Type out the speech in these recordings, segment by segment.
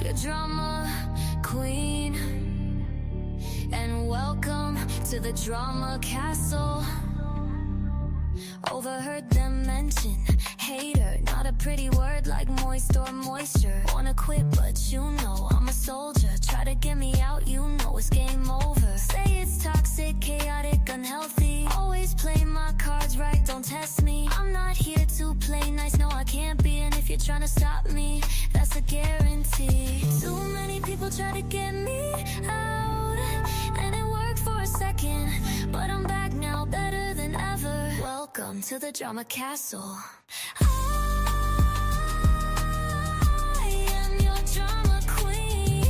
your drama queen, and welcome to the drama castle. Overheard them mention hater, not a pretty word like moist or moisture. Wanna quit, but you know I'm a soldier. Try to get me out, you know it's game over. Say it's toxic, chaotic, unhealthy. Always play my cards right, don't test me. I'm not here to play nice, no I can't be. And if you're trying to stop me, that's a guarantee. Too many people try to get me out, and it worked for a second, but I'm back now, better than ever. Welcome to the drama castle. I am your drama queen,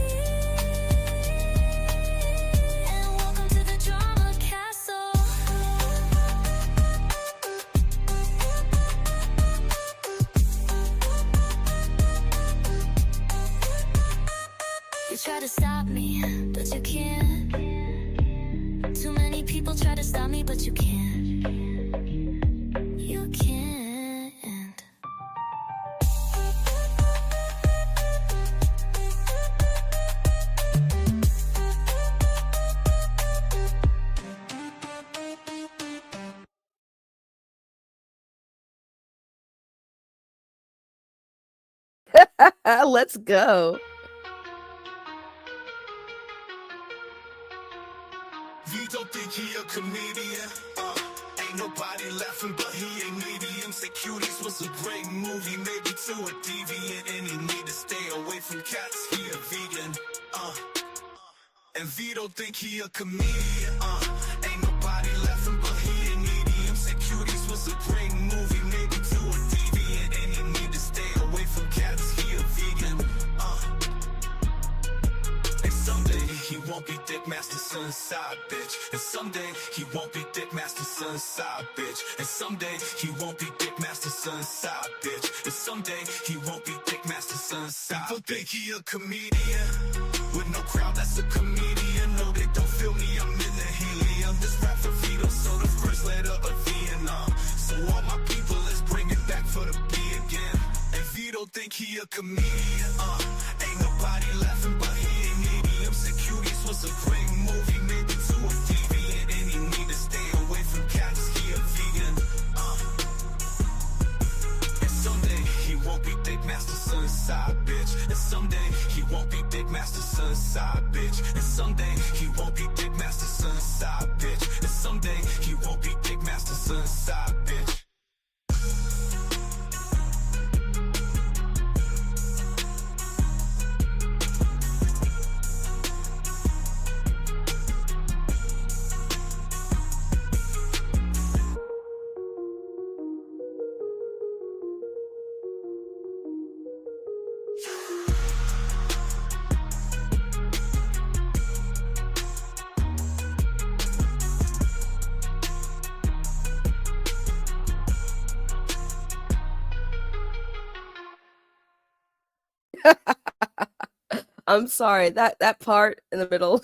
and welcome to the drama castle. You try to stop me, but you can't. Too many people try to stop me, but you can't. You can't. Let's go. Vito think he a comedian. Ain't nobody laughing, but he ain't medium. Say Cuties was a great movie, maybe to a deviant, and he need to stay away from cats. He a vegan. And Vito think he a comedian. Ain't nobody laughing, but he ain't medium. Say Cuties was a great movie, maybe to a deviant, and he need to stay away from cats. He a vegan. And someday he won't be Dick Master Son's side bitch. And someday he won't be Dick Master Son's side bitch. And someday he won't be Dick Master Son's side bitch. And someday he won't be Dick Master Son's side. People think he a comedian with no crowd, that's a comedian. No, they don't feel me, I'm in the helium. This rap for Vito, so the first letter of Vietnam. So all my people, let's bring it back for the B again. And Vito think he a comedian. Ain't nobody laughing, but he ain't medium. Say Cuties was a great movie, maybe to a deviant, and he need to stay away from cats. He a vegan. And someday he won't be Dick Master Son's side bitch. And someday he won't be Dick Master Son's side bitch. And someday he won't be Dick Master Son's side bitch. And someday he won't be Dick Master Son's side bitch. I'm sorry, that part in the middle,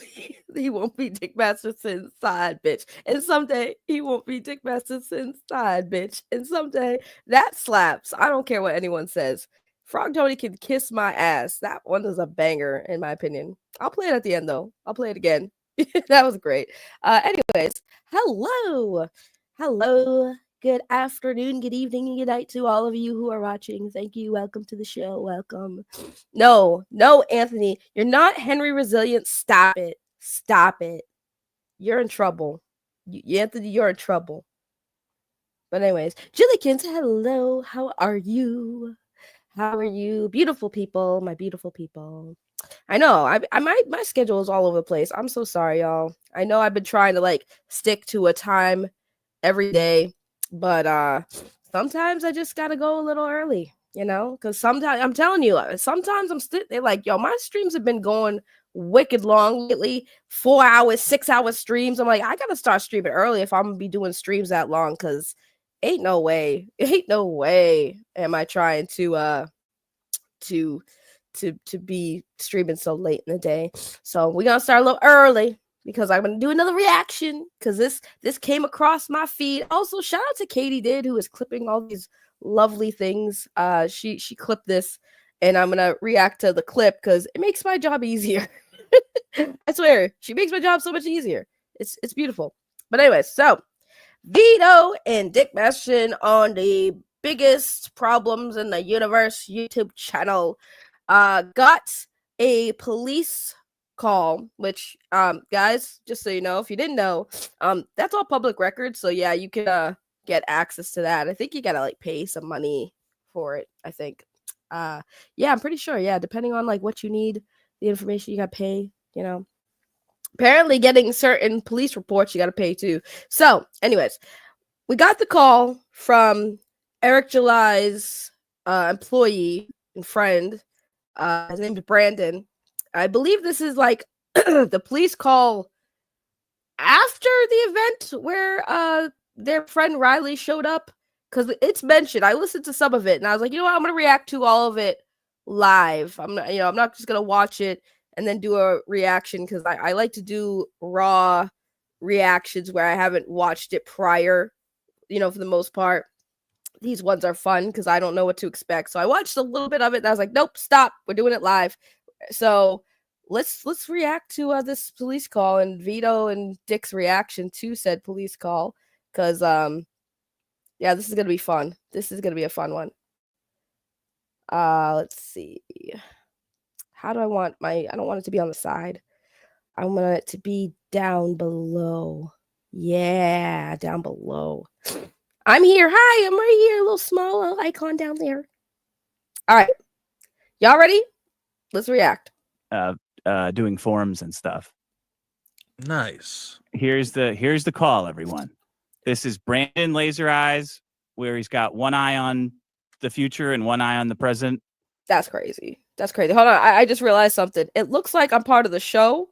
he won't be Dick Masterson's side bitch. And someday he won't be Dick Masterson's side bitch. And someday that slaps. I don't care what anyone says. Frog Tony can kiss my ass. That one is a banger, in my opinion. I'll play it at the end, though. I'll play it again. That was great. Anyways, hello. Hello. Good afternoon, good evening, and good night to all of you who are watching. Thank you. Welcome to the show. Welcome. No, Anthony. You're not Henry Resilient. Stop it. Stop it. You're in trouble. Anthony, you're in trouble. But anyways, Jillykins, hello. How are you? How are you? Beautiful people. My beautiful people. I know. My schedule is all over the place. I'm so sorry, y'all. I know I've been trying to stick to a time every day. But sometimes I just gotta go a little early, because sometimes I'm telling you, sometimes I'm still like, yo, my streams have been going wicked long lately, 4 hours, 6 hour streams. I'm like, I gotta start streaming early if I'm gonna be doing streams that long, because ain't no way am I trying to be streaming so late in the day. So we're gonna start a little early, because I'm going to do another reaction, because this came across my feed. Also, shout out to Katie Did, who is clipping all these lovely things. She clipped this, and I'm gonna react to the clip because it makes my job easier. I swear, she makes my job so much easier. It's beautiful. But anyway, so Vito and Dick Masterson on the biggest problems in the universe YouTube channel got a police call, which guys, just so you know, if you didn't know, that's all public record, so yeah, you can get access to that. I think you gotta like pay some money for it. I think yeah, I'm pretty sure, yeah, depending on like what you need, the information, you gotta pay, you know. Apparently getting certain police reports you gotta pay too. So anyways, we got the call from Eric July's employee and friend. His name is Brandon. I believe this is like the police call after the event where their friend Riley showed up, because it's mentioned. I listened to some of it and I was like, you know what, I'm gonna react to all of it live. I'm not just gonna watch it and then do a reaction, because I like to do raw reactions where I haven't watched it prior, for the most part. These ones are fun because I don't know what to expect. So I watched a little bit of it and I was like, nope, stop. We're doing it live. So let's react to this police call and Vito and Dick's reaction to said police call. Because yeah, this is gonna be fun. This is gonna be a fun one. Let's see. How do I want I don't want it to be on the side. I want it to be down below. Yeah, down below. I'm here. Hi, I'm right here. A little small little icon down there. All right. Y'all ready? Let's react. Doing forums and stuff. Nice. Here's the call, everyone. This is Brandon Laser Eyes, where he's got one eye on the future and one eye on the present. That's crazy. That's crazy. Hold on. I just realized something. It looks like I'm part of the show.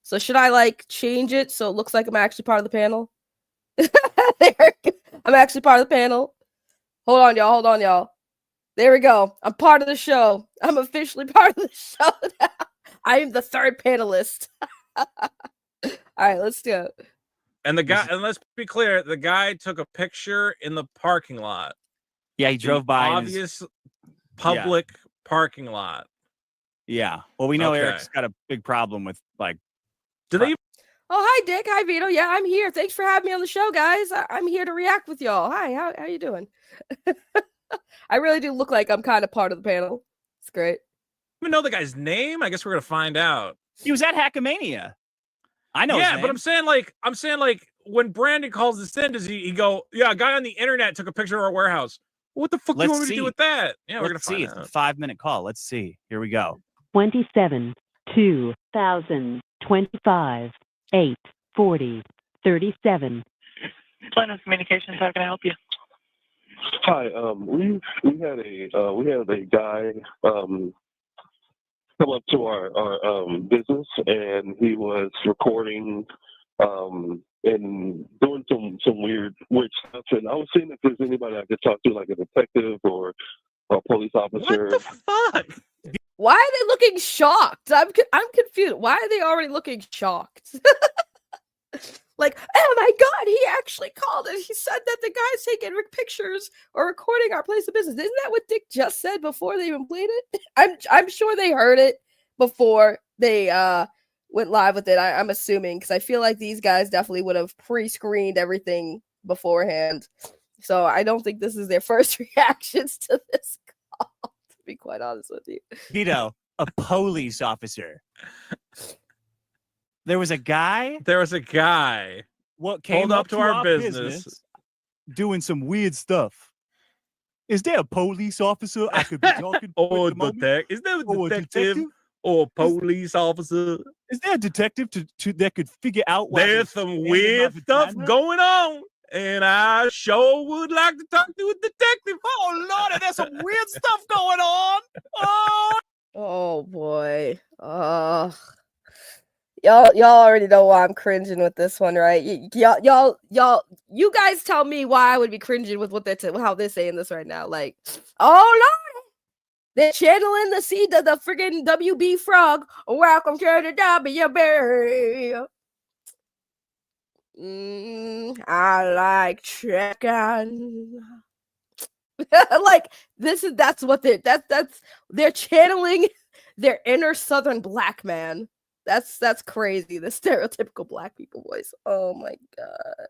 So should I like change it so it looks like I'm actually part of the panel? I'm actually part of the panel. Hold on, y'all. There we go. I'm part of the show. I'm officially part of the show now. I am the third panelist. All right, let's go. And the guy, and let's be clear, the guy took a picture in the parking lot. Yeah, he drove by obvious public parking lot. Yeah. Well, we know Eric's got a big problem with like. Do they? Oh, hi, Dick. Hi, Vito. Yeah, I'm here. Thanks for having me on the show, guys. I'm here to react with y'all. Hi, how you doing? I really do look like I'm kind of part of the panel. It's great. We know the guy's name. I guess we're gonna find out. He was at Hackamania. I know. Yeah, but I'm saying like when Brandon calls this in, does he go? Yeah, a guy on the internet took a picture of our warehouse. What the fuck do you want me to do with that? Yeah, we're gonna see. It's a 5-minute call. Let's see. Here we go. 27/2025 8:40 37. Plan of Communications, how can I help you? Hi, we had a guy come up to our business, and he was recording and doing some weird stuff. And I was seeing if there's anybody I could talk to, like a detective or a police officer. What the fuck? Why are they looking shocked? I'm confused. Why are they already looking shocked? Like, oh my God, he actually called and he said that the guy's taking pictures or recording our place of business. Isn't that what Dick just said before they even played it? I'm sure they heard it before they went live with it. I'm assuming, because I feel like these guys definitely would have pre-screened everything beforehand. So I don't think this is their first reactions to this call, to be quite honest with you. Vito, a police officer. There was a guy. What came up to our business doing some weird stuff. Is there a police officer I could be talking to? Is there a detective or a police officer? Is there a detective that could figure out what there's some weird stuff going on? And I sure would like to talk to a detective. Oh Lord, there's some weird stuff going on. Oh boy. Y'all already know why I'm cringing with this one, right? Y'all, you guys tell me why I would be cringing with what how they're saying this right now. Like, oh Lord, they're channeling the freaking WB Frog. Welcome to the WB. I like chicken. Like that's what they're channeling their inner Southern black man. That's crazy. The stereotypical black people voice. Oh my god.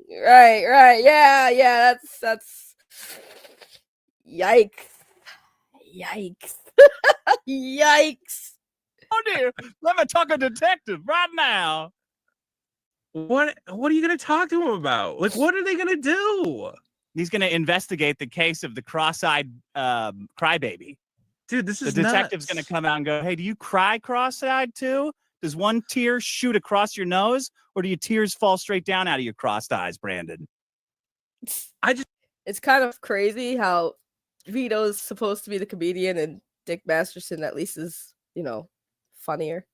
Right. Yeah. That's. Yikes. Yikes. Oh dear, let me talk a detective right now. What are you going to talk to him about? Like, what are they going to do? He's going to investigate the case of the cross-eyed crybaby. Dude, this is the detective's nuts. going to come out and go, hey, do you cry cross-eyed too? Does one tear shoot across your nose, or do your tears fall straight down out of your crossed eyes, Brandon? It's kind of crazy how Vito's supposed to be the comedian and Dick Masterson at least is, funnier.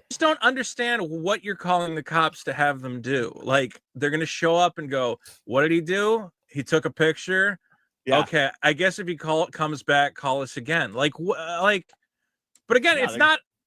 Just don't understand what you're calling the cops to have them do. Like, they're going to show up and go, what did he do? He took a picture. Yeah. Okay, I guess if he comes back, call us again. But again, it's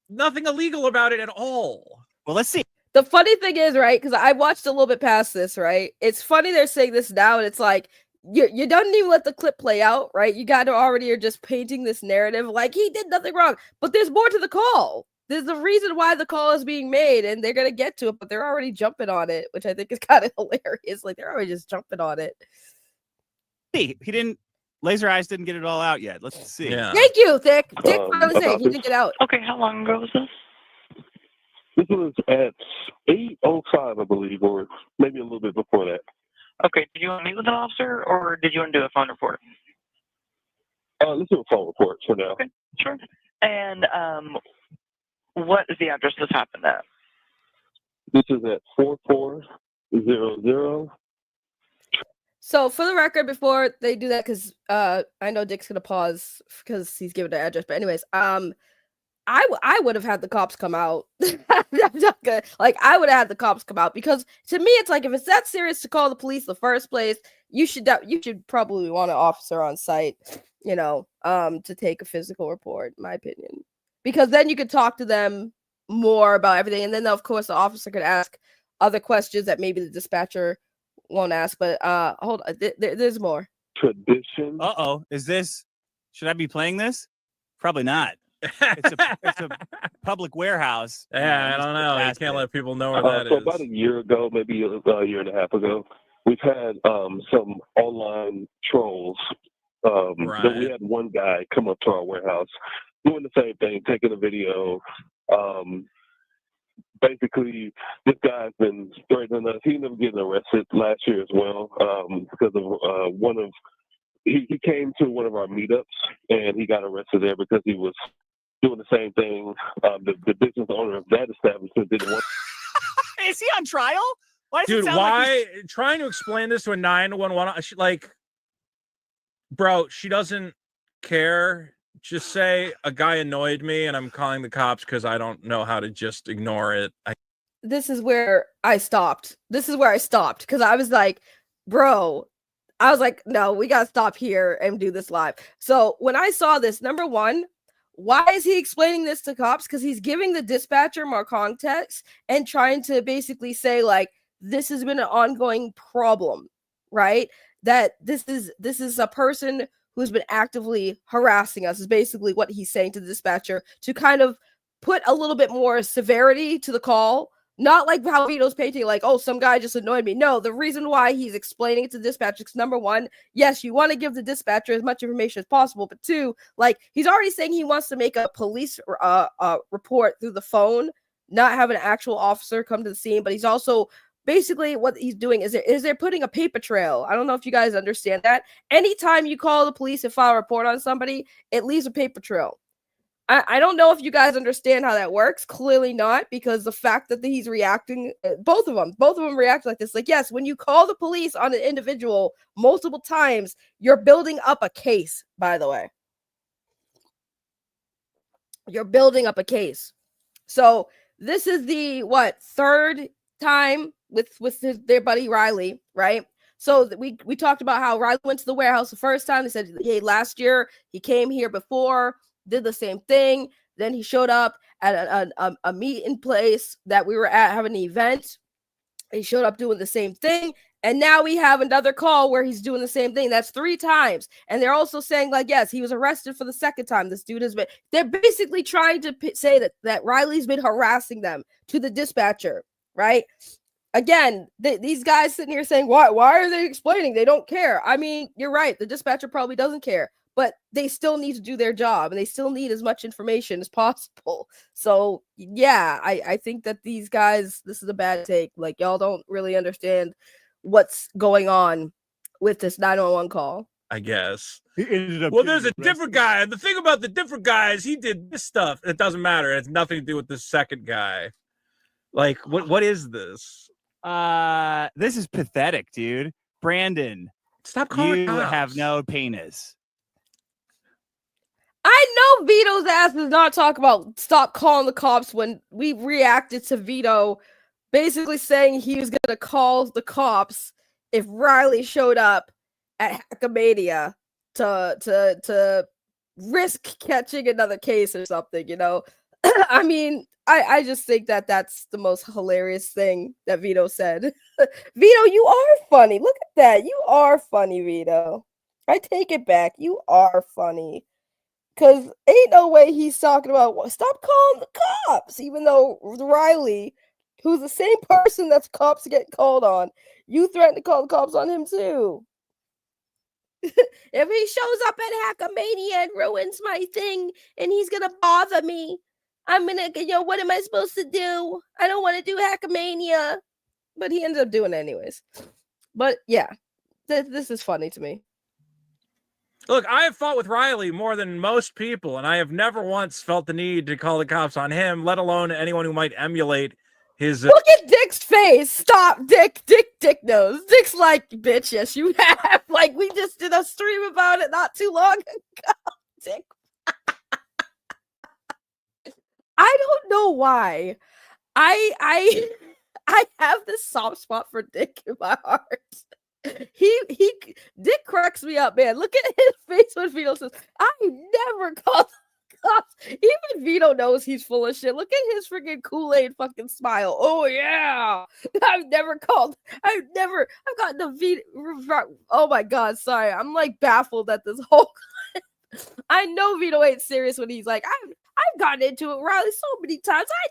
nothing illegal about it at all. Well, let's see. The funny thing is, right, because I watched a little bit past this, right? It's funny they're saying this now, and it's like, you don't even let the clip play out, right? You got to already are just painting this narrative like he did nothing wrong. But there's more to the call. There's a reason why the call is being made, and they're going to get to it, but they're already jumping on it, which I think is kind of hilarious. Like, they're already just jumping on it. He didn't, Laser Eyes didn't get it all out yet. Let's see. Yeah. Thank you, Dick. Dick finally said he didn't get out. Okay, how long ago was this? This was at 8:05, I believe, or maybe a little bit before that. Okay, did you want to meet with an officer, or did you want to do a phone report? Let's do a phone report for now. Okay, sure. And what is the address this happened at? This is at 4400. So for the record, before they do that, because I know Dick's gonna pause because he's giving the address. But anyways, I would have had the cops come out. I'm not gonna, I would have had the cops come out, because to me it's like, if it's that serious to call the police in the first place, you should probably want an officer on site, to take a physical report, in my opinion, because then you could talk to them more about everything, and then of course the officer could ask other questions that maybe the dispatcher won't ask. But hold on, there's more. Tradition. Should I be playing this? Probably not. It's a public warehouse. Yeah, I don't know. You can't let people know where that so is. About a year ago, maybe a year and a half ago, we've had some online trolls. Then we had one guy come up to our warehouse doing the same thing, taking a video. Basically, this guy's been threatening us. He ended up getting arrested last year as well, because of he came to one of our meetups and he got arrested there because he was doing the same thing. The business owner of that establishment didn't want. Is he on trial? Dude, why trying to explain this to a 911? Bro, she doesn't care. Just say a guy annoyed me and I'm calling the cops because I don't know how to just ignore it. This is where I stopped. Because I was like, bro, no, we got to stop here and do this live. So when I saw this, number one, why is he explaining this to cops? Because he's giving the dispatcher more context and trying to basically say, like, this has been an ongoing problem, right? That this is a person who's been actively harassing us, is basically what he's saying to the dispatcher, to kind of put a little bit more severity to the call. Not like how Vito's painting, like, oh, some guy just annoyed me. No, the reason why he's explaining it to dispatcher is, number one, yes, you want to give the dispatcher as much information as possible, but two, like, he's already saying he wants to make a police report through the phone, not have an actual officer come to the scene, but he's also basically, what he's doing is they're putting a paper trail. I don't know if you guys understand that. Anytime you call the police and file a report on somebody, it leaves a paper trail. I don't know if you guys understand how that works. Clearly not, because the fact that he's reacting, both of them react like this. Like, yes, when you call the police on an individual multiple times, you're building up a case, by the way. You're building up a case. So this is the, third time with their buddy Riley, right? So we talked about how Riley went to the warehouse the first time. They said, hey, last year he came here before, did the same thing. Then he showed up at a meeting place that we were at, having an event. He showed up doing the same thing. And now we have another call where he's doing the same thing. That's 3 times. And they're also saying, like, yes, he was arrested for the second time. This dude has been, they're basically trying to say that Riley's been harassing them to the dispatcher, right? Again, these guys sitting here saying, why are they explaining? They don't care. I mean, you're right. The dispatcher probably doesn't care, but they still need to do their job and they still need as much information as possible. So yeah, I think that these guys, this is a bad take. Like, y'all don't really understand what's going on with this 911 call. I guess. He ended up Well, there's a different guy. And the thing about the different guys, he did this stuff. It doesn't matter. It has nothing to do with the second guy. Like, what is this? This is pathetic, dude. Brandon, stop calling. You have no penis. I know Vito's ass does not talk about stop calling the cops when we reacted to Vito basically saying he was going to call the cops if Riley showed up at Hackamania to risk catching another case or something, you know? I mean, I just think that that's the most hilarious thing that Vito said. Vito, you are funny. Look at that. You are funny, Vito. I take it back. You are funny. Because ain't no way he's talking about, stop calling the cops, even though Riley, who's the same person that's cops get called on, you threatened to call the cops on him too. If he shows up at Hackamania and ruins my thing and he's going to bother me, I'm going to, what am I supposed to do? I don't want to do Hackamania. But he ended up doing it anyways. But yeah, this is funny to me. Look, I have fought with Riley more than most people, and I have never once felt the need to call the cops on him, let alone anyone who might emulate his. Look at Dick's face. Stop, Dick knows. Dick's like, bitch, yes, you have. Like, we just did a stream about it not too long ago. Dick. I don't know why. I have this soft spot for Dick in my heart. Dick cracks me up, man. Look at his face when Vito says, I never called the cops. Even Vito knows he's full of shit. Look at his freaking Kool-Aid fucking smile. Oh yeah. I've gotten the Vito. Oh my god, sorry. I'm like baffled at this whole I know Vito ain't serious when he's like, I've gotten into it, Riley, so many times. I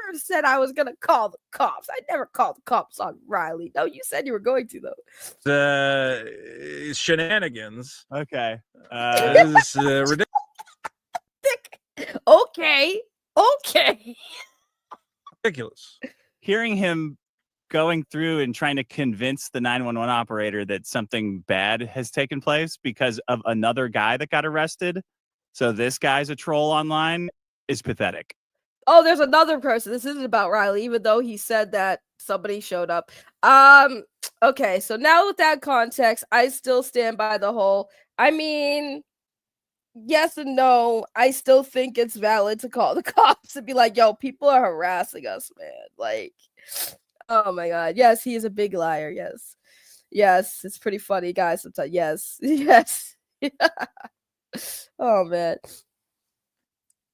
never said I was gonna call the cops. I never called the cops on Riley. No, you said you were going to though. Shenanigans. Okay. This is ridiculous. Okay. Ridiculous. Hearing him going through and trying to convince the 911 operator that something bad has taken place because of another guy that got arrested. So this guy's a troll online is pathetic. Oh, there's another person. This isn't about Riley, even though he said that somebody showed up. Okay, so now with that context, I still stand by the whole, I mean, yes and no. I still think it's valid to call the cops and be like, yo, people are harassing us, man. Like, oh my god. Yes, he is a big liar. Yes, it's pretty funny, guys. Sometimes. Yes. Oh man.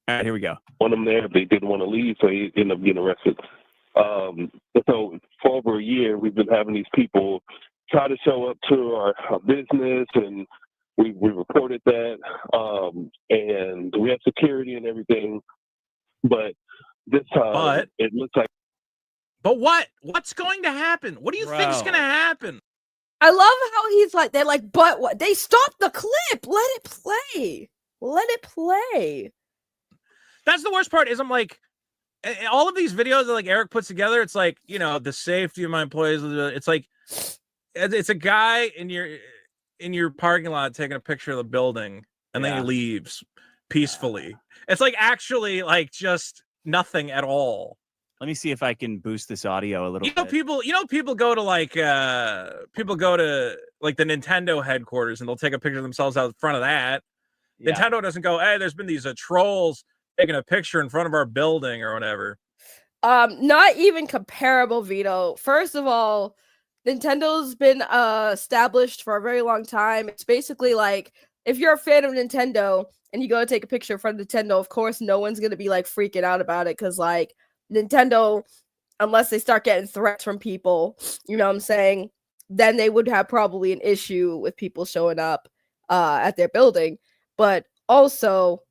All right, here we go. One of them there, they didn't want to leave, so he ended up getting arrested. So for over a year, we've been having these people try to show up to our business, and we reported that, and we have security and everything. But this time, it looks like. But what's going to happen? What do you think's going to happen? I love how he's like, they're like, but what? They stopped the clip. Let it play. That's the worst part is I'm like, all of these videos that like Eric puts together, it's like, the safety of my employees. It's like, it's a guy in your parking lot taking a picture of the building and then he leaves peacefully. It's like actually like just nothing at all. Let me see if I can boost this audio a little bit. People go to like the Nintendo headquarters and they'll take a picture of themselves out front of that. Yeah. Nintendo doesn't go, hey, there's been these trolls taking a picture in front of our building or whatever. Not even comparable, Vito. First of all, Nintendo's been established for a very long time. It's basically like if you're a fan of Nintendo and you go to take a picture in front of Nintendo, of course no one's gonna be like freaking out about it because like Nintendo unless they start getting threats from people, you know what I'm saying? Then they would have probably an issue with people showing up at their building. But also,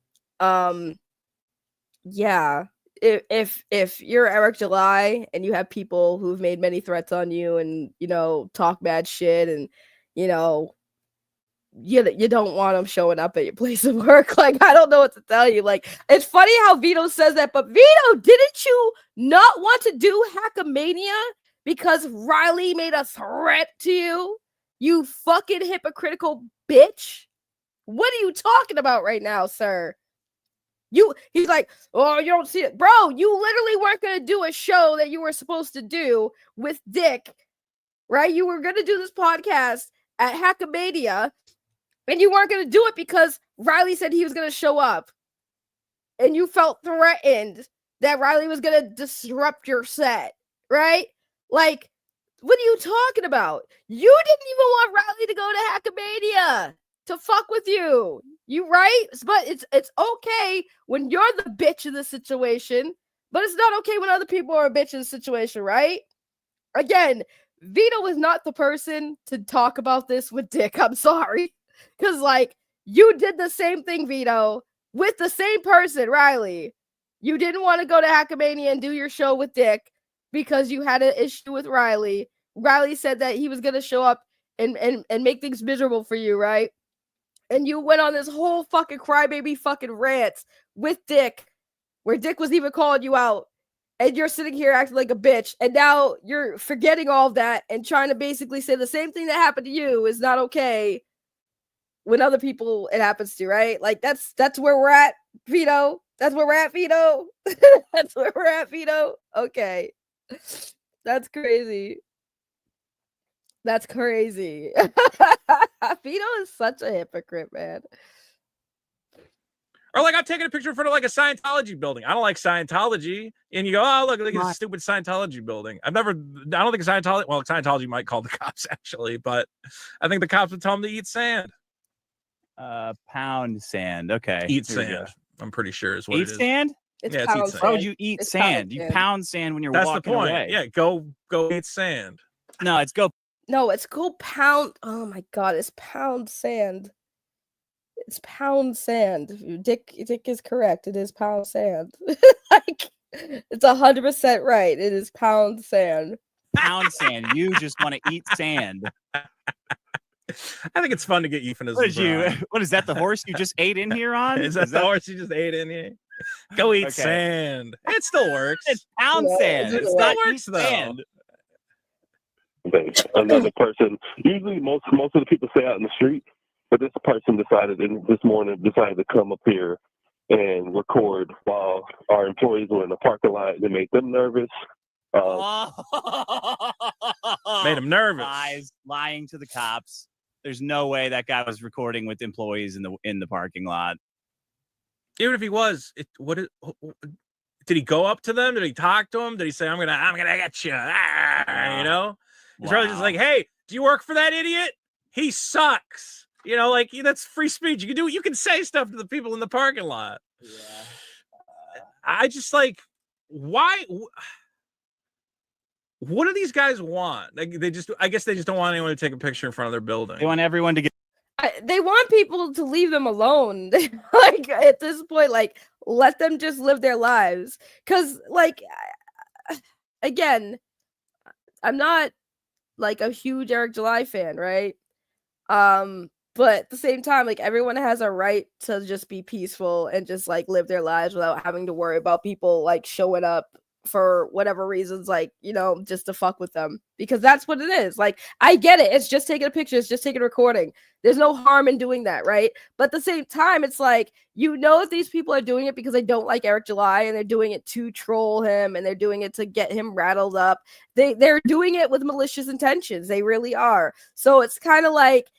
yeah, if you're Eric July and you have people who've made many threats on you and, you know, talk bad shit and, you know, you don't want them showing up at your place of work. Like, I don't know what to tell you. Like, it's funny how Vito says that, but Vito, didn't you not want to do Hackamania because Riley made a threat to you? You fucking hypocritical bitch. What are you talking about right now, sir? He's like, oh, you don't see it. Bro, you literally weren't going to do a show that you were supposed to do with Dick, right? You were going to do this podcast at Hackamania, and you weren't going to do it because Riley said he was going to show up. And you felt threatened that Riley was going to disrupt your set, right? Like, what are you talking about? You didn't even want Riley to go to Hackamania to fuck with you. You right? But it's okay when you're the bitch in the situation, but it's not okay when other people are a bitch in the situation, right? Again, Vito is not the person to talk about this with Dick. I'm sorry. Because, like, you did the same thing, Vito, with the same person, Riley. You didn't want to go to Hackamania and do your show with Dick because you had an issue with Riley. Riley said that he was going to show up and make things miserable for you, right? And you went on this whole fucking crybaby fucking rant with Dick, where Dick was even calling you out. And you're sitting here acting like a bitch. And now you're forgetting all of that and trying to basically say the same thing that happened to you is not okay when other people it happens to, right? Like, that's where we're at, Vito. That's where we're at, Vito. That's where we're at, Vito. Okay. That's crazy. That's crazy. Vito is such a hypocrite, man. Or like, I'm taking a picture in front of like a Scientology building. I don't like Scientology. And you go, oh, look at this stupid Scientology building. I don't think Scientology might call the cops actually, but I think the cops would tell them to eat sand. Pound sand. Okay. Eat sand. I'm pretty sure is what it is. Eat sand? It's yeah, pound it's sand. Why would you eat It's sand? You sand. pound sand when you're That's walking the point. away. Yeah, go eat sand. No, it's go. No, it's called pound. Oh my god, it's pound sand. It's pound sand. Dick is correct. It is pound sand. Like, it's 100% right. It is pound sand. Pound sand. You just want to eat sand. I think it's fun to get euphemisms. What is that? The horse you just ate in here on? Is that the horse you just ate in here? Go eat sand. It still works. It's pound sand. It It's still not works, eat though. sand. Another person. Usually, most of the people stay out in the street, but this person this morning decided to come up here and record while our employees were in the parking lot. It made them nervous. Made him nervous. Lying to the cops. There's no way that guy was recording with employees in the parking lot. Even if he was, did he go up to them? Did he talk to them? Did he say, "I'm gonna get you"? You know, he's probably just like, "Hey, do you work for that idiot? He sucks." You know, like, that's free speech. You can do it. You can say stuff to the people in the parking lot. Yeah. I just like, why? What do these guys want? Like, I guess they just don't want anyone to take a picture in front of their building. They want everyone to get. They want people to leave them alone. Like, at this point, like, let them just live their lives. Because, like, again, I'm not like a huge Eric July fan, right? But at the same time, like, everyone has a right to just be peaceful and just like live their lives without having to worry about people like showing up for whatever reasons, like, you know, just to fuck with them, because that's what it is. Like, I get it. It's just taking a picture. It's just taking a recording. There's no harm in doing that, right? But at the same time, it's like, you know, if these people are doing it because they don't like Eric July and they're doing it to troll him and they're doing it to get him rattled up, they're doing it with malicious intentions. They really are. So it's kind of like,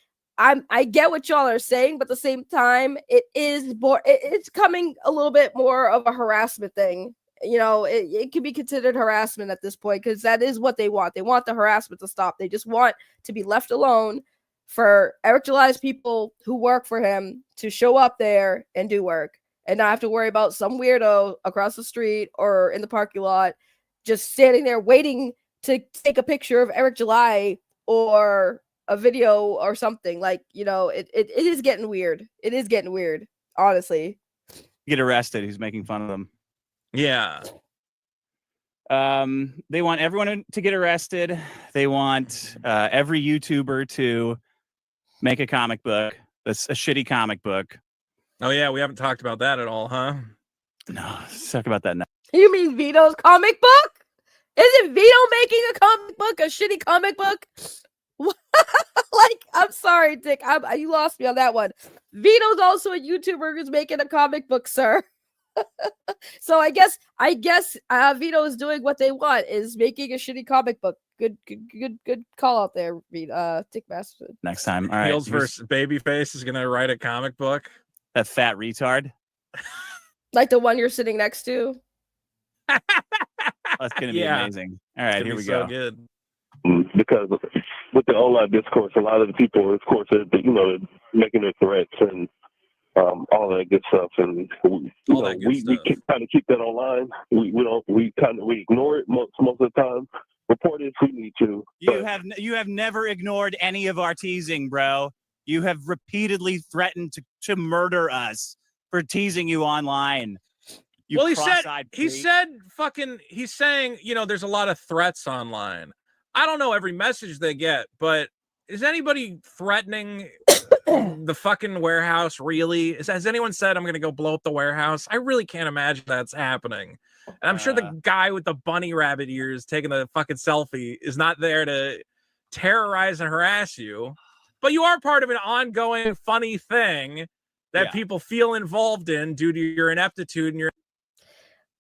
I get what y'all are saying, but at the same time, it's coming a little bit more of a harassment thing. You know, it can be considered harassment at this point, because that is what they want. They want the harassment to stop. They just want to be left alone for Eric July's people who work for him to show up there and do work and not have to worry about some weirdo across the street or in the parking lot just standing there waiting to take a picture of Eric July or a video or something. Like, you know, it is getting weird. It is getting weird, honestly. Get arrested. He's making fun of them. Yeah. They want everyone to get arrested. They want every YouTuber to make a comic book. That's a shitty comic book. Oh yeah, we haven't talked about that at all, huh? No, let's talk about that now. You mean Vito's comic book? Isn't Vito making a comic book, a shitty comic book? Like, I'm sorry, Dick. You lost me on that one. Vito's also a YouTuber who's making a comic book, sir. So I guess Vito is doing what they want, is making a shitty comic book. Good call out there, Dick Masterson. Next time, all right. Heels versus Babyface is gonna write a comic book. That fat retard. Like the one you're sitting next to. That's gonna be amazing. All right, here we go. Good. Because with the online discourse, a lot of the people, of course, are, you know, making their threats and all that good stuff, and we kind of keep that online. We ignore it most of the time. Report it if we need to. You have never ignored any of our teasing, bro. You have repeatedly threatened to murder us for teasing you online. Well, he's saying, you know, there's a lot of threats online. I don't know every message they get, but is anybody threatening the fucking warehouse, really? Has anyone said, I'm going to go blow up the warehouse? I really can't imagine that's happening. And I'm sure the guy with the bunny rabbit ears taking the fucking selfie is not there to terrorize and harass you. But you are part of an ongoing funny thing that people feel involved in due to your ineptitude and your...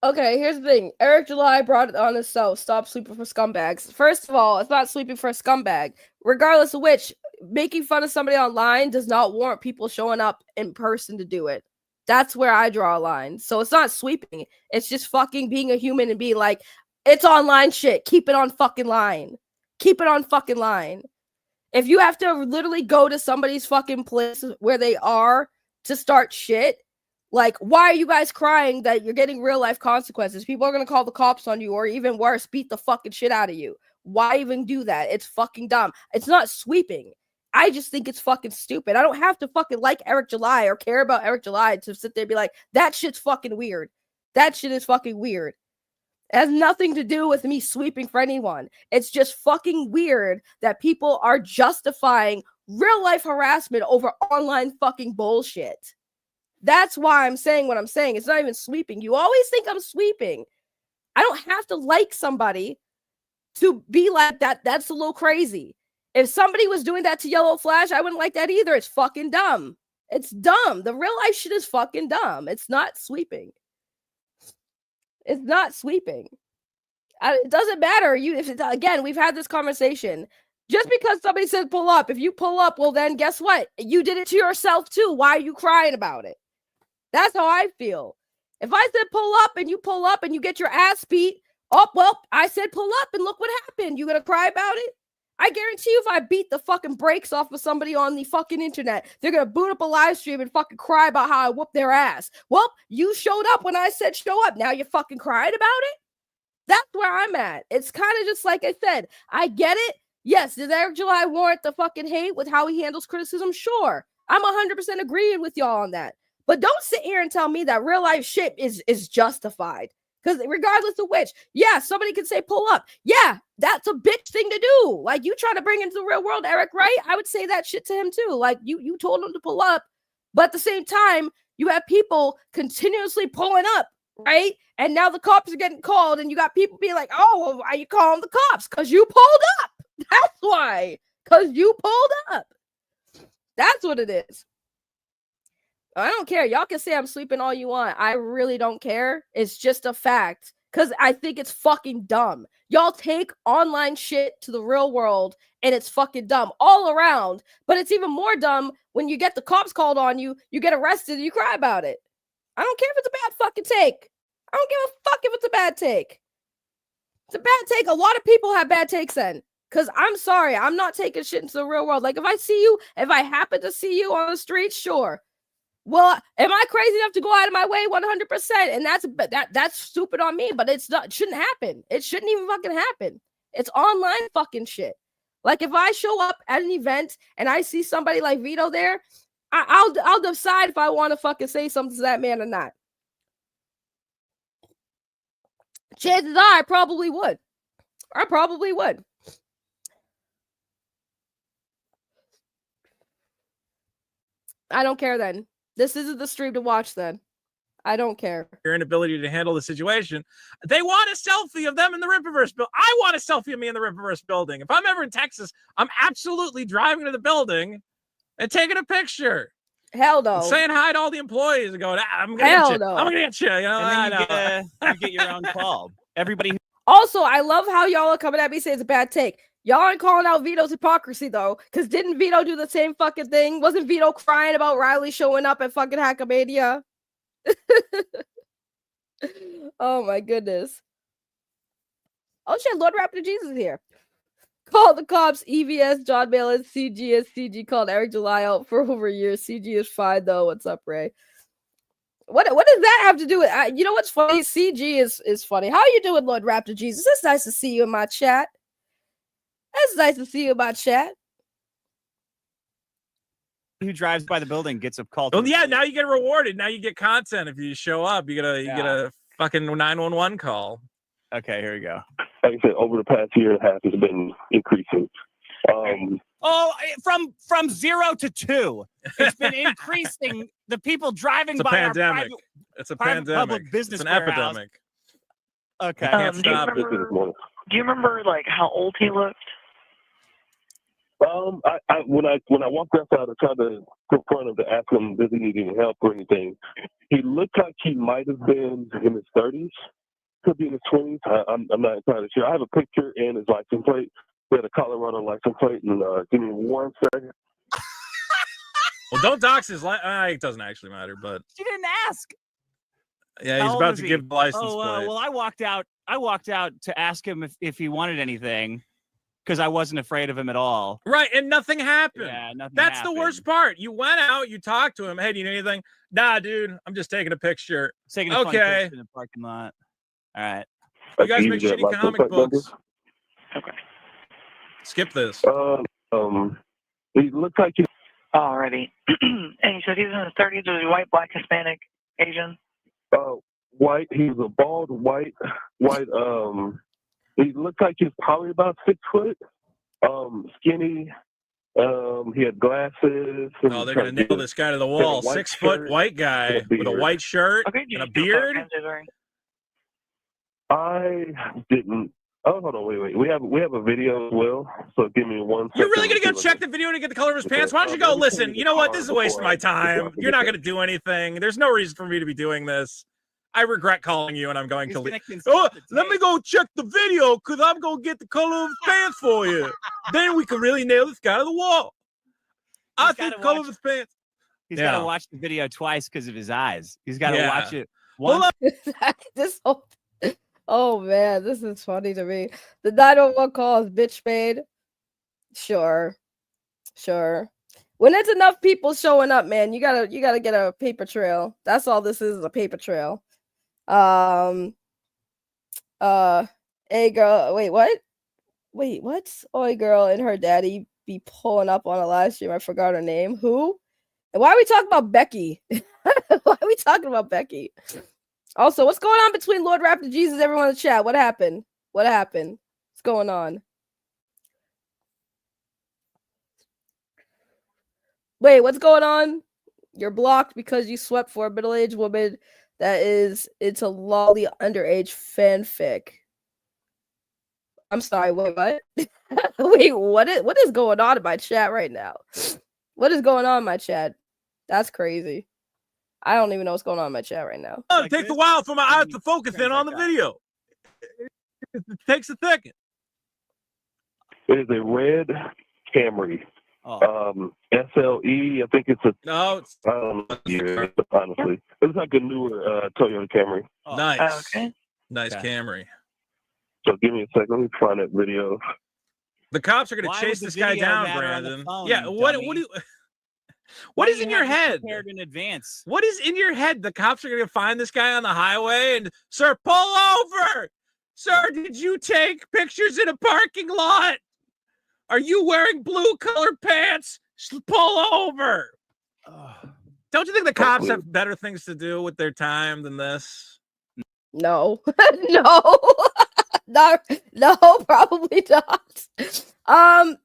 Okay, here's the thing. Eric July brought it on himself. Stop sleeping for scumbags. First of all, it's not sleeping for a scumbag. Regardless of which, making fun of somebody online does not warrant people showing up in person to do it. That's where I draw a line. So it's not sweeping. It's just fucking being a human and being like, it's online shit. Keep it on fucking line. Keep it on fucking line. If you have to literally go to somebody's fucking place where they are to start shit, like, why are you guys crying that you're getting real life consequences? People are going to call the cops on you, or even worse, beat the fucking shit out of you. Why even do that? It's fucking dumb. It's not sweeping. I just think it's fucking stupid. I don't have to fucking like Eric July or care about Eric July to sit there and be like, that shit's fucking weird. That shit is fucking weird. It has nothing to do with me sweeping for anyone. It's just fucking weird that people are justifying real life harassment over online fucking bullshit. That's why I'm saying what I'm saying. It's not even sweeping. You always think I'm sweeping. I don't have to like somebody to be like that. That's a little crazy. If somebody was doing that to Yellow Flash, I wouldn't like that either. It's fucking dumb. It's dumb. The real life shit is fucking dumb. It's not sweeping. It's not sweeping. It doesn't matter. Again, we've had this conversation. Just because somebody said pull up, if you pull up, well then guess what? You did it to yourself too. Why are you crying about it? That's how I feel. If I said pull up and you get your ass beat, oh, well, I said pull up and look what happened. You gonna cry about it? I guarantee you if I beat the fucking brakes off of somebody on the fucking internet, they're gonna boot up a live stream and fucking cry about how I whooped their ass. Well, you showed up when I said show up. Now you're fucking crying about it? That's where I'm at. It's kind of just like I said. I get it. Yes, does Eric July warrant the fucking hate with how he handles criticism? Sure. I'm 100% agreeing with y'all on that. But don't sit here and tell me that real life shit is justified. Because regardless of which, yeah, somebody can say pull up. Yeah, that's a bitch thing to do. Like, you trying to bring into the real world, Eric, right? I would say that shit to him too. Like, you told him to pull up. But at the same time, you have people continuously pulling up, right? And now the cops are getting called, and you got people being like, oh, well, why are you calling the cops? Because you pulled up. That's why. Because you pulled up. That's what it is. I don't care. Y'all can say I'm sleeping all you want. I really don't care. It's just a fact. Because I think it's fucking dumb. Y'all take online shit to the real world, and it's fucking dumb all around. But it's even more dumb when you get the cops called on you, you get arrested, and you cry about it. I don't care if it's a bad fucking take. I don't give a fuck if it's a bad take. It's a bad take. A lot of people have bad takes then. Because I'm sorry, I'm not taking shit into the real world. Like, if I happen to see you on the street, sure. Well, am I crazy enough to go out of my way 100%? And that's stupid on me, but it shouldn't happen. It shouldn't even fucking happen. It's online fucking shit. Like if I show up at an event and I see somebody like Vito there, I'll decide if I want to fucking say something to that man or not. Chances are I probably would. I probably would. I don't care then. This isn't the stream to watch then. I don't care. Your inability to handle the situation. They want a selfie of them in the Rippaverse building. I want a selfie of me in the Rippaverse building. If I'm ever in Texas, I'm absolutely driving to the building and taking a picture. Hell no. And saying hi to all the employees and going, I'm gonna Hell get you. no. I'm gonna get you. You know, And then you get your own call. Everybody. Also, I love how y'all are coming at me saying it's a bad take. Y'all aren't calling out Vito's hypocrisy though, because didn't Vito do the same fucking thing? Wasn't Vito crying about Riley showing up at fucking Hackamania? Oh my goodness. Oh shit, Lord Raptor Jesus here. Call the cops, EVS, John Malin, CG, CG called Eric July out for over a year. CG is fine though. What's up, Ray? What does that have to do with? You know what's funny? CG is funny. How are you doing, Lord Raptor Jesus? It's nice to see you in my chat. It's nice to see you in my chat. Who drives by the building gets a call. Oh yeah, now you get rewarded. Now you get content if you show up. You get a fucking 911 call. Okay, here we go. Like I said, over the past year and a half, it's been increasing. From 0 to 2, it's been increasing. The people driving It's a by pandemic. It's a pandemic. Public business it's an warehouse. epidemic. Okay. Can't stop it. Do you remember like how old he looked? When I walked outside, I tried to confront him to ask him does he need any help or anything. He looked like he might have been in his 30s, could be in his 20s. I'm not entirely sure. I have a picture and his license plate. We had a Colorado license plate, and give me 1 second. Well, don't dox his it doesn't actually matter, but She didn't ask. yeah, he's about to give the license plate. Well, I walked out to ask him if he wanted anything because I wasn't afraid of him at all. Right, and nothing happened. Yeah, nothing That's happened. the worst part. You went out, you talked to him. Hey, do you need anything? Nah, dude, I'm just taking a picture. Taking a funny picture in the parking lot. All right. You guys make Give me that shitty license comic plate number. books. Okay. Skip this. He looked like he. Alrighty. And you said he was in his 30s. Was he white, black, Hispanic, Asian? White. He was a bald white. He looked like he was probably about 6 foot. Skinny. He had glasses. Oh, they're gonna nail this guy to the wall. 6 foot white guy with a white shirt Okay, and a beard. I didn't. Oh, hold on, wait. We have a video as well. So give me 1 second. You're really gonna go check the video to get the color of his pants? Why don't you go listen? You know what? This is a waste of my time. You're not gonna do anything. There's no reason for me to be doing this. I regret calling you, and I'm going to leave. Oh, let me go check the video because I'm gonna get the color of his pants for you. Then we can really nail this guy to the wall. I think the color of his pants. He's got to watch the video twice because of his eyes. He's got to watch it once. Oh man, this is funny to me. The 911 call is bitch made. Sure. When it's enough people showing up, man, you gotta get a paper trail. That's all this is a paper trail. Hey girl, wait, what? Oi girl and her daddy be pulling up on a live stream. I forgot her name. Who? And why are we talking about Becky? Why are we talking about Becky? Also, what's going on between Lord Raptor Jesus, everyone in the chat? What happened? What's going on? Wait, what's going on? You're blocked because you swept for a middle-aged woman that is into lolly underage fanfic. I'm sorry, wait, what? Wait, what is going on in my chat right now? What is going on in my chat? That's crazy. I don't even know what's going on in my chat right now. Oh, it takes a while for my eyes to focus in on the video. It takes a second. It is a red Camry. SLE, I think it's a. No, I don't know. Honestly, it's like a newer Toyota Camry. Nice. Okay. Nice Camry. So give me a second. Let me find that video. The cops are going to chase this guy down, Brandon. Yeah. What do you? What Why is do in you your have this head? prepared in advance? What is in your head? The cops are going to find this guy on the highway and, sir, pull over. Sir, did you take pictures in a parking lot? Are you wearing blue colored pants? Pull over. Don't you think the cops have better things to do with their time than this? No, no, no, probably not.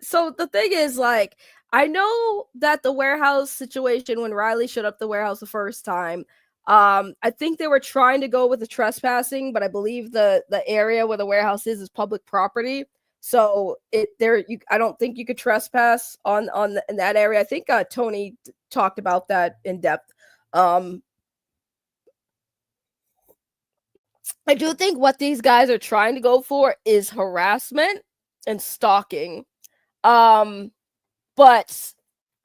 So the thing is, like, I know that the warehouse situation when Riley showed up at the warehouse the first time, I think they were trying to go with the trespassing, but I believe the area where the warehouse is public property. So I don't think you could trespass in that area. I think Tony talked about that in depth. I do think what these guys are trying to go for is harassment and stalking. But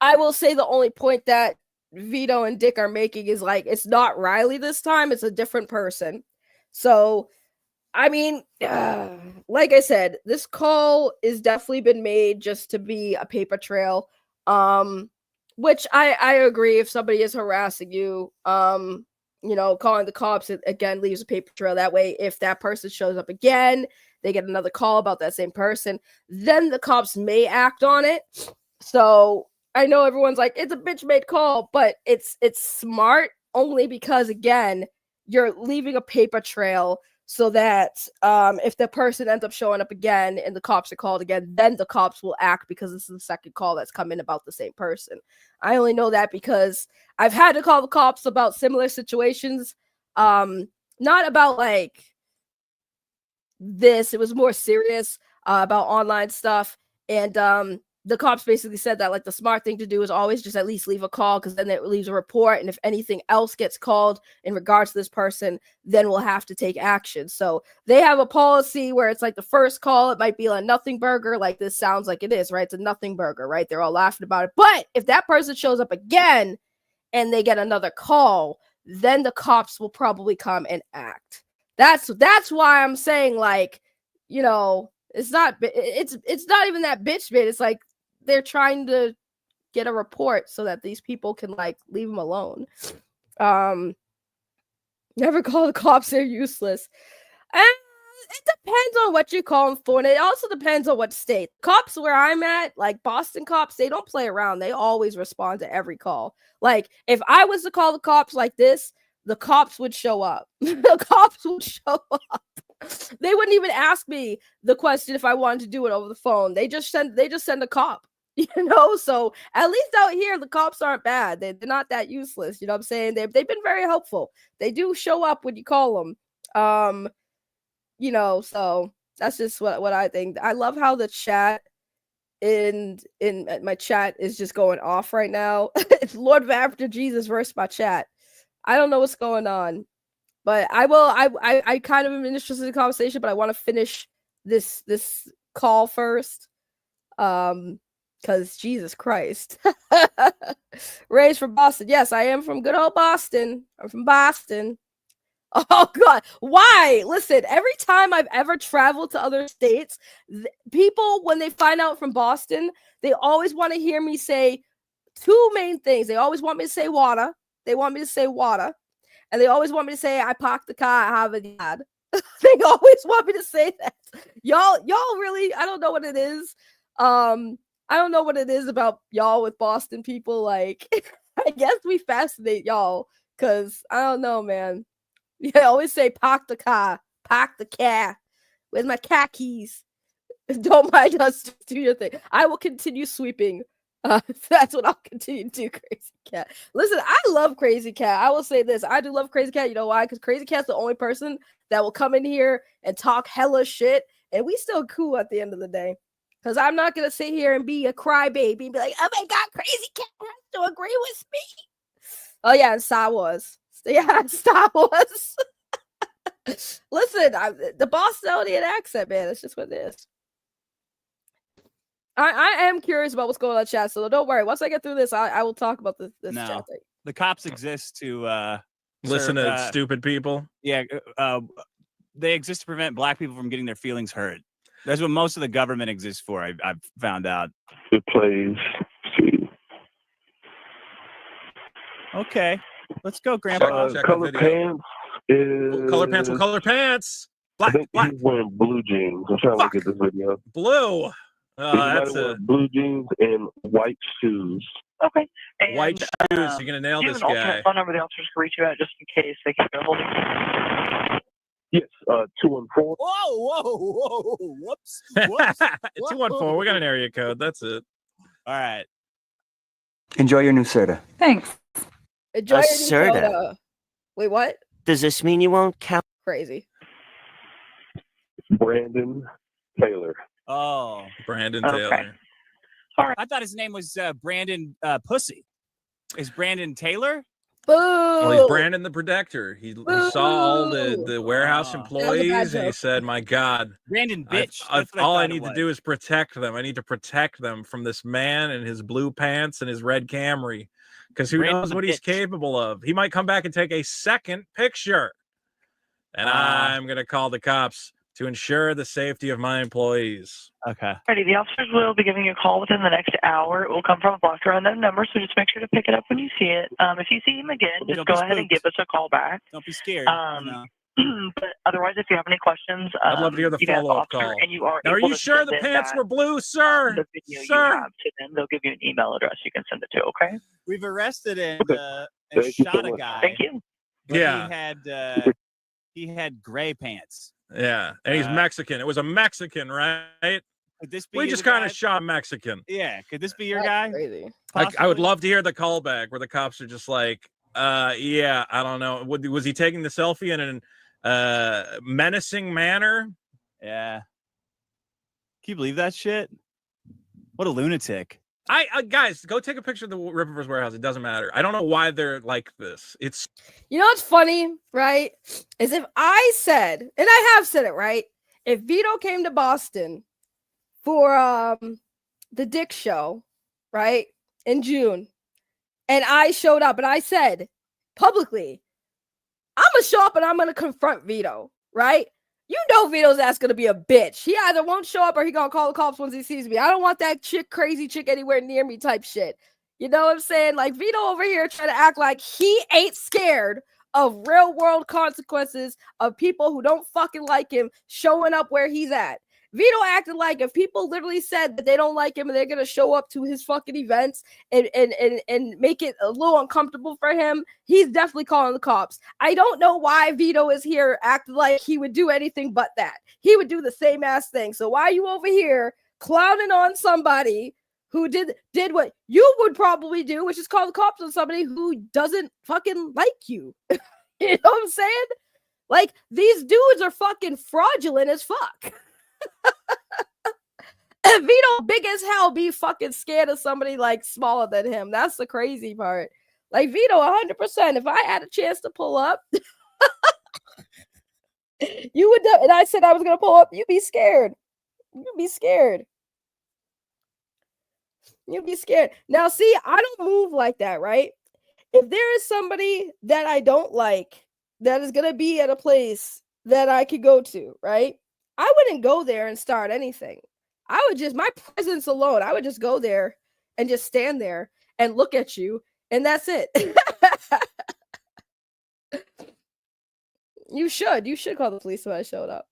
I will say the only point that Vito and Dick are making is like, it's not Riley this time, it's a different person. So, I mean, like I said, this call is definitely been made just to be a paper trail. Which I agree, if somebody is harassing you, calling the cops, it again leaves a paper trail. That way, if that person shows up again, they get another call about that same person, then the cops may act on it. So I know everyone's like, it's a bitch made call, but it's smart only because, again, you're leaving a paper trail so that if the person ends up showing up again and the cops are called again, then the cops will act because this is the second call that's come in about the same person. I only know that because I've had to call the cops about similar situations. Not about like this. It was more serious about online stuff. And the cops basically said that like the smart thing to do is always just at least leave a call, because then it leaves a report. And if anything else gets called in regards to this person, then we'll have to take action. So they have a policy where it's like the first call, it might be a nothing burger. Like this sounds like it is, right? It's a nothing burger, right? They're all laughing about it. But if that person shows up again and they get another call, then the cops will probably come and act. That's why I'm saying, like, it's not even that bitch bit. It's like they're trying to get a report so that these people can like leave them alone. Never call the cops, they're useless. And it depends on what you call them for, and it also depends on what state. Cops where I'm at, like Boston cops, they don't play around. They always respond to every call. Like if I was to call the cops like this, the cops would show up. The cops would show up. They wouldn't even ask me the question if I wanted to do it over the phone. They just send a cop, So at least out here, the cops aren't bad. They're not that useless. You know what I'm saying? They've been very helpful. They do show up when you call them. So that's just what I think. I love how the chat in my chat is just going off right now. It's Lord After Jesus versus my chat. I don't know what's going on. But I kind of am interested in the conversation, but I want to finish this call first. Because Jesus Christ. Ray's from Boston. Yes, I am from good old Boston. I'm from Boston. Oh God, why? Listen, every time I've ever traveled to other states, people, when they find out from Boston, they always want to hear me say two main things. They always want me to say water. They want me to say water. And they always want me to say, I parked the car at Harvard Yard. They always want me to say that. Y'all really, I don't know what it is. I don't know what it is about y'all with Boston people. Like, I guess we fascinate y'all. Because, I don't know, man. Yeah, always say, park the car. Park the car. Where's my car keys? Don't mind us. Just do your thing. I will continue sweeping. That's what I'll continue to do, Crazy Cat. Listen, I love Crazy Cat. I will say this. I do love Crazy Cat. You know why? Because Crazy Cat's the only person that will come in here and talk hella shit, and we still cool at the end of the day. Because I'm not going to sit here and be a crybaby and be like, oh my God, Crazy Cat has to agree with me. Oh yeah, and Star Wars. Yeah, Star Wars. Listen, the Bostonian accent, man. That's just what it is. I am curious about what's going on in chat, so don't worry. Once I get through this, I will talk about this chat thing. The cops exist to listen to stupid people. Yeah, they exist to prevent black people from getting their feelings hurt. That's what most of the government exists for. I've found out. It plays. Okay, let's go, Grandpa. Check the Color video. pants is Color pants with color pants. I Black, think black, he's wearing blue jeans. I'm trying to look Fuck. at this video. blue. He might That's have a worn blue jeans and white shoes. Okay. And, white shoes. You're gonna nail do you this have an guy. alternate phone number the officers can reach you at just in case they can't get a hold of you? Yes, 214. Whoa! Whoops! Whoops! 214. We got an area code. That's it. All right. Enjoy your new soda. Thanks. Enjoy A your new soda. soda. Wait, what? Does this mean you won't count? Crazy. Brandon Taylor. Oh, Brandon Okay. Taylor. I thought his name was Brandon Pussy. Is Brandon Taylor? Boo! Well, he's Brandon the Protector. He saw all the warehouse Oh. employees and he said, "My God, Brandon Bitch. all I need to do is protect them. I need to protect them from this man and his blue pants and his red Camry, because who Brandon knows the what he's Bitch. capable of. He might come back and take a second picture, and I'm gonna call the cops to ensure the safety of my employees." Okay. Alrighty, the officers will be giving you a call within the next hour. It will come from a blocker unknown number, so just make sure to pick it up when you see it. If you see him again, Don't just be go ahead and spooked. give us a call back. Don't be scared. Um, But otherwise, if you have any questions, I'd love to hear the you can ask the follow-up officer, call. and you are Now, are able you to sure send the in pants that- were blue, sir? the video you Sir? have to them. They'll give you an email address you can send it to. Okay. We've arrested and Thank you so shot a much. guy. Thank you. But Yeah. he had gray pants. Yeah, and he's Mexican. It was a Mexican, right? Could this be We you just guy? kind of shot Mexican. Yeah. Could this be your That's guy? crazy. I would Possibly? love to hear the callback where the cops are just like, yeah, I don't know. Was he taking the selfie in an menacing manner? Yeah. Can you believe that shit? What a lunatic. Guys, go take a picture of the Rippaverse warehouse. It doesn't matter. I don't know why they're like this. It's You know what's funny, right? Is if I said, and I have said it, right? If Vito came to Boston for the Dick Show, right, in June, and I showed up and I said publicly, I'm gonna show up and I'm gonna confront Vito, right? You know Vito's ass gonna be a bitch. He either won't show up or he gonna call the cops once he sees me. I don't want that crazy chick anywhere near me type shit. You know what I'm saying? Like Vito over here trying to act like he ain't scared of real world consequences of people who don't fucking like him showing up where he's at. Vito acted like if people literally said that they don't like him and they're gonna show up to his fucking events and make it a little uncomfortable for him, he's definitely calling the cops. I don't know why Vito is here acting like he would do anything but that. He would do the same ass thing. So why are you over here clowning on somebody who did what you would probably do, which is call the cops on somebody who doesn't fucking like you? You know what I'm saying? Like these dudes are fucking fraudulent as fuck. And Vito big as hell be fucking scared of somebody like smaller than him. That's the crazy part. Like Vito 100%. If I had a chance to pull up, you would and I said I was gonna pull up, you'd be scared. You'd be scared. You'd be scared. Now see, I don't move like that, right? If there is somebody that I don't like that is gonna be at a place that I could go to, right? I wouldn't go there and start anything. I would just, my presence alone, I would just go there and just stand there and look at you, and that's it. You should call the police when I showed up.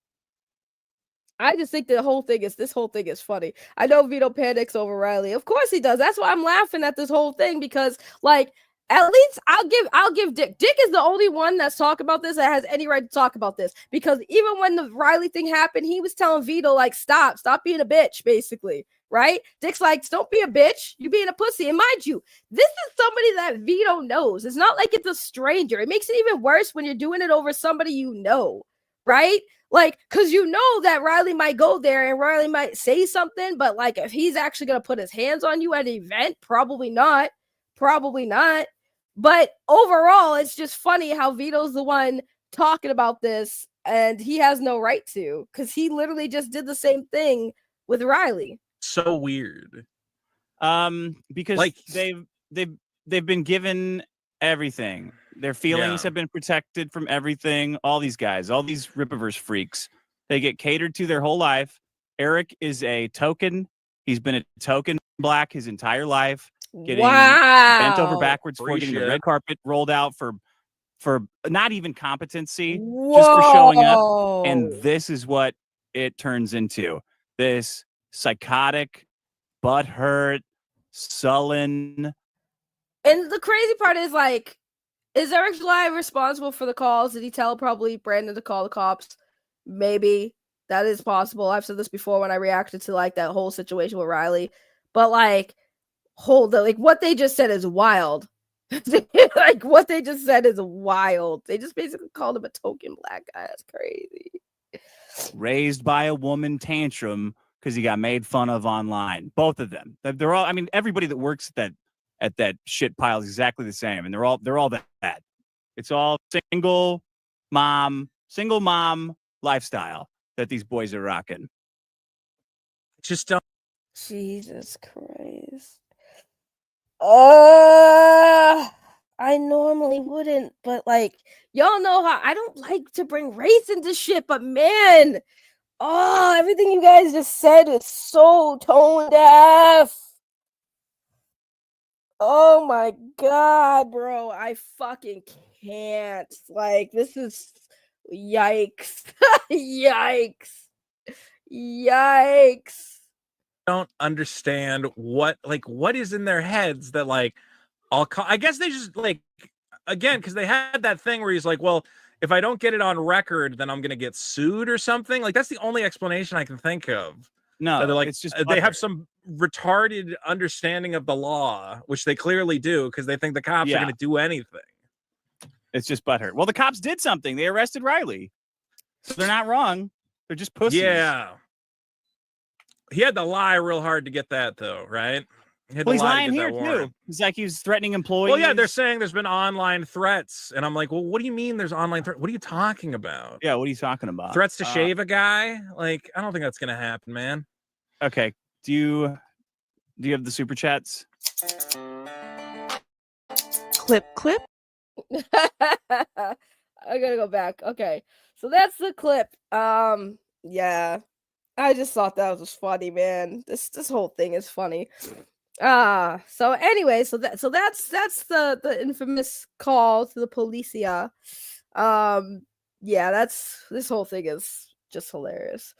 I just think this whole thing is funny. I know Vito panics over Riley. Of course he does. That's why I'm laughing at this whole thing, because like at least I'll give Dick. Dick is the only one that's talking about this that has any right to talk about this, because even when the Riley thing happened, he was telling Vito like stop being a bitch, basically, right? Dick's like, don't be a bitch, you being a pussy. And mind you, this is somebody that Vito knows. It's not like it's a stranger. It makes it even worse when you're doing it over somebody you know, right? Like, because you know that Riley might go there and Riley might say something, but like if he's actually gonna put his hands on you at an event, probably not. But overall, it's just funny how Vito's the one talking about this and he has no right to, because he literally just did the same thing with Riley. So weird. Because Like- they've been given everything. Their feelings have been protected from everything. All these guys, all these Rippaverse freaks, they get catered to their whole life. Eric is a token. He's been a token black his entire life. getting bent over Wow. backwards for, Free getting the shit. red carpet rolled out for not even competency, just for showing up. And Whoa. this is what it turns into. This psychotic, butthurt, sullen. And the crazy part is, like, is Eric July responsible for the calls? Did he tell probably Brandon to call the cops? Maybe. That is possible. I've said this before when I reacted to, like, that whole situation with Riley. But, like, like, what they just said is wild. Like, what they just said is wild. They just basically called him a token black guy. That's crazy. Raised by a woman tantrum because he got made fun of online. Both of them. They're all, I mean, everybody that works at that shit pile is exactly the same. And they're all that. It's all single mom lifestyle that these boys are rocking. Just don't. Jesus Christ. I normally wouldn't, but, like, y'all know how I don't like to bring race into shit, but man, everything you guys just said is so tone deaf. Oh my god, bro. I fucking can't. Like, this is yikes. Yikes. Don't understand what is in their heads that, like, I guess they just, like, again, because they had that thing where he's like, well, if I don't get it on record, then I'm gonna get sued or something. Like, that's the only explanation I can think of. No, they're like, it's just they have some retarded understanding of the law, which they clearly do, because they think the cops are gonna do anything. It's just butthurt. Well, the cops did something. They arrested Riley. So they're not wrong. They're just pussies. Yeah. He had to lie real hard to get that, though, right? Well, he's lying here, too. He's like, he was threatening employees. Well, yeah, they're saying there's been online threats. And I'm like, well, what do you mean there's online threats? What are you talking about? Yeah, what are you talking about? Threats to shave a guy? Like, I don't think that's going to happen, man. Okay. Do you have the super chats? Clip. I gotta go back. Okay. So that's the clip. Yeah. I just thought that was funny, man. This whole thing is funny. So anyway, so that's the infamous call to the policia. Yeah, this whole thing is just hilarious.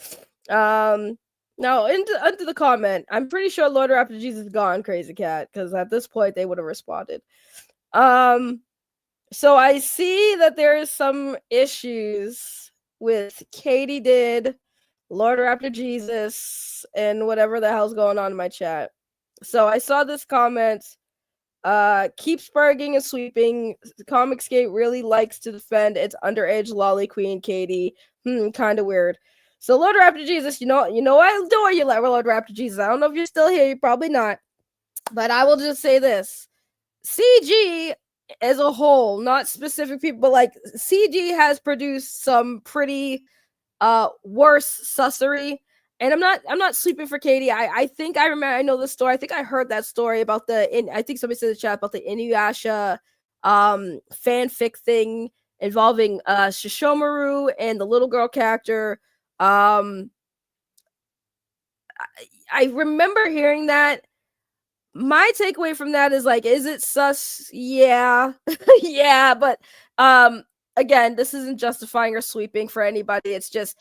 Now into the comment. I'm pretty sure Lord Raptor Jesus is gone, Crazy Cat, because at this point they would have responded. So I see that there is some issues with Katie did, Lord Raptor Jesus, and whatever the hell's going on in my chat. So I saw this comment. Keep spurging and sweeping. Comicsgate really likes to defend its underage lolly queen, Katie. Kind of weird. So Lord Raptor Jesus, you know I adore you, Lord Raptor Jesus. I don't know if you're still here. You're probably not. But I will just say this. CG as a whole, not specific people, but like CG has produced some pretty worse sussery. And I'm not sleeping for Katie. I think I remember, I know the story. I think I heard that story about I think somebody said in the chat about the Inuyasha fanfic thing involving Shishomaru and the little girl character. I remember hearing that. My takeaway from that is, like, is it sus? Yeah. Yeah, but again, this isn't justifying or sweeping for anybody. It's just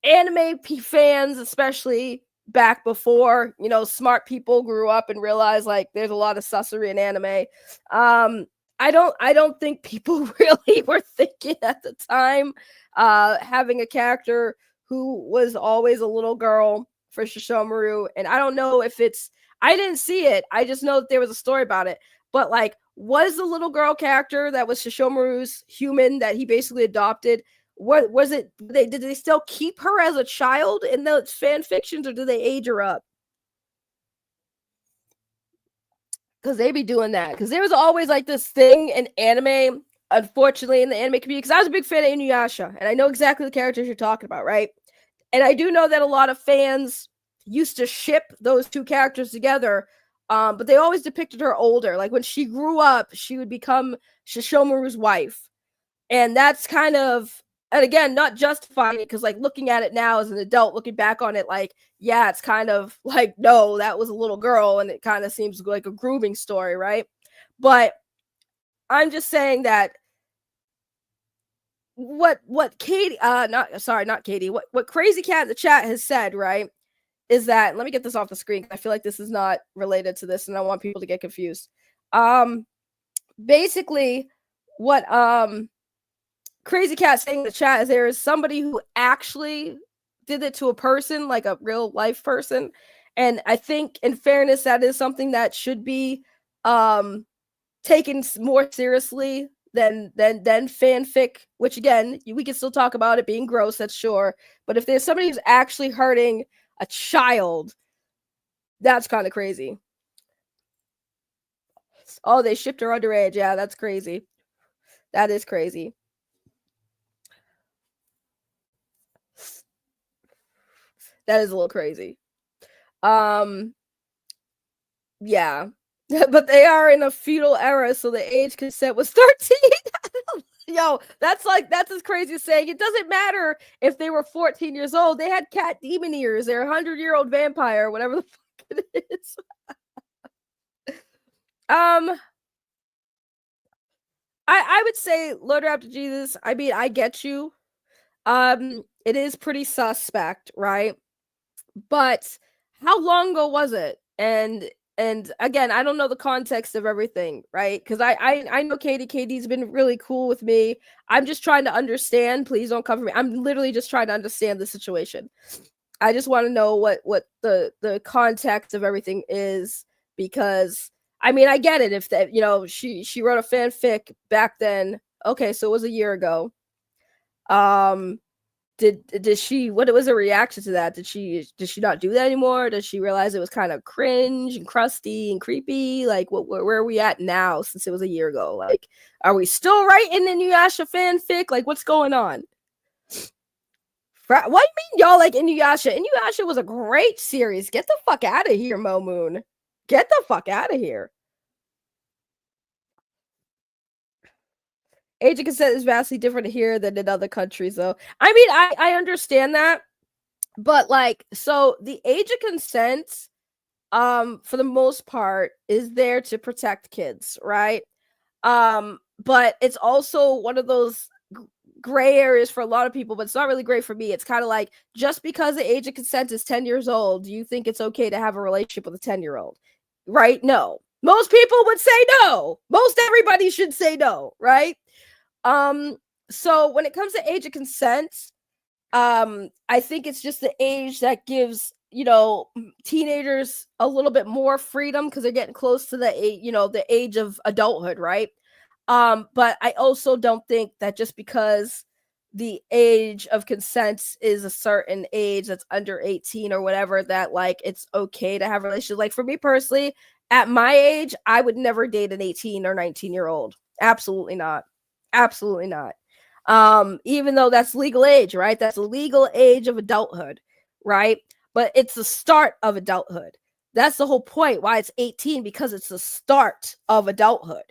anime fans, especially back before, smart people grew up and realized, like, there's a lot of sussery in anime. I don't think people really were thinking at the time having a character who was always a little girl for Shishomaru, and I don't know if I didn't see it. I just know that there was a story about it. But, like, was the little girl character that was Shishomaru's human that he basically adopted, what was it? Did they still keep her as a child in those fan fictions, or did they age her up? Because they be doing that. Because there was always, like, this thing in anime, unfortunately, in the anime community. Because I was a big fan of Inuyasha, and I know exactly the characters you're talking about, right? And I do know that a lot of fans used to ship those two characters together, but they always depicted her older. Like, when she grew up, she would become Shishomaru's wife. And that's kind of and again, not justifying it, because like looking at it now as an adult, looking back on it, like, yeah, it's kind of like, no, that was a little girl, and it kind of seems like a grooming story, right? But I'm just saying that what Katie, not Katie, what KRAZY Cat in the chat has said, right, is that, let me get this off the screen, I feel like this is not related to this, and I want people to get confused. Basically, what KRAZY Cat saying in the chat is there is somebody who actually did it to a person, like a real life person, and I think, in fairness, that is something that should be taken more seriously than fanfic. Which again, we can still talk about it being gross, that's sure, but if there's somebody who's actually hurting a child, that's kind of crazy. Oh, they shipped her underage. Yeah, that's crazy. That is crazy. That is a little crazy. Yeah. But they are in a feudal era, so the age consent was 13. Yo, that's as crazy as saying it doesn't matter if they were 14 years old. They had cat demon ears. They're a 100-year-old vampire, whatever the fuck it is. I would say Loader After Jesus. I mean, I get you. It is pretty suspect, right? But how long ago was it? And again, I don't know the context of everything, right? Because I know Katie. Katie's been really cool with me. I'm just trying to understand. Please don't come for me. I'm literally just trying to understand the situation. I just want to know what the context of everything is, because I mean, I get it if that, you know, she wrote a fanfic back then. Okay, so it was a year ago. Did she, what was her reaction to that? Did she not do that anymore? Does she realize it was kind of cringe and crusty and creepy? Like, where are we at now since it was a year ago? Like, are we still writing Inuyasha fanfic? Like, what's going on? What do you mean y'all like Inuyasha? Inuyasha was a great series. Get the fuck out of here, Mo Moon. Get the fuck out of here. Age of consent is vastly different here than in other countries, though. I mean, I understand that, but like, so the age of consent, for the most part, is there to protect kids, right? But it's also one of those gray areas for a lot of people, but it's not really great for me. It's kind of like, just because the age of consent is 10 years old, do you think it's okay to have a relationship with a 10-year-old? Right? No. Most people would say no. Most everybody should say no, right? So when it comes to age of consent, I think it's just the age that gives, you know, teenagers a little bit more freedom because they're getting close to the age, you know, the age of adulthood, right? But I also don't think that just because the age of consent is a certain age that's under 18 or whatever, that like it's okay to have a relationship. Like for me personally, at my age, I would never date an 18 or 19-year-old. Absolutely not. Absolutely not. Even though that's legal age, right? That's a legal age of adulthood, right? But it's the start of adulthood. That's the whole point why it's 18, because it's the start of adulthood,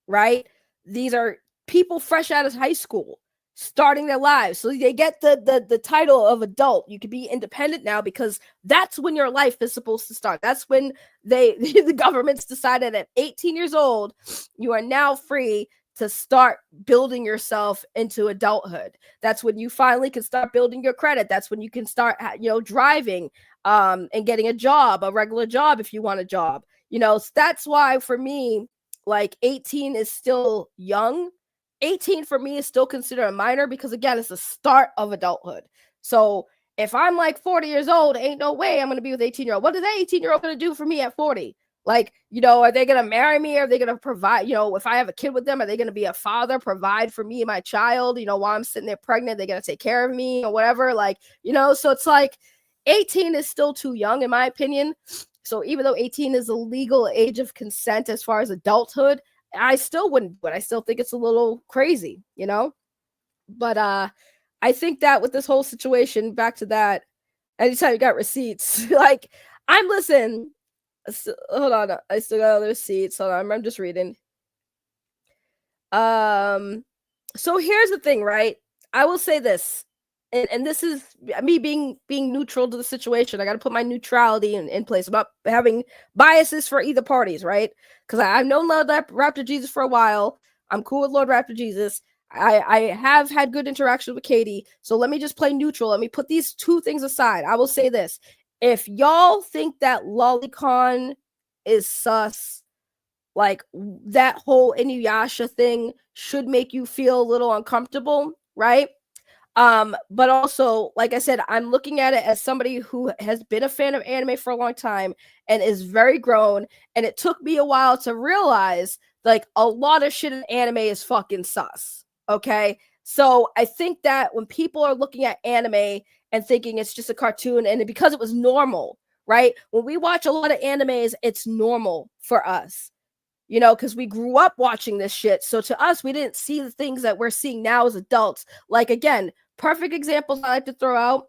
right? These are people fresh out of high school starting their lives, so they get the title of adult. You can be independent now because that's when your life is supposed to start. That's when the government's decided at 18 years old you are now free to start building yourself into adulthood. That's when you finally can start building your credit. That's when you can start, you know, driving, and getting a job, a regular job if you want a job. You know, so that's why for me, like 18 is still young. 18 for me is still considered a minor because again, it's the start of adulthood. So if I'm like 40 years old, ain't no way I'm going to be with 18-year-old. What is that 18-year-old going to do for me at 40? Like, you know, are they going to marry me? Are they going to provide, you know, if I have a kid with them, are they going to be a father, provide for me and my child, you know, while I'm sitting there pregnant, they're going to take care of me or whatever. Like, you know, so it's like 18 is still too young in my opinion. So even though 18 is a legal age of consent as far as adulthood, I still wouldn't, but I still think it's a little crazy, you know? But I think that with this whole situation, back to that, anytime you got receipts, like I'm listening. Hold on, I still got other receipts. Hold on, I'm just reading. So here's the thing, right? I will say this, and this is me being neutral to the situation. I got to put my neutrality in place. I'm not having biases for either parties, right? Because I've known Lord Raptor Jesus for a while. I'm cool with Lord Raptor Jesus. I have had good interaction with Katie. So let me just play neutral. Let me put these two things aside. I will say this. If y'all think that Lolicon is sus, like that whole Inuyasha thing should make you feel a little uncomfortable, right? But also, like I said, I'm looking at it as somebody who has been a fan of anime for a long time and is very grown. And it took me a while to realize like a lot of shit in anime is fucking sus. Okay. So I think that when people are looking at anime and thinking it's just a cartoon, and because it was normal, right? When we watch a lot of animes, it's normal for us, you know, because we grew up watching this shit. So to us, we didn't see the things that we're seeing now as adults. Like, again, perfect examples I like to throw out.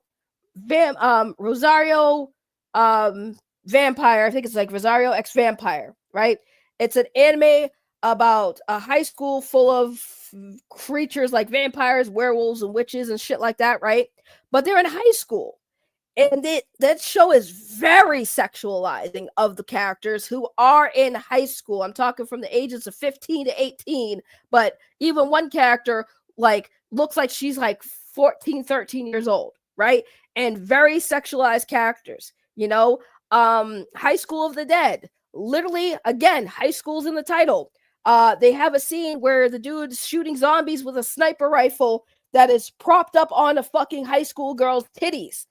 Rosario Vampire. I think it's like Rosario X Vampire, right? It's an anime about a high school full of creatures like vampires, werewolves, and witches and shit like that, right? But they're in high school. And that show is very sexualizing of the characters who are in high school. I'm talking from the ages of 15 to 18, but even one character like looks like she's like 14, 13 years old, right? And very sexualized characters, you know. High School of the Dead, literally, again, high school's in the title. They have a scene where the dude's shooting zombies with a sniper rifle that is propped up on a fucking high school girl's titties.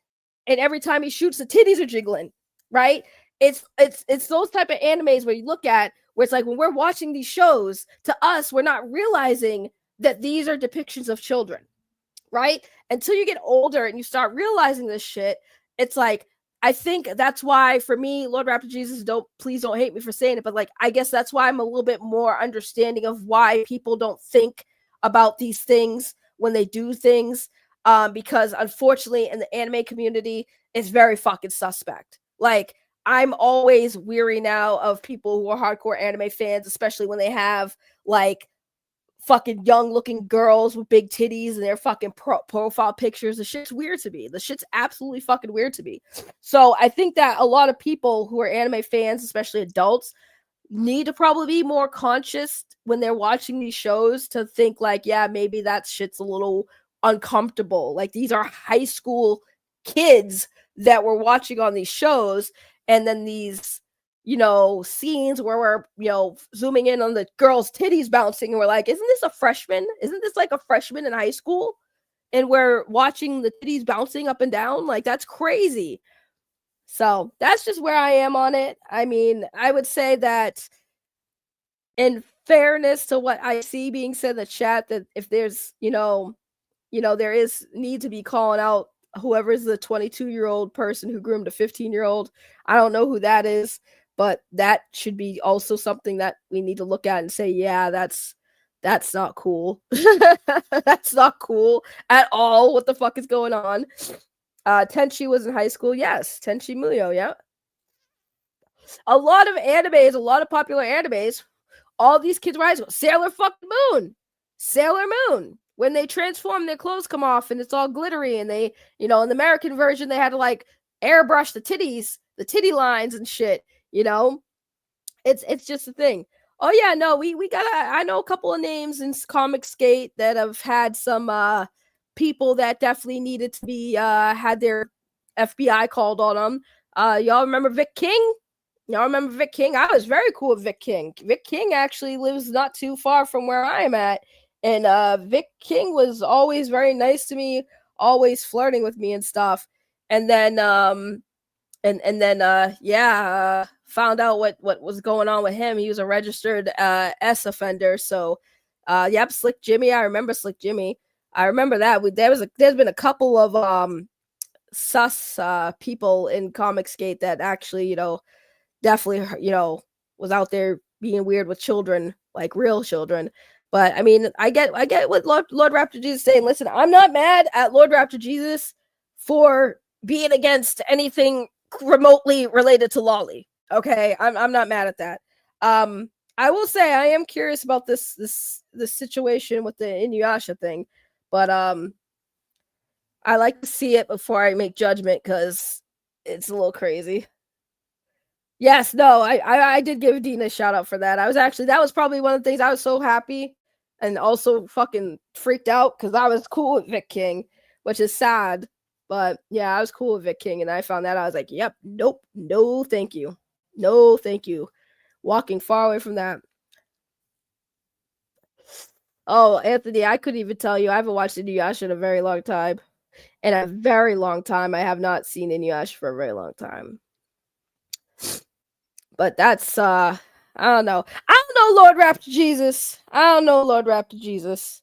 And every time he shoots, the titties are jiggling, right? It's those type of animes where you look at where it's like when we're watching these shows, to us, we're not realizing that these are depictions of children, right? Until you get older and you start realizing this shit, it's like, I think that's why for me, Lord Raptor Jesus, please don't hate me for saying it, but like, I guess that's why I'm a little bit more understanding of why people don't think about these things when they do things. Because unfortunately in the anime community, it's very fucking suspect. Like, I'm always weary now of people who are hardcore anime fans, especially when they have like fucking young looking girls with big titties and their fucking profile pictures. The shit's weird to me. The shit's absolutely fucking weird to me. So I think that a lot of people who are anime fans, especially adults, need to probably be more conscious when they're watching these shows to think like, yeah, maybe that shit's a little uncomfortable. Like, these are high school kids that we're watching on these shows, and then these, you know, scenes where we're, you know, zooming in on the girl's titties bouncing, and we're like, isn't this a freshman? Isn't this like a freshman in high school? And we're watching the titties bouncing up and down. Like, that's crazy. So that's just where I am on it. I mean, I would say that in fairness to what I see being said in the chat, that if there's, you know, there is need to be calling out whoever's the 22-year-old person who groomed a 15-year-old. I don't know who that is, but that should be also something that we need to look at and say, yeah, that's not cool. That's not cool at all. What the fuck is going on? Tenchi was in high school. Yes, Tenchi Muyo, yeah. A lot of animes, a lot of popular animes, all these kids were high school. Sailor fucking Moon. Sailor Moon. When they transform, their clothes come off and it's all glittery, and they, you know, in the American version, they had to like airbrush the titties, the titty lines and shit, you know. It's just a thing. Oh yeah, no, we got I know a couple of names in Comic Skate that have had some people that definitely needed to be had their FBI called on them. Y'all remember Vic King? Y'all remember Vic King? I was very cool with Vic King. Vic King actually lives not too far from where I am at. And Vic King was always very nice to me, always flirting with me and stuff. And then found out what was going on with him. He was a registered S offender. So yep, Slick Jimmy. I remember Slick Jimmy. I remember that. There's been a couple of sus people in Comic Skate that actually, you know, definitely, you know, was out there being weird with children, like real children. But I mean, I get what Lord Raptor Jesus is saying. Listen, I'm not mad at Lord Raptor Jesus for being against anything remotely related to Lolly. Okay, I'm not mad at that. I will say I am curious about this situation with the Inuyasha thing, But I like to see it before I make judgment because it's a little crazy. Yes, no, I did give Dina a shout out for that. That was probably one of the things I was so happy and also fucking freaked out because I was cool with Vic King, which is sad. But yeah, I was cool with Vic King, and I found that I was like, yep, nope, no, thank you. No, thank you. Walking far away from that. Oh, Anthony, I couldn't even tell you. I haven't watched Inuyasha in a very long time. In a very long time. I have not seen Inuyasha for a very long time. But that's I don't know. I don't know, Lord Raptor Jesus. I don't know, Lord Raptor Jesus.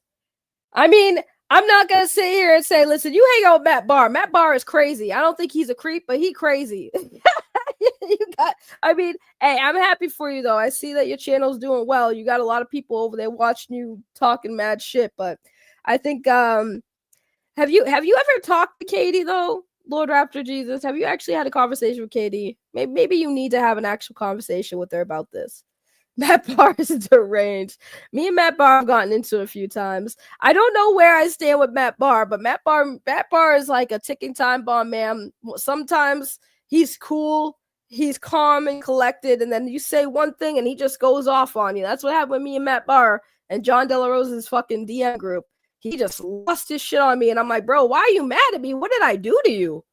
I mean, I'm not gonna sit here and say, listen, you hang out with Matt Barr. Matt Barr is crazy. I don't think he's a creep, but he crazy. Hey, I'm happy for you though. I see that your channel's doing well. You got a lot of people over there watching you talking mad shit, but I think have you ever talked to Katie though? Lord Raptor Jesus, have you actually had a conversation with Katie? Maybe you need to have an actual conversation with her about this. Matt Barr is deranged. Me and Matt Barr have gotten into it a few times. I don't know where I stand with Matt Barr, but Matt Barr is like a ticking time bomb, man. Sometimes he's cool, he's calm and collected, and then you say one thing and he just goes off on you. That's what happened with me and Matt Barr and John De La Rosa's fucking DM group. He just lost his shit on me, and I'm like, bro, why are you mad at me? What did I do to you?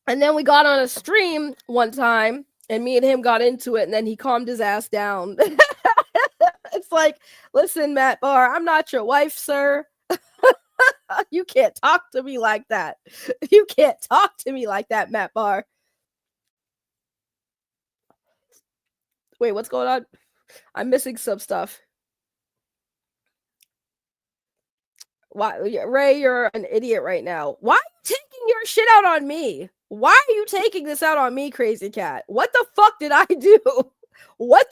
And then we got on a stream one time, and me and him got into it, and then he calmed his ass down. It's like, listen, Matt Barr, I'm not your wife, sir. You can't talk to me like that. You can't talk to me like that, Matt Barr. Wait, what's going on? I'm missing some stuff. Why, Ray, you're an idiot right now. Why are you taking your shit out on me? Why are you taking this out on me, Crazy Cat? What the fuck did I do? How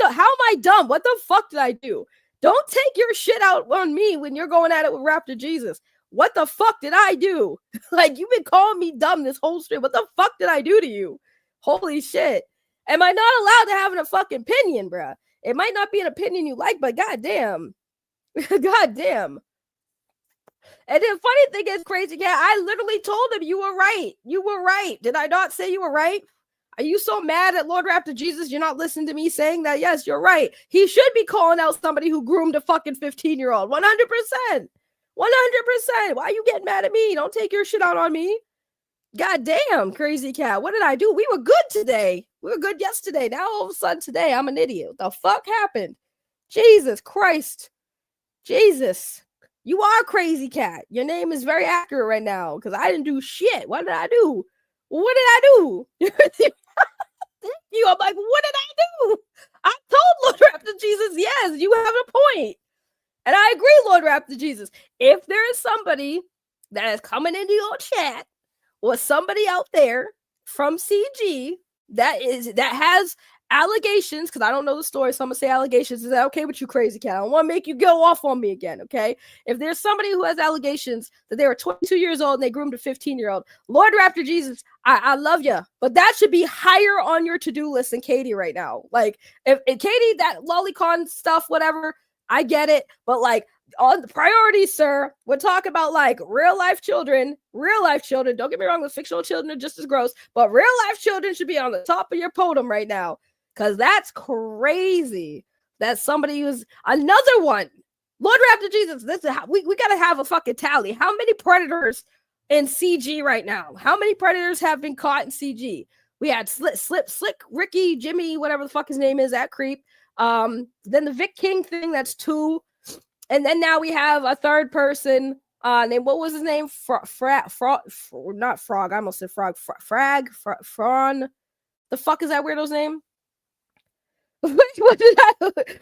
am I dumb? What the fuck did I do? Don't take your shit out on me when you're going at it with Raptor Jesus. What the fuck did I do? Like, you've been calling me dumb this whole stream. What the fuck did I do to you? Holy shit. Am I not allowed to have a fucking opinion, bruh? It might not be an opinion you like, but goddamn. Goddamn. And the funny thing is, Crazy Cat, I literally told him you were right. You were right. Did I not say you were right? Are you so mad at Lord Raptor Jesus you're not listening to me saying that? Yes, you're right. He should be calling out somebody who groomed a fucking 15-year-old. 100%. 100%. Why are you getting mad at me? Don't take your shit out on me. God damn, Crazy Cat. What did I do? We were good today. We were good yesterday. Now all of a sudden today, I'm an idiot. What the fuck happened? Jesus Christ. Jesus. You are Crazy Cat. Your name is very accurate right now because I didn't do shit. What did I do? What did I do? I'm like, what did I do? I told Lord Raptor Jesus, yes, you have a point. And I agree, Lord Raptor Jesus. If there is somebody that is coming into your chat or somebody out there from CG that has allegations, because I don't know the story, so I'm gonna say allegations. Is that okay with you, Crazy Cat? I don't want to make you go off on me again, okay? If there's somebody who has allegations that they were 22 years old and they groomed a 15-year-old, Lord Raptor Jesus, I love you, but that should be higher on your to-do list than Katie right now. Like, if Katie, that lolicon stuff, whatever, I get it, but like, on the priorities, sir, we're talking about like real life children. Don't get me wrong, the fictional children are just as gross, but real life children should be on the top of your podium right now. Because that's crazy that somebody was another one. Lord Raptor Jesus, this is how we got to have a fucking tally. How many predators in CG right now? How many predators have been caught in CG? We had Slick, Ricky, Jimmy, whatever the fuck his name is, that creep. Then the Vic King thing, that's 2. And then now we have a third person named, what was his name? Not Frog. I almost said Frog. Fron. The fuck is that weirdo's name? What did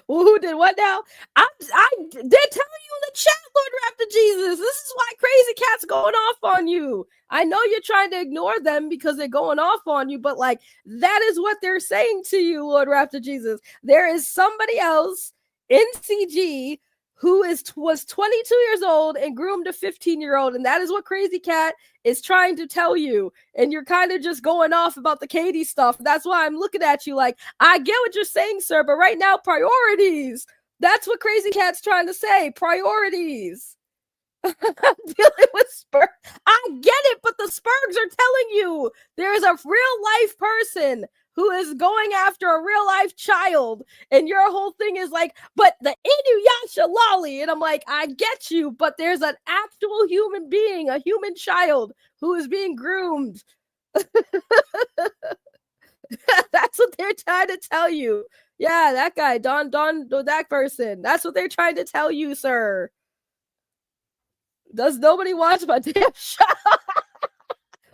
who did what now? I did tell you in the chat, Lord Raptor Jesus. This is why Crazy Cat's going off on you. I know you're trying to ignore them because they're going off on you, but like, that is what they're saying to you, Lord Raptor Jesus. There is somebody else in CG who was 22 years old and groomed a 15-year-old, and that is what Crazy Cat is trying to tell you. And you're kind of just going off about the Katie stuff. That's why I'm looking at you like, I get what you're saying, sir, but right now, priorities. That's what Crazy Cat's trying to say. Priorities. I'm dealing with Spurg. I get it, but the Spurgs are telling you there's a real life person who is going after a real life child, and your whole thing is like, but the Inuyasha lolly, and I'm like, I get you, but there's an actual human being, a human child who is being groomed. That's what they're trying to tell you. Yeah, that guy, that person. That's what they're trying to tell you, sir. Does nobody watch my damn show?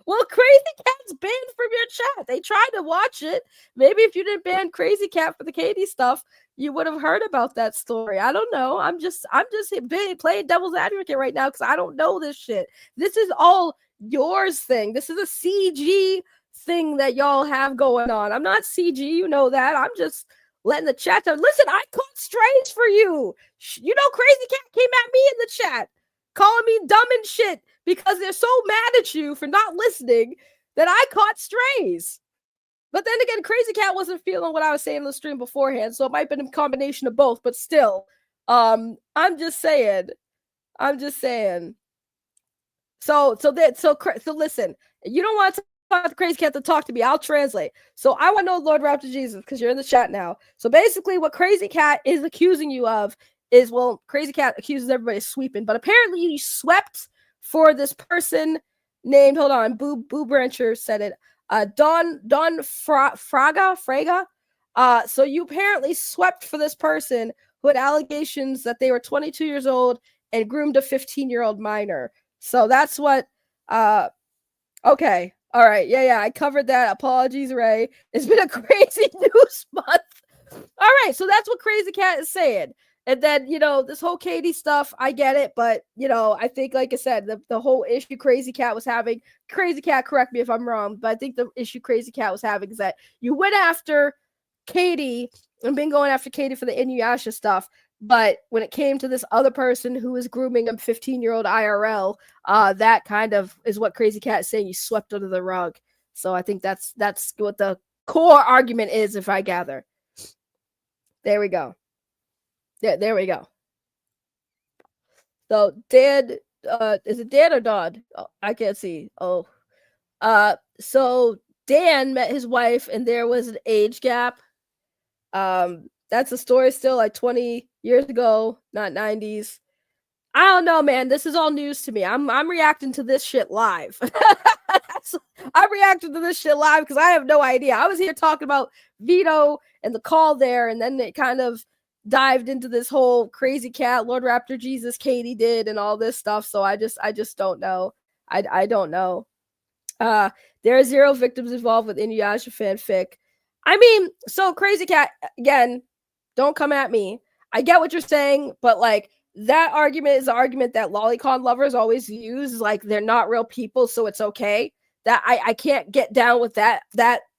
Well, Crazy Cat's banned from your chat. They tried to watch it. Maybe if you didn't ban Crazy Cat for the Katie stuff, you would have heard about that story. I don't know. I'm just playing devil's advocate right now because I don't know this shit. This is all yours thing. This is a CG thing that y'all have going on. I'm not CG, you know that. I'm just letting the chat down. Listen, I caught strays for you. You know, Crazy Cat came at me in the chat, calling me dumb and shit because they're so mad at you for not listening that I caught strays. But then again, Crazy Cat wasn't feeling what I was saying in the stream beforehand, so it might have been a combination of both, but still, I'm just saying. So listen, you don't want to talk to Crazy Cat to talk to me. I'll translate. So I want to know Lord Raptor Jesus because you're in the chat now. So basically, what Crazy Cat is accusing you of is, well, Crazy Cat accuses everybody of sweeping, but apparently you swept for this person named, hold on, Boo Brancher said it, Don Fraga. So you apparently swept for this person who had allegations that they were 22 years old and groomed a 15-year-old minor. So that's what, okay. All right. Yeah. I covered that. Apologies, Ray. It's been a crazy news month. All right. So that's what Crazy Cat is saying. And then, this whole Katie stuff, I get it. But, I think, like I said, the whole issue Crazy Cat was having, Crazy Cat, correct me if I'm wrong, but I think the issue Crazy Cat was having is that you went after Katie and been going after Katie for the Inuyasha stuff. But when it came to this other person who was grooming a 15-year-old IRL, that kind of is what Crazy Cat is saying. You swept under the rug. So I think that's what the core argument is, if I gather. There we go. Yeah, there we go. So Dan, is it Dan or Dodd? Oh, I can't see. Oh, so Dan met his wife, and there was an age gap. That's a story still like 20 years ago, not 90s. I don't know, man. This is all news to me. I'm reacting to this shit live. I'm reacting to this shit live because I have no idea. I was here talking about Vito and the call there, and then it kind of dived into this whole Crazy Cat, Lord Raptor Jesus, Katie did, and all this stuff. So I just don't know. I don't know. There are 0 victims involved with Inuyasha fanfic. I mean, so Crazy Cat, again, don't come at me. I get what you're saying, but like that argument is the argument that lolicon lovers always use. Like they're not real people, so it's okay. That I can't get down with that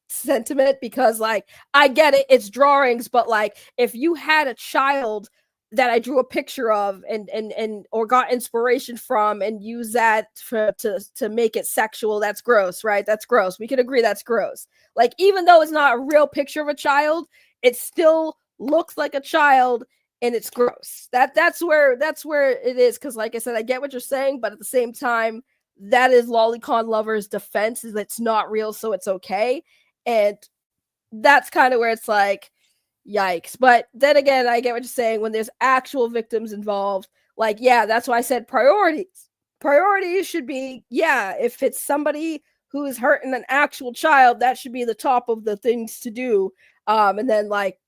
sentiment because like I get it, it's drawings, but like if you had a child that I drew a picture of and or got inspiration from and use that to make it sexual, that's gross, right? That's gross. We can agree that's gross. Like even though it's not a real picture of a child, it still looks like a child and it's gross. That's where it is, because like I said, I get what you're saying, but at the same time, that is lolicon lovers' defense, is it's not real, so it's okay. And that's kind of where it's like, yikes. But then again, I get what you're saying. When there's actual victims involved, like, yeah, that's why I said priorities. Priorities should be, yeah, if it's somebody who is hurting an actual child, that should be the top of the things to do. And then like,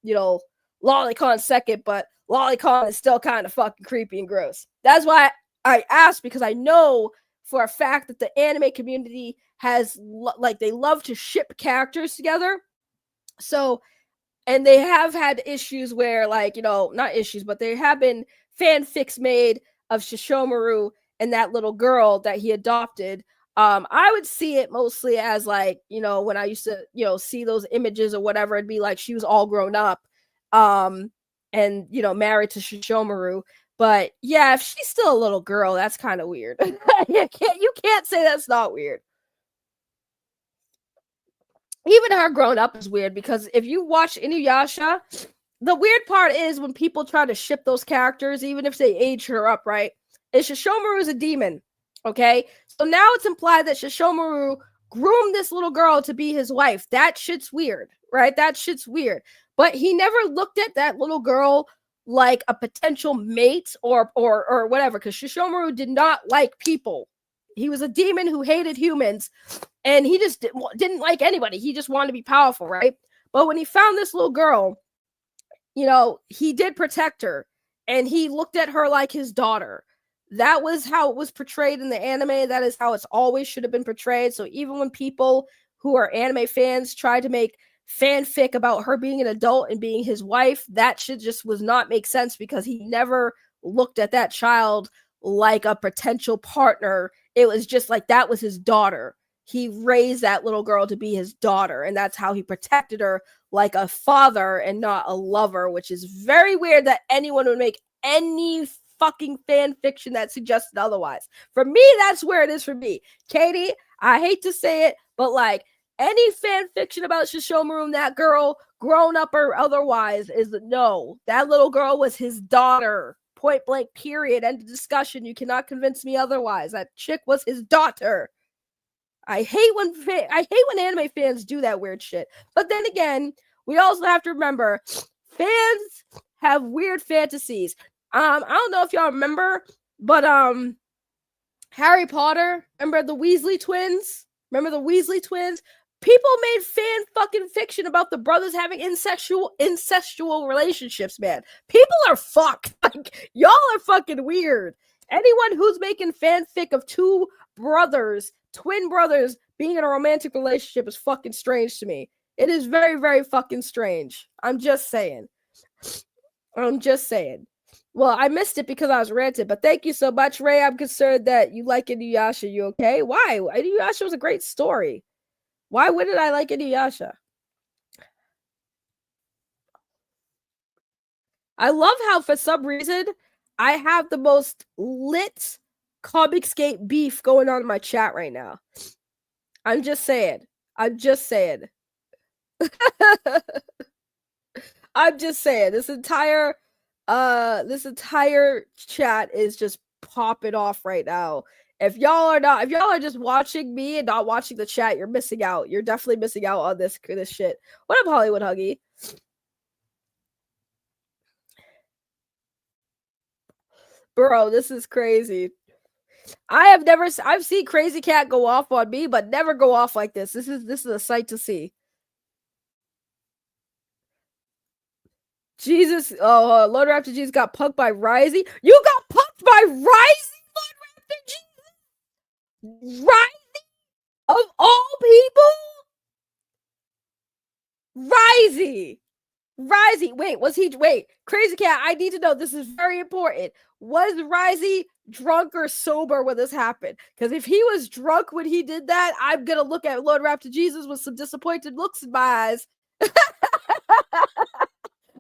lolicon second, but lolicon is still kind of fucking creepy and gross. That's why I asked, because I know for a fact that the anime community has they love to ship characters together. So, and they have had issues where like, not issues, but there have been fanfics made of Shishomaru and that little girl that he adopted. I would see it mostly as like, when I used to, see those images or whatever, it'd be like she was all grown up, and, married to Shishomaru. But yeah, if she's still a little girl, that's kind of weird. You can't say that's not weird. Even her grown up is weird, because if you watch Inuyasha, the weird part is when people try to ship those characters, even if they age her up, right? Is Shishomaru is a demon, okay? So now it's implied that Shishomaru groomed this little girl to be his wife. That shit's weird, right? That shit's weird. But he never looked at that little girl like a potential mate or whatever, because Shishomaru did not like people. He was a demon who hated humans, and he just didn't like anybody. He just wanted to be powerful, right? But when he found this little girl, you know, he did protect her, and he looked at her like his daughter. That was how it was portrayed in the anime. That is how it's always should have been portrayed. So even when people who are anime fans tried to make fanfic about her being an adult and being his wife, that shit just was not make sense, because he never looked at that child like a potential partner. It was just like that was his daughter. He raised that little girl to be his daughter, and that's how he protected her, like a father and not a lover, which is very weird that anyone would make any fucking fan fiction that suggested otherwise. For me, that's where it is for me. Katie, I hate to say it, but like any fan fiction about Shishomaru, that girl, grown up or otherwise, is no. That little girl was his daughter. Point blank, period. End of discussion. You cannot convince me otherwise. That chick was his daughter. I hate when anime fans do that weird shit. But then again, we also have to remember fans have weird fantasies. I don't know if y'all remember, but Harry Potter, remember the Weasley twins? Remember the Weasley twins? People made fan fucking fiction about the brothers having incestual relationships, man. People are fucked. Like, y'all are fucking weird. Anyone who's making fanfic of two brothers, twin brothers, being in a romantic relationship is fucking strange to me. It is very, very fucking strange. I'm just saying. Well, I missed it because I was ranting, but thank you so much, Ray. I'm concerned that you like Inuyasha. You okay? Why? Inuyasha was a great story. Why wouldn't I like Inuyasha? I love how, for some reason, I have the most lit Comicscape beef going on in my chat right now. I'm just saying. I'm just saying. This entire chat is just popping off right now. If y'all are just watching me and not watching the chat, you're missing out. You're definitely missing out on this shit. What up, Hollywood Huggy? Bro, this is crazy. I've seen Crazy Cat go off on me, but never go off like this. This is a sight to see. Jesus, Lord Raptor Jesus got punked by KRAZY. You got punked by KRAZY, Lord Raptor Jesus? KRAZY? Of all people? KRAZY. Wait, Crazy Cat, I need to know, this is very important. Was KRAZY drunk or sober when this happened? Because if he was drunk when he did that, I'm gonna look at Lord Raptor Jesus with some disappointed looks in my eyes.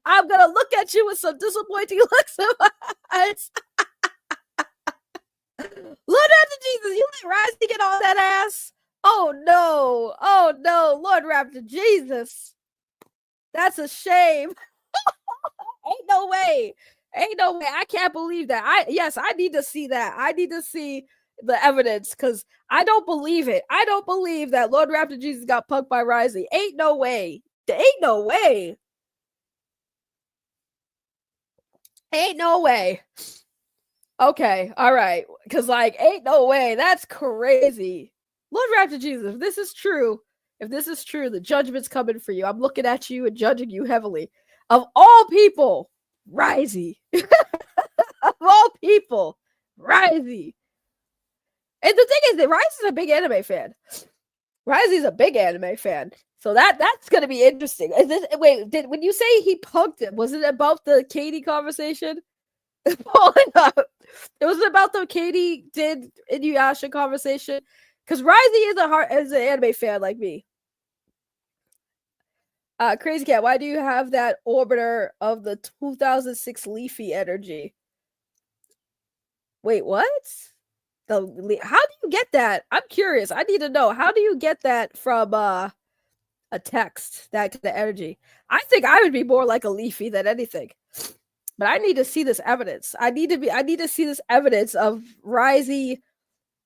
I'm gonna look at you with some disappointing looks in my eyes. Lord Raptor Jesus, you let KRAZY get on that ass? Oh no, Lord Raptor Jesus. That's a shame. Ain't no way. I can't believe that. I need to see that. I need to see the evidence, because I don't believe it. I don't believe that Lord Raptor Jesus got punked by KRAZY. Ain't no way. Ain't no way. Ain't no way. Okay, all right. Because, like, ain't no way. That's crazy. Lord Raptor Jesus, if this is true, the judgment's coming for you. I'm looking at you and judging you heavily. Of all people, KRAZY. Of all people, KRAZY. And the thing is that KRAZY's a big anime fan. KRAZY's a big anime fan. So that's gonna be interesting. When you say he punked him, was it about the Katie conversation? It was about the Katie did Inuyasha conversation. Because KRAZY is an anime fan like me. Crazy Cat, why do you have that orbiter of the 2006 Leafy energy? Wait, what? How do you get that? I'm curious. I need to know. How do you get that from a text, that kind of energy. I think I would be more like a Leafy than anything. But I need to see this evidence. I need to see this evidence of KRAZY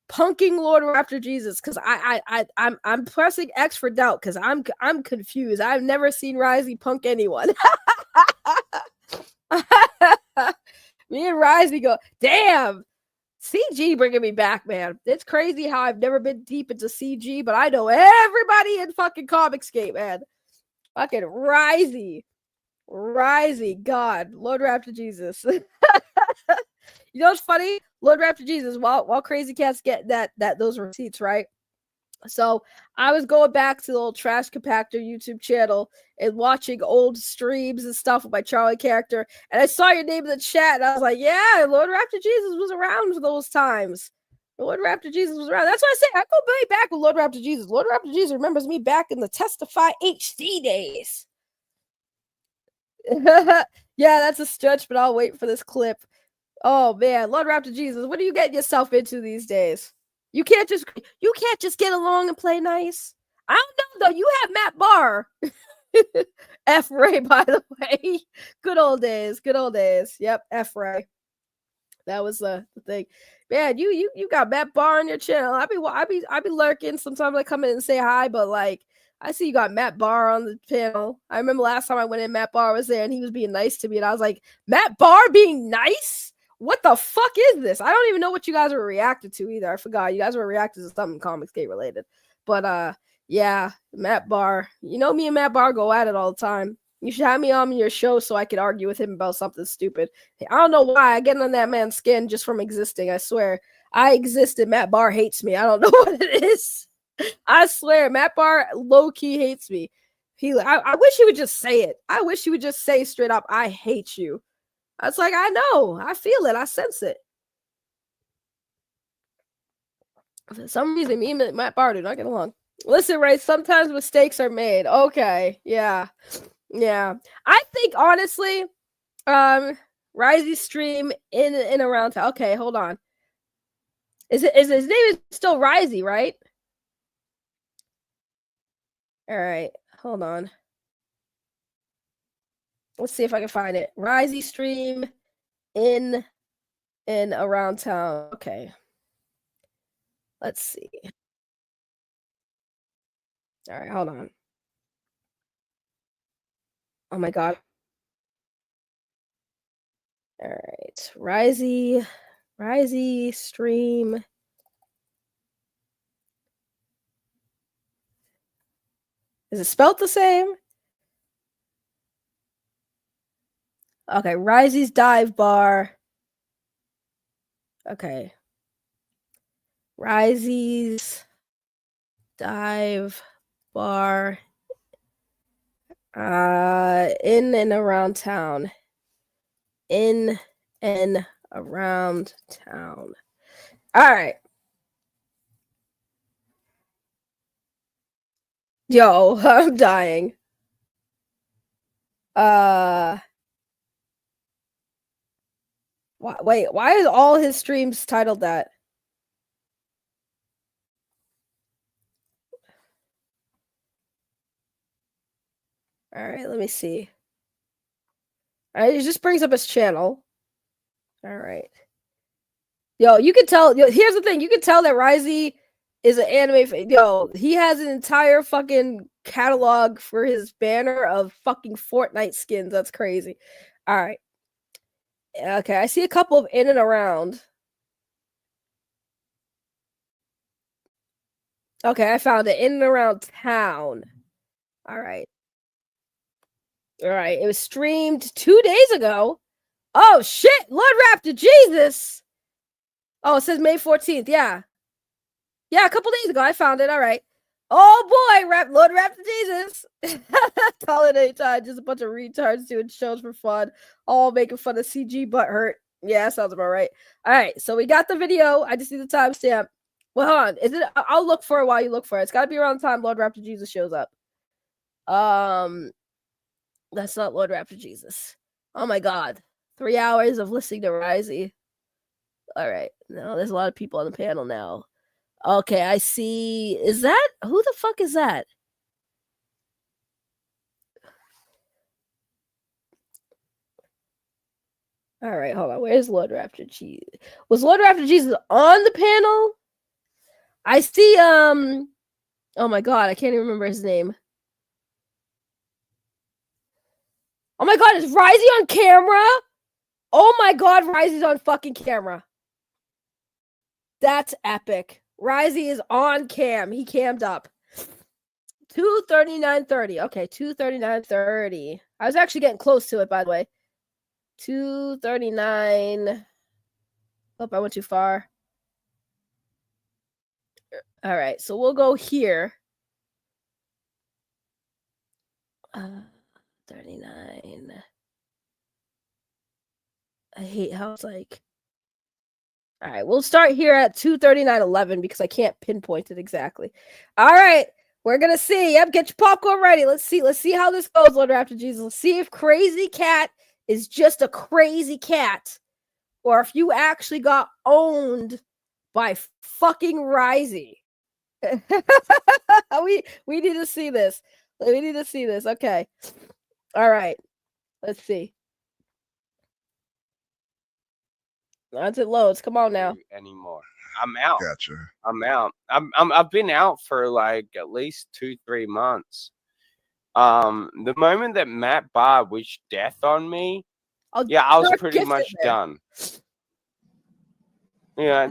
punking Lord Raptor Jesus, because I'm pressing X for doubt, because I'm confused. I've never seen KRAZY punk anyone. Me and KRAZY go, damn. CG bringing me back, man. It's crazy how I've never been deep into CG, but I know everybody in fucking Comicsgate, man. Fucking KRAZY, God, Lord Raptor Jesus. You know what's funny? Lord Raptor Jesus, while KRAZY Cat's getting those receipts, right? So I was going back to the old Trash Compactor YouTube channel and watching old streams and stuff with my Charlie character, and I saw your name in the chat, and I was like, yeah, Lord Raptor Jesus was around for those times. Lord Raptor Jesus was around. That's why I say I go way back with Lord Raptor Jesus. Lord Raptor Jesus remembers me back in the Testify HD days. Yeah, that's a stretch, but I'll wait for this clip. Oh man, Lord Raptor Jesus, what are you getting yourself into these days? You can't just get along and play nice. I don't know though. You have Matt Barr. F Ray, by the way. Good old days. Yep, F Ray. That was the thing. Man, you got Matt Barr on your channel. I be lurking. Sometimes I come in and say hi, but like I see you got Matt Barr on the channel. I remember last time I went in, Matt Barr was there and he was being nice to me, and I was like, Matt Barr being nice? What the fuck is this? I don't even know what you guys were reacting to either. I forgot. You guys were reacting to something Comicsgate related. But yeah, Matt Barr. You know me and Matt Barr go at it all the time. You should have me on your show so I could argue with him about something stupid. I don't know why I get on that man's skin just from existing. I swear. I exist and Matt Barr hates me. I don't know what it is. I swear, Matt Barr low-key hates me. I wish he would just say it. I wish he would just say straight up, I hate you. I was like, I know. I feel it. I sense it. For some reason, me and Matt Barr do not get along. Listen, Ray, sometimes mistakes are made. Okay. Yeah. I think, honestly, KRAZY stream in around town. Okay, hold on. Is his name is still KRAZY, right? All right. Hold on. Let's see if I can find it. KRAZY stream in around town. Okay. Let's see. All right, hold on. Oh my god. All right. KRAZY stream. Is it spelled the same? Okay, KRAZY's dive bar. Okay. KRAZY's dive bar. In and around town. In and around town. All right. Yo, I'm dying. Wait, why is all his streams titled that? All right, let me see. All right, it just brings up his channel. All right. Yo, you can tell. Here's the thing. You can tell that KRAZY is an anime. Yo, he has an entire fucking catalog for his banner of fucking Fortnite skins. That's crazy. All right. Okay, I see a couple of in and around. Okay, I found it. In and around town. All right. All right. It was streamed 2 days ago. Oh, shit. Lord Raptor, Jesus. Oh, it says May 14th. Yeah. Yeah, a couple days ago. I found it. All right. Oh, boy. Lord Raptor, Jesus. Call it anytime. Just a bunch of retards doing shows for fun. All making fun of CG butt hurt. Yeah, that sounds about right. All right. So we got the video. I just need the timestamp. Well, hold on. Is it? I'll look for it while you look for it. It's got to be around the time Lord Raptor Jesus shows up. That's not Lord Raptor Jesus. Oh my god. 3 hours of listening to KRAZY. All right. Now there's a lot of people on the panel now. Okay, I see. Is that who the fuck is that? All right, hold on. Where's Lord Raptor Jesus? Was Lord Raptor Jesus on the panel? I see. Oh my god, I can't even remember his name. Oh my god, is Risey on camera? Oh my god, Risey's on fucking camera. That's epic. Risey is on cam. He cammed up. 2:39:30. Okay, 2:39:30. I was actually getting close to it, by the way. 2:39. Oh, I went too far. All right, so we'll go here. 39. I hate how it's like. All right, we'll start here at 2:39:11 because I can't pinpoint it exactly. All right, we're gonna see. Yep, get your popcorn ready. Let's see how this goes, Lord Raptor Jesus. Let's see if Crazy Cat is just a crazy cat, or if you actually got owned by fucking Risey. we need to see this. We need to see this. Okay. All right. Let's see. Once it loads, come on now. Anymore. I'm out. Gotcha. I'm out. I've been out for like at least 2-3 months. The moment that Matt Barr wished death on me, I was pretty much done. Yeah,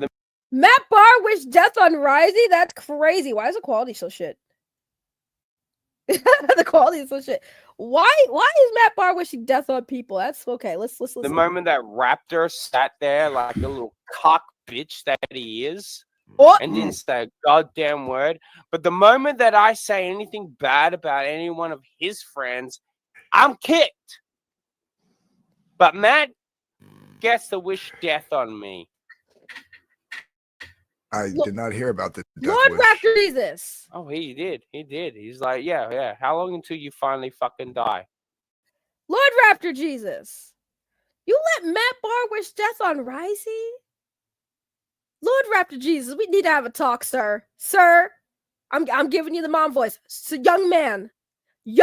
Matt Barr wished death on Risey? That's crazy. Why is the quality so shit? The quality is so shit. Why is Matt Barr wishing death on people? That's okay. Let's listen. The moment that Raptor sat there like a little cock bitch that he is, and didn't say a goddamn word. But the moment that I say anything bad about any one of his friends, I'm kicked. But Matt gets to wish death on me. I did not hear about the Lord Raptor Jesus. Oh, he did. He did. He's like, yeah. How long until you finally fucking die? Lord Raptor Jesus. You let Matt Barr wish death on Risey? Lord Raptor Jesus, we need to have a talk, sir. Sir, I'm giving you the mom voice. So, young man, you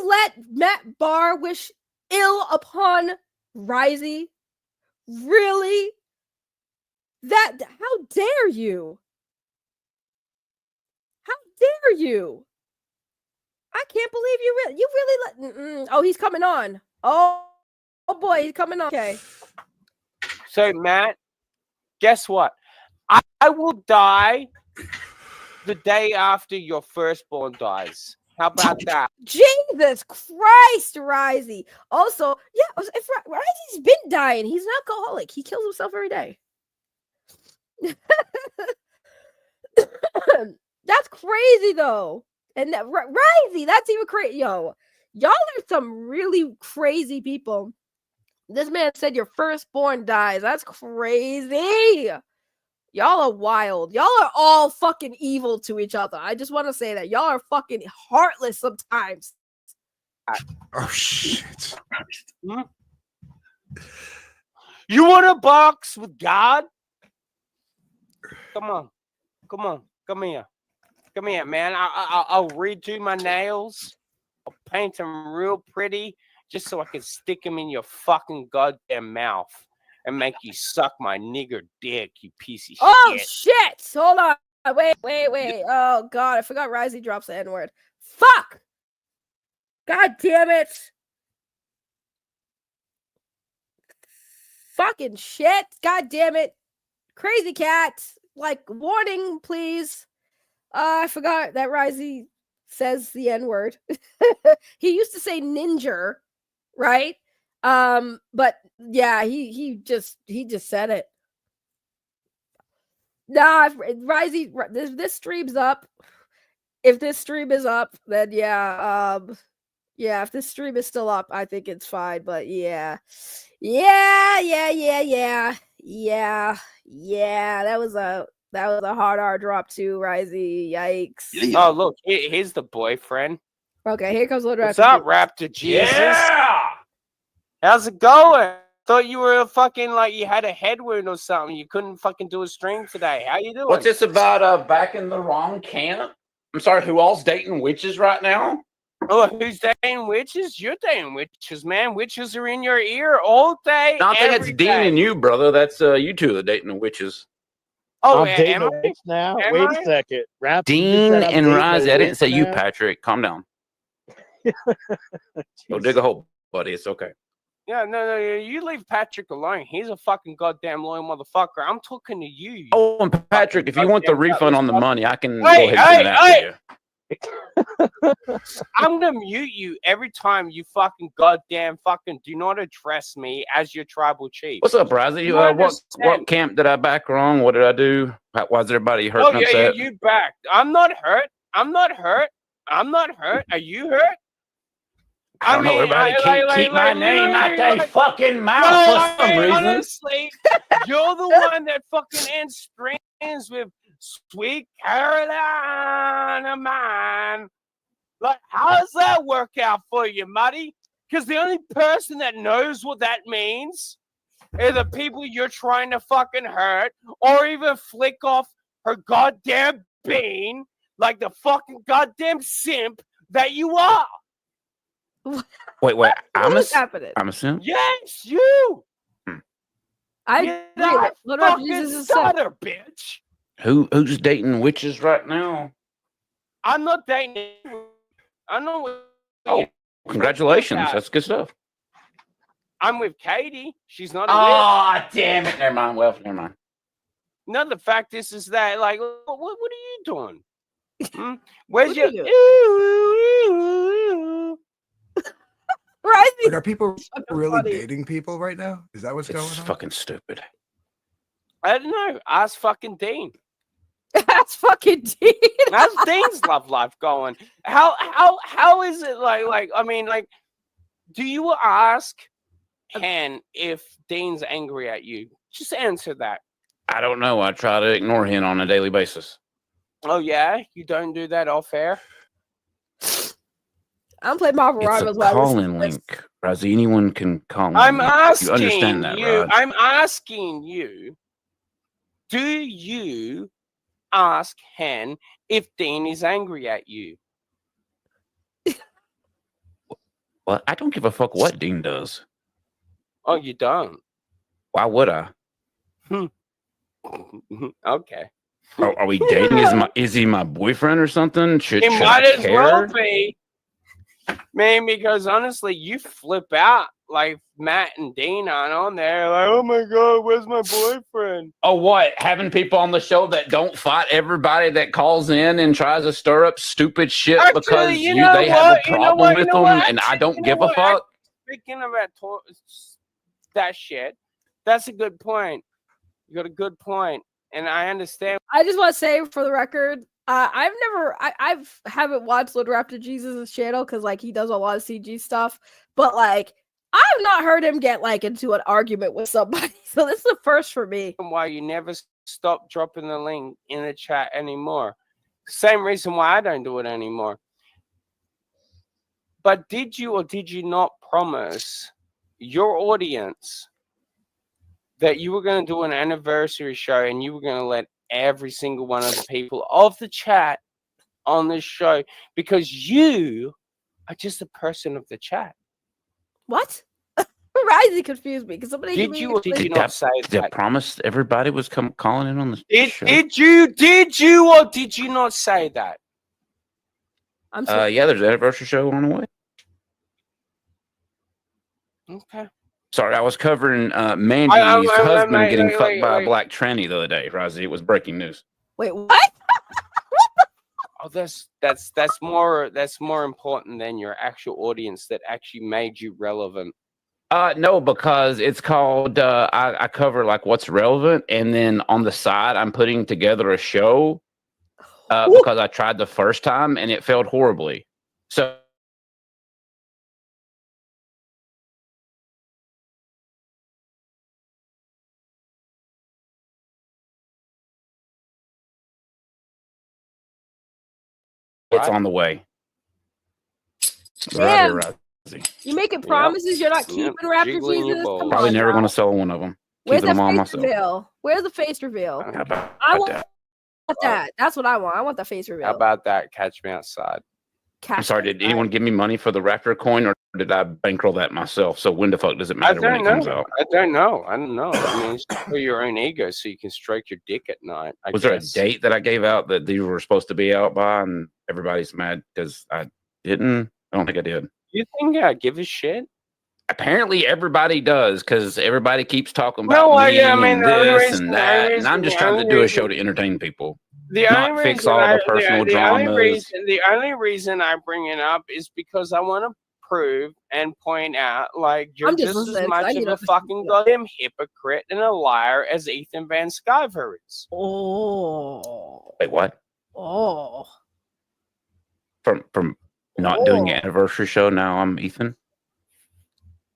let Matt Barr wish ill upon Risey? Really? How dare you? How dare you? I can't believe you really let. Oh, he's coming on. Oh boy, he's coming on. Okay. So, Matt, guess what? I will die the day after your firstborn dies. How about that? Jesus Christ, Risey. Also, yeah, if Risey's been dying, he's an alcoholic. He kills himself every day. That's crazy though. And Risey, that's even crazy. Yo, y'all are some really crazy people. This man said your firstborn dies. That's crazy. Y'all are wild. Y'all are all fucking evil to each other. I just want to say that y'all are fucking heartless sometimes. Oh shit. You want a box with God? Come here, man. I'll redo my nails. I'll paint them real pretty, just so I can stick them in your fucking goddamn mouth and make you suck my nigger dick, you piece of shit. Oh shit! Hold on. Wait. Oh god, I forgot Risey drops the N-word. Fuck! God damn it! Fucking shit! God damn it! Crazy cat! Like, warning, please. I forgot that Risey says the N-word. He used to say ninja, right? But yeah, he just said it. Nah, Risey, this stream's up. If this stream is up, then yeah, if this stream is still up, I think it's fine. But yeah, that was a hard R drop too, Risey. Yikes. Oh, look, here's the boyfriend. Okay, here comes Lord Raptor. What's up, Raptor Jesus? Yeah! How's it going? Thought you were fucking like you had a head wound or something. You couldn't fucking do a stream today. How you doing? What's this about back in the wrong camp? I'm sorry, who all's dating witches right now? Oh, who's dating witches? You're dating witches, man. Witches are in your ear all day. No, I think every it's Dean day. and you, brother. That's you two are dating the witches. Oh, I'm dating am a I? witch now. Am Wait I? a second. Rap, you just Dean said I'm and dating a Rise. I didn't witch say you, now? Patrick. Calm down. Go dig a hole, buddy. It's okay. Yeah, no, you leave Patrick alone. He's a fucking goddamn loyal motherfucker. I'm talking to you. Oh, and Patrick, if you want the refund on the money, I can go ahead and Hey, send it out to you. I'm gonna mute you every time you fucking goddamn fucking do not address me as your tribal chief. What's up, Razzie? You What understand? camp did I back wrong? What did I do? Why is everybody hurt Oh and yeah, upset? you backed. I'm not hurt. I'm not hurt. I'm not hurt. Are you hurt? I don't know. Everybody can't keep my name out their fucking mouth for some reason. Honestly, you're the one that fucking ends strings with Sweet Carolina, man. Like, how does that work out for you, Muddy? Because the only person that knows what that means are the people you're trying to fucking hurt or even flick off her goddamn bean like the fucking goddamn simp that you are. Wait. I'm a happening? I'm a simp. Yes, you. I You're agree. that Lord of fucking Jesus is stutter, bitch. Who's dating witches right now? I'm not dating. I know. Oh, congratulations. That's good stuff. I'm with Katie. She's not. Oh, damn it. Never mind. Well, never mind. No, the fact is that like, what are you doing? Where's your? Right? Like, are people really dating people right now? Is that what's going on? Fucking stupid. I don't know. Ask fucking Dean. That's fucking Dean. How's Dean's love life going? How is it like? I mean, like, do you ask Ken if Dean's angry at you? Just answer that. I don't know. I try to ignore him on a daily basis. Oh yeah, you don't do that off air. I'm playing Marvel It's Rivals. a call-in link. Razzie, anyone can call in. I'm asking You understand that, you. right? I'm asking you. Do you ask Hen if Dean is angry at you? Well, I don't give a fuck what Dean does. Oh, you don't? Why would I? Okay. Are we dating? Is he my boyfriend or something? Should It I might as care? well be. Man, because honestly, you flip out like Matt and Dean aren't on there. Like, oh my God, where's my boyfriend? Oh, what? Having people on the show that don't fight everybody that calls in and tries to stir up stupid shit Actually, because they have a problem with them and I don't give a fuck? Speaking about that shit, that's a good point. You got a good point, and I understand. I just want to say for the record, I haven't watched Little After Jesus' channel because like he does a lot of CG stuff, but like I've not heard him get like into an argument with somebody. So this is the first for me. Why you never stop dropping the link in the chat anymore? Same reason why I don't do it anymore. But did you or did you not promise your audience that you were going to do an anniversary show and you were going to let every single one of the people of the chat on this show, because you are just a person of the chat? What? KRAZY confused me because somebody did you or did you not say Did I that? promise everybody was calling in on the show? Did you or did you not say that? I'm yeah, there's an anniversary show on the way. Okay. Sorry, I was covering Mandy's husband getting fucked by a black tranny the other day, Razzie. It was breaking news. Wait, what? Oh, that's more important than your actual audience that actually made you relevant. No, because it's called I cover like what's relevant, and then on the side I'm putting together a show because I tried the first time and it failed horribly. So it's on the way. Right here, Razzie. You making promises you're not keeping Raptor Jesus? Come Probably on never now. going to sell one of them. Where's Keeping the them all face myself. reveal? Where's the face reveal? How about I want that? that. That's what I want. I want the face reveal. How about that? Catch me outside. I'm sorry, did anyone give me money for the Raptor coin, or did I bankroll that myself? So when the fuck does it matter when it comes out? I don't know. I mean, it's for your own ego, so you can stroke your dick at night. Was there a date that I gave out that these were supposed to be out by, and everybody's mad because I didn't? I don't think I did. You think I give a shit? Apparently, everybody does because everybody keeps talking about me and this and that, and I'm just trying to do a show to entertain people. Not fix all the personal dramas. The only reason I bring it up is because I want to prove and point out, like, you're just as much of a fucking goddamn hypocrite and a liar as Ethan Van Sciver is. Oh. Wait, what? Oh. From not doing an anniversary show, now I'm Ethan?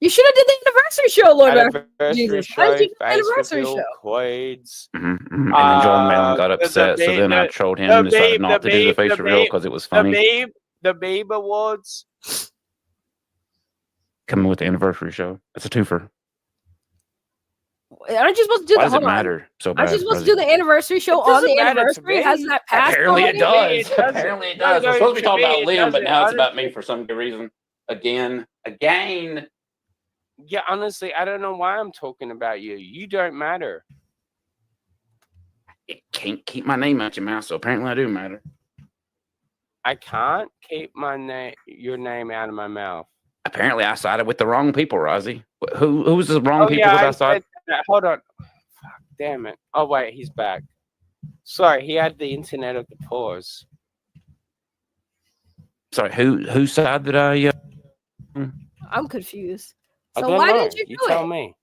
You should have did the anniversary show, Lord. Anniversary show, anniversary show. Coids. And then John Malin got upset, so then I trolled him and decided not to do the face reveal because it was funny. The Babe Awards. Coming with the anniversary show. It's a twofer. Aren't you supposed to do Why does it matter so bad? Aren't you supposed to do the anniversary show on the anniversary? Hasn't that passed? Apparently it does. Apparently it does. We're supposed to be talking about Liam, but now it's about me for some good reason. Again. Yeah, honestly, I don't know why I'm talking about you. You don't matter. It can't keep my name out your mouth, so apparently I do matter. I can't keep your name out of my mouth. Apparently I sided with the wrong people, KRAZY. Who's the wrong people that I sided? Hold on. Fuck, damn it. Oh, wait, he's back. Sorry, he had the internet of the pause. Sorry, whose side did I... I'm confused. I So don't why know. did you do it? Tell me.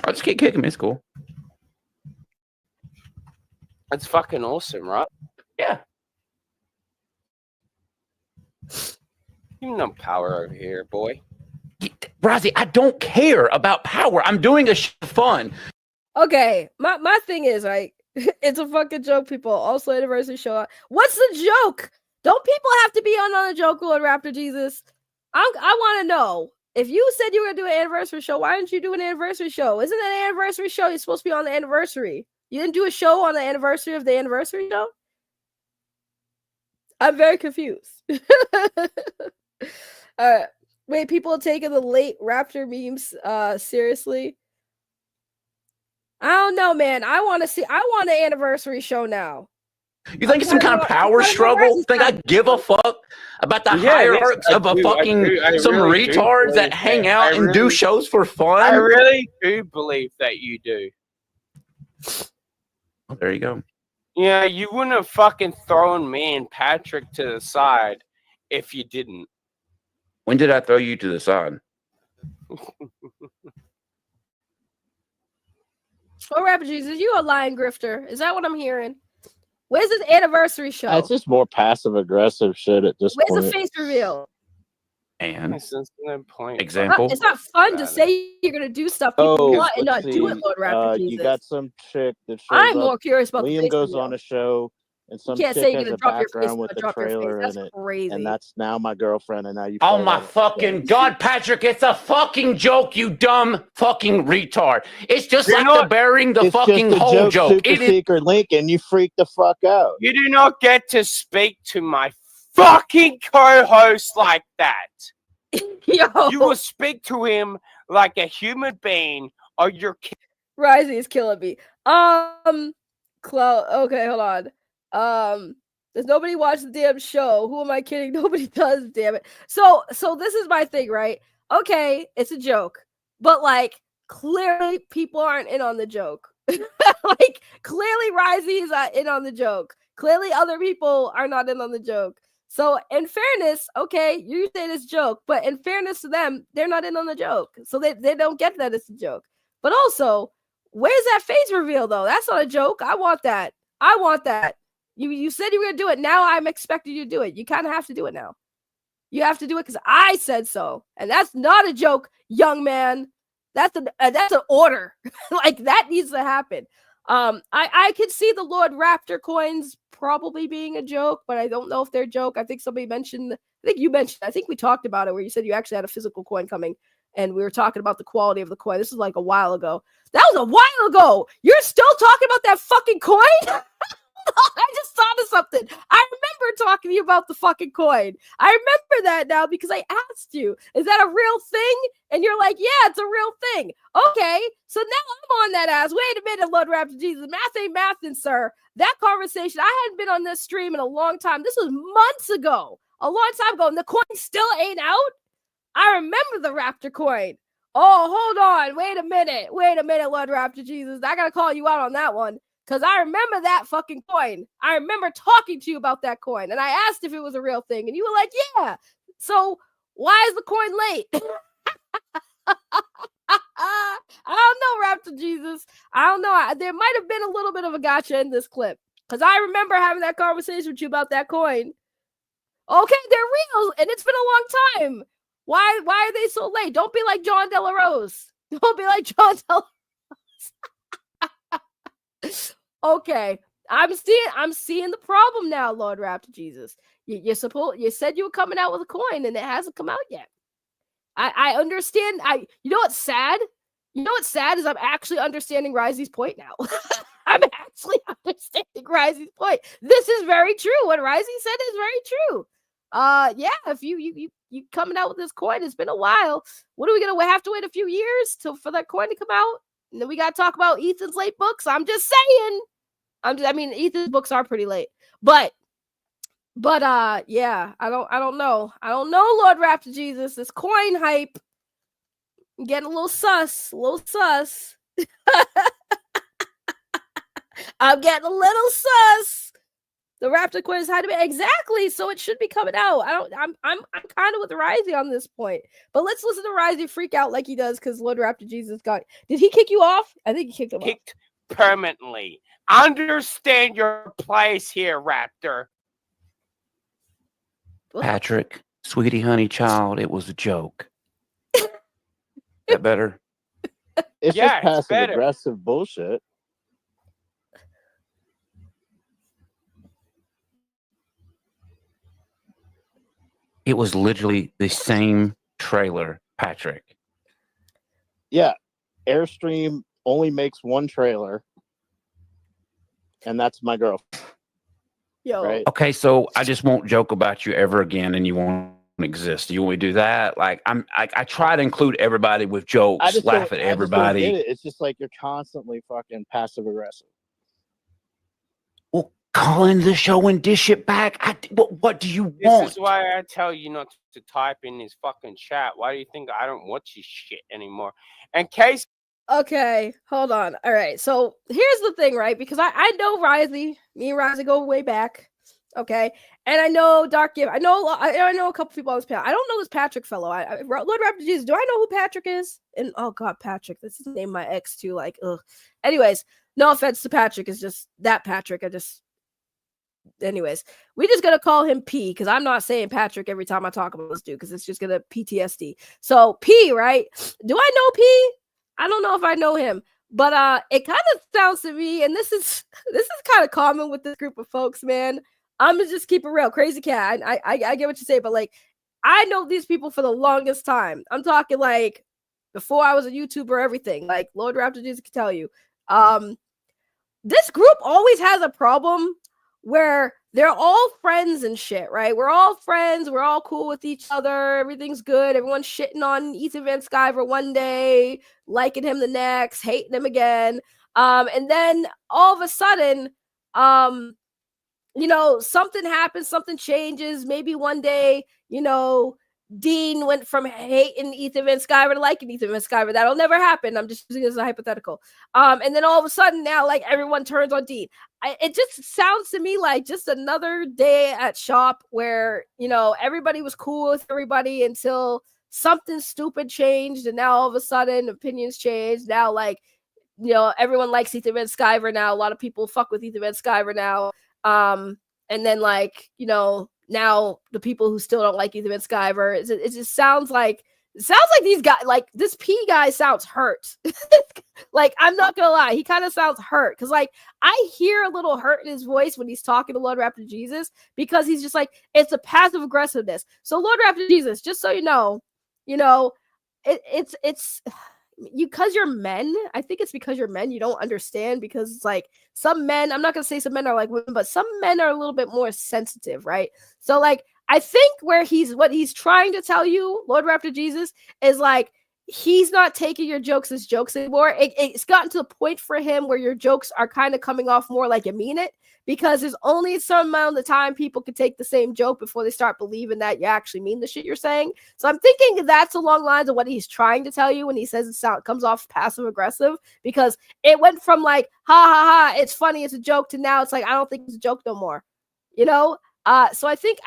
I'll just keep kicking me. It's cool. It's fucking awesome, right? Yeah. You know power over here, boy. KRAZY, I don't care about power. I'm doing a fun. Okay, my thing is, like, it's a fucking joke, people. Also, anniversary show. What's the joke? Don't people have to be on a joke, Lord Raptor Jesus? I want to know. If you said you were going to do an anniversary show, why didn't you do an anniversary show? Isn't an anniversary show you're supposed to be on the anniversary? You didn't do a show on the anniversary of the anniversary show? I'm very confused. Wait, people are taking the late Raptor memes seriously? I don't know, man. I want an anniversary show now. You think it's some kind of power struggle? Think I give a fuck about the hierarchs of some really retards that hang out and do shows for fun? I really do believe that you do. Well, there you go. Yeah, you wouldn't have fucking thrown me and Patrick to the side if you didn't. When did I throw you to the side? Oh, Rapper Jesus, you a lying grifter. Is that what I'm hearing? Where's this anniversary show? It's just more passive aggressive shit at this point. Where's the face reveal? And no point. Example. It's not fun to say you're gonna do stuff people want and not do it, Lord Raptor Jesus. You got some chick that shows I'm up. more curious about the Liam face goes reveal. on a show, and some You can't chick say you're has gonna a drop your face, background with but the drop your face. trailer That's in it, crazy. and that's now my girlfriend. And now you. Oh my fucking god, Patrick! It's a fucking joke, you dumb fucking retard. It's just like the burying the fucking whole joke. Super secret link, and you freak the fuck out. You do not get to speak to my fucking co-host like that. Yo. You will speak to him like a human being, or you're. KRAZY is killing me. Okay, hold on. Does nobody watch the damn show? Who am I kidding? Nobody does, damn it. So this is my thing, right? Okay, it's a joke, but like clearly people aren't in on the joke. Like clearly KRAZY is in on the joke. Clearly other people are not in on the joke. So in fairness, okay, you say this joke, but in fairness to them, they're not in on the joke. So they don't get that it's a joke. But also, where's that face reveal though? That's not a joke. I want that. You said you were gonna do it. Now I'm expecting you to do it. You kind of have to do it now. You have to do it because I said so. And that's not a joke, young man. That's an order. Like that needs to happen. I could see the Lord Raptor coins probably being a joke, but I don't know if they're a joke. I think somebody mentioned, I think we talked about it where you said you actually had a physical coin coming and we were talking about the quality of the coin. This is like a while ago. That was a while ago. You're still talking about that fucking coin? I just thought of something. I remember talking to you about the fucking coin. I remember that now because I asked you, is that a real thing? And you're like, yeah, it's a real thing. Okay, so now I'm on that ass. Wait a minute, Lord Raptor Jesus. Math ain't mathing, sir. That conversation, I hadn't been on this stream in a long time. This was months ago. A long time ago. And the coin still ain't out? I remember the Raptor coin. Oh, hold on. Wait a minute, Lord Raptor Jesus. I gotta call you out on that one. Because I remember that fucking coin. I remember talking to you about that coin. And I asked if it was a real thing. And you were like, yeah. So why is the coin late? I don't know, Raptor Jesus. I don't know. There might have been a little bit of a gotcha in this clip. Because I remember having that conversation with you about that coin. Okay, they're real. And it's been a long time. Why are they so late? Don't be like John De La Rose. Don't be like John De La Rose. Okay, I'm seeing the problem now, Lord Raptor Jesus. You said you were coming out with a coin, and it hasn't come out yet. I understand. You know what's sad? You know what's sad is I'm actually understanding KRAZY's point now. I'm actually understanding KRAZY's point. This is very true. What KRAZY said is very true. Yeah, if you coming out with this coin, it's been a while. What are we gonna have to wait a few years for that coin to come out? And then we gotta talk about Ethan's late books. I'm just saying. I mean, Ethan's books are pretty late, but yeah, I don't know, Lord Raptor Jesus. This coin hype, I'm getting a little sus, I'm getting a little sus. The Raptor coin is hiding exactly, so it should be coming out. I'm kind of with KRAZY on this point, but let's listen to KRAZY freak out like he does because Lord Raptor Jesus got. Did he kick you off? I think he kicked him off permanently. Understand your place here, Raptor. Patrick, sweetie, honey, child, it was a joke. That better? It's Yeah, just it's better. passive aggressive bullshit. It was literally the same trailer, Patrick. Yeah, Airstream only makes one trailer, and that's my girlfriend. Yo. Right? Okay, so I just won't joke about you ever again, and you won't exist. You want me to do that? Like I try to include everybody with jokes, laugh at everybody. I just don't get it. It's just like you're constantly fucking passive aggressive. Well, call in the show and dish it back. What do you want? This is why I tell you not to type in this fucking chat. Why do you think I don't watch this shit anymore? In case. Okay, hold on. All right, so here's the thing, right? Because I know KRAZY. Me and KRAZY go way back. Okay, and I know Dark Gift. I know a couple people on this panel. I don't know this Patrick fellow. Lord Raptor Jesus. Do I know who Patrick is? And oh god, Patrick. This is the name of my ex too. Like, ugh. Anyways, no offense to Patrick. It's just that Patrick. Anyways, we just gonna call him P because I'm not saying Patrick every time I talk about this dude because it's just gonna PTSD. So P, right? Do I know P? I don't know if I know him, but it kind of sounds to me, and this is kind of common with this group of folks, man. I'm gonna just keep it real, crazy cat. I get what you say, but like I know these people for the longest time. I'm talking like before I was a YouTuber, everything. Like Lord Raptor Jesus can tell you. This group always has a problem where they're all friends and shit, right? We're all friends. We're all cool with each other. Everything's good. Everyone's shitting on Ethan Van Sciver one day, liking him the next, hating him again. And then all of a sudden, something happens, something changes. Maybe one day, Dean went from hating Ethan Van Sciver to liking Ethan Van Sciver. That'll never happen. I'm just using this as a hypothetical. And then all of a sudden now, like everyone turns on Dean. It just sounds to me like just another day at shop where, everybody was cool with everybody until something stupid changed. And now all of a sudden opinions changed. Now, like, everyone likes Ethan Van Sciver now. A lot of people fuck with Ethan Van Sciver now. And then like, now the people who still don't like Ethan Van Sciver, it just sounds like these guys, like this P guy sounds hurt. Like, I'm not gonna lie, he kind of sounds hurt because like I hear a little hurt in his voice when he's talking to Lord Raptor Jesus because he's just like, it's a passive aggressiveness. So Lord Raptor Jesus, just so you know, it's because you're men. I think it's because you're men. You don't understand because it's like some men. I'm not gonna say some men are like women, but some men are a little bit more sensitive, right? So like I think what he's trying to tell you, Lord Raptor Jesus, is like he's not taking your jokes as jokes anymore. It's gotten to the point for him where your jokes are kind of coming off more like you mean it, because there's only some amount of time people can take the same joke before they start believing that you actually mean the shit you're saying. So I'm thinking that's along the lines of what he's trying to tell you when he says it comes off passive aggressive, because it went from like ha ha ha, it's funny, it's a joke, to now it's like I don't think it's a joke no more, you know. So I think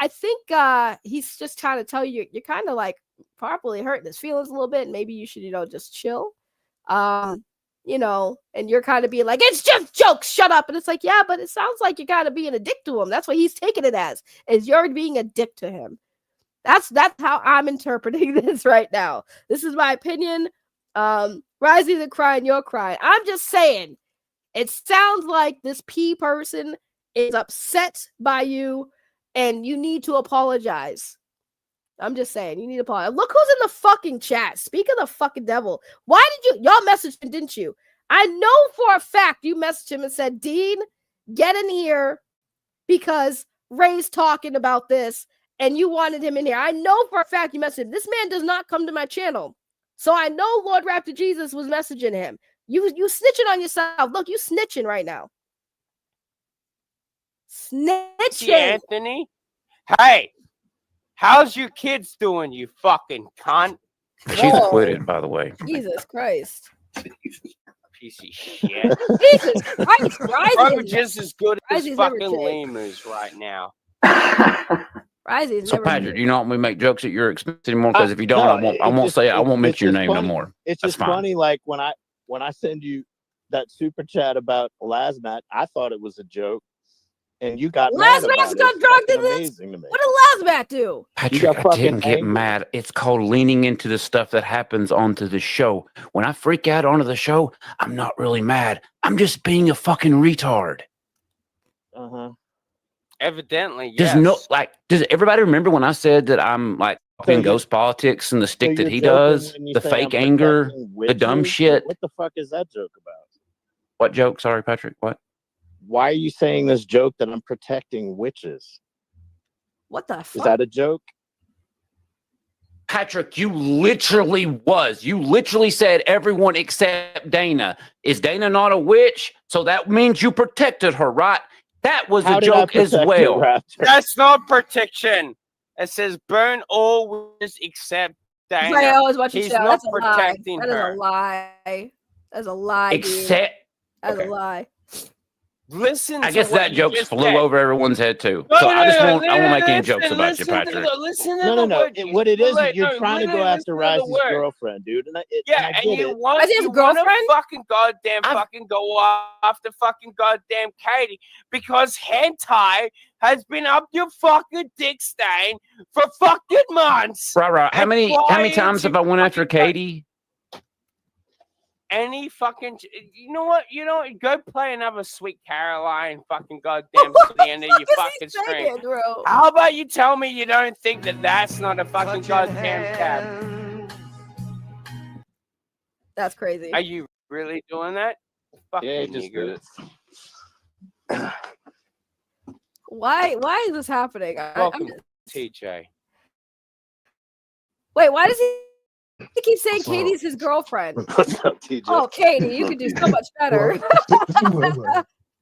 he's just trying to tell you you're kind of like probably hurting his feelings a little bit, and maybe you should, you know, just chill. You know, and you're kind of being like, it's just jokes, shut up. And it's like, yeah, but it sounds like you're kind of being a dick to him. That's what he's taking it as, is you're being a dick to him. That's how I'm interpreting this right now. This is my opinion. KRAZY the crying, you're crying. I'm just saying, it sounds like this P person is upset by you, and you need to apologize. I'm just saying, you need to apologize. Look who's in the fucking chat. Speak of the fucking devil. Why did y'all messaged him, didn't you? I know for a fact you messaged him and said, Dean, get in here because Ray's talking about this and you wanted him in here. I know for a fact you messaged him. This man does not come to my channel. So I know Lord Raptor Jesus was messaging him. You snitching on yourself. Look, you snitching right now. Snitching. Anthony, hey, how's your kids doing, you fucking cunt? She's acquitted, by the way. Jesus Christ. Piece of shit. Jesus Christ, Probably just as good as KRAZY's fucking never lemurs right now. KRAZY's So never Patrick, you don't want me to make jokes at your expense anymore? Because if you don't, I won't mention your name no more. It's That's just fine. funny, like when I send you that super chat about Lasmat, I thought it was a joke, and you got mad about Lasmat's it. got It's drugged in fucking this. amazing to me. What did Lasmat do? Patrick, I didn't get mad. It's called leaning into the stuff that happens onto the show. When I freak out onto the show, I'm not really mad. I'm just being a fucking retard. Evidently, yes. Does everybody remember when I said that I'm like talking ghost politics and the stick that he does, the fake anger, the dumb shit? What the fuck is that joke about? What joke? Sorry, Patrick. What? Why are you saying this joke that I'm protecting witches? What the fuck? Is that a joke? Patrick, you literally said everyone except Dana. Is Dana not a witch? So that means you protected her, right? That was a joke as well. That's not protection. It says burn all witches except Dana. Right, I always watch your He's show. not That's a lie. protecting That is her. a lie. That's a lie. Except, That's a lie. Listen. I guess that joke flew over everyone head's too. No, So no, I just no, won't. I won't make any jokes about you, listen to Patrick. Listen to No, the no. word. What it is, Wait, you're no, trying to go literally after listen to the Rice's word. girlfriend, dude. And I And get you it. want to fucking fucking go after fucking goddamn Katie because hentai has been up your fucking dick stain for fucking months. Right. How many times have I went after Katie? Any fucking, you know what? Go play another Sweet Caroline fucking goddamn to the end of your fucking stream. How about you tell me you don't think that that's not a fucking goddamn cab? That's crazy. Are you really doing that? Fucking Yeah, just nigger. Why is this happening? Welcome, TJ. Wait, why does he keep saying Katie's his girlfriend? Oh, Katie, you could do so much better.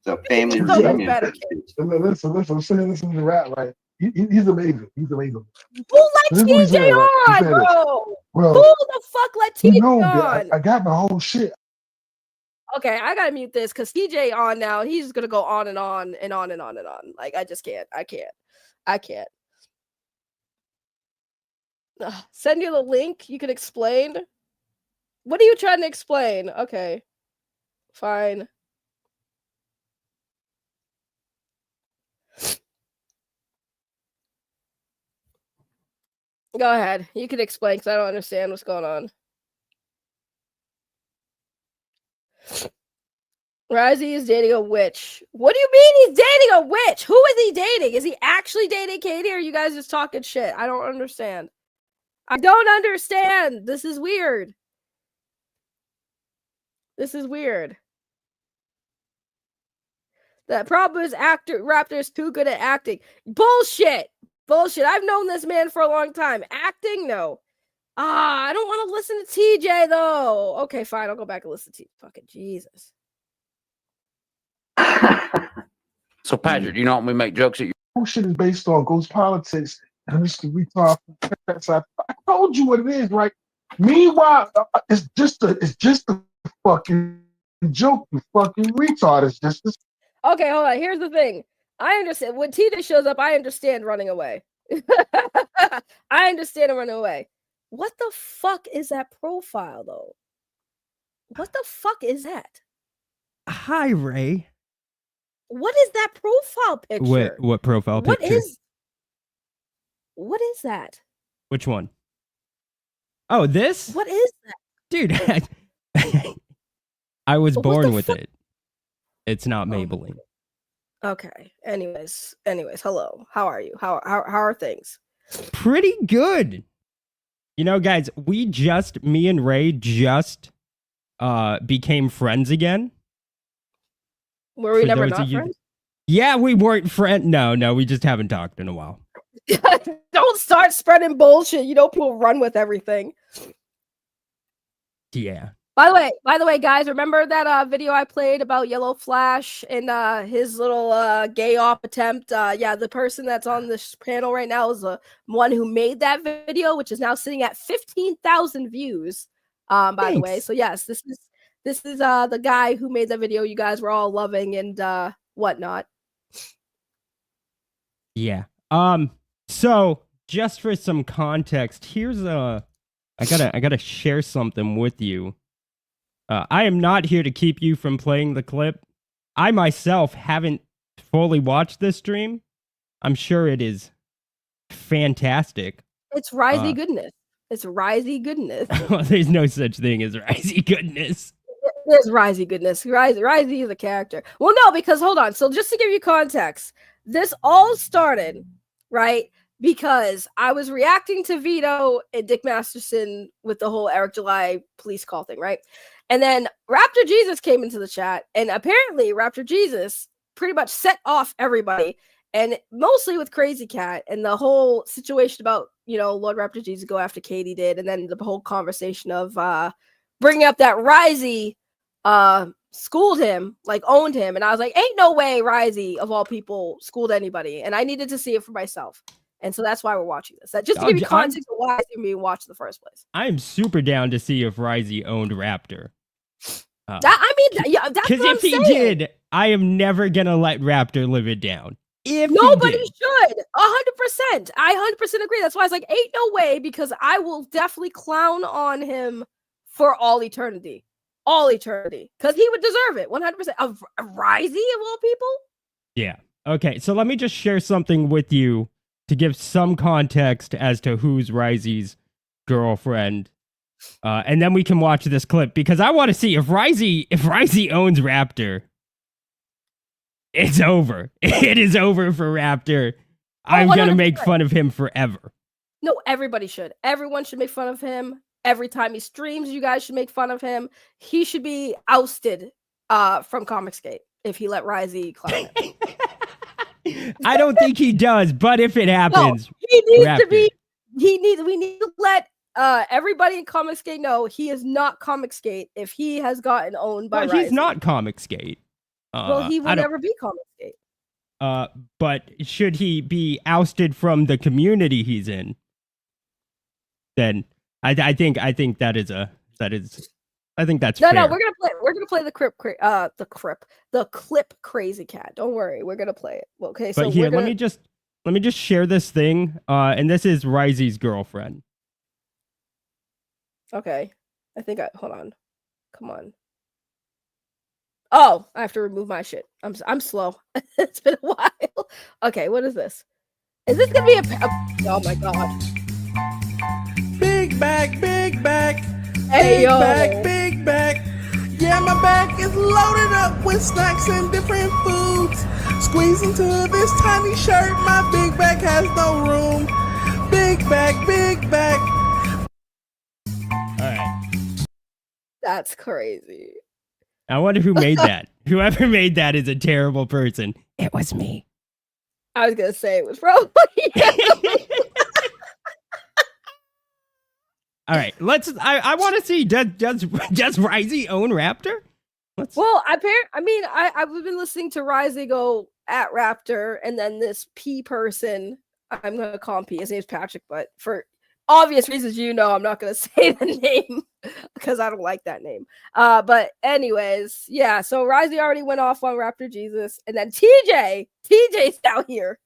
The family so much reunion. better. Listen, I'm saying this in the rap, right? He's amazing. He's amazing. Who let TJ on, bro? Well, Who the fuck let TJ on? I got my whole shit. Okay, I gotta mute this because TJ on now, and he's just gonna go on and on and on and on and on. Like I just can't. I can't. Send you the link. You can explain. What are you trying to explain? Okay, fine. Go ahead. You can explain because I don't understand what's going on. KRAZY is dating a witch. What do you mean he's dating a witch? Who is he dating? Is he actually dating Katie or are you guys just talking shit? I don't understand. I don't understand. This is weird. This is weird. The problem is Raptor's too good at acting. Bullshit. Bullshit. I've known this man for a long time. Acting? No. I don't want to listen to TJ though. Okay, fine. I'll go back and listen to fucking Jesus. So Patrick, you know when we make jokes at you? Whole shit is based on ghost politics and Mr. Retard. I told you what it is, right? Meanwhile, it's just a fucking joke. You fucking retard. It's just this. Okay, hold on. Here's the thing. I understand when TJ shows up. I understand running away. I understand him running away. What the fuck is that profile though? What the fuck is that? Hi, Ray. What is that profile picture? What profile picture? What is that? Which one? Oh, this? What is that? Dude, I was born with it. It's not Maybelline. Okay. Anyways, hello. How are you? How are things? Pretty good. You know, guys, me and Ray just became friends again. Were we never not friends? Yeah, we weren't friends. No, we just haven't talked in a while. Don't start spreading bullshit. You know people run with everything. Yeah. By the way, guys, remember that video I played about Yellow Flash and his little gay off attempt? Yeah, the person that's on this panel right now is the one who made that video, which is now sitting at 15,000 views. By the way, so yes, this is the guy who made that video you guys were all loving and whatnot. Yeah. So just for some context, here's I gotta share something with you. I am not here to keep you from playing the clip. I myself haven't fully watched this stream. I'm sure it is fantastic. It's RAZY goodness. It's RAZY goodness. Well, there's no such thing as RAZY goodness. There's RAZY goodness. RAZY is a character. Well, no, because hold on. So just to give you context, this all started, right? Because I was reacting to Vito and Dick Masterson with the whole Eric July police call thing, right? And then Raptor Jesus came into the chat, and apparently Raptor Jesus pretty much set off everybody, and mostly with Crazy Cat and the whole situation about, you know, Lord Raptor Jesus go after Katie did, and then the whole conversation of bringing up that RAZY schooled him, like owned him, and I was like, ain't no way RAZY of all people schooled anybody, and I needed to see it for myself. And so that's why we're watching this. That just to give you context of why it's being watched in the first place. I'm super down to see if RAZY owned Raptor. That's because if he did, I am never gonna let Raptor live it down. If nobody should, 100%. I 100% agree. That's why I was like, ain't no way, because I will definitely clown on him for all eternity, because he would deserve it, 100%. Of RAZY of all people. Yeah. Okay. So let me just share something with you to give some context as to who's RAZY's girlfriend. And then we can watch this clip, because I want to see if RAZY owns Raptor. It's over. It is over for Raptor. I'm going to make fun of him forever. No, everybody should. Everyone should make fun of him. Every time he streams, you guys should make fun of him. He should be ousted from Comicsgate if he let RAZY clown him. I don't think he does, but if it happens, no, he needs Raptor. To be. We need to let everybody in Comicsgate know he is not Comicsgate if he has gotten owned by RAZY. He's not Comicsgate. Well, he will never be Comicsgate. But should he be ousted from the community he's in? Then I think that is I think that's fair. No, we're gonna play the clip Crazy Cat. Don't worry, we're gonna play it. Okay, so but here, let me just share this thing. And this is RAZY's girlfriend. Okay, hold on. Come on. Oh, I have to remove my shit. I'm slow. It's been a while. Okay, what is this? Is this gonna be oh my god. Big back. Hey, Big back. Yeah, my back is loaded up with snacks and different foods. Squeeze into this tiny shirt, my big back has no room. Big back. All right. That's crazy. I wonder who made that. Whoever made that is a terrible person. It was me. I was gonna say it was probably. All right, let's. I want to see. Does KRAZY own Raptor? Well, I've been listening to KRAZY go at Raptor, and then this P person. I'm gonna call him P. His name's Patrick, but for obvious reasons, I'm not gonna say the name because I don't like that name. But anyways, yeah. So KRAZY already went off on Raptor Jesus, and then TJ's down here.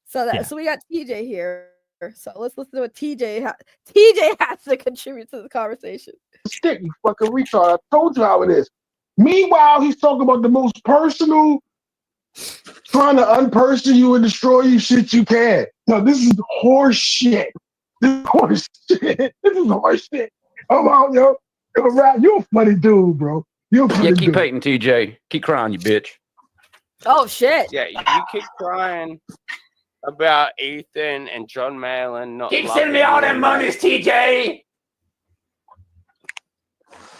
So we got TJ here. So let's listen to what TJ has to contribute to the conversation. Stick, you fucking retard. I told you how it is. Meanwhile, he's talking about the most personal, trying to unperson you and destroy you shit you can. No, this is horse shit. This is horse shit. Come on, yo. You're a funny dude, bro. You're a funny dude. Keep hating, TJ. Keep crying, you bitch. Oh, shit. Yeah, you keep crying about Ethan and John Malin not Keep sending me all them monies, TJ.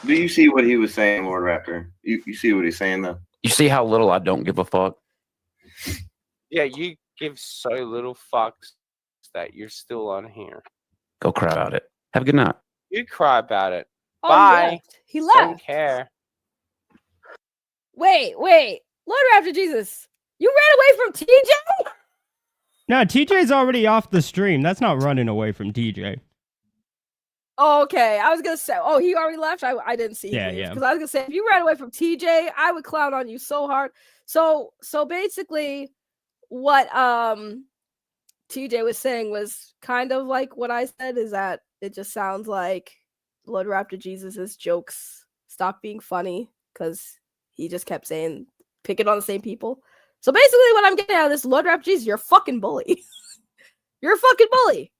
Do you see what he was saying, Lord Raptor? You see what he's saying, though? You see how little I don't give a fuck? Yeah, you give so little fucks that you're still on here. Go cry about it. Have a good night. You cry about it. Oh, Bye. He left. Don't care. Wait. Lord Raptor Jesus, you ran away from TJ? No, TJ's already off the stream. That's not running away from TJ. Oh, okay, I was gonna say, he already left. I didn't see. Yeah. Because I was gonna say, if you ran away from TJ, I would clown on you so hard. So basically, what TJ was saying was kind of like what I said. Is that it just sounds like Lord Raptor Jesus's jokes stopped being funny because he just kept saying picking on the same people. So basically, what I'm getting out of this, Lord Raptor Jesus, you're a fucking bully. You're a fucking bully.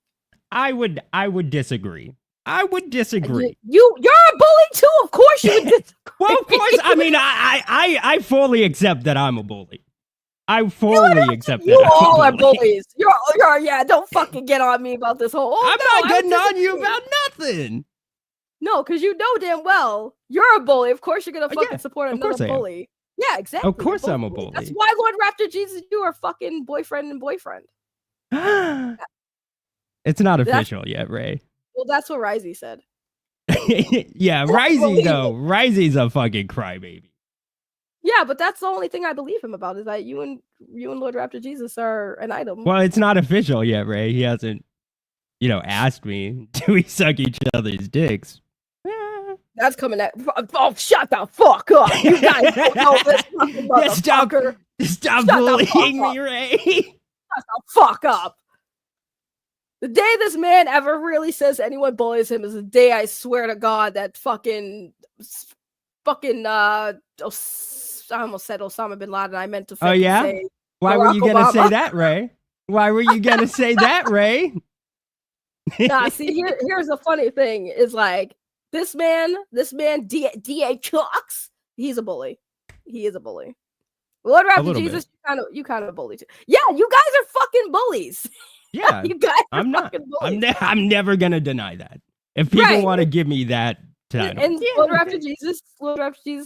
I would disagree. I would disagree. You're a bully too. Of course you would disagree. Well, of course. I mean, I fully accept that I'm a bully. I fully accept that. You all are bullies. You're don't fucking get on me about this whole. I'm not getting on you about nothing. No, because you know damn well you're a bully. Of course you're gonna fucking support another bully. Yeah, exactly. Of course I'm a bully. That's why Lord Raptor Jesus, you are fucking boyfriend and boyfriend. It's not official yet, Ray. Well, that's what KRAZY said. Yeah, KRAZY though. KRAZY's a fucking crybaby. Yeah, but that's the only thing I believe him about is that you and Lord Raptor Jesus are an item. Well, it's not official yet, Ray. He hasn't, asked me. Do we suck each other's dicks? That's coming at. Oh, shut the fuck up! You guys don't know this fucking motherfucker. Stop bullying me, Ray. Shut the fuck up. The day this man ever really says anyone bullies him is the day I swear to God that fucking I almost said Osama bin Laden. I meant to. Oh yeah. Say Why Barack were you gonna Obama. say that, Ray? Why were you gonna say that, Ray? Nah, see, here's the funny thing: is like this man, D.A. Chucks. He's a bully. He is a bully. Lord Raptor Jesus, you kind of a bully too. Yeah, you guys are fucking bullies. Yeah, you guys are I'm not. fucking bullies. I'm never gonna deny that. If people want to give me that title, and Lord Raptor Jesus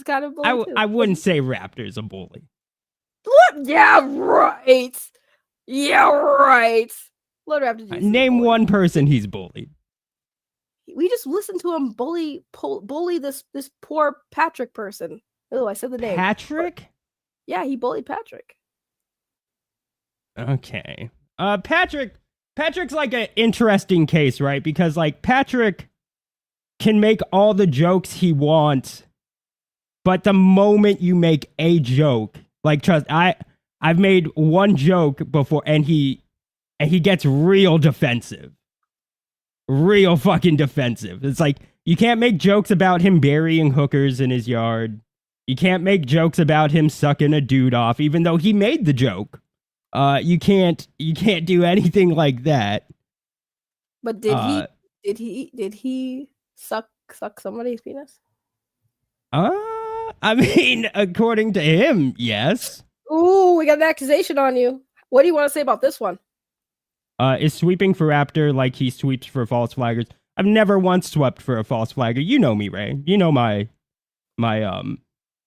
kind of bully too. I wouldn't say Raptor's a bully. Yeah, right. Yeah, right. Lord Raptor Jesus. Name one person he's bullied. We just listened to him bully this poor Patrick person. Oh, I said the name. Patrick? Yeah, he bullied Patrick. Okay. Patrick's like an interesting case, right? Because like Patrick can make all the jokes he wants, but the moment you make a joke, like trust, I've made one joke before and he gets real defensive. Real fucking defensive. It's like you can't make jokes about him burying hookers in his yard. You can't make jokes about him sucking a dude off, even though he made the joke. You can't do anything like that. But did he suck somebody's penis? I mean, according to him, yes. Ooh, we got an accusation on you. What do you want to say about this one? Is sweeping for Raptor like he sweeps for false flaggers? I've never once swept for a false flagger. You know me, Ray. You know my my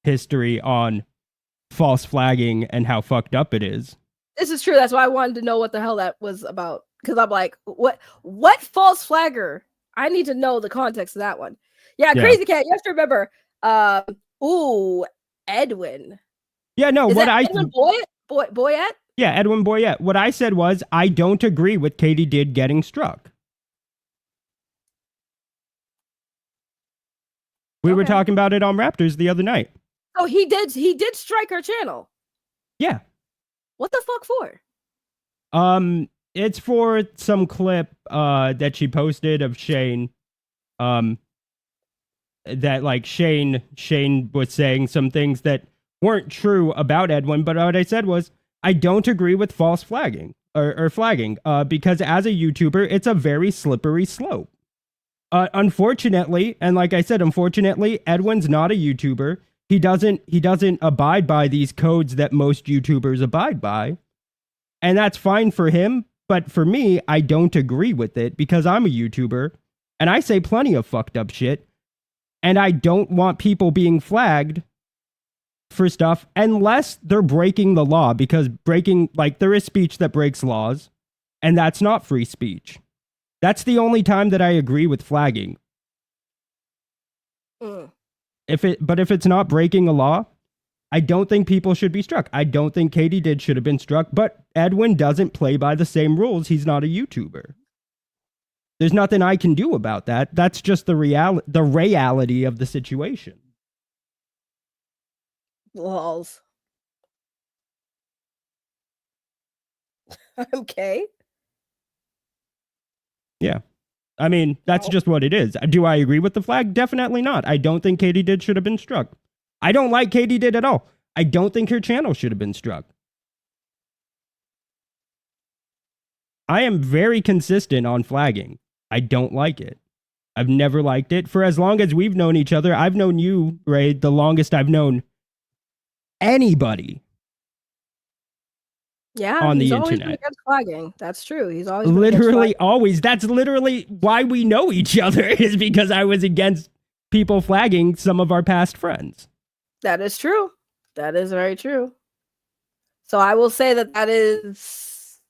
history on false flagging and how fucked up it is. This is true. That's why I wanted to know what the hell that was about. Because I'm like, what false flagger? I need to know the context of that one. Yeah, Crazy Cat. You have to remember. Edwin. Yeah, no. Is what that I Edwin Boyette? Yeah, Edwin Boyette. What I said was I don't agree with Katie Did getting struck. We were talking about it on Raptors the other night. Oh, he did strike her channel. Yeah. What the fuck for? It's for some clip that she posted of Shane. That like Shane was saying some things that weren't true about Edwin, but what I said was I don't agree with false flagging or flagging because as a YouTuber, it's a very slippery slope. Unfortunately, and like I said, unfortunately, Edwin's not a YouTuber. He doesn't abide by these codes that most YouTubers abide by. And that's fine for him, but for me, I don't agree with it because I'm a YouTuber and I say plenty of fucked up shit. And I don't want people being flagged for stuff unless they're breaking the law, because there is speech that breaks laws, and that's not free speech. That's the only time that I agree with flagging. If it's not breaking a law, I don't think people should be struck. I don't think Katie Did should have been struck, but Edwin doesn't play by the same rules. He's not a YouTuber. There's nothing I can do about that. That's just the reality of the situation. Lols. Okay. Yeah. I mean, that's just what it is. Do I agree with the flag? Definitely not. I don't think Katie Did should have been struck. I don't like Katie Did at all. I don't think her channel should have been struck. I am very consistent on flagging. I don't like it. I've never liked it. For as long as we've known each other, I've known you, Ray, the longest I've known anybody. Yeah, on the he's always internet. been against flagging. That's true. He's always been Literally always. That's literally why we know each other, is because I was against people flagging some of our past friends. That is true. That is very true. So I will say that is,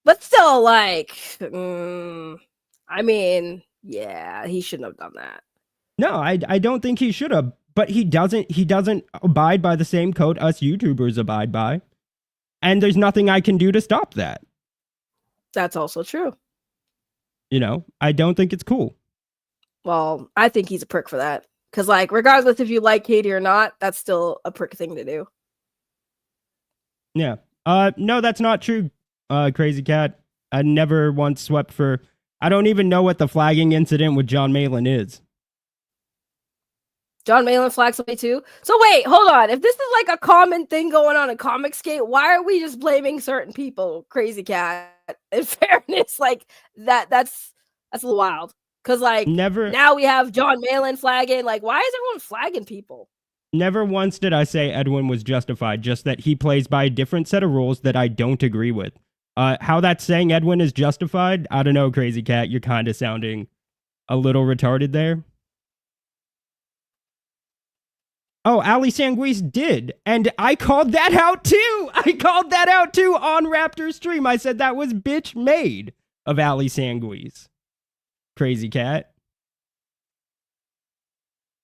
but still, like, I mean, yeah, he shouldn't have done that. No, I don't think he should have, but he doesn't abide by the same code us YouTubers abide by. And there's nothing I can do to stop that. That's also true. You know, I don't think it's cool. Well, I think he's a prick for that. Because, like, regardless if you like Katie or not, that's still a prick thing to do. Yeah. No, that's not true, Crazy Cat. I never once swept for... I don't even know what the flagging incident with John Malin is. John Malin flagged somebody too? So wait, hold on. If this is like a common thing going on in Comicsgate, why are we just blaming certain people, Crazy Cat? In fairness, like, that's a little wild. Because, like, now we have John Malin flagging. Like, why is everyone flagging people? Never once did I say Edwin was justified, just that he plays by a different set of rules that I don't agree with. How that's saying Edwin is justified, I don't know, Crazy Cat. You're kind of sounding a little retarded there. Oh, Ali Sanguise did. And I called that out too. I called that out too on Raptor stream. I said that was bitch made of Ali Sanguise. Crazy Cat.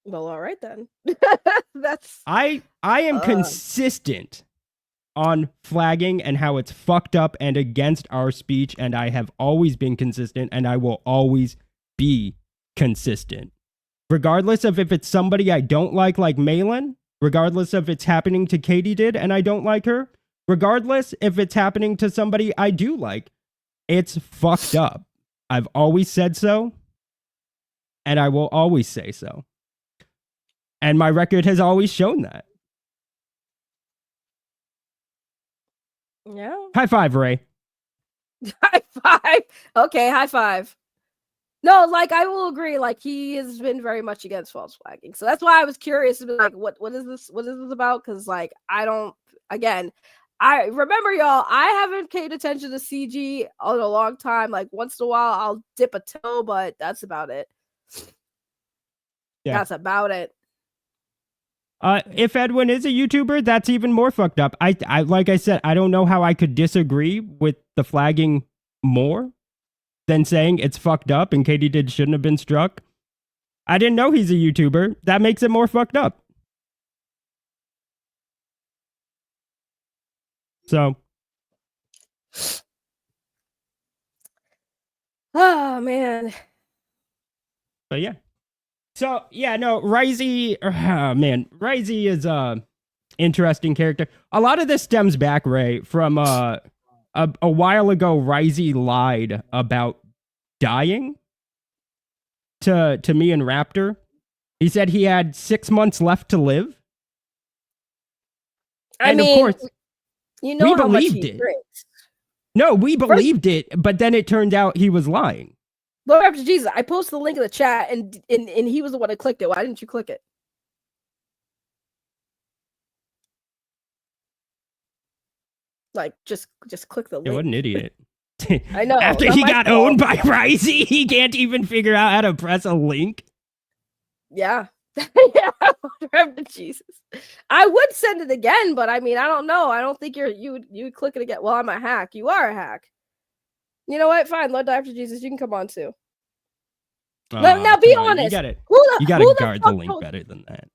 Well, all right then. I am consistent on flagging and how it's fucked up and against our speech, and I have always been consistent, and I will always be consistent. Regardless of if it's somebody I don't like Malin, regardless of it's happening to Katie Did and I don't like her, regardless if it's happening to somebody I do like, it's fucked up. I've always said so, and I will always say so. And my record has always shown that. Yeah. High five, Ray. High five. Okay, high five. No, like, I will agree. Like, he has been very much against false flagging. So that's why I was curious to be like, what is this? What is this about? Because, like, I remember, y'all, I haven't paid attention to CG in a long time. Like, once in a while, I'll dip a toe, but that's about it. Yeah. That's about it. If Edwin is a YouTuber, that's even more fucked up. I like I said, I don't know how I could disagree with the flagging more than saying it's fucked up and Katie did shouldn't have been struck. I didn't know he's a YouTuber. That makes it more fucked up. So. Oh, man. But yeah. So, yeah, no, KRAZY, man, KRAZY is a interesting character. A lot of this stems back, Ray, from a while ago, KRAZY lied about dying to me and Raptor. He said he had 6 months left to live. And of course, you know we how believed much he it. drinks. No, we believed it, but then it turned out he was lying. Lord after Jesus, I posted the link in the chat, and he was the one that clicked it. Why didn't you click it? Like, just click the link. What an idiot. I know. After he got owned by KRAZY, he can't even figure out how to press a link. Yeah. Yeah, Lord after Jesus. I would send it again, but I mean, I don't know. I don't think you would click it again. Well, I'm a hack. You are a hack. You know what? Fine, Lord after Jesus, you can come on too. Now be honest. You gotta guard the link better than that.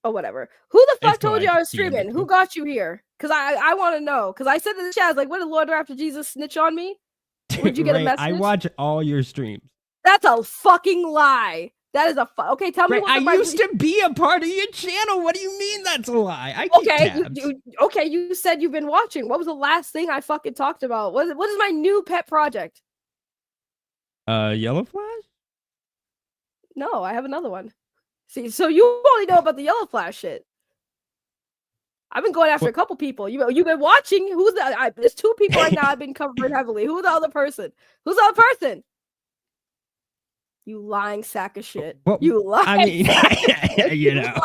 Oh, whatever. Who the fuck It's cool, told you I I was can see it. streaming? Who got you here? Because I want to know. Because I said in the chat, I was like, what did Lord after Jesus snitch on me? Did you get a Ray, message? I watch all your streams. That's a fucking lie. That is a okay. Tell me Ray, what I used to be a part of your channel. What do you mean that's a lie? I keep tabs. Okay. You said you've been watching. What was the last thing I fucking talked about? What is my new pet project? Yellow Flash? No, I have another one. See, so you only know about the Yellow Flash shit. I've been going after a couple people. You've been watching. Who's the? There's 2 people right now I've been covering heavily. Who's the other person? Who's the other person? You lying sack of shit. Well, you lying. I mean, you know.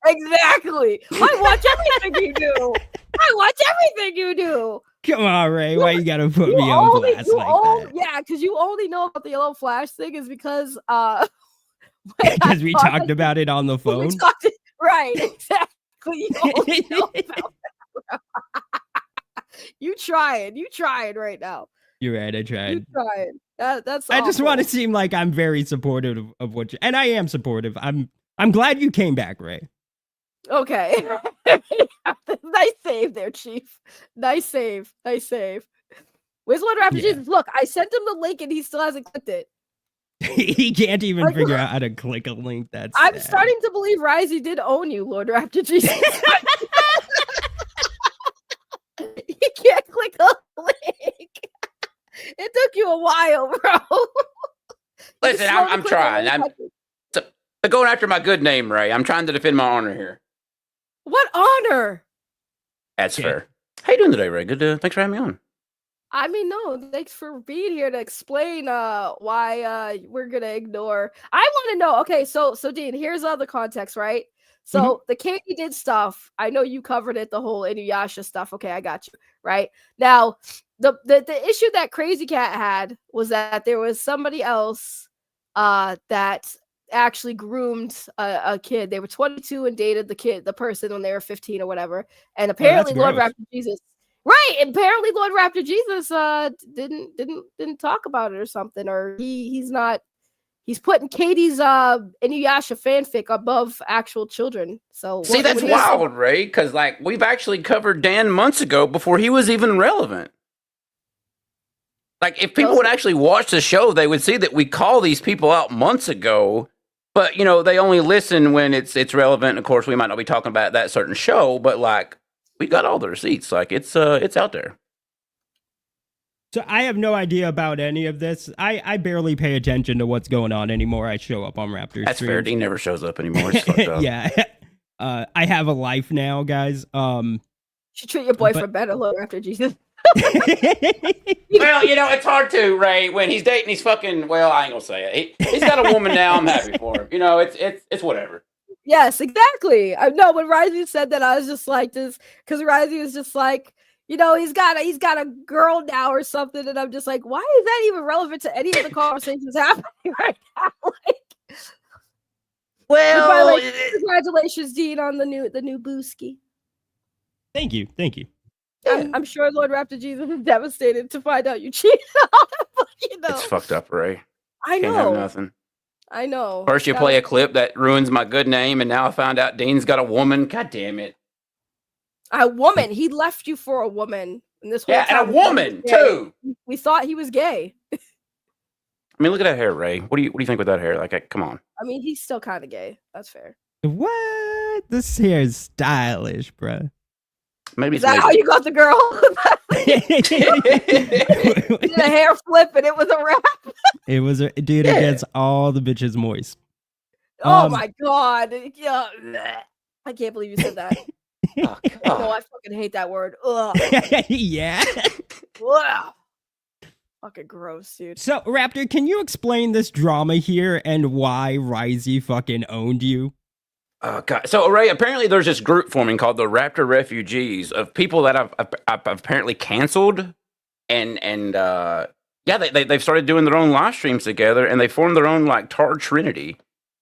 Exactly. I watch everything you do. I watch everything you do. Come on, Ray. Why you gotta put me on blast like that? Yeah, because you only know about the Yellow Flash thing is because Because we talked about it on the phone. Right, exactly. You only know about that. You trying right now. You're right. I tried. You trying. That's. I just want to awful. seem like I'm very supportive of what you, and I am supportive. I'm glad you came back, Ray. Okay. Nice save there, Chief. Nice save. Where's Lord Raptor Jesus? Look, I sent him the link and he still hasn't clicked it. He can't even figure out how to click a link. I'm sad. starting to believe KRAZY did own you, Lord Raptor Jesus. He can't click a link. It took you a while, bro. Listen, I'm trying. I'm going after my good name, Ray. I'm trying to defend my honor here. What honor? That's fair. How you doing today, Ray? Good. Thanks for having me on. I mean, no, thanks for being here to explain why we're gonna ignore. I want to know. Okay, so Dean, here's all the context, right? So the Katie did stuff. I know you covered it, the whole Inuyasha stuff. Okay, I got you. Right now, the issue that KRAZY Cat had was that there was somebody else that actually groomed a kid. They were 22 and dated the person when they were 15 or whatever. And apparently, Lord Raptor Jesus. Right, apparently Lord Raptor Jesus didn't talk about it or something, or he's putting Katie's Inuyasha fanfic above actual children. So see, that's wild, Ray, because like we've actually covered Dan months ago before he was even relevant. Like if people would actually watch the show, they would see that we call these people out months ago, but they only listen when it's relevant. Of course, we might not be talking about that certain show, but like we got all the receipts. Like it's out there. So I have no idea about any of this. I barely pay attention to what's going on anymore. I show up on Raptor. That's fair. He never shows up anymore. It's fucked up. Yeah. I have a life now, guys. You should treat your boyfriend better, Lord Raptor Jesus. Well, it's hard to, Ray, when he's dating his fucking, well, I ain't gonna say it. He's got a woman now. I'm happy for him. It's whatever. Yes, exactly. I know when KRAZY said that, I was just like this, because KRAZY was just like, he's got a girl now or something, and I'm just like, why is that even relevant to any of the conversations happening right now? Well, congratulations, Dean, on the new Booski. Thank you. I'm sure Lord Raptor Jesus is devastated to find out you cheated on him, but, It's fucked up, Ray. I Can't have know. nothing. I know. First you play a clip that ruins my good name, and now I found out Dean's got a woman. God damn it. A woman. He left you for a woman. And this whole Yeah, time and a woman too. We thought he was gay. I mean, look at that hair, Ray. What do you think with that hair? Like, come on. I mean, he's still kind of gay. That's fair. What? This hair is stylish, bruh. Maybe Is that how you got the girl? Did a hair flip and it was a wrap. It was a dude. It gets all the bitches moist. Oh my god! Yeah, I can't believe you said that. Oh, no, I fucking hate that word. Ugh. Yeah. Ugh. Fucking gross, dude. So, Raptor, can you explain this drama here and why KRAZY fucking owned you? Oh, God. So, Ray, apparently there's this group forming called the Raptor Refugees of people that I've apparently canceled. And they've started doing their own live streams together, and they formed their own, like, Tard Trinity.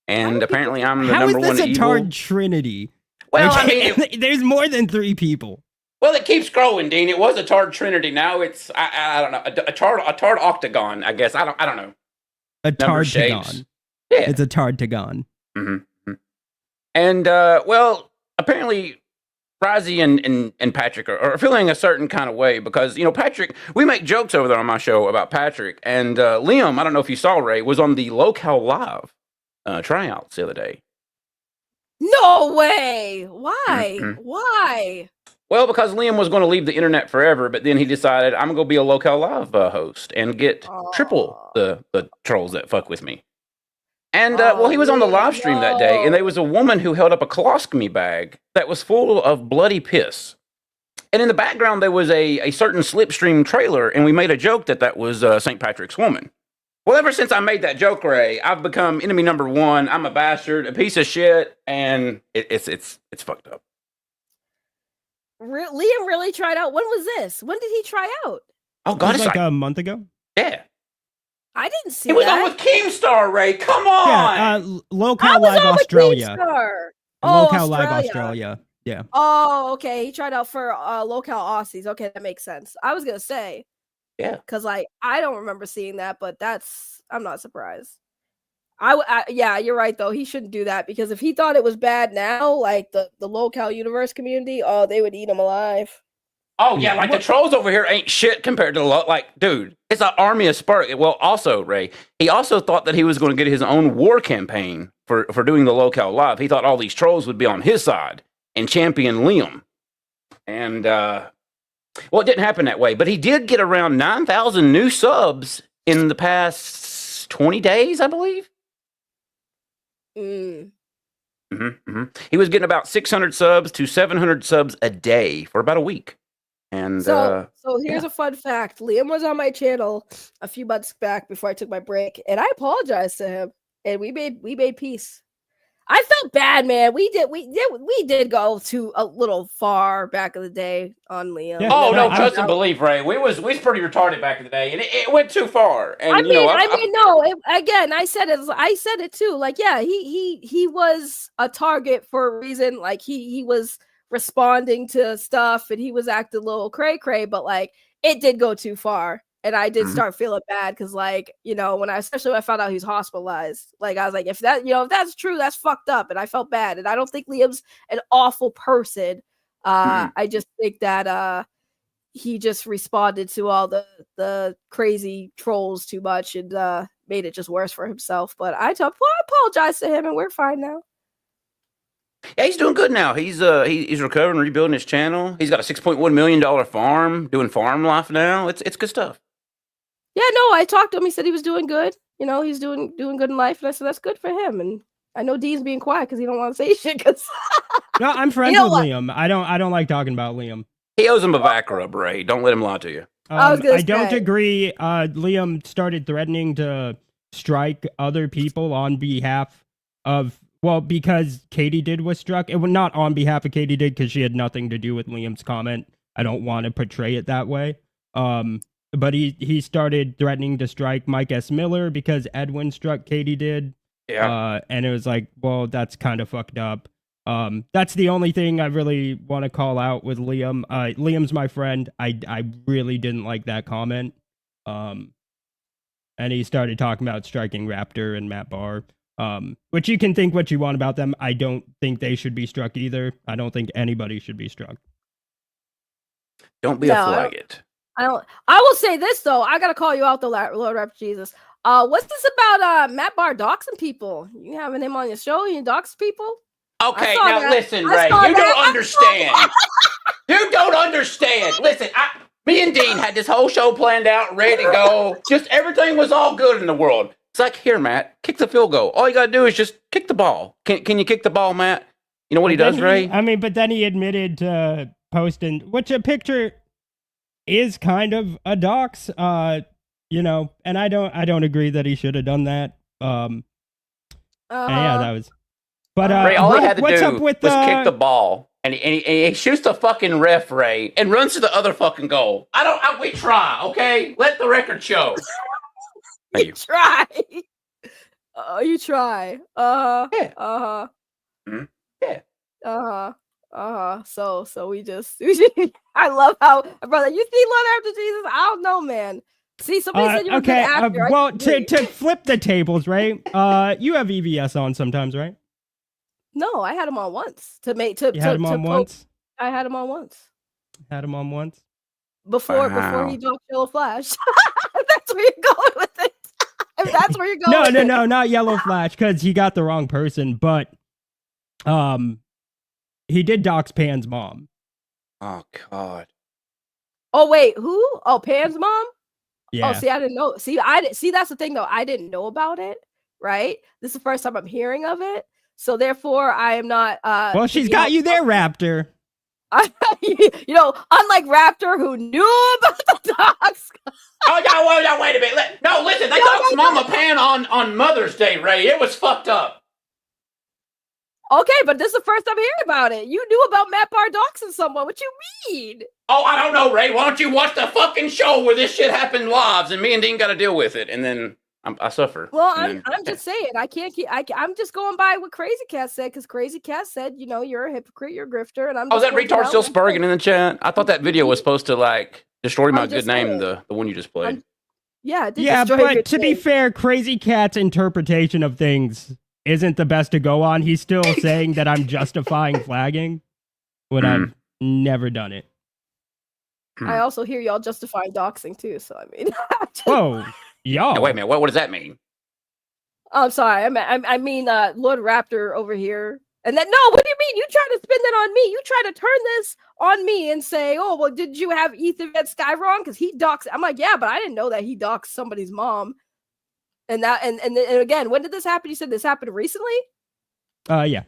And apparently I'm the number one evil. How is this a Tard Trinity? Well, okay, I mean... there's more than 3 people. Well, it keeps growing, Dean. It was a Tard Trinity. Now it's, I don't know, a Tard Octagon, I guess. I don't know. A Tard-tagon. Yeah. It's a Tard-tagon. Mm-hmm. And, well, apparently KRAZY and Patrick are feeling a certain kind of way because, Patrick, we make jokes over there on my show about Patrick. And Liam, I don't know if you saw, Ray, was on the Locale Live tryouts the other day. No way! Why? Mm-hmm. Why? Well, because Liam was going to leave the internet forever, but then he decided, I'm going to be a Locale Live host and get triple the trolls that fuck with me. And, well, he was on the live stream that day, and there was a woman who held up a colostomy bag that was full of bloody piss. And in the background, there was a certain Slipstream trailer, and we made a joke that was St. Patrick's woman. Well, ever since I made that joke, Ray, I've become enemy number 1. I'm a bastard, a piece of shit, and it's fucked up. Liam really tried out. When was this? When did he try out? Oh, God, it's like a month ago. Yeah. I didn't see He was that. on with Keemstar, Ray. Come on. Yeah, Locale Live Australia. Locale Live Australia. Yeah. Oh, okay. He tried out for Locale Aussies. Okay, that makes sense. I was gonna say. Yeah. Because I don't remember seeing that, but I'm not surprised. Yeah, you're right though. He shouldn't do that because if he thought it was bad now, like the Locale universe community, they would eat him alive. Oh yeah, like the trolls over here ain't shit compared to dude, it's an army of Spark. Well, also Ray, he also thought that he was going to get his own war campaign for doing the Locale Live. He thought all these trolls would be on his side and champion Liam. And well, it didn't happen that way, but he did get around 9,000 new subs in the past 20 days, I believe. He was getting about 600 subs to 700 subs a day for about a week. And so here's a fun fact. Liam was on my channel a few months back before I took my break, and I apologized to him, and we made peace. I felt bad, man. We did go too a little far back in the day on Liam. Yeah. Oh no, trust and believe, Ray. We was pretty retarded back in the day, and it went too far. And I said it too. Like, yeah, he was a target for a reason. Like he was responding to stuff, and he was acting a little cray, but like it did go too far. And I did start feeling bad because, like, especially when I found out he's hospitalized, like, I was like, if that's true, that's fucked up. And I felt bad. And I don't think Liam's an awful person. I just think that he just responded to all the crazy trolls too much and made it just worse for himself. But I apologize to him, and we're fine now. Yeah, he's doing good now. He's recovering, rebuilding his channel. He's got a $6.1 million farm, doing farm life now. It's good stuff. Yeah, no, I talked to him. He said he was doing good. He's doing good in life, and I said that's good for him. And I know Dean's being quiet because he don't want to say shit. No, I'm friends with Liam. I don't like talking about Liam. He owes him a back rub, Ray. Don't let him lie to you. I don't agree. Liam started threatening to strike other people on behalf of, because Katie did was struck. It was not on behalf of Katie did because she had nothing to do with Liam's comment. I don't want to portray it that way. But he started threatening to strike Mike S. Miller because Edwin struck Katie did. Yeah. And it was like, well, that's kind of fucked up. That's the only thing I really want to call out with Liam. Liam's my friend. I really didn't like that comment. And he started talking about striking Raptor and Matt Barr. Which you can think what you want about them. I don't think they should be struck either. I don't think anybody should be struck. Don't be a faggot. I will say this though. I gotta call you out though, Lord Rap Jesus. What's this about Matt Barr doxing people? You having him on your show? You dox people? Okay, now listen, Ray. You don't understand. You don't understand. Listen, me and Dean had this whole show planned out, ready to go. Just everything was all good in the world. It's like, here, Matt, kick the field goal. All you gotta do is just kick the ball. Can you kick the ball, Matt? You know what he does, Ray? I mean, but then he admitted to posting, which a picture is kind of a dox, you know, and I don't agree that he should have done that. And yeah, that was. But Ray, all he had to what's do up with was kick the ball, and he shoots the fucking ref, Ray, and runs to the other fucking goal. We try, okay? Let the record show. You try. You try. Yeah. Yeah. Yeah. So we just. I love how, brother. You see, Lord After Jesus. I don't know, man. See, somebody said you were okay. a good actor. Well, to flip the tables, right? You have EVS on sometimes, right? No, I had him on once to make You had him on once. I had him on once. Had him on once. Before he dropped Yellow Flash. That's where you're going with it. If that's where you're going. No, not Yellow Flash, because he got the wrong person. But he did dox Pan's mom. Oh God. Oh wait, who? Oh, Pan's mom. Yeah. Oh, see, I didn't know. See, that's the thing though. I didn't know about it. Right. This is the first time I'm hearing of it. So therefore, I am not. Well, she's got you there, Raptor. You know, unlike Raptor, who knew about the dogs. Oh, no, wait a minute. Listen, they doxed Mama Pan on Mother's Day, Ray. It was fucked up. Okay, but this is the first I'm hearing about it. You knew about Matt Barr doxing someone. What you mean? Oh, I don't know, Ray. Why don't you watch the fucking show where this shit happened live, and me and Dean got to deal with it, and then I suffer. Well, I'm just saying. I can't keep. I'm just going by what KRAZY Cat said, because KRAZY Cat said, you know, you're a hypocrite, you're a grifter, and I'm. Oh, is that retard still spurging in the chat? I thought that video was supposed to like destroy my good name. The one you just played. Yeah, but to be fair, KRAZY Cat's interpretation of things isn't the best to go on. He's still saying that I'm justifying flagging when I've never done it. I also hear y'all justifying doxing too. So I mean, whoa, y'all. Now, wait a minute. What does that mean? I'm sorry. I mean, Lord Raptor over here. And then, no, what do you mean? You try to spin that on me. You try to turn this on me and say, oh, well, did you have Ethernet Sky wrong? Because he doxed. I'm like, yeah, but I didn't know that he doxed somebody's mom. And that, and again, when did this happen? You said this happened recently? Yeah.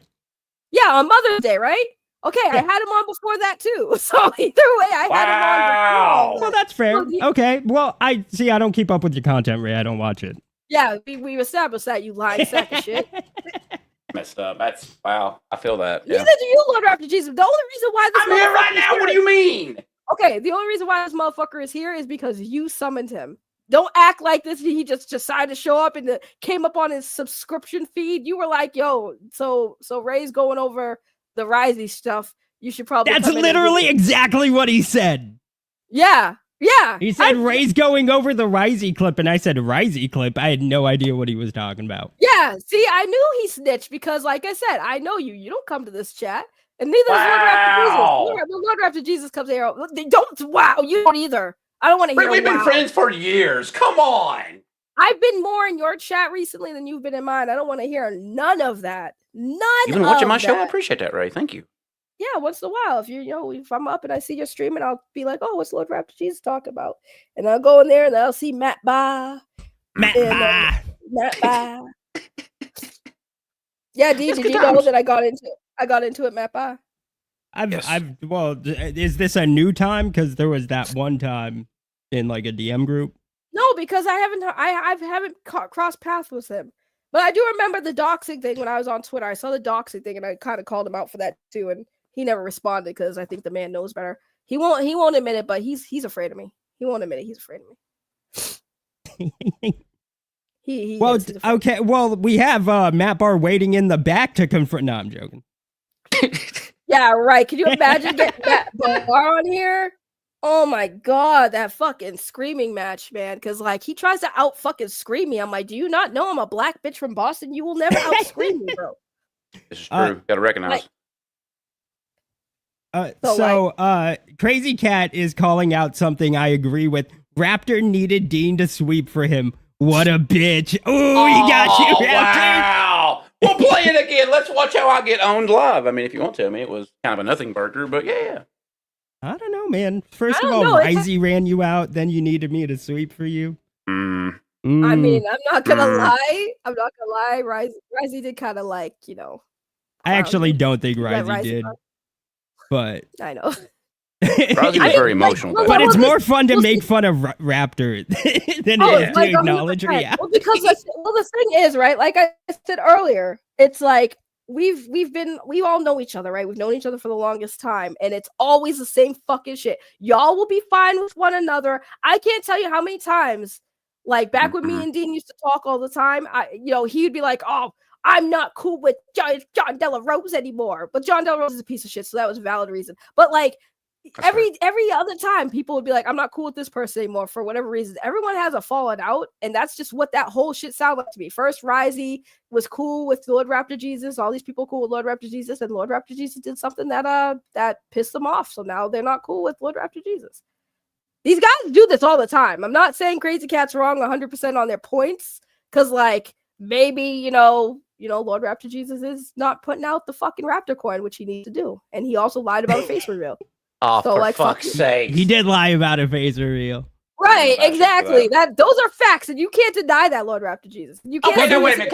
Yeah, on Mother's Day, right? Okay, yeah. I had him on before that too. So either way, I had him on. Well, that's fair. Okay. Well, I don't keep up with your content, Ray. I don't watch it. Yeah, we established that, you lying sack of shit. Messed up. Wow. I feel that. Yeah. Neither do you, Lord After Jesus. The only reason why this I'm here right now. What do you mean? Okay, the only reason why this motherfucker is here is because you summoned him. Don't act like this. He just decided to show up and came up on his subscription feed. You were like, yo, so Ray's going over the KRAZY stuff. You should probably. That's literally exactly what he said. Yeah. Yeah. He said Ray's going over the KRAZY clip, and I said KRAZY clip. I had no idea what he was talking about. Yeah. See, I knew he snitched because, like I said, I know you. You don't come to this chat. And neither does Lord After Jesus. Lord After Jesus comes here. They don't. Wow. You don't either. I don't want to hear. We've been friends for years. Come on. I've been more in your chat recently than you've been in mine. I don't want to hear none of that. None. You've been watching my show. I appreciate that, Ray. Thank you. Yeah, once in a while, if I'm up and I see you're streaming, I'll be like, "Oh, what's Lord After Jesus talking about?" And I'll go in there and I'll see Matt Ba. Matt Ba. Yeah, did you know that I got into it, Matt Ba? Well, is this a new time? Because there was that one time in like a DM group. No, because I haven't crossed paths with him. But I do remember the doxing thing when I was on Twitter. I saw the doxing thing and I kind of called him out for that too. And he never responded because I think the man knows better. He won't admit it, but he's afraid of me. He won't admit it. He's afraid of me. Well, okay. Well, we have Matt Barr waiting in the back to confront. No, I'm joking. Yeah, right. Can you imagine getting Matt Barr on here? Oh my god, that fucking screaming match, man. Because like he tries to out fucking scream me. I'm like, do you not know I'm a black bitch from Boston? You will never out scream me, bro. This is true. Gotta recognize. KRAZY Cat is calling out something I agree with. Raptor needed Dean to sweep for him. What a bitch. Ooh, he got you, Raptor. Wow. We'll play it again. Let's watch how I get owned live. I mean, if you want to. I mean, it was kind of a nothing burger, but yeah. I don't know, man. First of all, KRAZY ran you out, then you needed me to sweep for you. I mean, I'm not gonna lie. KRAZY did kind of like, you know. I actually don't think KRAZY did. But I know. KRAZY was very emotional. But it's more fun to make fun of Raptor than it is to acknowledge reality. Well, because the thing is, right? Like I said earlier, it's like we all know each other, right? We've known each other for the longest time, and it's always the same fucking shit. Y'all will be fine with one another. I can't tell you how many times, like back when me and Dean used to talk all the time, he'd be like, "Oh, I'm not cool with John Della Rose anymore." But John Della Rose is a piece of shit, so that was a valid reason. But like every other time, people would be like, "I'm not cool with this person anymore" for whatever reason. Everyone has a falling out, and that's just what that whole shit sounded like to me. First, KRAZY was cool with Lord Raptor Jesus. All these people cool with Lord Raptor Jesus, and Lord Raptor Jesus did something that pissed them off. So now they're not cool with Lord Raptor Jesus. These guys do this all the time. I'm not saying KRAZY Cat's wrong 100% on their points, because like maybe you know, Lord Raptor Jesus is not putting out the fucking Raptor coin, which he needs to do, and he also lied about a face reveal. Oh, so, for like, fuck's sake! He did lie about a face reveal. Right, exactly. Those are facts, and you can't deny that, Lord Raptor Jesus. You can't. Okay, wait a minute.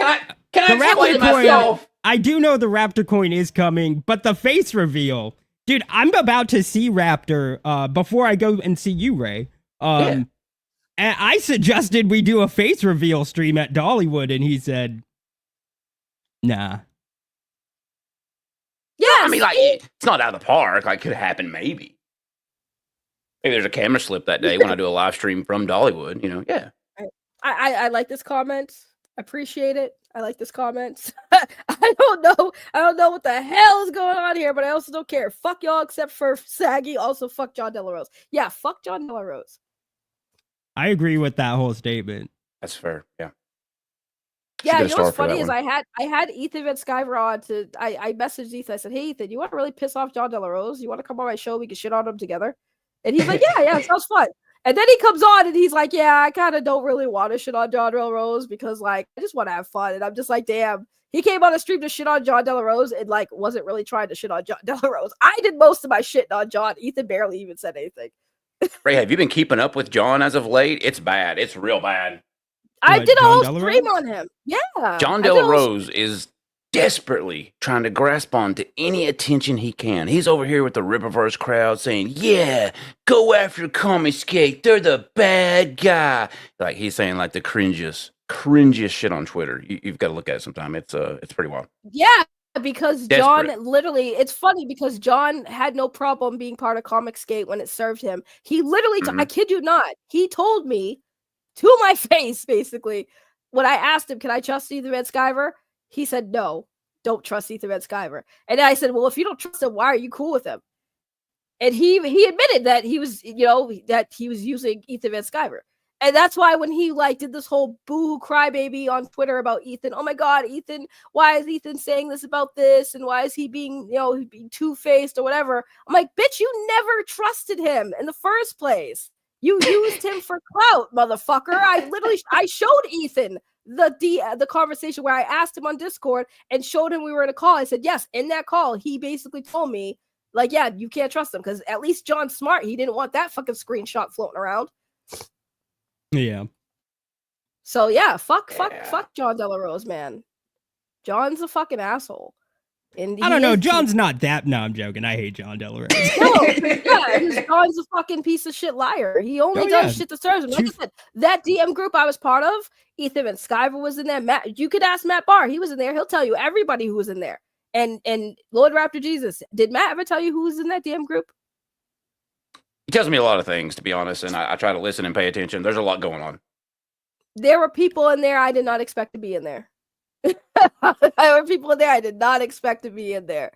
Can I explain myself? I do know the Raptor coin is coming, but the face reveal, dude. I'm about to see Raptor before I go and see you, Ray. And I suggested we do a face reveal stream at Dollywood, and he said, "Nah." Yeah, I mean, like, it's not out of the park. Like, could happen, maybe. Maybe there's a camera slip that day when I do a live stream from Dollywood, you know? Yeah. I like this comment. Appreciate it. I like this comment. I don't know what the hell is going on here, but I also don't care. Fuck y'all except for Saggy. Also, fuck John Della Rose. Yeah, fuck John Della Rose. I agree with that whole statement. That's fair. Yeah. Yeah, you know what's funny is I had Ethan Van Skyver on to I messaged Ethan. I said, "Hey Ethan, you want to really piss off John Della Rose? You want to come on my show? We can shit on him together." And he's like, "Yeah, it sounds fun." And then he comes on and he's like, "Yeah, I kind of don't really want to shit on John Della Rose because like I just want to have fun." And I'm just like, "Damn." He came on a stream to shit on John Della Rose and like wasn't really trying to shit on John Della Rose. I did most of my shit on John. Ethan barely even said anything. Ray, have you been keeping up with John as of late? It's bad. It's real bad. I did a whole stream on him. Yeah. John Della Rose is desperately trying to grasp on to any attention he can. He's over here with the Rippaverse crowd saying, "Yeah, go after Comiskate. They're the bad guy." Like he's saying like the cringiest shit on Twitter. You've got to look at it sometime. It's pretty wild. Yeah. Because John literally, it's funny because John had no problem being part of Comicsgate when it served him. He literally, I kid you not, he told me to my face, basically, when I asked him, "Can I trust Ethan Van Skyver?" He said, "No, don't trust Ethan Van Skyver." And I said, "Well, if you don't trust him, why are you cool with him?" And he admitted that he was, that he was using Ethan Van Skyver. And that's why when he like did this whole boo crybaby on Twitter about Ethan, "Oh my God, Ethan, why is Ethan saying this about this? And why is he being, being two-faced or whatever?" I'm like, "Bitch, you never trusted him in the first place. You used him for clout, motherfucker." I showed Ethan the conversation where I asked him on Discord and showed him we were in a call. I said, yes, in that call, he basically told me, like, yeah, you can't trust him because at least John's smart. He didn't want that fucking screenshot floating around. Yeah. So yeah, fuck John Della Rose, man. John's a fucking asshole. And I don't know. John's not that. No, I'm joking. I hate John Della Rose. John's a fucking piece of shit liar. He only does shit that serves him. Like I said, that DM group I was part of, Ethan and Skyver was in there. Matt, you could ask Matt Barr. He was in there. He'll tell you everybody who was in there. And Lord Raptor Jesus. Did Matt ever tell you who was in that DM group? He tells me a lot of things, to be honest, and I try to listen and pay attention. There's a lot going on. there were people in there I did not expect to be in there. There were people in there I did not expect to be in there.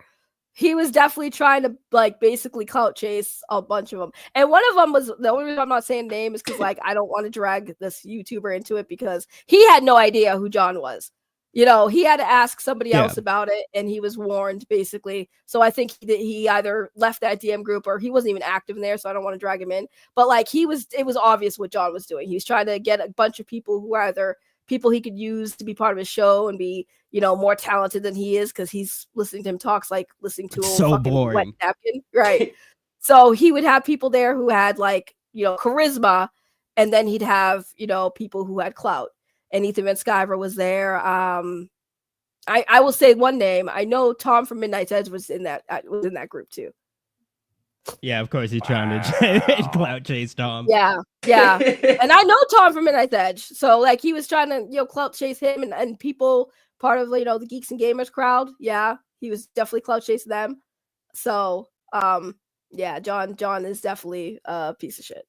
He was definitely trying to like basically clout chase a bunch of them. And one of them was, the only reason I'm not saying name is because like I don't want to drag this YouTuber into it because he had no idea who John was. You know, he had to ask somebody else about it, and he was warned basically. So I think he either left that DM group or he wasn't even active in there. So I don't want to drag him in. But like it was obvious what John was doing. He was trying to get a bunch of people who were either people he could use to be part of his show and be, you know, more talented than he is because he's listening to him talks like listening to a fucking boring. wet napkin, right? So he would have people there who had like, you know, charisma, and then he'd have, you know, people who had clout. And Ethan Van Sciver was there. I will say one name. I know Tom from Midnight's Edge was in that group too. Yeah, of course he's trying to clout chase Tom. Yeah. And I know Tom from Midnight's Edge. So like he was trying to, you know, clout chase him and people part of, you know, the Geeks and Gamers crowd. Yeah, he was definitely clout chasing them. So yeah, John is definitely a piece of shit.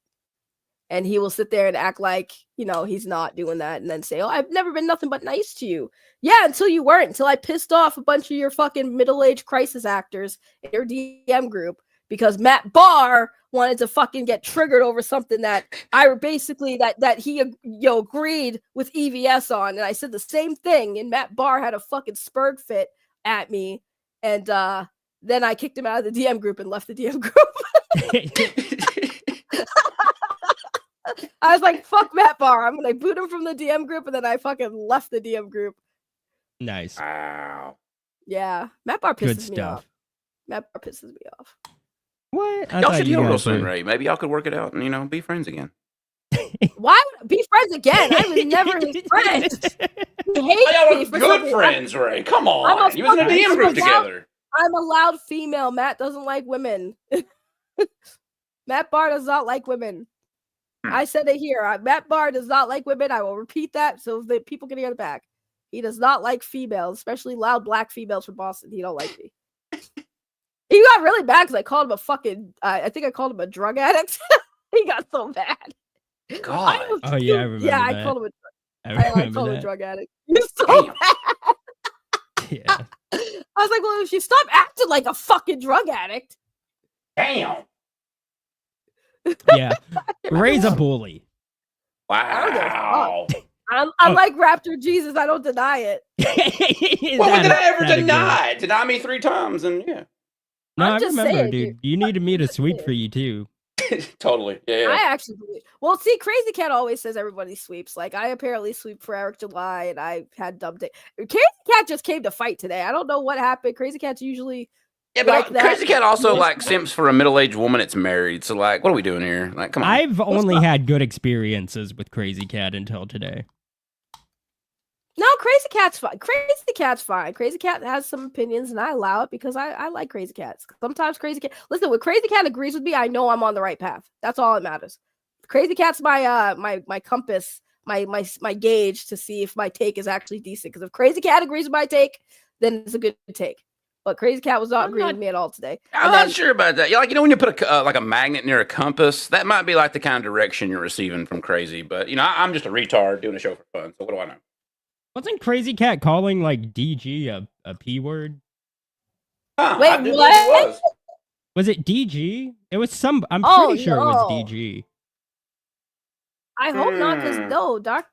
And he will sit there and act like, you know, he's not doing that and then say, oh, I've never been nothing but nice to you. Yeah, until you weren't, until I pissed off a bunch of your fucking middle-aged crisis actors in your DM group because Matt Barr wanted to fucking get triggered over something that I basically, that he, you know, agreed with EVS on. And I said the same thing. And Matt Barr had a fucking spurg fit at me. And then I kicked him out of the DM group and left the DM group. I was like, fuck Matt Barr. I'm going to boot him from the DM group, and then I fucking left the DM group. Nice. Wow. Yeah. Matt Barr Good pisses me stuff. off. Matt Barr pisses me off. What? Y'all should deal real soon, Ray. Maybe y'all could work it out and, you know, be friends again. Why be friends again? I was never his friend. He hates Y'all me are for good something. friends, Ray. Come on. You was in a DM group together. I'm a loud female. Matt doesn't like women. Matt Barr does not like women. I said it here. Matt Barr does not like women. I will repeat that so that people can hear the back. He does not like females, especially loud black females from Boston. He don't like me. He got really bad because I called him a fucking, I think I called him a drug addict. He got so bad. God. Oh, yeah, I remember that. I called him I a drug addict. He's so bad. Yeah. I was like, well, if you stop acting like a fucking drug addict. Damn. Yeah. Ray's a bully. Wow. I'm like Raptor Jesus. I don't deny it. What did I ever deny? Deny me 3 times, and yeah. No, I'm I just remember, saying, dude. You needed me to sweep for you too. Totally. Yeah. I actually believe. Well, see, Crazy Cat always says everybody sweeps. Like I apparently sweep for Eric July, and I had dumb day. Crazy Cat just came to fight today. I don't know what happened. Crazy Cat's usually Yeah, but like that. Crazy Cat also like simps for a middle-aged woman that's married. So like, what are we doing here? Like, come on. I've only had good experiences with Crazy Cat until today. No, Crazy Cat's fine. Crazy Cat's fine. Crazy Cat has some opinions, and I allow it because I like Crazy Cats. Sometimes Crazy Cat. Listen, when Crazy Cat agrees with me, I know I'm on the right path. That's all that matters. Crazy Cat's my my compass, my gauge to see if my take is actually decent. Because if Crazy Cat agrees with my take, then it's a good take. But Crazy Cat was not agreeing with me at all today. I'm not sure about that. Like, you know, when you put a like a magnet near a compass, that might be like the kind of direction you're receiving from Crazy. But you know, I'm just a retard doing a show for fun. So what do I know? Wasn't Crazy Cat calling like DG a P word? Huh, Wait, what? Was it DG? It was some. I'm Oh, pretty sure it no. was DG. I hope not, because no, dark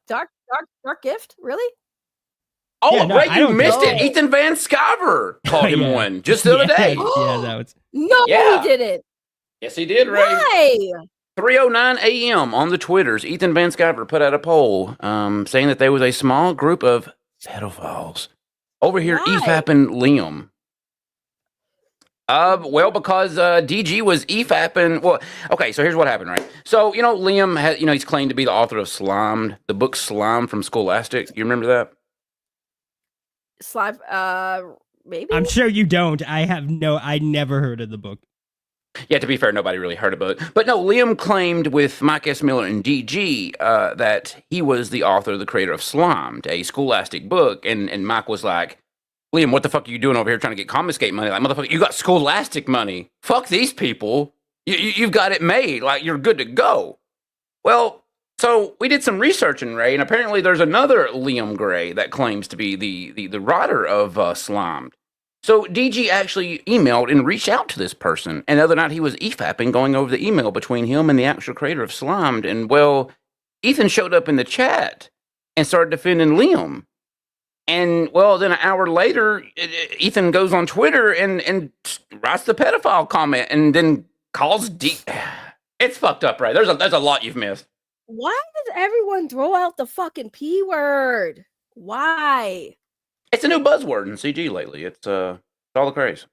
gift, really? Oh, Yeah, no, Ray, I you don't missed think it. so. Ethan Van Sciver called him Yeah. one just the other day. Yeah, that was. No, Yeah. he didn't. Yes, he did, Ray. Why? 3:09 a.m. on the Twitters, Ethan Van Sciver put out a poll saying that there was a small group of pedophiles over here EFAPing Liam. Well, because DG was EFAPing. Well, okay, so here's what happened, right? So, you know, Liam had, you know, he's claimed to be the author of Slimed, the book Slime from Scholastic. You remember that? Slime, maybe? I'm sure you don't. I never heard of the book. Yeah, to be fair, nobody really heard about it. But no, Liam claimed with Mike S. Miller and DG that he was the author, the creator of Slimed, a Scholastic book. And Mike was like, Liam, what the fuck are you doing over here trying to get confiscate money? Like, motherfucker, you got Scholastic money. Fuck these people. You've got it made. Like, you're good to go. Well, So we did some researching, Ray, and apparently there's another Liam Gray that claims to be the writer of Slimed. So DG actually emailed and reached out to this person, and the other night he was EFAPing, going over the email between him and the actual creator of Slimed, and well, Ethan showed up in the chat and started defending Liam. And well, then an hour later, Ethan goes on Twitter and writes the pedophile comment, and then calls D. It's fucked up, Ray. There's a lot you've missed. Why does everyone throw out the fucking P word? Why? It's a new buzzword in CG lately. It's all the craze.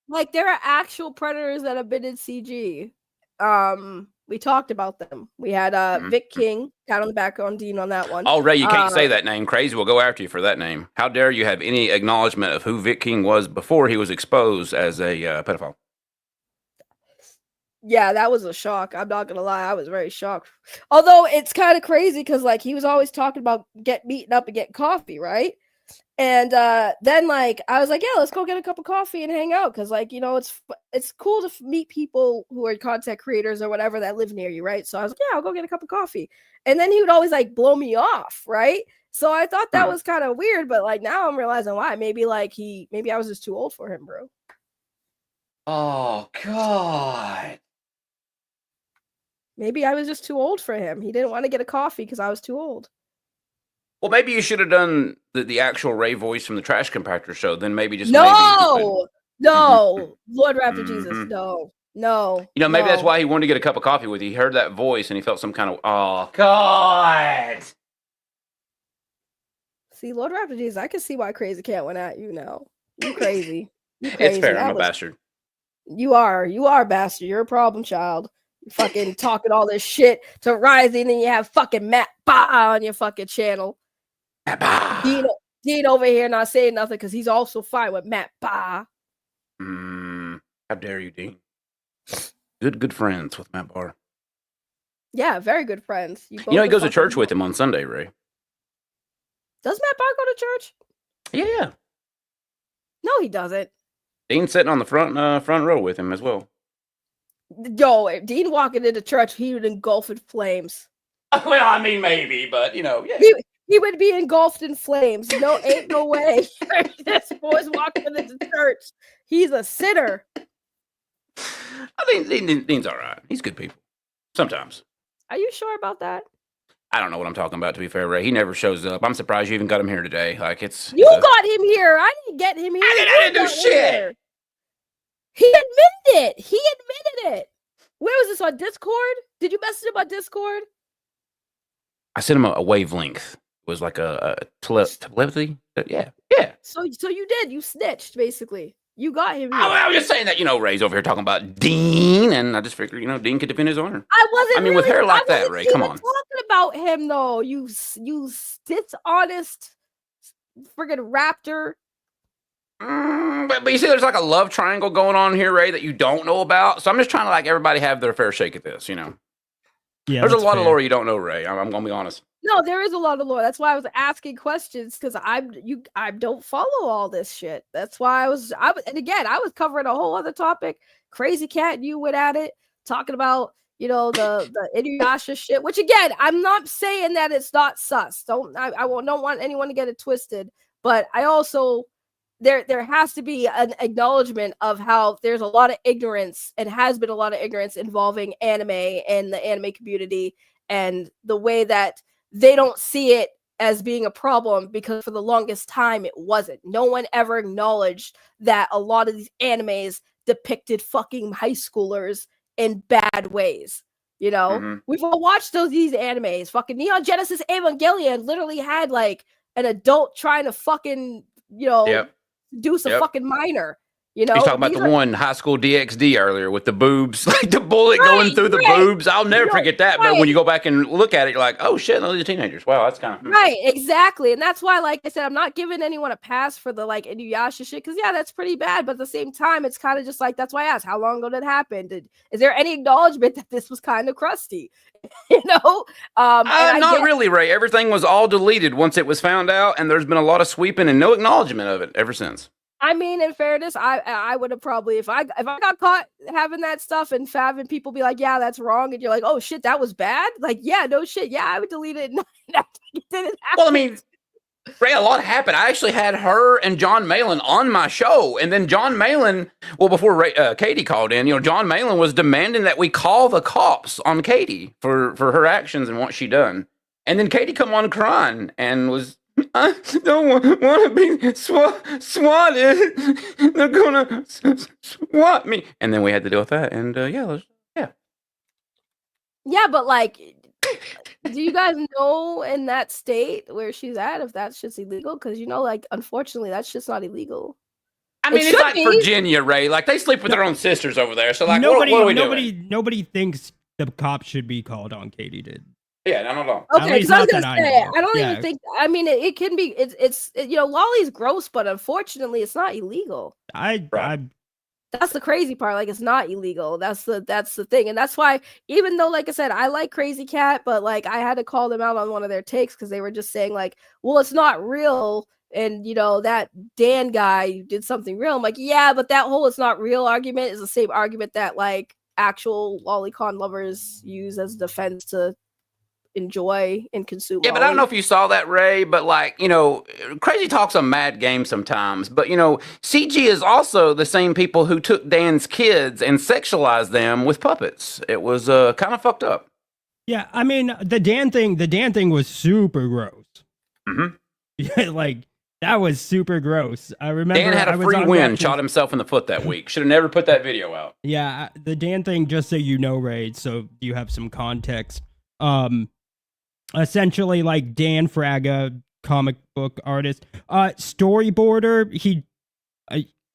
Like, there are actual predators that have been in CG. We talked about them. We had Vic King, pat on the back on Dean on that one. Oh, Ray, you can't say that name. KRAZY will go after you for that name. How dare you have any acknowledgement of who Vic King was before he was exposed as a pedophile? Yeah, that was a shock. I'm not gonna lie, I was very shocked. Although it's kind of crazy because like he was always talking about get meeting up and getting coffee, right? And then like I was like, yeah, let's go get a cup of coffee and hang out because like it's cool to meet people who are content creators or whatever that live near you, right? So I was like, yeah, I'll go get a cup of coffee. And then he would always like blow me off, right? So I thought that was kind of weird, but like now I'm realizing why. Maybe I was just too old for him, bro. Oh God. Maybe I was just too old for him. He didn't want to get a coffee because I was too old. Well, maybe you should have done the actual Ray voice from the Trash Compactor show. Then maybe just no, Lord Raptor Jesus, no. Maybe that's why he wanted to get a cup of coffee with you. He heard that voice and he felt some kind of oh God. See, Lord Raptor Jesus, I can see why KRAZY Cat went at you now. You crazy. It's fair. I'm a bastard. You are a bastard. You're a problem child. Fucking talking all this shit to KRAZY, and then you have fucking Matt Ba on your fucking channel. Dean over here not saying nothing because he's also fine with Matt Ba. How dare you, Dean? Good friends with Matt Barr. Yeah, very good friends. He goes to church with him on Sunday, Ray. Does Matt Barr go to church? Yeah. No, he doesn't. Dean's sitting on the front row with him as well. Yo, if Dean walking into church, he would engulf in flames. Well, I mean, maybe, but yeah. He would be engulfed in flames. No, ain't no way. This boy's walking into church. He's a sinner. I think Dean's all right. He's good people. Sometimes. Are you sure about that? I don't know what I'm talking about, to be fair, Ray. He never shows up. I'm surprised you even got him here today. Like, You got him here. I didn't get him here. I didn't do shit. Here. He admitted it. Where was this, on Discord? Did you message him on Discord? I sent him a wavelength. It was like a telepathy. Yeah. So you did. You snitched, basically. You got him here. I was just saying that, Ray's over here talking about Dean, and I just figured, Dean could defend his honor. I mean, with hair like that, Ray, come on. Talking about him, though. You honest friggin' raptor. But you see, there's like a love triangle going on here, Ray, that you don't know about. So I'm just trying to like everybody have their fair shake at this, Yeah, there's a lot of lore you don't know, Ray. I'm gonna be honest. No, there is a lot of lore. That's why I was asking questions because I don't follow all this shit. That's why I was covering a whole other topic. KRAZY Cat and you went at it, talking about the Inuyasha shit. Which again, I'm not saying that it's not sus. Don't want anyone to get it twisted. But I also there has to be an acknowledgement of how there's a lot of ignorance and has been a lot of ignorance involving anime and the anime community and the way that they don't see it as being a problem because for the longest time it wasn't. No one ever acknowledged that a lot of these animes depicted fucking high schoolers in bad ways. We've all watched these animes. Fucking Neon Genesis Evangelion literally had like an adult trying to fucking do some fucking minor. He's talking about the one High School DxD earlier with the boobs, like the bullet going through the boobs. I'll never forget that. But when you go back and look at it, you're like, oh shit, those are teenagers. Wow, that's kind of right, exactly. And that's why, like I said, I'm not giving anyone a pass for the like Inuyasha shit because that's pretty bad. But at the same time, it's kind of just like that's why I asked, how long ago did it happen? Is there any acknowledgement that this was kind of crusty? Not really, Ray. Everything was all deleted once it was found out, and there's been a lot of sweeping and no acknowledgement of it ever since. I mean, in fairness, I would have probably if I got caught having that stuff and having people be like, yeah, that's wrong, and you're like, oh shit, that was bad. Like, yeah, no shit, yeah, I would delete it. And it didn't happen. Well, I mean, Ray, a lot happened. I actually had her and John Malin on my show, and then John Malin, well, before Katie called in, John Malin was demanding that we call the cops on Katie for her actions and what she done. And then Katie come on crying and was, I don't want to be swatted. They're gonna swat me. And then we had to deal with that. And yeah, but like, do you guys know in that state where she's at if that's just illegal? Because like, unfortunately, that's just not illegal. I mean, it's like Virginia, Ray. Like they sleep with their own sisters over there. So like, what are we doing? Nobody thinks the cops should be called on. Katie did. Yeah, I don't know. Okay, because I was gonna say, I don't even think. I mean, it can be. It's Lolly's gross, but unfortunately, it's not illegal. That's the crazy part. Like, it's not illegal. That's the thing, and that's why, even though, like I said, I like Crazy Cat, but like I had to call them out on one of their takes because they were just saying like, well, it's not real, and that Dan guy did something real. I'm like, yeah, but that whole "it's not real" argument is the same argument that like actual lolicon lovers use as defense to enjoy and consume. Yeah, but I don't know if you saw that, Ray, but like, Crazy talks a mad game sometimes, but CG is also the same people who took Dan's kids and sexualized them with puppets. It was kind of fucked up. Yeah, I mean, the Dan thing was super gross. Mm-hmm. Yeah, like that was super gross. I remember Dan had a free win, shot himself in the foot that week. Should have never put that video out. Yeah, the Dan thing, just so you know, Ray, so you have some context. Essentially, like Dan Fraga, comic book artist, storyboarder.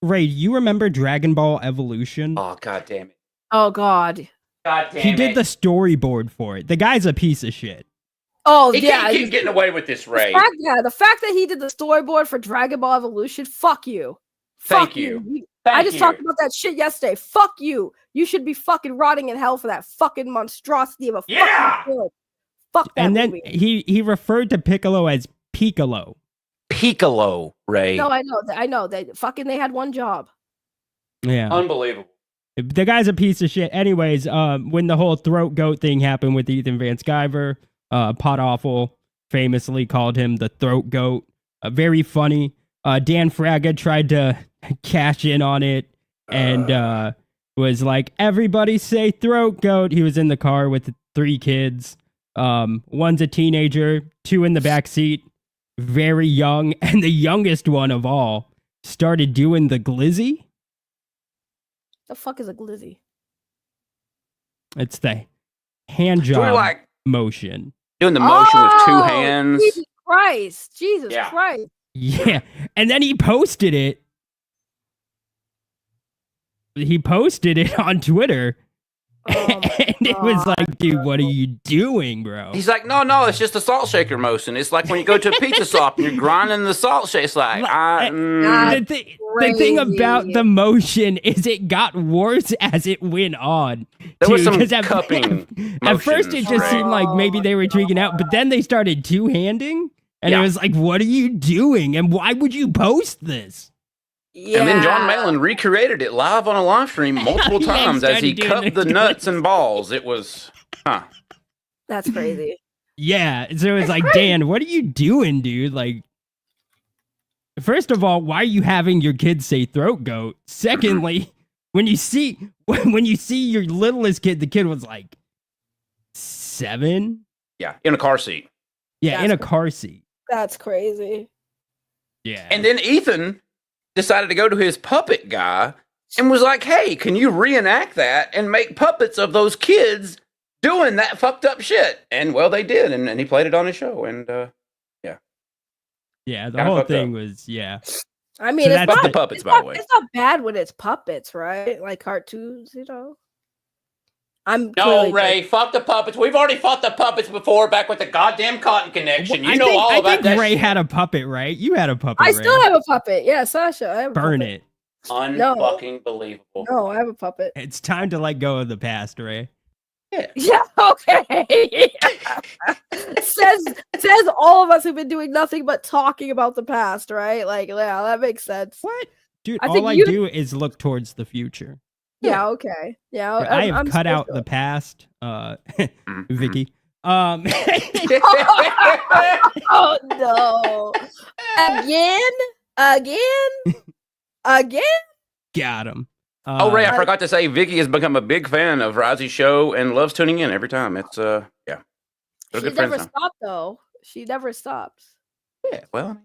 Ray, you remember Dragon Ball Evolution? Oh, god damn it! Oh god! God damn it! He did the storyboard for it. The guy's a piece of shit. Oh he yeah, can't keep getting away with this, Ray. The fact that he did the storyboard for Dragon Ball Evolution. Fuck you. Thank you. I just talked about that shit yesterday. Fuck you. You should be fucking rotting in hell for that fucking monstrosity of a fucking film. Fuck that and then movie. he referred to Piccolo as Piccolo. Piccolo, Ray. No, I know. They had one job. Yeah. Unbelievable. The guy's a piece of shit. Anyways, when the whole throat goat thing happened with Ethan Van Sciver, Pot Awful famously called him the throat goat. Very funny. Dan Fraga tried to cash in on it and was like, everybody say throat goat. He was in the car with 3 kids. One's a teenager, 2 in the back seat, very young, and the youngest one of all started doing the glizzy. The fuck is a glizzy? It's the hand job motion. Doing the motion with 2 hands. Jesus Christ. Jesus Christ. Yeah. And then he posted it. He posted it on Twitter. And it was like, dude, what are you doing, bro? He's like, no, it's just a salt shaker motion. It's like when you go to a pizza shop and you're grinding the salt shaker. It's like, the thing about the motion is it got worse as it went on. There was some cupping. At first, it just seemed like maybe they were tweaking out, but then they started two-handing, and it was like, what are you doing? And why would you post this? Yeah. And then John Malin recreated it live on a live stream multiple times as he cupped the nuts and balls. It was, That's crazy. Yeah, so it was like, Dan, what are you doing, dude? Like, first of all, why are you having your kids say throat goat? Secondly, when you see your littlest kid, the kid was like 7. Yeah, in a car seat. Yeah, in a car seat. That's crazy. Yeah. And then Ethan decided to go to his puppet guy and was like, hey, can you reenact that and make puppets of those kids doing that fucked up shit? And well, they did, and he played it on his show, and yeah, the whole thing was I mean, so it's fuck not, the puppets, it's by not, the way. It's not bad when it's puppets, right? Like cartoons, No, Ray, fuck the puppets. We've already fought the puppets before back with the goddamn Cotton Connection. You know all about that. I think Ray had a puppet, right? You had a puppet. I still have a puppet. Yeah, Sasha. I have a Burn puppet. it. Unfucking believable. No, I have a puppet. It's time to let go of the past, Ray. Yeah, okay. says all of us who've been doing nothing but talking about the past, right? Like, yeah, that makes sense. What? Dude, I think all I you- do is look towards the future. Yeah, okay. Yeah, I have I'm cut out special. the past, Vicky. Oh no! Again? Got him. Oh, Ray, I forgot to say, Vicky has become a big fan of RAZY's show and loves tuning in every time. It's yeah, they're She good never friends now. stopped though. She never stops. Yeah, well,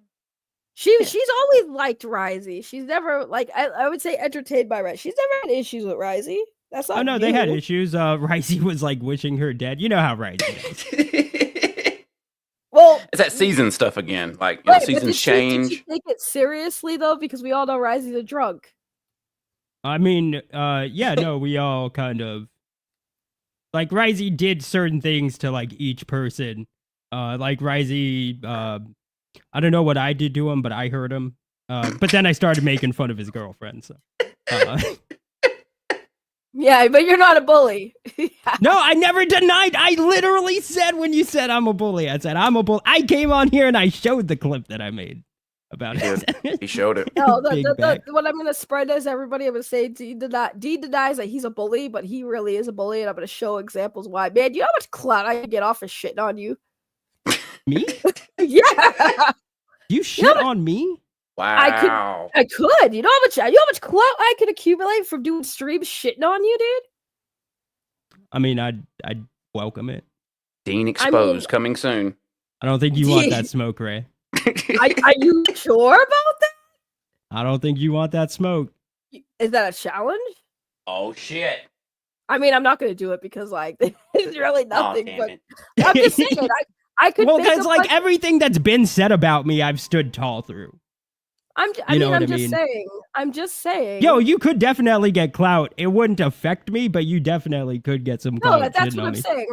she's always liked RAZY. She's never like I would say entertained by RAZY. She's never had issues with RAZY. That's not Oh no, they had new. issues. RAZY was like wishing her dead. You know how RAZY does. Well, it's that season stuff again. Like, you know, but seasons did change. she take it seriously though? Because we all know RAZY's a drunk. I mean, yeah, no, we all kind of like RAZY did certain things to like each person. Like RAZY, I don't know what I did to him, but I hurt him. But then I started making fun of his girlfriend. So, yeah, but you're not a bully. no, I never denied. I literally said when you said I'm a bully, I said I'm a bully. I came on here and I showed the clip that I made about it. He showed it. No, Big back. what I'm gonna spread is everybody. I'm gonna say D denies that he's a bully, but he really is a bully, and I'm gonna show examples why. Man, you know how much clout I can get off for shitting on you? Me? Yeah. You shit on me? Wow. I could. You know how much clout I could accumulate from doing streams shitting on you, dude? I mean, I'd welcome it. Dean exposed coming soon. I don't think you want that smoke, Ray. Are you sure about that? I don't think you want that smoke. Is that a challenge? Oh shit. I mean, I'm not gonna do it because like there's really nothing. damn But it. I'm just saying, I could. Well, make because a like bunch- everything that's been said about me, I've stood tall through. I'm just saying. Yo, you could definitely get clout. It wouldn't affect me, but you definitely could get some No, clout. that's shitting what on I'm me. saying.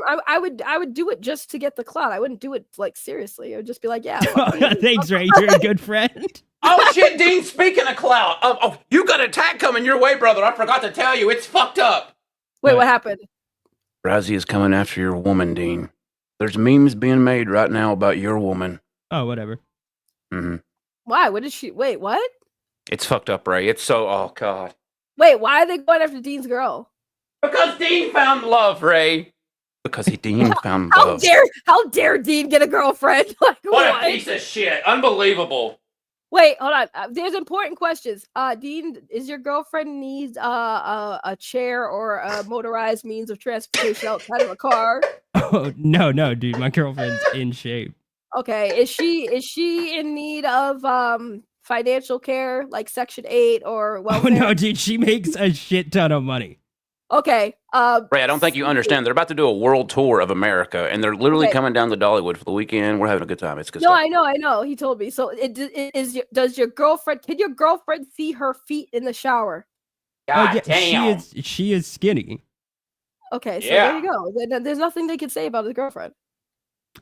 I would do it just to get the clout. I wouldn't do it like seriously. I would just be like, yeah. fuck you. Thanks, Ray. You're a good friend. Oh shit, Dean, speaking of clout. Oh, you got an attack coming your way, brother. I forgot to tell you. It's fucked up. Wait, what happened? RAZY is coming after your woman, Dean. There's memes being made right now about your woman. Oh, whatever. Mm-hmm. Why? What did she? Wait, what? It's fucked up, Ray. It's so, oh god. Wait, why are they going after Dean's girl? Because Dean found love, Ray. Because Dean found How love. dare Dean get a girlfriend? Like What a piece of shit. Unbelievable. Wait, hold on. There's important questions. Dean, is your girlfriend needs a chair or a motorized means of transportation outside of a car? Oh no, dude. My girlfriend's in shape. Okay, is she in need of financial care like Section 8 or Oh welfare? no, dude. She makes a shit ton of money. Okay. Ray, I don't think you understand. They're about to do a world tour of America, and they're literally Okay. coming down to Dollywood for the weekend. We're having a good time. It's good No, stuff. I know. He told me. So does your girlfriend? Can your girlfriend see her feet in the shower? Oh yeah, she is skinny. Okay, so Yeah. there you go. Then there's nothing they can say about his girlfriend.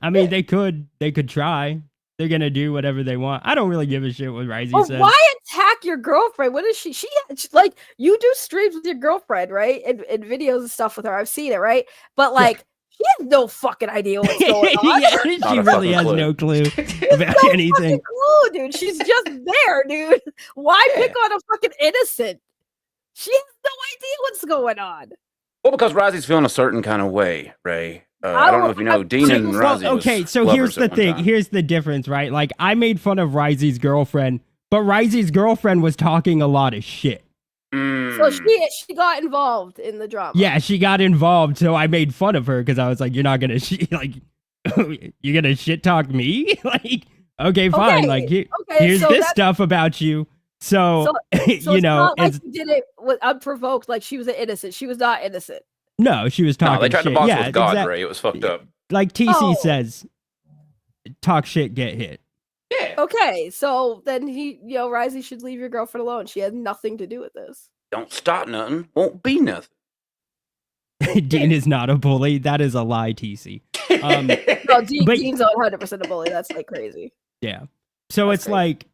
I mean, they could try. They're gonna do whatever they want. I don't really give a shit what RAZY Well, says. why attack your girlfriend? What is she? She like you do streams with your girlfriend, right? And videos and stuff with her. I've seen it, right? But like she has no fucking idea what's going on. Yeah, she really has no clue about anything. Clue, dude. She's just there, dude. Why pick on a fucking innocent? She has no idea what's going on. Well, because RAZY's feeling a certain kind of way, Ray. I don't know if you know, Dean and RAZY was Okay, so lovers here's the at one thing. time. Here's the difference, right? Like, I made fun of RAZY's girlfriend, but RAZY's girlfriend was talking a lot of shit. So she got involved in the drama. Yeah, she got involved, so I made fun of her because I was like, "You're not gonna you're gonna shit talk me?" Like, okay, fine. Okay, Like, okay, here's so this that's- stuff about you. So, So you it's know, not like it's you did it with unprovoked, like she was an innocent. She was not innocent. no, she was talking. No, they tried shit. to box Yeah, with God, exact- Ray. It was fucked up. Like TC Oh. says, talk shit, get hit. Okay, so then RAZY should leave your girlfriend alone. She has nothing to do with this. Don't start nothing. Won't be nothing. Dean is not a bully. That is a lie, TC. No, but- Dean's 100% a bully. That's like crazy. Yeah. So it's like,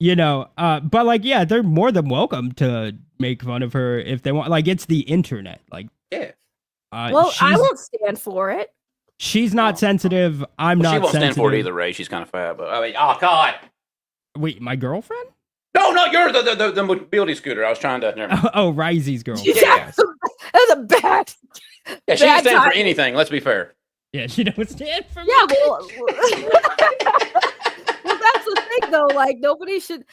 but like, yeah, they're more than welcome to make fun of her if they want. Like, it's the internet. Like, yeah. Well, I won't stand for it. She's not sensitive. I'm Well, not she won't sensitive. stand for it either, Ray. She's kind of fat, but I mean, oh god. Wait, my girlfriend? No, not yours. The mobility scooter. I was trying to. Never mind. Oh, RAZY's girl. Yeah, that's a bad. Yeah, she bad ain't stand for timing. anything. Let's be fair. Yeah, she don't stand for. Yeah, well, well, that's the thing though. Like nobody should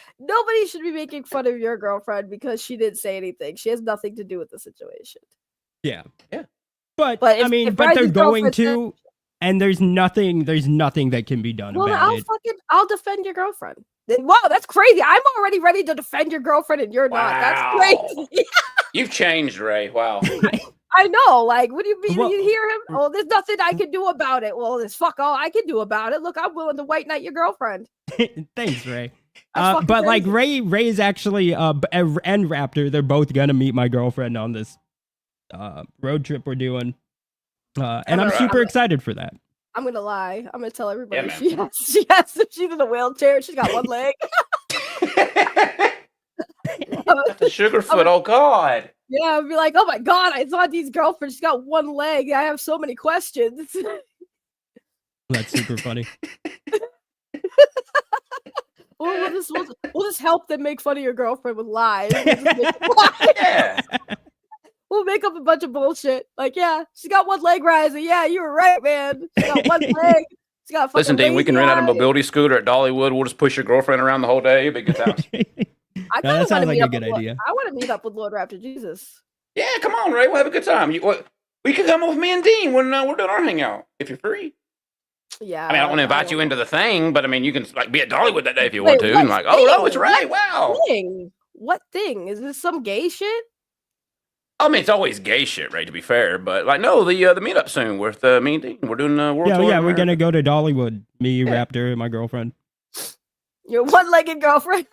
be making fun of your girlfriend because she didn't say anything. She has nothing to do with the situation. Yeah. Yeah. But if, I mean, if but they're RAZY's going girlfriend to, and there's nothing that can be done Well, about it. I'll defend your girlfriend. Wow, that's crazy. I'm already ready to defend your girlfriend and you're not. That's crazy. You've changed, Ray. Wow. I know. Like, what do you mean? Well- You hear him? Oh, there's nothing I can do about it. Well, there's fuck all I can do about it. Look, I'm willing to white knight your girlfriend. Thanks, Ray. That's But fucking like crazy. Ray is actually and Raptor, they're both gonna meet my girlfriend on this road trip we're doing. And I'm super excited for that. I'm gonna lie. I'm gonna tell everybody Yeah, she's in a wheelchair. She's got one leg. The Sugarfoot. Oh God. Yeah, I'd be like, oh my god, I thought these girlfriends. She's got one leg. I have so many questions. That's super funny. We'll just help them make fun of your girlfriend with lies. We'll make up a bunch of bullshit. Like, yeah, she's got one leg, rising. Yeah, you were right, man. She got one leg. She got a Listen, fucking Dean, we can lazy rent out a eye. mobility scooter at Dollywood. We'll just push your girlfriend around the whole day. It'd be a good time. I No, that sounds like a good idea. I want to meet up with Lord Raptor Jesus. Yeah, come on, Ray. We'll have a good time. We can come with me and Dean when we're doing our hangout if you're free. Yeah. I mean, I don't want to invite you into the thing, but I mean, you can like be at Dollywood that day if you Wait, want to. what And like, oh no, it's thing? Ray. What Wow. thing? What thing? Is this some gay shit? I mean, it's always gay shit, Ray. To be fair, but like, no, the meetup soon with me and Dean. We're doing world tour. Yeah, of we're America. gonna go to Dollywood. Me, Raptor, and my girlfriend. Your one-legged girlfriend.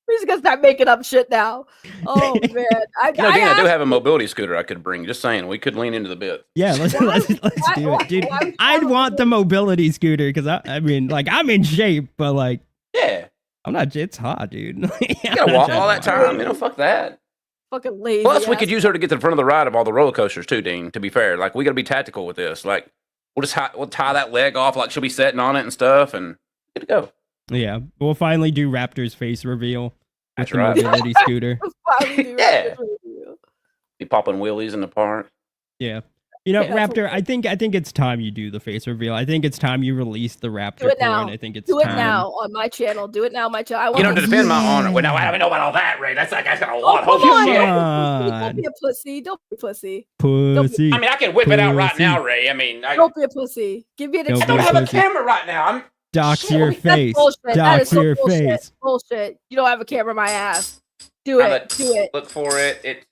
We're just gonna start making up shit now. Oh man, Dean, I do have a mobility scooter I could bring. Just saying, we could lean into the bit. Yeah, let's do it, dude. I'd want the mobility scooter because I mean, like, I'm in shape, but like, yeah, I'm not. It's hot, dude. You gotta walk all that time. Fuck that. Fucking lazy. Plus, we ass. could use her to get to the front of the ride of all the roller coasters too, Dean. To be fair, like we got to be tactical with this. Like we'll tie that leg off, like she'll be sitting on it and stuff, and good to go. Yeah, we'll finally do Raptor's face reveal with That's the right. mobility scooter. Yeah. Be popping wheelies in the park. Yeah. You know, Yeah, that's Raptor, I think it's time you do the face reveal. I think it's time you release the Raptor Do it now. porn. I think it's Do it time. now on my channel. Do it now on my channel. I You want know, to defend my honor. Well, now I don't know about all that, Ray. That's got a lot. Come Holy on, shit. Don't be a pussy. Don't be a pussy. Pussy. I mean, I can whip it out right Pussy. now, Ray. I mean, I Don't be a pussy. Give me an Don't don't be a have a pussy. camera right now. I'm Dox your That's face. bullshit. That Dox is so your bullshit. face. Bullshit. You don't have a camera in my ass. Do trying it. to Do it. look for it. It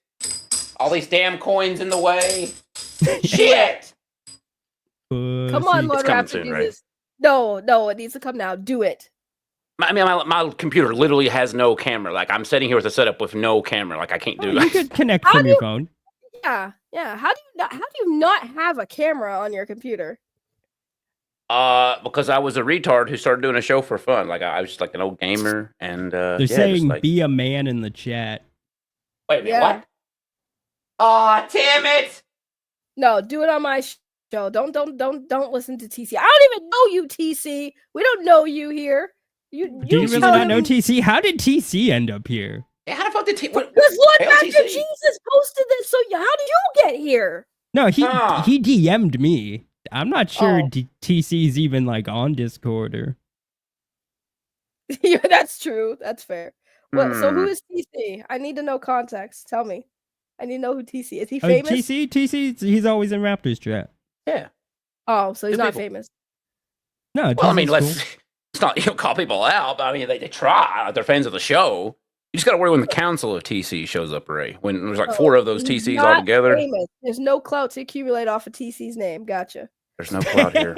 all these damn coins in the way. Shit. Come on, Pussy. Lord coming Raptor soon, Jesus. No, it needs to come now. Do it. I mean, my computer literally has no camera. Like I'm sitting here with a setup with no camera. Like I can't do You it. could connect How from do your you- phone. Yeah. How do you not have a camera on your computer? Because I was a retard who started doing a show for fun. Like I was just like an old gamer, and They're just saying like, be a man in the chat. wait a minute, Yeah. what? Aw, damn it! No, do it on my show. Don't listen to TC. I don't even know you, TC. We don't know you here. You Do you really tell not know him- TC? How did TC end up here? Yeah, how the fuck did Because Lord Hell, Raptor TC. Jesus posted this. So how did you get here? No, he Huh. he DM'd me. I'm not sure Oh. TC's even like on Discord or. Yeah, that's true. That's fair. What? So who Hmm. is TC? I need to know context. Tell me. I need to know who TC is. He Oh, famous? TC, he's always in Raptors chat. Yeah. Oh, so he's Good not people. famous. No, Well, I mean, TC's let's. cool. It's not call people out, but I mean they try. They're fans of the show. You just got to worry when the council of TC shows up, Ray. When there's like 4 of those He's TCs not all together. famous. There's no clout to accumulate off of TC's name. Gotcha. There's no cloud here.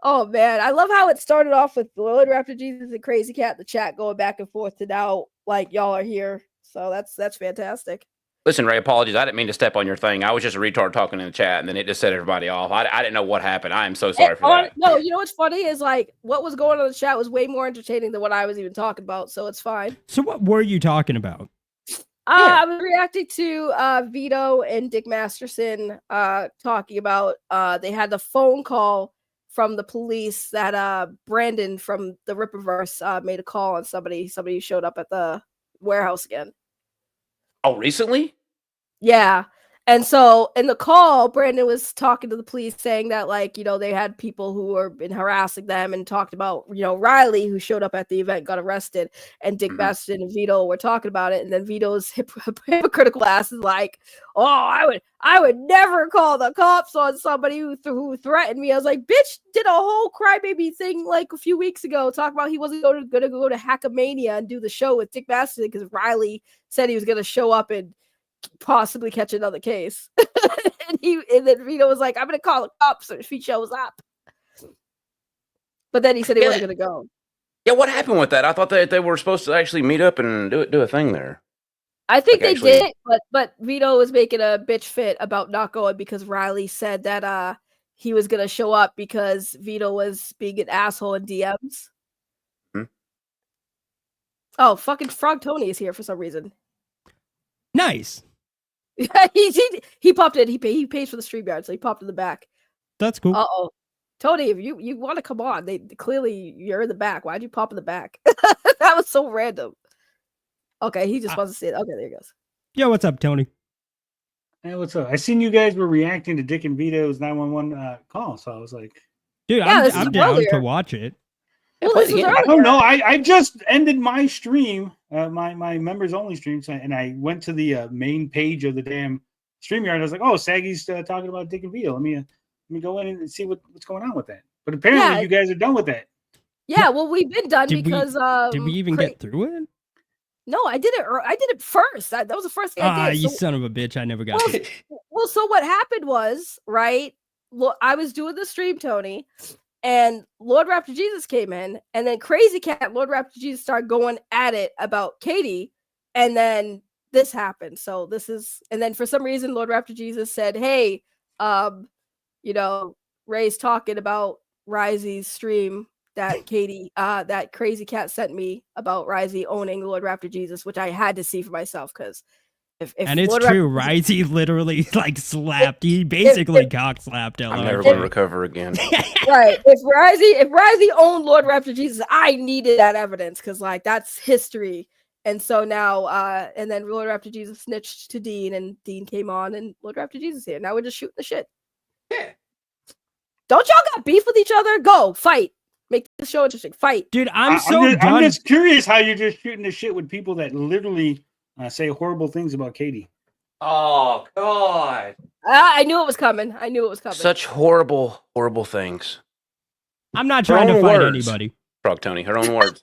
Oh man, I love how it started off with Lord Raptor Jesus and Crazy Cat in the chat going back and forth to now like y'all are here. So that's fantastic. Listen, Ray, apologies. I didn't mean to step on your thing. I was just a retard talking in the chat, and then it just set everybody off. I didn't know what happened. I am so sorry for that. No, you know what's funny is like what was going on in the chat was way more entertaining than what I was even talking about. So it's fine. So what were you talking about? I was reacting to Vito and Dick Masterson talking about they had the phone call from the police that Brandon from the Rippaverse made a call on somebody. Somebody showed up at the warehouse again. Oh, recently? Yeah. And so in the call, Brandon was talking to the police saying that, like, you know, they had people who were been harassing them and talked about, you know, Riley, who showed up at the event, got arrested, and Dick Masterson and Vito were talking about it. And then Vito's hypocritical ass is like, oh, I would never call the cops on somebody who threatened me. I was like, bitch, did a whole crybaby thing like a few weeks ago, talk about he wasn't going to go to Hackamania and do the show with Dick Masterson because Riley said he was going to show up and possibly catch another case. and then Vito was like, I'm gonna call the cops if he shows up. But then he said he wasn't gonna go. Yeah, what happened with that? I thought that they were supposed to actually meet up and do a thing there. I think they did, but Vito was making a bitch fit about not going because Riley said that he was gonna show up because Vito was being an asshole in DMs. Oh, fucking Frog Tony is here for some reason. Nice. he popped in. He pays for the StreamYard, so he popped in the back. That's cool. Uh-oh. Tony, if you want to come on, they clearly you're in the back. Why'd you pop in the back? That was so random. Okay, he just wants to see it. Okay, there he goes. Yo, what's up, Tony? Hey, what's up? I seen you guys were reacting to Dick and Vito's 911 call, so I was like, dude, Yeah, I'm down to watch it. Well, this was I don't know. I just ended my stream, my members only stream, and I went to the main page of the damn StreamYard. I was like, oh, Saggy's talking about Dick and Vito. Let me go in and see what's going on with that. But apparently, you guys are done with that. Yeah, well, we've been done because did we even get through it? No, I did it. I did it first. That was the first thing I did. You son of a bitch! I never got to it. Well, so what happened was, right? Look, I was doing the stream, Tony, and Lord Raptor Jesus came in, and then KRAZY Cat, Lord Raptor Jesus started going at it about Katie, and then this happened. So this is, and then for some reason, Lord Raptor Jesus said, "Hey, you know, Ray's talking about KRAZY's stream that Katie, that KRAZY Cat sent me about KRAZY owning Lord Raptor Jesus, which I had to see for myself because." If and it's Lord true, Raptor right? He literally like slapped. He basically cock slapped. I'm never going to recover again. Right. If KRAZY owned Lord Raptor Jesus, I needed that evidence because like that's history. And so now, and then Lord Raptor Jesus snitched to Dean, and Dean came on, and Lord Raptor Jesus here. Now we're just shooting the shit. Yeah. Don't y'all got beef with each other? Go fight. Make the show interesting. Fight, dude. I'm just curious how you're just shooting the shit with people that literally say horrible things about Katie. Oh God! I knew it was coming. I knew it was coming. Such horrible things. I'm not trying to fight anybody. Frog Tony, her own words.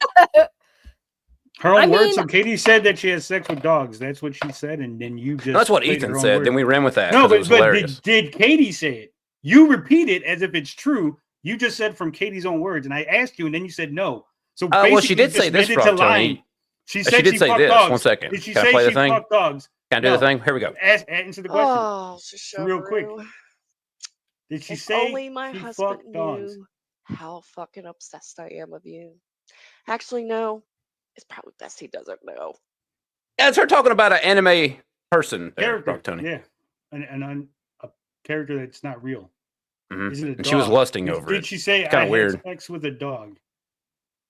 Her own words. So Katie said that she has sex with dogs. That's what she said, and then you just. That's what Ethan said. Words. Then we ran with that. No, but hilarious. did Katie say it? You repeat it as if it's true. You just said from Katie's own words, and I asked you, and then you said no. So well, she did say this, Frog Tony. She said she say this. Dogs. 1 second. Did she Can say I play she the thing? fucked dogs? Can I do the thing? Here we go. Answer the question. Real quick. Did she say only my husband knew how fucking obsessed I am with you. Actually, no. It's probably best he doesn't know. Yeah, it's her talking about an anime person. Character, Frog Tony. Yeah, and a character that's not real. Mm-hmm. Isn't it? And she was lusting over it. Did she say kind of weird? Had sex with a dog?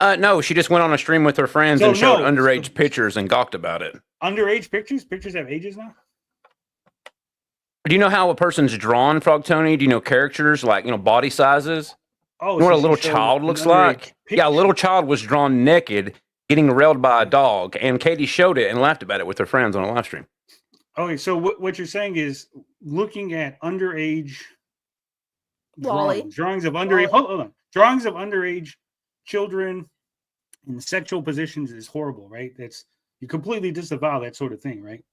No, she just went on a stream with her friends and showed underage pictures and gawked about it. Underage pictures? Pictures have ages now? Do you know how a person's drawn, Frog Tony? Do you know characters like, body sizes? Oh, you know what a little child looks like? Yeah, a little child was drawn naked, getting railed by a dog, and Katie showed it and laughed about it with her friends on a live stream. Okay, so what you're saying is looking at underage drawings of underage. Hold on, drawings of underage children in sexual positions is horrible, right? You completely disavow that sort of thing, right?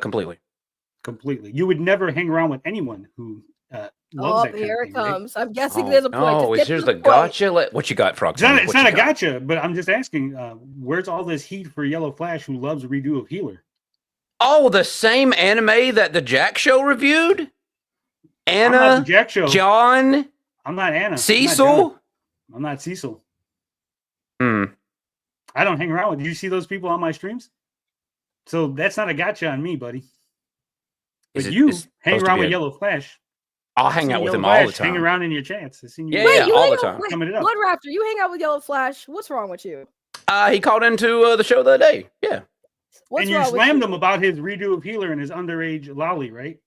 Completely. You would never hang around with anyone who loves that kind here of it thing, comes. right? I'm guessing there's a point. Oh, here's the gotcha. What you got, Frog? It's not a gotcha, but I'm just asking, where's all this heat for Yellow Flash, who loves a redo of Healer? Oh, the same anime that the Jack Show reviewed? Anna, I'm not the Jack Show. John, I'm not Anna. Cecil? I'm not Cecil. Hmm. I don't hang around with you. See those people on my streams? So that's not a gotcha on me, buddy. But you hang around with Yellow Flash. I'll hang seen out with Yellow him all the Flash hang time. around in your chats. I've seen you. Yeah, Wait, yeah, you all hang the out, time. wait, Summing it up. Blood Raptor, you hang out with Yellow Flash. What's wrong with you? He called into the show the other day. Yeah. What's and you wrong with slammed you? him about his redo of Healer and his underage lolly, right?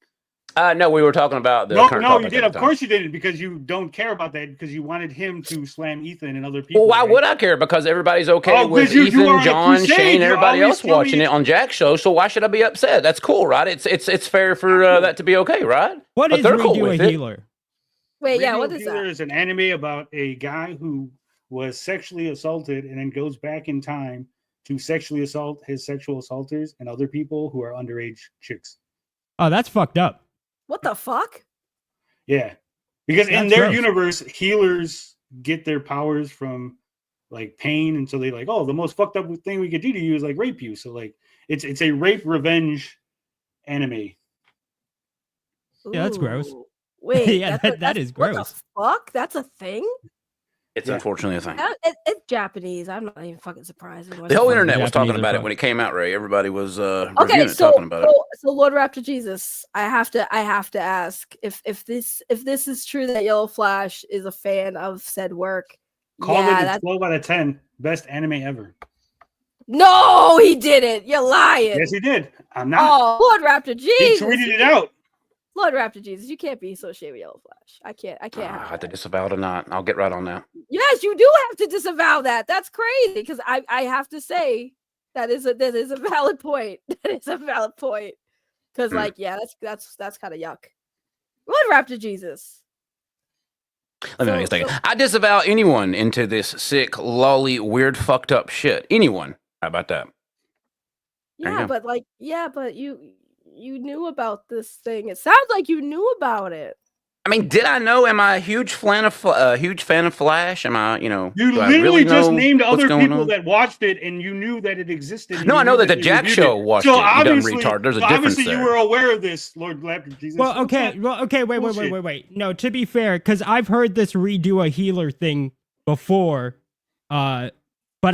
No, we were talking about the No, current you topic did. at Of the time. course you didn't, because you don't care about that, because you wanted him to slam Ethan and other people. Well, why right? would I care? Because everybody's okay Oh, with 'cause you are Ethan, on a John, crusade. Shane, You everybody always else tell me watching it on Jack's show. So why should I be upset? That's cool, right? It's fair for that to be okay, right? What But is they're cool Redo a with it. Healer? Wait, yeah, Redo what of is Healer that? is an anime about a guy who was sexually assaulted and then goes back in time to sexually assault his sexual assaulters and other people who are underage chicks. Oh, that's fucked up. What the fuck? Yeah, because in That's their gross. universe, healers get their powers from like pain, and so they like, oh, the most fucked up thing we could do to you is like rape you. So like, it's a rape revenge anime. Yeah, that's gross. Ooh. Wait, Yeah, that's that is what gross. the fuck? That's a thing? It's unfortunately a thing. It's Japanese. I'm not even fucking surprised. The whole internet was talking Japanese about are it when it came out, Ray. Everybody was Okay, reviewing it, so talking about it. so Lord Raptor Jesus, I have to ask if this is true that Yellow Flash is a fan of said work. Called yeah, it a that's 12 out of 10, best anime ever. no, he didn't. You're lying. Yes, he did. I'm not. Oh, Lord Raptor He Jesus. tweeted it out. Lord Raptor Jesus, you can't be associated with Yellow Flash. I can't I have have to disavow it or not. I'll get right on that. Yes, you do have to disavow that. That's crazy because I have to say that is a valid point. That is a valid point. Because like, yeah, that's kind of yuck. Lord Raptor Jesus. Let me make a statement. I disavow anyone into this sick, lolly, weird, fucked up shit. Anyone. How about that? There you Yeah, go. but like, yeah, but you knew about this thing. It sounds like you knew about it. I mean, did I know? Am I a huge fan of Flash? Am I, You do I literally really just know named what's other going people on? that watched it, and you knew that it existed. No, You I know knew that the they Jack reviewed Show it. watched So it, you dumb obviously, retard. There's a so difference obviously there. you were aware of this, Lord Raptor Jesus. Well, What's okay, that well, okay, wait. bullshit? No, to be fair, because I've heard this Redo a Healer thing before, but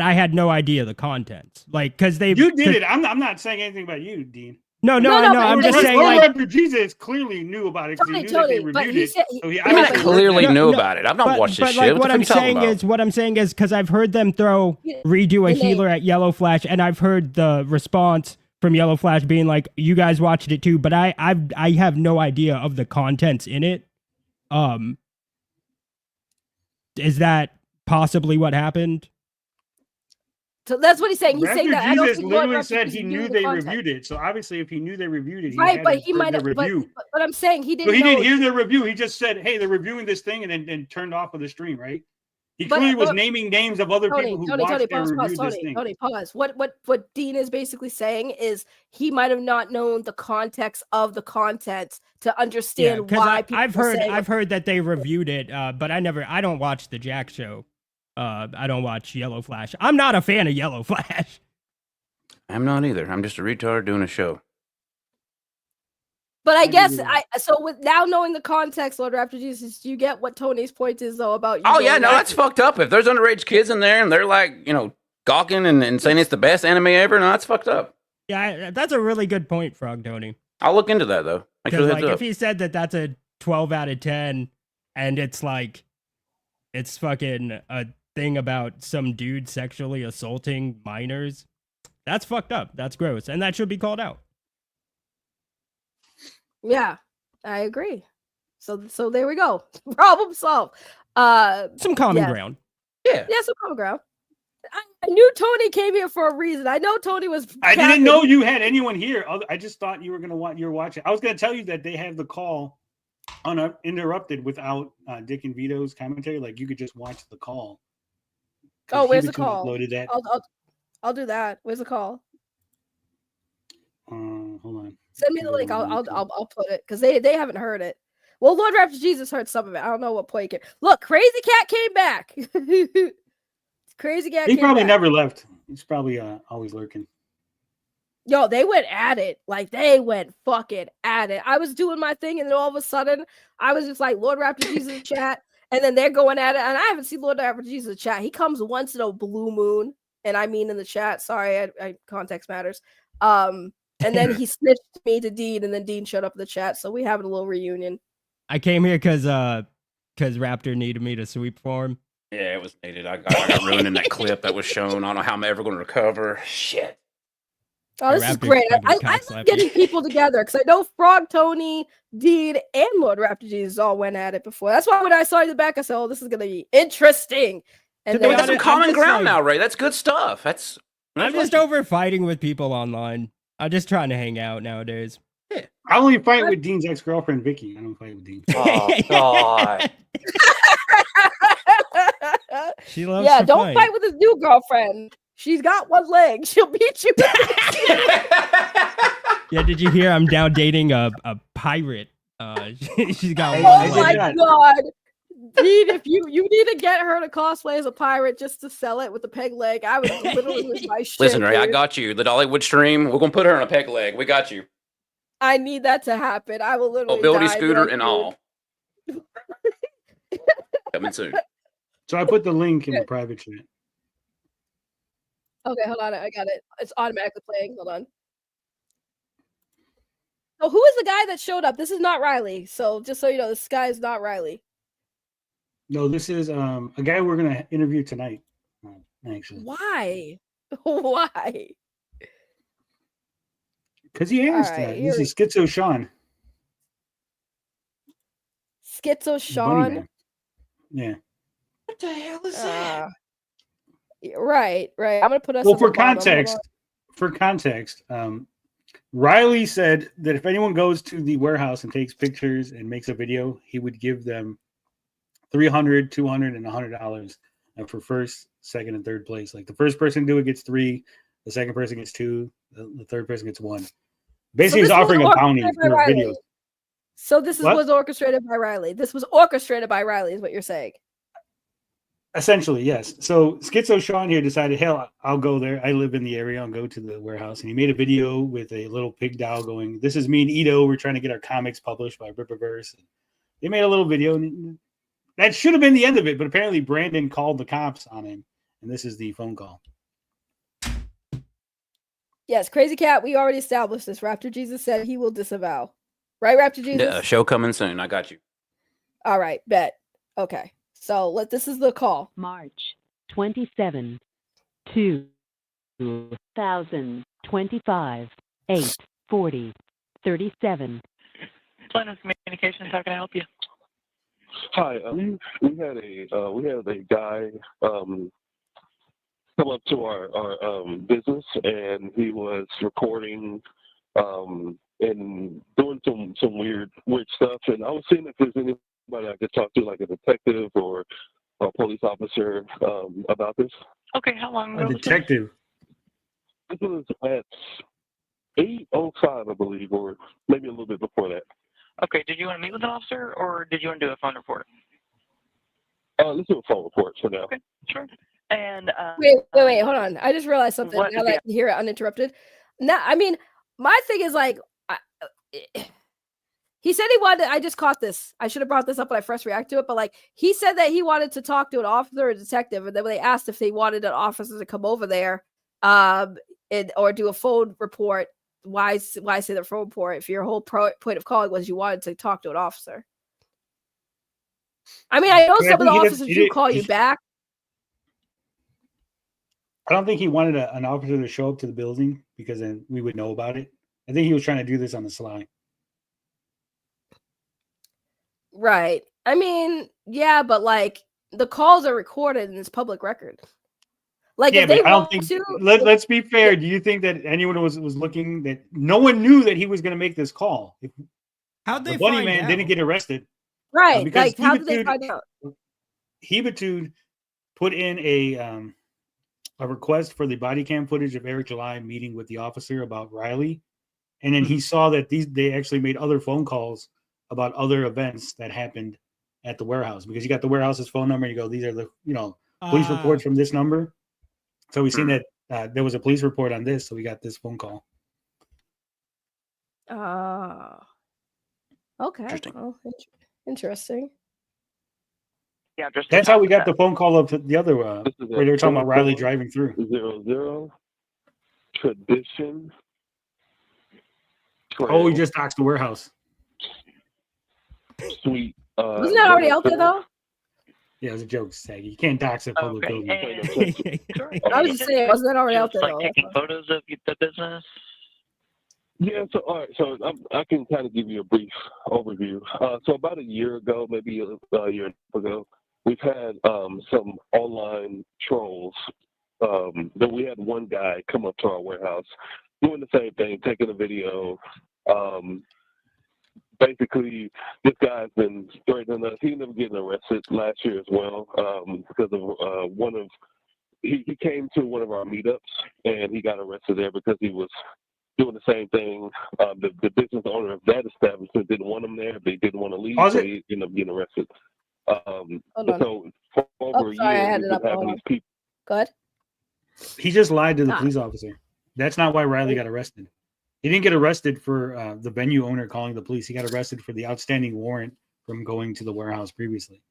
I had no idea the contents. Like, because they You did it. I'm not saying anything about you, Dean. No, I'm just saying, Lord like, Raptor Jesus clearly knew about it because he knew that they but reviewed he it. said- So he I mean, I obviously clearly read that. knew about it. I've not watched this but shit. like What the fuck are you talking about? what I'm saying is because I've heard them throw Redo a Healer at Yellow Flash, and I've heard the response from Yellow Flash being like, "You guys watched it too," but I have no idea of the contents in it. Is that possibly what happened? So that's what he's saying. He's saying Raptor that I don't Jesus think Lord literally Raptor said Jesus he knew knew the they content. reviewed it. So obviously, if he knew they reviewed it, he Right, had but to he heard might the have. review. But I'm saying he didn't. So he know didn't hear the review. He just said, "Hey, they're reviewing this thing," and then turned off of the stream. Right? He clearly was naming names of other people who watched and reviewed this thing. Tony, pause. What Dean is basically saying is he might have not known the context of the content to understand why people. I've heard that they reviewed it, but I don't watch the Jack Show. I don't watch Yellow Flash. I'm not a fan of Yellow Flash. I'm not either. I'm just a retard doing a show. But I guess so with now knowing the context, Lord Raptor Jesus, do you get what Tony's point is though about you? Oh yeah, going no, back that's fucked up. If there's underage kids in there and they're like, gawking and saying it's the best anime ever, no, that's fucked up. Yeah, that's a really good point, Frog Tony. I'll look into that though. Make sure Because heads like, up. if he said that that's a 12 out of 10, and it's like, it's fucking a thing about some dude sexually assaulting minors, that's fucked up. That's gross, and that should be called out. Yeah, I agree. So there we go. Problem solved. Some common ground. Yeah, some common ground. I knew Tony came here for a reason. I know Tony was. I didn't know you had anyone here. I just thought you were gonna want you're watching. I was gonna tell you that they have the call uninterrupted without Dick and Vito's commentary. Like you could just watch the call. Oh, where's the call? Uploaded that. I'll do that. Where's the call? Hold on. Send me the link. I'll put it because they haven't heard it. Well, Lord Raptor Jesus heard some of it. I don't know what point it came. Look, Crazy Cat came back. Crazy Cat. He came probably back. never left. He's probably always lurking. Yo, they went at it. Like, they went fucking at it. I was doing my thing, and then all of a sudden, I was just like, Lord Raptor Jesus chat, and then they're going at it, and I haven't seen Lord Raptor Jesus chat. He comes once in a blue moon, and I mean in the chat. Sorry, I context matters. And then he snitched me to Dean, and then Dean showed up in the chat, so we having a little reunion. I came here because Raptor needed me to sweep for him. Yeah, it was needed. I got ruined in that clip that was shown. I don't know how I'm ever going to recover. Shit. Oh, this is great. I love getting people together because I know Frog, Tony, Dean, and Lord Raptor Jesus all went at it before. That's why when I saw you in the back, I said, "Oh, this is gonna be interesting." And we got some common ground now, Ray. That's good stuff. I'm just over fighting with people online. I'm just trying to hang out nowadays. I only fight with Dean's ex-girlfriend Vicky. I don't fight with Dean. Oh God. She loves yeah, to don't fight with his new girlfriend. She's got one leg. She'll beat you. Yeah, did you hear? I'm now dating a pirate. She's got Oh one my leg. god, Dean! If you need to get her to cosplay as a pirate just to sell it with a peg leg, I would literally lose my shit. Listen, Ray, I dude. got you. The Dollywood stream. We're gonna put her on a peg leg. We got you. I need that to happen. I will literally Mobility die, scooter dude. and all. Coming soon. So I put the link in the private chat. Okay, hold on. I got it. It's automatically playing. Hold on. So who is the guy that showed up? This is not Riley. So just so you know, this guy is not Riley. No, this is a guy we're gonna interview tonight. Actually, Why? Why? because he asked. All right, This is Schizo Sean. Schizo Bunny Sean. Man. Yeah. What the hell is that? Right. I'm gonna put us. Well, on for the bottom. context, Riley said that if anyone goes to the warehouse and takes pictures and makes a video, he would give them $300, $200, and $100 for first, second, and third place. Like the first person to do it gets 3, the second person gets 2, the third person gets 1. Basically, he's offering a bounty for videos. So this was orchestrated by Riley. This was orchestrated by Riley, is what you're saying. Essentially, yes. So Schizo Sean here decided, hell, I'll go there. I live in the area. I'll go to the warehouse. And he made a video with a little pig doll going, this is me and Ito. We're trying to get our comics published by Rippaverse. They made a little video. And that should have been the end of it. But apparently Brandon called the cops on him. And this is the phone call. Yes, Crazy Cat, we already established this. Raptor Jesus said he will disavow. Right, Raptor Jesus? Yeah, show coming soon. I got you. All right, bet. Okay. So this is the call. March 27, 2025, 8:40, 37. Planet Communications, how can I help you? Hi, we had a guy come up to our business, and he was recording and doing some weird stuff. And I was seeing if there's anybody I could talk to, like a detective or a police officer, about this. Okay, how long ago? A detective. This was at 8:05, I believe, or maybe a little bit before that. Okay, did you want to meet with an officer, or did you want to do a phone report? Let's do a phone report for now. Okay, sure. And wait, hold on. I just realized something now that I can hear it uninterrupted. Now, I mean, my thing is like, he said he wanted. I just caught this. I should have brought this up when I first reacted to it, but like he said that he wanted to talk to an officer or a detective, and then when they asked if they wanted an officer to come over there, or do a phone report, why say the phone report if your whole point of calling was you wanted to talk to an officer? I mean, I know some of the officers do call you back. I don't think he wanted an officer to show up to the building because then we would know about it. I think he was trying to do this on the sly. Right. I mean, yeah, but like the calls are recorded and it's public record. Like, yeah, if they but I don't think. Let's be fair. Do you think that anyone was looking, that no one knew that he was going to make this call? How'd they the Bunny find Man out? didn't get arrested, right? Because Like, how did they find out? Hebatude put in a request for the body cam footage of Eric July meeting with the officer about Riley, and then he saw that they actually made other phone calls about other events that happened at the warehouse, because you got the warehouse's phone number and you go, these are the police reports from this number. So we seen that there was a police report on this, so we got this phone call. Okay. Interesting. Well, interesting. Yeah, just that's how we got the phone call of the other where they were talking about Riley driving through. 00 Tradition. Oh, he just doxed the warehouse. sweet. Wasn't that already out there though? Yeah, it was a joke, Saggy. You can't dox a public building. I was just saying, wasn't that already out there though? Taking photos of the business. Yeah, so all right, so I can kind of give you a brief overview. So about a year ago, maybe a year ago, we've had some online trolls. That we had one guy come up to our warehouse doing the same thing, taking a video. Basically, this guy's been threatening us. He ended up getting arrested last year as well because of he came to one of our meetups and he got arrested there because he was doing the same thing. The business owner of that establishment didn't want him there, but he didn't want to leave, so he ended up getting arrested. So for over a year, we've been having these people. Go ahead. He just lied to the police officer. That's not why Riley got arrested. He didn't get arrested for the venue owner calling the police. He got arrested for the outstanding warrant from going to the warehouse previously.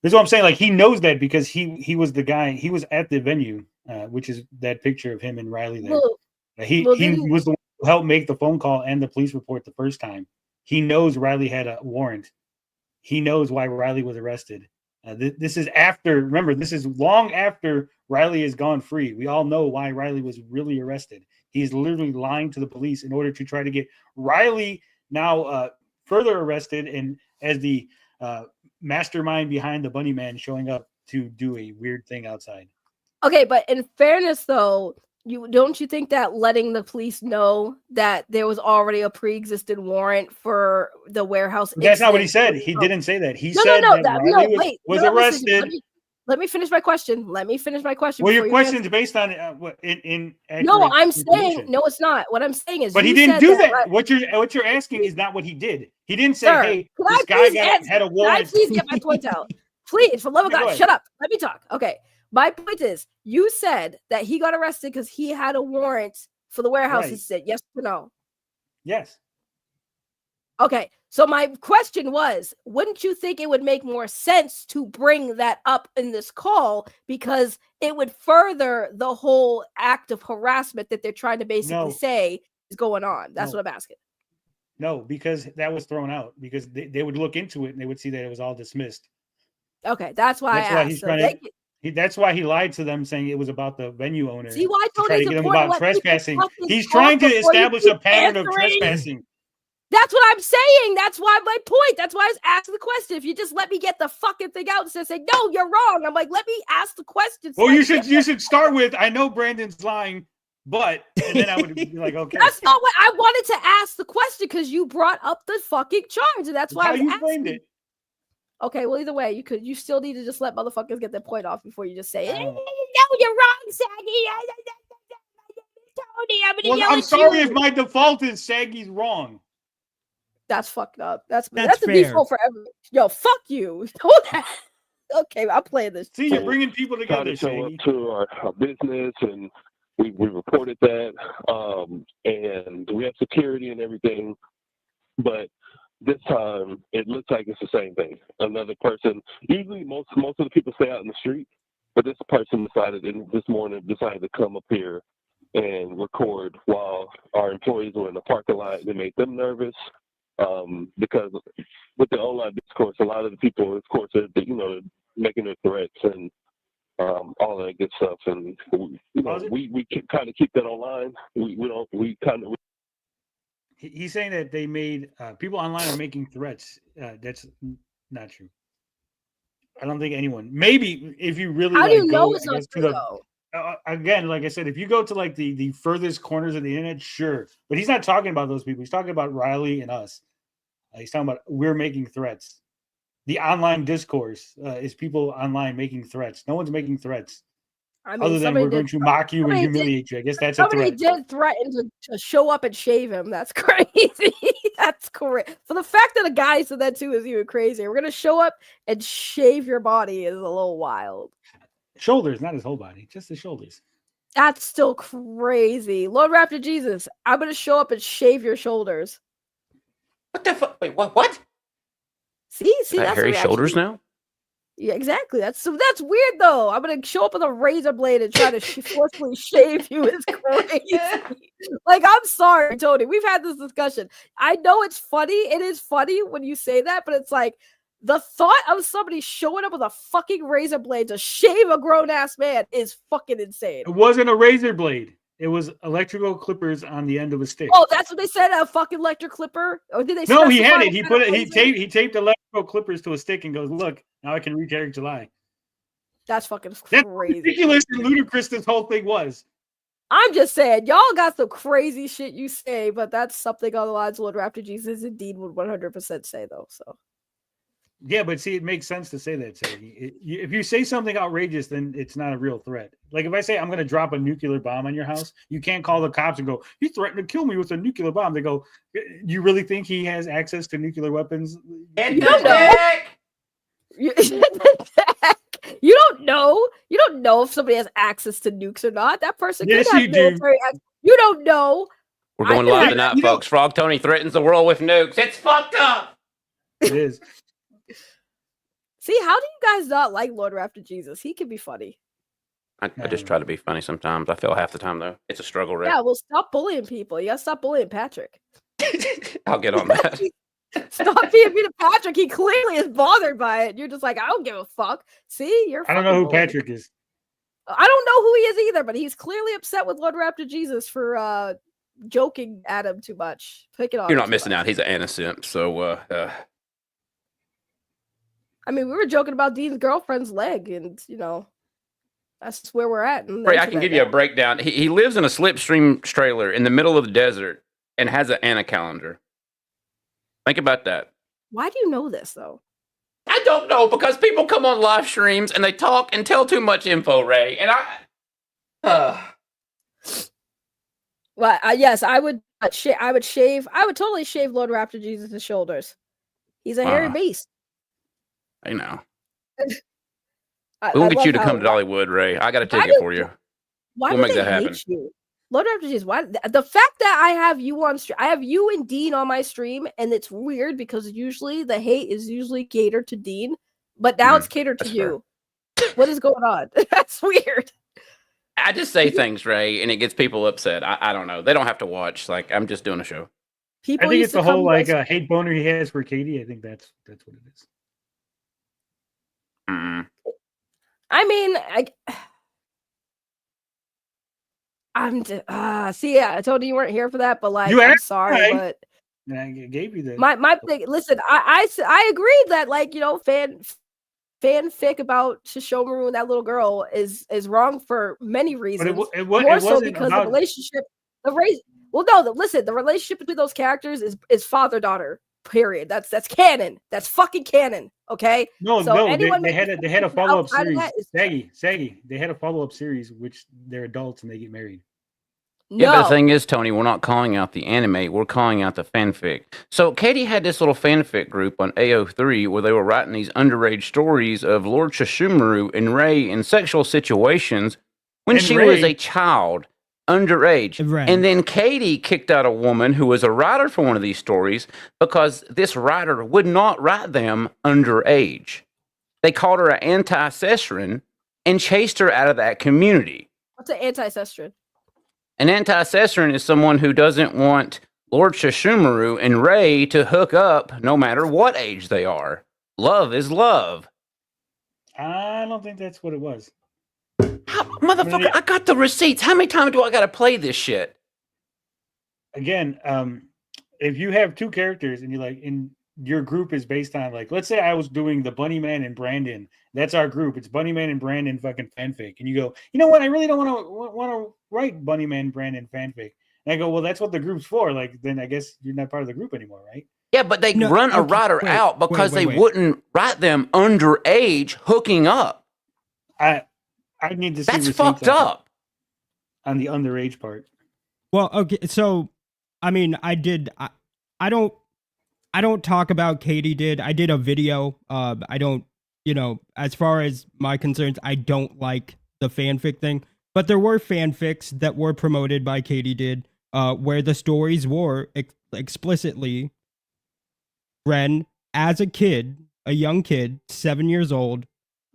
This is what I'm saying. Like, he knows that because he was the guy. He was at the venue, which is that picture of him and Riley there. He was the one who helped make the phone call and the police report the first time. He knows Riley had a warrant. He knows why Riley was arrested. This is after, remember, this is long after Riley has gone free. We all know why Riley was really arrested. He's literally lying to the police in order to try to get Riley now further arrested and as the mastermind behind the Bunny Man showing up to do a weird thing outside. Okay, but in fairness, though, don't you think that letting the police know that there was already a pre-existing warrant for the warehouse? That's not what he said. He didn't say that. He said that Riley was arrested. Let me finish my question. Well, your question is based on what in no, I'm saying no, it's not. What I'm saying is, but he didn't do that. What you're asking is not what he did. He didn't say, Sir, "Hey, this guy had a warrant." Can I please get my point out? Please, for love of God, shut up. Let me talk. Okay. My point is, you said that he got arrested because he had a warrant for the warehouse. He said yes or no? Yes. Okay. So my question was, wouldn't you think it would make more sense to bring that up in this call because it would further the whole act of harassment that they're trying to basically say is going on? That's what I'm asking. No, because that was thrown out because they would look into it and they would see that it was all dismissed. Okay. That's why I asked. That's why he lied to them, saying it was about the venue owner. See why I told to try to get him about trespassing. He's trying to establish a pattern of trespassing. That's what I'm saying. That's why my point. That's why I was asking the question. If you just let me get the fucking thing out instead of saying, no, you're wrong. I'm like, let me ask the question. Well, you should start with, I know Brandon's lying, but, and then I would be like, okay. That's not what I wanted to ask the question because you brought up the fucking charge. And that's why I was you framed it. Okay, well, either way, you still need to just let motherfuckers get their point off before you just say, no, you're wrong, Saggy. Tony, I'm sorry if my default is Saggy's wrong. That's fucked up. That's the fair. default for everyone. Yo, fuck you. Okay, I'm playing this. See, you're bringing people together, to show up to our business, and we reported that, and we have security and everything, but this time it looks like it's the same thing. Another person. Usually, most of the people stay out in the street, but this person this morning decided to come up here and record while our employees were in the parking lot. It made them nervous because with the online discourse, a lot of the people, of course, are making their threats and all that good stuff. And we kind of keep that online. He's saying that they made people online are making threats. That's not true. I don't think anyone. Maybe if you really how do you know it's not true though? Again, like I said, if you go to like the furthest corners of the internet, sure. But he's not talking about those people. He's talking about Riley and us. He's talking about we're making threats. The online discourse is people online making threats. No one's making threats. I mean, other than we're going to mock you and humiliate you. I guess that's a threat. Somebody did threaten to show up and shave him. That's crazy. That's correct. For the fact that a guy said that too is even crazy. We're gonna show up and shave your body is a little wild. Shoulders, not his whole body, just the shoulders. That's still crazy. Lord Raptor Jesus, I'm gonna show up and shave your shoulders. What the fuck? Wait, what? See, I that's hairy the reaction. shoulders now? Yeah, exactly. That's weird though. I'm gonna show up with a razor blade and try to forcefully shave you. Is crazy. Like, I'm sorry, Tony. We've had this discussion. I know it's funny. It is funny when you say that, but it's like the thought of somebody showing up with a fucking razor blade to shave a grown ass man is fucking insane. It wasn't a razor blade. It was electrical clippers on the end of a stick. Oh, that's what they said. A fucking electric clipper, or did they? No, he had specify it. He what put kind it. of He razor? taped electrical clippers to a stick and goes, "Look, now I can reach Eric July." That's fucking That's crazy. ridiculous and ludicrous. This whole thing was. I'm just saying, y'all got some crazy shit you say, but that's something on the lines Lord Raptor Jesus indeed would 100% say, though. So, Yeah, but see, it makes sense to say that. Say, if you say something outrageous, then it's not a real threat. Like if I say I'm going to drop a nuclear bomb on your house, you can't call the cops and go, "He threatened to kill me with a nuclear bomb." They go, "You really think he has access to nuclear weapons?" you don't know. You don't know. You don't know if somebody has access to nukes or not. That person could Yes, have you do. military access. You don't know. We're going I live have- tonight, you know- folks. Frog Tony threatens the world with nukes. It's fucked up. It is. See, how do you guys not like Lord Raptor Jesus? He can be funny. I just try to be funny sometimes. I fail half the time, though. It's a struggle, right? Yeah, well, stop bullying people. You gotta stop bullying Patrick. I'll get on that. Stop being mean to Patrick. He clearly is bothered by it. You're just like, I don't give a fuck. See, you're. I don't know fucking who bullying. Patrick is. I don't know who he is either, but he's clearly upset with Lord Raptor Jesus for joking at him too much. Picking on You're him not too missing much. out. He's an innocent. So, I mean, we were joking about Dean's girlfriend's leg, and you know, that's where we're at. Ray, I can give you a breakdown. He lives in a slipstream trailer in the middle of the desert and has an Anna calendar. Think about that. Why do you know this though? I don't know, because people come on live streams and they talk and tell too much info, Ray. And Well, yes, I would. I would shave. I would totally shave Lord Raptor Jesus' shoulders. He's a hairy beast. I know. I We'll get love you to how- come to Dollywood, Ray. I got a Why ticket do- for you. Why We'll do make they that happen. hate you? Lord Raptor Jesus, why the fact that I have you on stream, I have you and Dean on my stream, and it's weird because usually the hate is usually catered to Dean, but now it's catered to that's you. What is going on? That's weird. I just say things, Ray, and it gets people upset. I don't know. They don't have to watch. Like, I'm just doing a show. People I think used it's to the come whole to my like hate boner he has for Katie. I think that's what it is. I mean, see, yeah, I told you weren't here for that, but like, You I'm asked, sorry, right? but And I gave you that. my thing. Listen, I agree that like you know fanfic about Shishomaru and that little girl is wrong for many reasons. More so wasn't because about- the relationship, listen, the relationship between those characters is father daughter. Period. That's canon. That's fucking canon. Okay. No, So no, anyone they had a making follow up outside of series. that is- Saggy. They had a follow up series which they're adults and they get married. Yeah, but the thing is, Tony, we're not calling out the anime. We're calling out the fanfic. So Katie had this little fanfic group on AO3 where they were writing these underage stories of Lord Shishomaru and Rei in sexual situations when And she was Rei- a child, underage. And then Katie kicked out a woman who was a writer for one of these stories because this writer would not write them underage. They called her an anti-cestrin and chased her out of that community. What's an anti-cestrin? An anti-cestrin is someone who doesn't want Lord Shishomaru and Rei to hook up no matter what age they are. Love is love. I don't think that's what it was. Motherfucker, I got the receipts. How many times do I got to play this shit? Again, if you have two characters and your group is based on like, let's say I was doing the Bunnyman and Brandon. That's our group. It's Bunnyman and Brandon fucking fanfic. And you go, you know what? I really don't want to write Bunnyman Brandon fanfic. And I go, well, that's what the group's for. Like, then I guess you're not part of the group anymore, right? Yeah, but they run a writer out because they wouldn't write them underage hooking up. I need to see That's receipts fucked on- up. on the underage part. Well, okay, so I mean, I don't talk about Katie did. I did a video. I don't, as far as my concerns, I don't like the fanfic thing. But there were fanfics that were promoted by Katie did, where the stories were explicitly Ren as a kid, a young kid, 7 years old,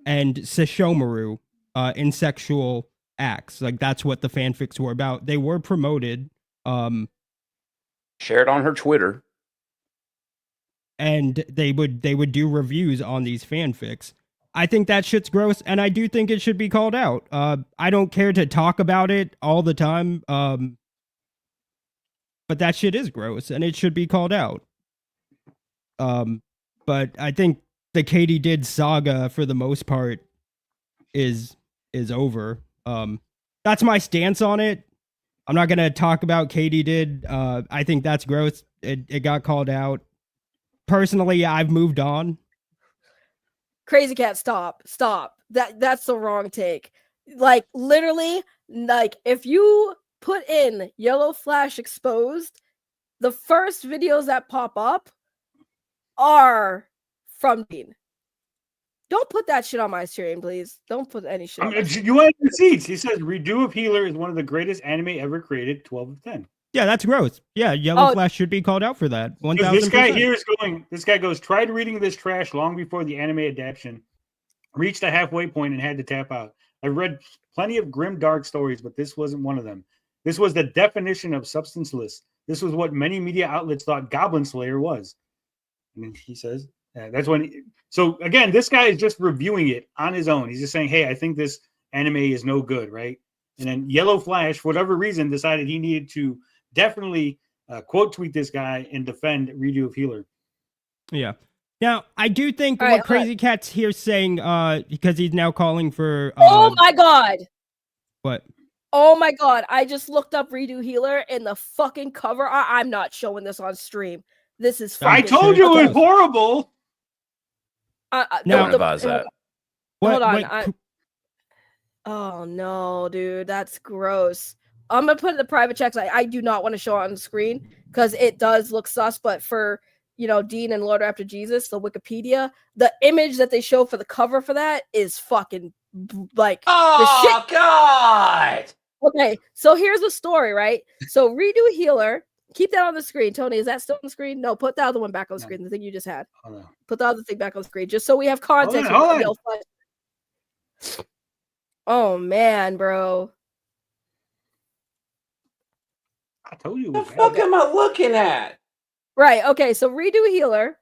and Sesshomaru in sexual acts. Like that's what the fanfics were about. They were promoted. Shared on her Twitter. And they would do reviews on these fanfics. I think that shit's gross, and I do think it should be called out. I don't care to talk about it all the time, but that shit is gross, and it should be called out. But I think the Katie Did saga, for the most part, is over. That's my stance on it. I'm not gonna talk about Katie Did. I think that's gross. It got called out. Personally, I've moved on. Crazy Cat, stop. That's the wrong take. Like literally, like if you put in Yellow Flash exposed, the first videos that pop up are from Dean. Don't put that shit on my stream, please. Don't put any shit. You want receipts? He says Redo of Healer is one of the greatest anime ever created. 12 of 10. Yeah, that's gross. Yeah, Yellow Flash should be called out for that. 1,000%. This guy here is going. This guy goes. Tried reading this trash long before the anime adaptation reached a halfway point and had to tap out. I've read plenty of grim, dark stories, but this wasn't one of them. This was the definition of substanceless. This was what many media outlets thought Goblin Slayer was. And he says that's when. So again, this guy is just reviewing it on his own. He's just saying, "Hey, I think this anime is no good," right? And then Yellow Flash, for whatever reason, decided he needed to definitely quote tweet this guy and defend Redo of Healer. Yeah. Now, I do think what Crazy Cat's here saying, because he's now calling for... oh my god! What? Oh my god, I just looked up Redo Healer in the fucking cover. I'm not showing this on stream. This is fucking... I told you it was horrible! Don't advise that. Hold on. Oh no, dude, that's gross. I'm gonna put in the private checks. I do not want to show it on the screen because it does look sus. But for Dean and Lord After Jesus, the Wikipedia, the image that they show for the cover for that is fucking like the shit. God. Okay, so here's the story, right? So Redo Healer, keep that on the screen. Tony, is that still on the screen? No, put the other one back on the screen. The thing you just had. Put the other thing back on the screen, just so we have context. Oh man, bro. I told you. What the fuck am I looking at? Right. Okay. So Redo Healer.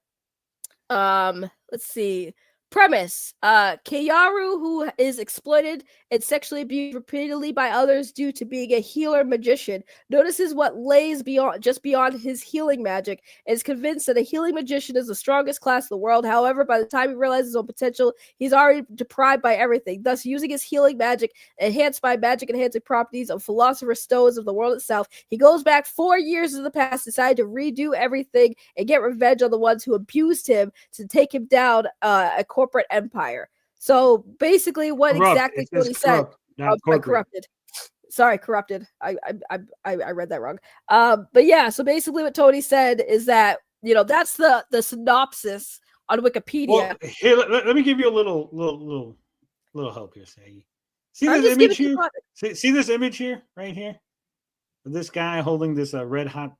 Let's see. Premise. Kayaru, who is exploited and sexually abused repeatedly by others due to being a healer magician, notices what lays just beyond his healing magic and is convinced that a healing magician is the strongest class in the world. However, by the time he realizes his own potential, he's already deprived by everything. Thus, using his healing magic, enhanced by magic enhancing properties of philosopher's stones of the world itself, he goes back 4 years in the past, decided to redo everything and get revenge on the ones who abused him to take him down a corporate empire. So basically, what exactly Tony said? Corrupted. Sorry, corrupted. I read that wrong. But yeah, so basically, what Tony said is that that's the synopsis on Wikipedia. Well, here, let me give you a little help here, Saggy. See this image here? See this image here, right here? This guy holding this red hot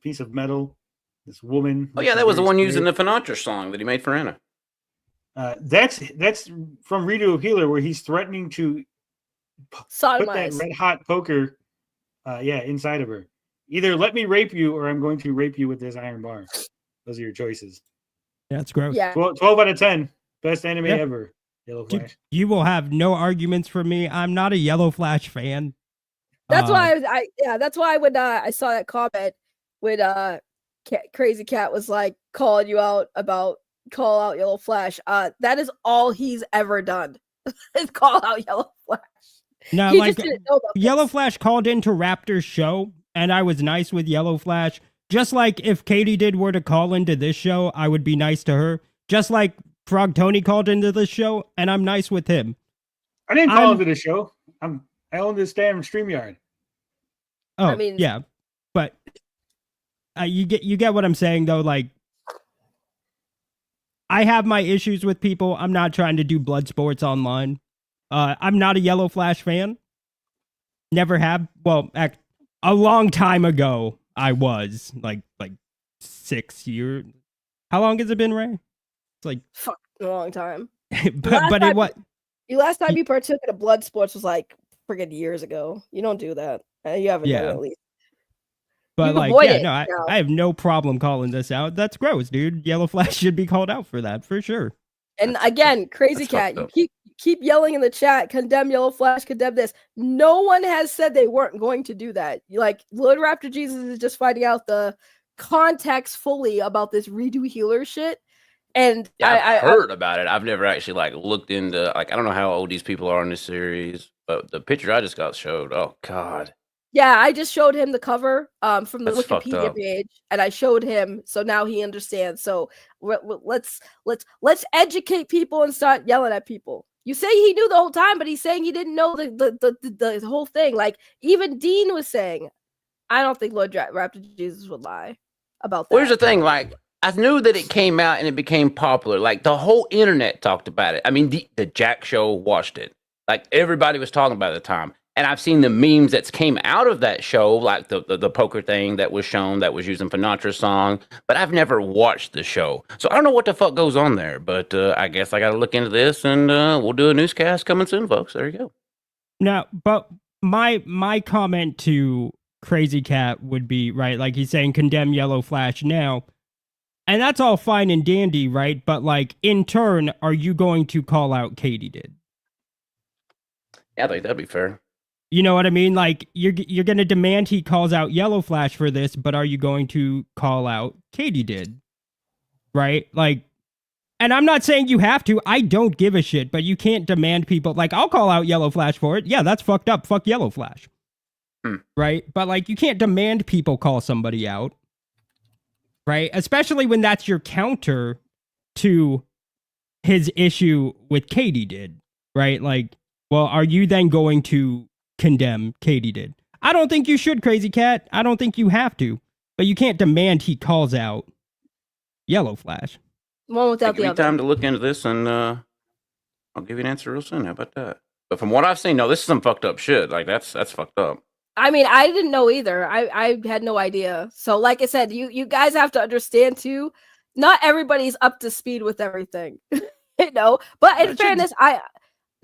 piece of metal. This woman. Oh yeah, that was the one used in the Finatra song that he made for Anna. That's from Redo of Healer, where he's threatening to put that red hot poker, inside of her. Either let me rape you, or I'm going to rape you with this iron bar. Those are your choices. Yeah, that's gross. Yeah. 12 out of 10, best anime ever. Yellow Flash. You will have no arguments from me. I'm not a Yellow Flash fan. That's why that's why when I saw that comment when Crazy Cat was like calling you out about call out Yellow Flash. That is all he's ever done. Is call out Yellow Flash. No, he just didn't know about Yellow Flash called into Raptor's show, and I was nice with Yellow Flash. Just like if Katie Did were to call into this show, I would be nice to her. Just like Frog Tony called into this show, and I'm nice with him. I didn't call into the show. I own this damn StreamYard. Oh, I mean, yeah, but you get what I'm saying though. Like, I have my issues with people. I'm not trying to do blood sports online. I'm not a Yellow Flash fan. Never have. Well, a long time ago, I was like 6 years. How long has it been, Ray? It's like fuck a long time. but it what? Last time you partook in a blood sports was like friggin' years ago. You don't do that. You haven't done it at least. But You like, avoid yeah, it no, I have no problem calling this out. That's gross, dude. Yellow Flash should be called out for that for sure. And again, Crazy Cat, you keep yelling in the chat, condemn Yellow Flash, condemn this. No one has said they weren't going to do that. Like, Lord Raptor Jesus is just finding out the context fully about this redo healer shit. And Yeah, I've heard about it. I've never actually like looked into like I don't know how old these people are in this series, but the picture I just got showed. Oh God. Yeah, I just showed him the cover from the That's fucked Wikipedia up. page, and I showed him, so now he understands. So let's educate people and start yelling at people. You say he knew the whole time, but he's saying he didn't know the whole thing. Like even Dean was saying, I don't think Lord Raptor Jesus would lie about that. Well, here's the thing, like I knew that it came out and it became popular. Like the whole internet talked about it. I mean, the Jack Show watched it. Like everybody was talking about it at the time. And I've seen the memes that came out of that show, like the poker thing that was shown that was using Finatra's song, but I've never watched the show. So I don't know what the fuck goes on there, but I guess I got to look into this and we'll do a newscast coming soon, folks. There you go. Now, but my comment to Crazy Cat would be, right, like he's saying condemn Yellow Flash now. And that's all fine and dandy, right? But like in turn, are you going to call out Katie did? Yeah, I think that'd be fair. You know what I mean? Like you're going to demand he calls out Yellow Flash for this, but are you going to call out Katie did? Right? Like, and I'm not saying you have to. I don't give a shit, but you can't demand people like I'll call out Yellow Flash for it. Yeah, that's fucked up. Fuck Yellow Flash. Right? But like you can't demand people call somebody out. Right? Especially when that's your counter to his issue with Katie did. Right? Like, well, are you then going to condemn Katie did? I don't think you should, Crazy Cat. I don't think you have to. But you can't demand he calls out Yellow Flash. One without Give me time to look into this and I'll give you an answer real soon. How about that? But from what I've seen, no, this is some fucked up shit. Like that's fucked up. I mean, I didn't know either. I had no idea. So like I said, you guys have to understand too, not everybody's up to speed with everything. You know, but in fairness, I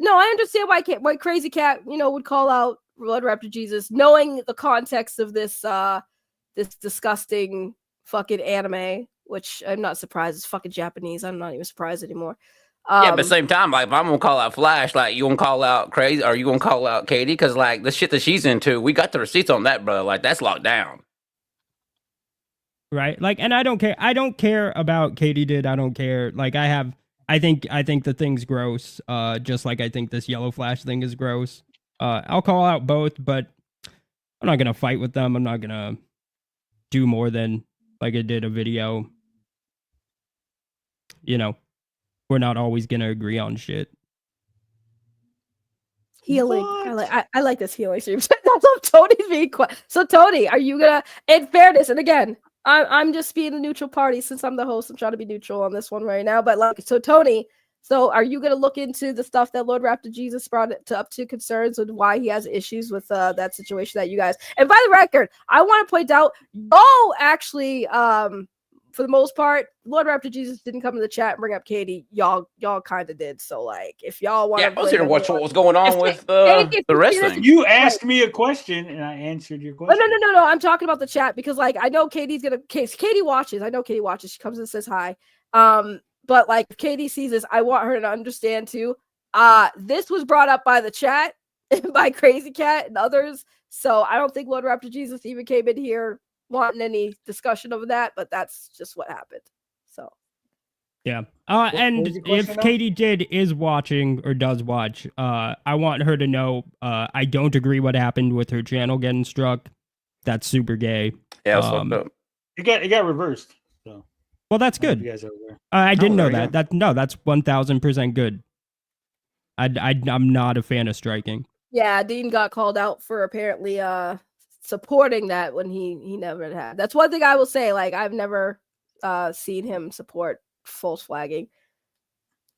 understand why Crazy Cat, would call out Blood Raptor Jesus, knowing the context of this this disgusting fucking anime, which I'm not surprised. It's fucking Japanese. I'm not even surprised anymore. Yeah, but at the same time, like if I'm gonna call out Flash, like you gonna call out Crazy, or you gonna call out Katie? Because like the shit that she's into, we got the receipts on that, brother. Like that's locked down. Right? Like, and I don't care. I don't care about Katie did. I don't care. Like I think the thing's gross. Just like I think this Yellow Flash thing is gross. I'll call out both, but I'm not gonna fight with them. I'm not gonna do more than like I did a video. You know, we're not always gonna agree on shit. Healing. I like this healing stream. That's what Tony's being quiet. So Tony, are you gonna, in fairness, and again, I'm just being a neutral party since I'm the host. I'm trying to be neutral on this one right now. But like, so Tony, so are you gonna look into the stuff that Lord Raptor Jesus brought up to concerns with why he has issues with that situation that you guys? And by the record, I want to point out, actually, for the most part, Lord Raptor Jesus didn't come to the chat and bring up Katie. Y'all kind of did. So like, if y'all want, I was here to watch what was going on with the wrestling. You asked me a question and I answered your question. No. I'm talking about the chat because like I know Katie watches. I know Katie watches. She comes and says hi. But like if Katie sees this, I want her to understand too. This was brought up by the chat, by Crazy Cat and others. So I don't think Lord Raptor Jesus even came in here wanting any discussion of that, but that's just what happened. So yeah. And if Katie is watching or does watch, I want her to know I don't agree what happened with her channel getting struck. That's super gay. Yeah, it's fucked up. It got reversed. So well, that's good. You guys are aware. I didn't know that. That's 1000% good. I'm not a fan of striking. Yeah, Dean got called out for apparently supporting that when he never had. That's one thing I will say. Like I've never seen him support false flagging.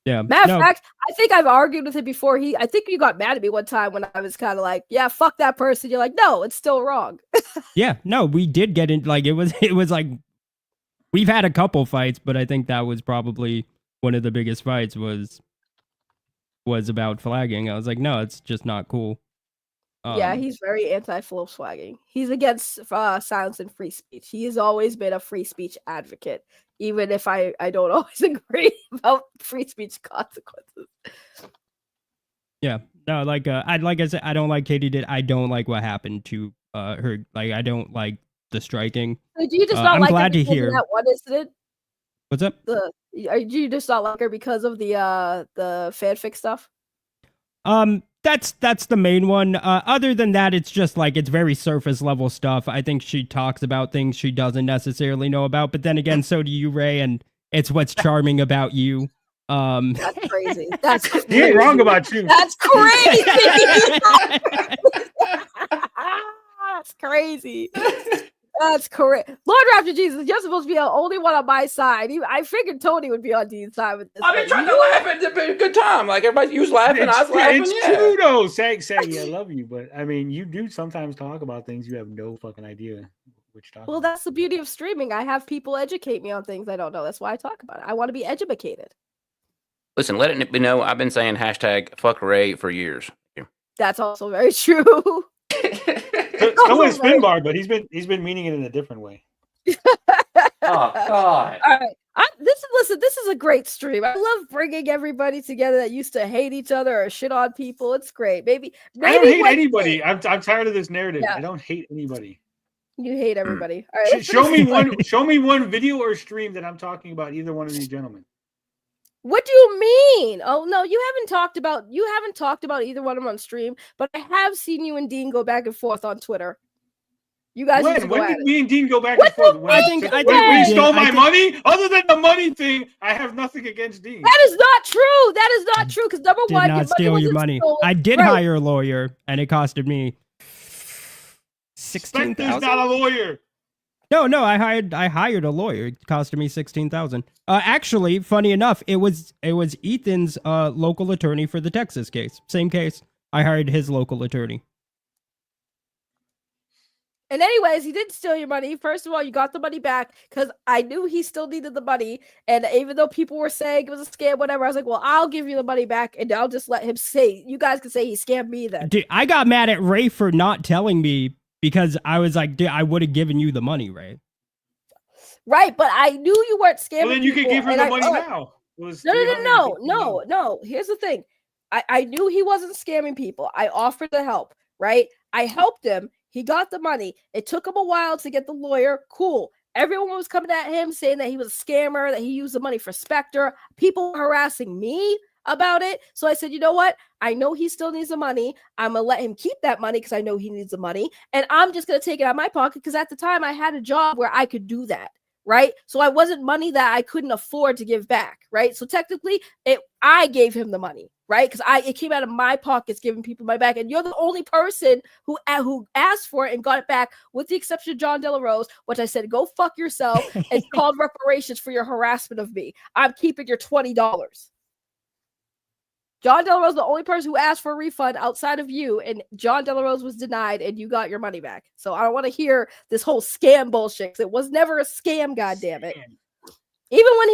Yeah. Matter of fact, I think I've argued with him before. I think you got mad at me one time when I was kind of like, yeah, fuck that person. You're like, no, it's still wrong. Yeah, no, we did get in. Like it was like we've had a couple fights, but I think that was probably one of the biggest fights was was about flagging. I was like, no, it's just not cool. Yeah, he's very anti-flow swagging. He's against silence and free speech. He has always been a free speech advocate, even if I don't always agree about free speech consequences. Yeah, no, like I said, I don't like Katie did. I don't like what happened to her. Like, I don't like the striking. So do you just not I'm like glad her to because hear. of that one incident? What's up? Do you just not like her because of the fanfic stuff? That's the main one. Other than that, it's just like it's very surface level stuff. I think she talks about things she doesn't necessarily know about. But then again, so do you, Ray, and it's what's charming about you. That's crazy. That's crazy. You ain't wrong about you. That's crazy. That's crazy. That's correct. Lord Raptor Jesus, you're supposed to be the only one on my side. I figured Tony would be on Dean's side with this. I've been trying to laugh at it. A good time. Like everybody, you was laughing, I was laughing. It's Yeah. true though. Saggy, I love you, but I mean, you do sometimes talk about things you have no fucking idea what you're talking Well, that's the beauty of streaming. I have people educate me on things I don't know. That's why I talk about it. I want to be educated. Listen, let it be known. I've been saying hashtag fuck Ray for years. That's also very true. So is Spinbar, but he's been meaning it in a different way. Oh God! All right, listen. This is a great stream. I love bringing everybody together that used to hate each other or shit on people. It's great. Maybe I don't hate one anybody. day- I'm tired of this narrative. Yeah. I don't hate anybody. You hate everybody. All right, let's Show finish me this. show me one video or stream that I'm talking about either one of these gentlemen. What do you mean? Oh no, you haven't talked about either one of them on stream, but I have seen you and Dean go back and forth on Twitter. You guys used to When go did at it. me and Dean go back What and forth? the When, fuck when today? he stole my I think- money? Other than the money thing, I have nothing against Dean. That is not true. That is not true. Because number Did one, not steal your money. stolen. I did Right. hire a lawyer, and it costed me Spectre's $16,000. not a lawyer. No, I hired a lawyer. It costed me $16,000. Actually, funny enough, it was Ethan's local attorney for the Texas case. Same case. I hired his local attorney. And anyways, he didn't steal your money. First of all, you got the money back because I knew he still needed the money. And even though people were saying it was a scam, whatever, I was like, well, I'll give you the money back and I'll just let him say, you guys can say he scammed me then. Dude, I got mad at Ray for not telling me because I was like, dude, I would have given you the money, Ray. Right, but I knew you weren't scamming. Well, then you could people, give her and the I- money now. It was No. Here's the thing. I knew he wasn't scamming people. I offered to help, right? I helped him. He got the money. It took him a while to get the lawyer. Cool. Everyone was coming at him saying that he was a scammer, that he used the money for Spectre. People were harassing me about it. So I said, you know what? I know he still needs the money. I'm going to let him keep that money because I know he needs the money. And I'm just going to take it out of my pocket because at the time I had a job where I could do that. Right. So I wasn't money that I couldn't afford to give back. Right. So technically I gave him the money. Right. Because it came out of my pockets, giving people my back. And you're the only person who asked for it and got it back, with the exception of John De La Rose, which I said, go fuck yourself and called reparations for your harassment of me. I'm keeping your $20. John De La Rose is the only person who asked for a refund outside of you, and John De La Rose was denied, and you got your money back. So I don't want to hear this whole scam bullshit. 'Cause it was never a scam, goddammit. Even when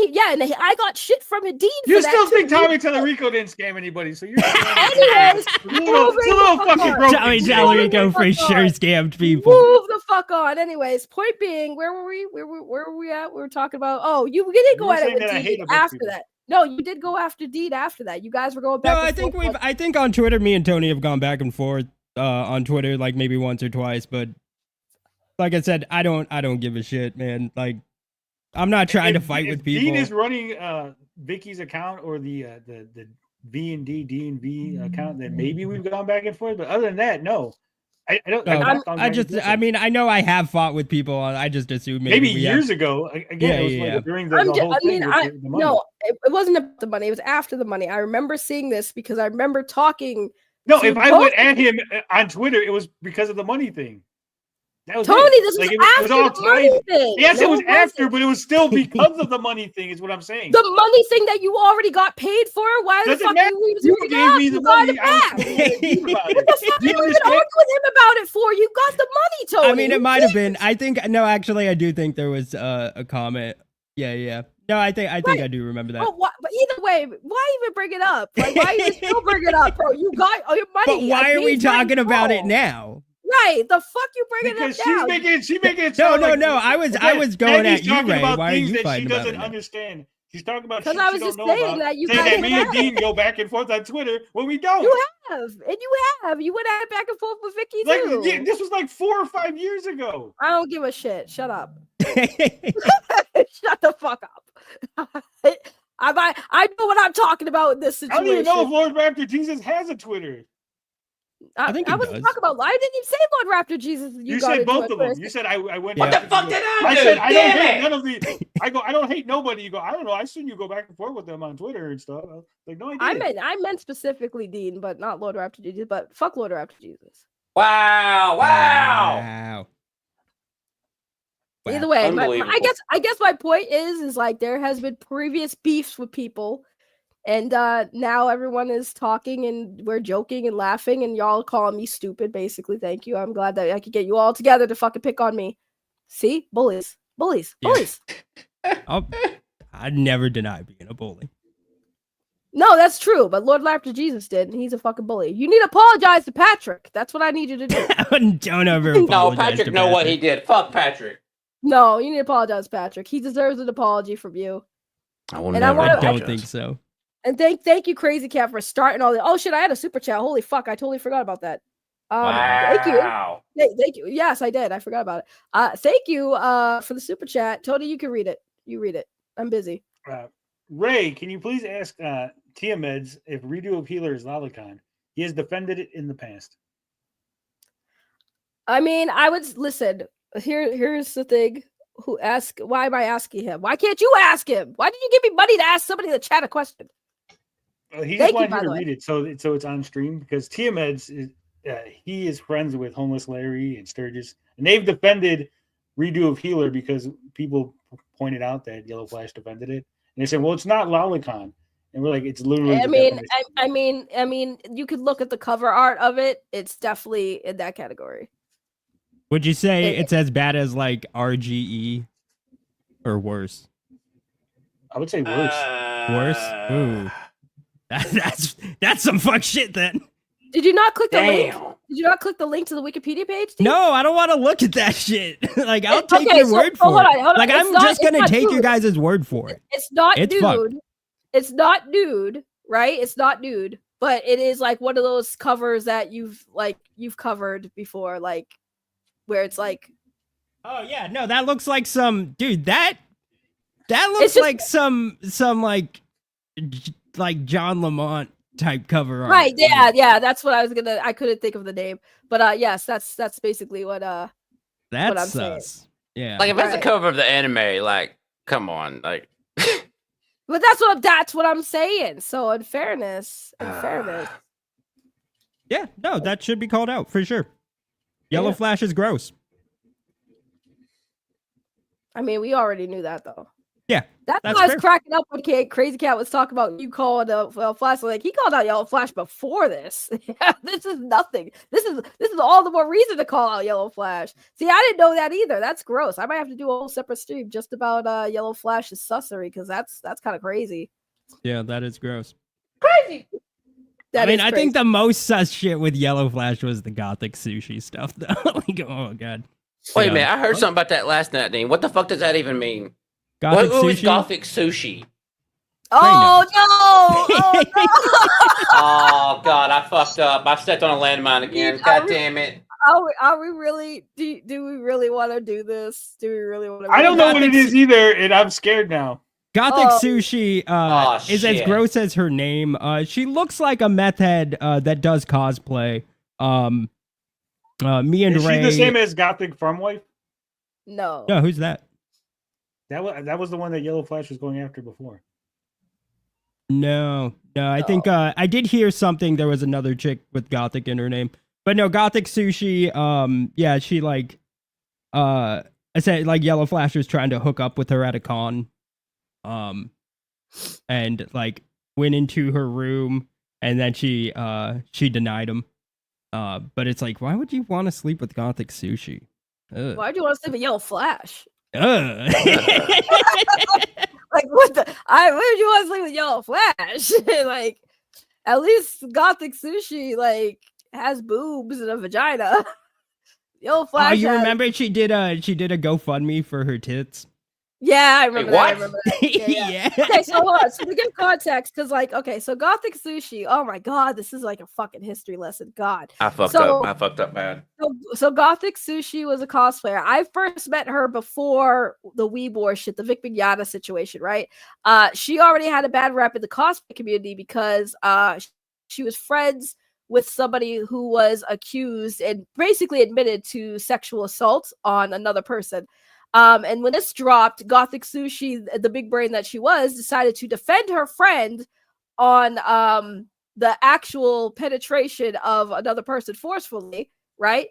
I got shit from Indeed. You for still that think too. Tommy Tellerico didn't scam anybody, so you're Anyways, it's a little fucking broken. Tommy Tellerico for sure scammed people. Move the fuck on. Anyways, point being, where were we? Where were we at? We were talking about. You did go were at it saying with that I hate Dean a bunch of after people. that. No, you did go after Dean after that. You guys were going back. No, and I think forth. I think on Twitter, me and Tony have gone back and forth on Twitter like maybe once or twice, but like I said, I don't give a shit, man. Like, I'm not trying to fight with people. Dean is running Vicky's account or the D&V account, then maybe we've gone back and forth. But other than that, no. I don't. I mean, I know I have fought with people. I just assume maybe we years have... ago. Again, it was like during the whole thing. With the money. No, it wasn't about the money. It was after the money. I remember seeing this because I remember talking. No, to if I both- went at him on Twitter, it was because of the money thing. That was Tony, it. this was Like, after was all the money tied. thing. Yes, No, it was it after, but it was still because of the money thing. Is what I'm saying. The money thing that you already got paid for? Why the Doesn't fuck matter. you You even gave me the money. What the fuck Do are you you even understand? arguing with him about it for? You got the money, Tony. I mean, it might have been. I think no, actually, I do think there was a comment. Yeah. No, I think I do remember that. But either way, why even bring it up? Like, why even still bring it up, bro? You got all your money. But why are we He's right talking about it wrong. now? Right, the fuck you bringing it up now? She's making it No, sound like I was going Maggie's at you, talking Ray. about Why are things you that she fighting about doesn't it now? understand. She's talking about 'Cause shit I she was don't just know saying about. that you saying guys that me have and Dean go back and forth on Twitter when we don't. You have, and you have. You went at it back and forth with Vicky Like, too. yeah, this was like 4 or 5 years ago. I don't give a shit. Shut up. Shut the fuck up. I know what I'm talking about in this I situation. don't even know if Lord Raptor Jesus has a Twitter. I think I he wasn't does. talking about. I didn't even say Lord Raptor Jesus. You got said into both it of them. first. You said I went. What back the and fuck forth. did I I do? said I don't Damn hate it. none of the. I go. I don't hate nobody. You go. I don't know. I seen you go back and forth with them on Twitter and stuff. I was like, no, I didn't. I meant specifically Dean, but not Lord Raptor Jesus. But fuck Lord Raptor Jesus. Wow. Wow. Either way, Unbelievable. I guess my point is like there has been previous beefs with people, and now everyone is talking and we're joking and laughing, and y'all calling me stupid. Basically, thank you. I'm glad that I could get you all together to fucking pick on me. See, bullies. I'd never deny being a bully. No, that's true. But Lord Raptor Jesus did, and he's a fucking bully. You need to apologize to Patrick. That's what I need you to do. Don't ever No, apologize Patrick to know what he did. Fuck Patrick. No, you need to apologize, Patrick. He deserves an apology from you. I will And never I apologize. don't think so. And thank you, Crazy Cat, for starting all the. Oh shit, I had a super chat. Holy fuck, I totally forgot about that. Thank you. Wow. Thank you. Yes, I did. I forgot about it. Thank you for the super chat. Tony, you can read it. You read it. I'm busy. Ray, can you please ask Tiameds if redo of Healer is Lolicon? He has defended it in the past. I mean, I would listen. Here's the thing. Why am I asking him? Why can't you ask him? Why did you give me money to ask somebody in the chat a question? He Thank just you, wanted by you to the way. read it so it's on stream because Tiameds is he is friends with Homeless Larry and Sturgis, and they've defended redo of Healer because people pointed out that Yellow Flash defended it, and they said, "Well, it's not Lolicon," and we're like, "It's literally." I the mean, definition. I mean, you could look at the cover art of it. It's definitely in that category. Would you say it's as bad as like RGE or worse? I would say worse. Worse? Ooh. That's some fuck shit then. Did you not click the link? Damn. Did you not click the link to the Wikipedia page? Steve? No, I don't want to look at that shit. Like, I'll take Okay, your so- word so for hold it. on, hold on. Like, It's I'm not- just it's gonna not take your nude. guys' word for it. It's not It's nude. fucked. It's not nude, right? It's not nude, but it is like one of those covers that you've covered before, like where it's like. Oh yeah, no, that looks like some dude. That looks It's just- like some like John Lamont type cover art. Right, yeah, that's what I couldn't think of the name. But yes, that's basically what what That's I'm saying. sus. Yeah. Like if that's the Right. cover of the anime, like come on, like But that's what I'm saying. So in fairness. Yeah, no, that should be called out for sure. Yellow Yeah. Flash is gross. I mean, we already knew that though. Yeah, That's that's why I was fair. cracking up when Crazy Cat was talking about you calling Yellow Flash. Like he called out Yellow Flash before this. This is nothing. This is all the more reason to call out Yellow Flash. See, I didn't know that either. That's gross. I might have to do a whole separate stream just about Yellow Flash's sussery because that's kind of crazy. Yeah, that is gross. Crazy. I mean, I think the most sus shit with Yellow Flash was the Gothic sushi stuff, though. Like, oh god. wait Yeah. a minute, I heard something about that last night, Dean. What the fuck does that even mean? Gothic Who is sushi? Gothic sushi? Oh no! Oh no! Oh god, I fucked up. I stepped on a landmine again. God damn it. Are we really? Do we really want to do this? Do we really want to? I don't know what it is either, and I'm scared now. Gothic Oh. Sushi is as shit. gross as her name. She looks like a meth head that does cosplay. Me and Is Ray. she the same as Gothic Farm Wife? No. No, who's that? That was the one that Yellow Flash was going after before. No. I think I did hear something. There was another chick with Gothic in her name, but no, Gothic Sushi. Yeah, she like, I said like Yellow Flash was trying to hook up with her at a con, and like went into her room, and then she denied him. But it's like, why would you want to sleep with Gothic Sushi? Ugh. Why do you want to sleep with Yellow Flash? Like what the? Where would you want to sleep with Yellow Flash? Like at least Gothic Sushi like has boobs and a vagina. Yellow Flash. Oh, you remember she did a GoFundMe for her tits? Yeah, I remember Wait, that. I what? remember that. Yeah. Yeah. Okay, so hold on. So to give context, because like, okay, so Gothic Sushi. Oh my God, this is like a fucking history lesson. God, I fucked up bad. So Gothic Sushi was a cosplayer. I first met her before the Weebor shit, the Vic Mignogna situation, right? She already had a bad rep in the cosplay community because she was friends with somebody who was accused and basically admitted to sexual assault on another person. And when this dropped, Gothic Sushi, the big brain that she was, decided to defend her friend on the actual penetration of another person forcefully, right?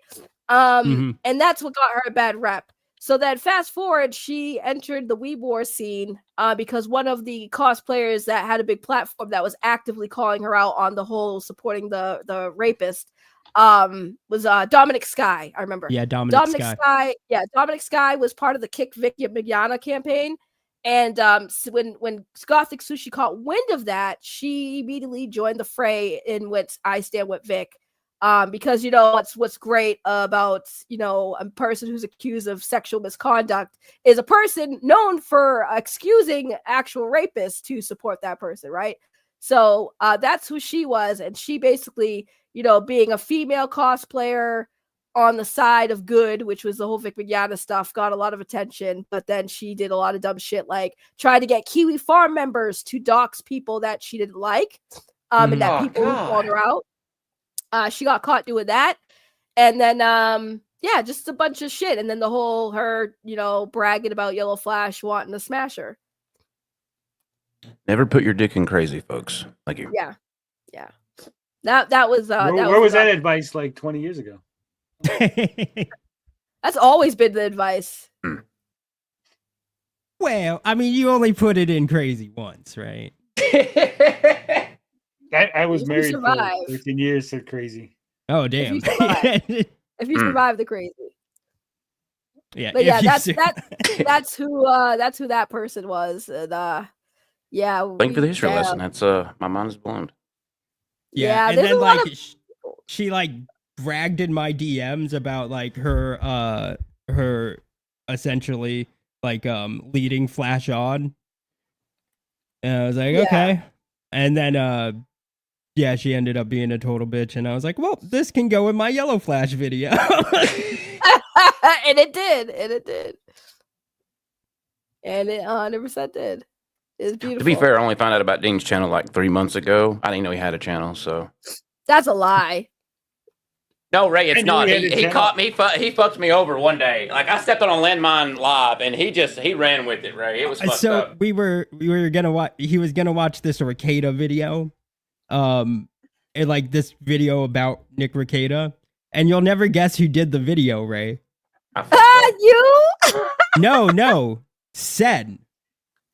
And that's what got her a bad rep. So then fast forward, she entered the Weebor scene because one of the cosplayers that had a big platform that was actively calling her out on the whole supporting the rapist was Dominic Sky. I remember. Yeah, Dominic Sky. Yeah, Dominic Sky was part of the Kick Vic Mignogna campaign. And so when Gothic Sushi caught wind of that, she immediately joined the fray in which I stand with Vic. Because what's great about a person who's accused of sexual misconduct is a person known for excusing actual rapists to support that person, right? So that's who she was, and she basically, being a female cosplayer on the side of good, which was the whole Vic Mignogna stuff, got a lot of attention. But then she did a lot of dumb shit, like tried to get Kiwi Farm members to dox people that she didn't like, and that people called her out. She got caught doing that. And then, just a bunch of shit. And then the whole her, bragging about Yellow Flash wanting to smash her. Never put your dick in KRAZY, folks. Thank you. Yeah. Yeah. That was, where was that advice like 20 years ago? That's always been the advice. Well, I mean, you only put it in KRAZY once, right? I was married for survive. 13 years to KRAZY. Oh, damn. If you survive the KRAZY. Yeah, but yeah, that's who that person was. And yeah. Thank you for the history lesson. That's my mind is blown. Yeah, and then like she like bragged in my DMs about like her essentially like leading Flash on. And I was like, okay. And then she ended up being a total bitch, and I was like, well, this can go in my Yellow Flash video. And it did. And it 100% did. It's beautiful. To be fair, I only found out about Dean's channel like 3 months ago. I didn't know he had a channel, so. That's a lie. No, Ray, it's not. He caught me. He fucked me over one day. Like I stepped on a landmine live, and he ran with it. Ray, it was fucked up. We were gonna watch. He was gonna watch this Rekieta video, and like this video about Nick Rekieta, and you'll never guess who did the video, Ray. You? No, Sen.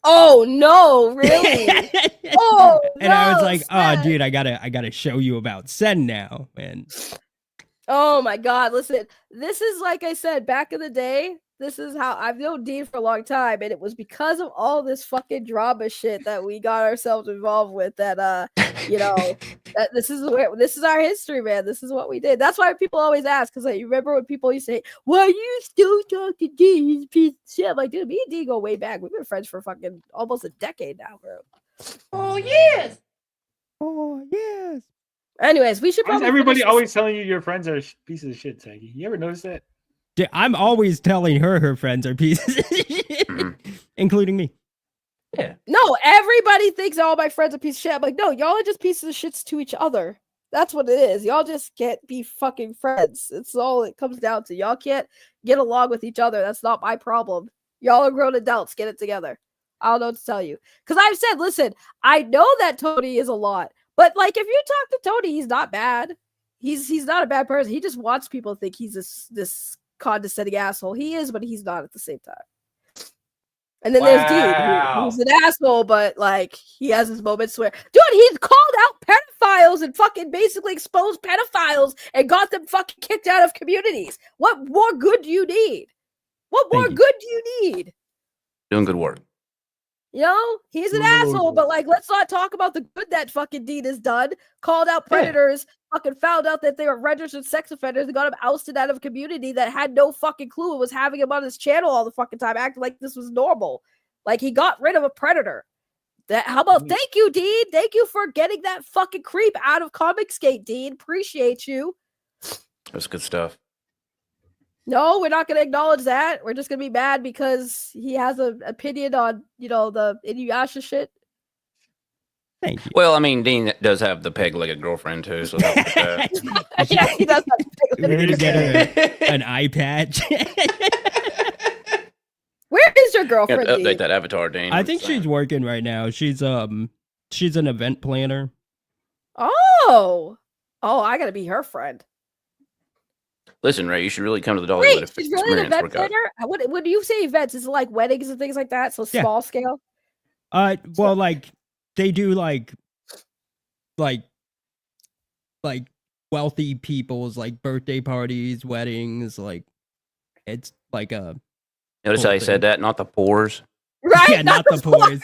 Oh no, really? Oh, and I was like, oh, dude, I gotta show you about Sen now, man. Oh my God! Listen, this is like I said back in the day. This is how I've known Dean for a long time, and it was because of all this fucking drama shit that we got ourselves involved with. That that this is our history, man. This is what we did. That's why people always ask, because like you remember when people used to say, "Why you still talk to Dean? He's a piece of shit." I'm like, dude, me and Dean go way back. We've been friends for fucking almost a decade now, bro. Oh yes. Oh yes. Anyways, we should Why is probably everybody finish this. always telling you your friends are pieces of shit, Saggy? You ever notice that? Dude, I'm always telling her friends are pieces of shit, including me. Yeah. No, everybody thinks all my friends are pieces of shit. I'm like, no, y'all are just pieces of shits to each other. That's what it is. Y'all just can't be fucking friends. It's all it comes down to. Y'all can't get along with each other. That's not my problem. Y'all are grown adults. Get it together. I don't know what to tell you. Because I've said, listen, I know that Tony is a lot. But like, if you talk to Tony, he's not bad. He's not a bad person. He just wants people to think he's this condescending asshole. He is, but he's not at the same time. And then there's Dean, who's an asshole, but like he has his moments where, dude, he's called out pedophiles and fucking basically exposed pedophiles and got them fucking kicked out of communities. What more good do you need? What more good do you need? Doing good work. You know, he's an Doing the Lord's asshole, work. but like, let's not talk about the good that fucking Dean has done. Called out predators, fucking found out that they were registered sex offenders, and got him ousted out of a community that had no fucking clue and was having him on his channel all the fucking time, acting like this was normal. Like, he got rid of a predator. How about thank you, Dean? Thank you for getting that fucking creep out of Comicsgate, Dean. Appreciate you. That's good stuff. No, we're not going to acknowledge that. We're just going to be mad because he has an opinion on, you know, the Inuyasha shit. Thank you. Well, I mean, Dean does have the peg-legged girlfriend too, so that's that. Yeah, he does have We're gonna get her an eye patch. Where is your You have girlfriend, to Dean? update that avatar, Dean. I think she's working right now. She's an event planner. Oh, I got to be her friend. Listen, Ray, you should really come to the Dollywood Wait, if she's it's really an experience event work out. planner? When you say events, is it like weddings and things like that? So Yeah. small scale? Well, like they do like wealthy people's like birthday parties, weddings, like it's like a Notice how he said that, not the pores. Right? Yeah, not the pores.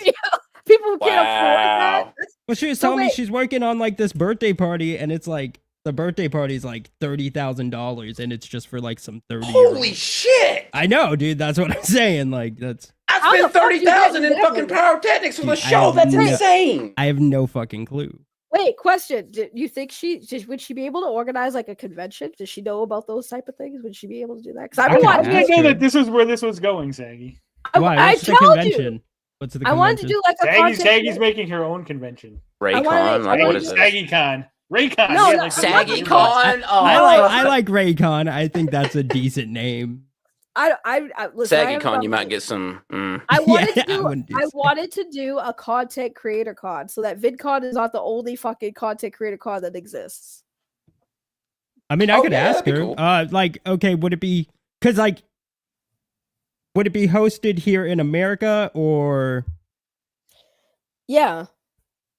People who can't afford that. Well, she was So telling me wait. she's working on like this birthday party, and it's like the birthday party is like $30,000, and it's just for like some 30. Holy shit! I know, dude. That's what I'm saying. Like that's. I How the spent fuck you get 30,000 in that fucking money? pyrotechnics for the I show. have That's no- insane. I have no fucking clue. Wait, question. Do you think would she be able to organize like a convention? Does she know about those type of things? Would she be able to do that? Because I I didn't know that this is where this was going, Saggy. Why? I What's the told convention? you. What's the I convention? wanted to do like a Saggy's content. making her own convention. Raycon, like what is this? Saggy Con. Raycon. No, yeah, no, like the- Saggy the- Con. I like Raycon. I think that's a decent name. I listen, I Saggy have Con, not- you might get some. I wanted Yeah, to I do. wouldn't do I wanted to do a content creator con, so that VidCon is not the only fucking content creator con that exists. I mean, I could Okay, ask that'd be her. cool. Like, okay, would it be because like, would it be hosted here in America or? Yeah.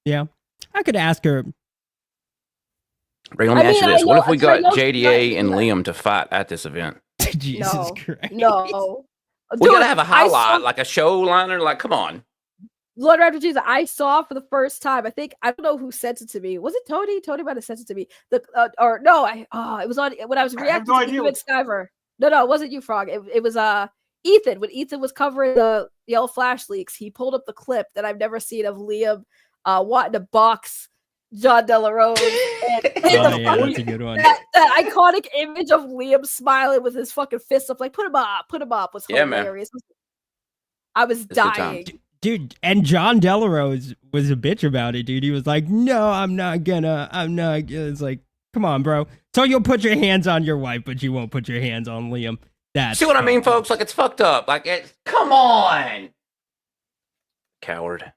Yeah, I could ask her. Ray, let me ask you this: What if we got I know- JDA and Liam to fight at this event? Jesus No, Christ. no. We Dude, gotta have a I highlight, saw- like a show liner. Like, come on. Lord Raptor Jesus, I saw for the first time. I don't know who sent it to me. Was it Tony? Tony might have sent it to me. Or no, it was on when I was have reacting no to idea Ethan Skyver. No, it wasn't you, Frog. It was Ethan. When Ethan was covering the Yellow Flash leaks, he pulled up the clip that I've never seen of Liam wanting to box John Delarose. And Oh yeah, that's a good one. that iconic image of Liam smiling with his fucking fists up, like put him up was Yeah, man. hilarious. I was It's a good dying. time. Dude, and John Delarose was a bitch about it, dude. He was like, "No, I'm not gonna." It's like, come on, bro. So you'll put your hands on your wife, but you won't put your hands on Liam. That's See what I mean, folks? Like, it's fucked up. Like, come on, coward.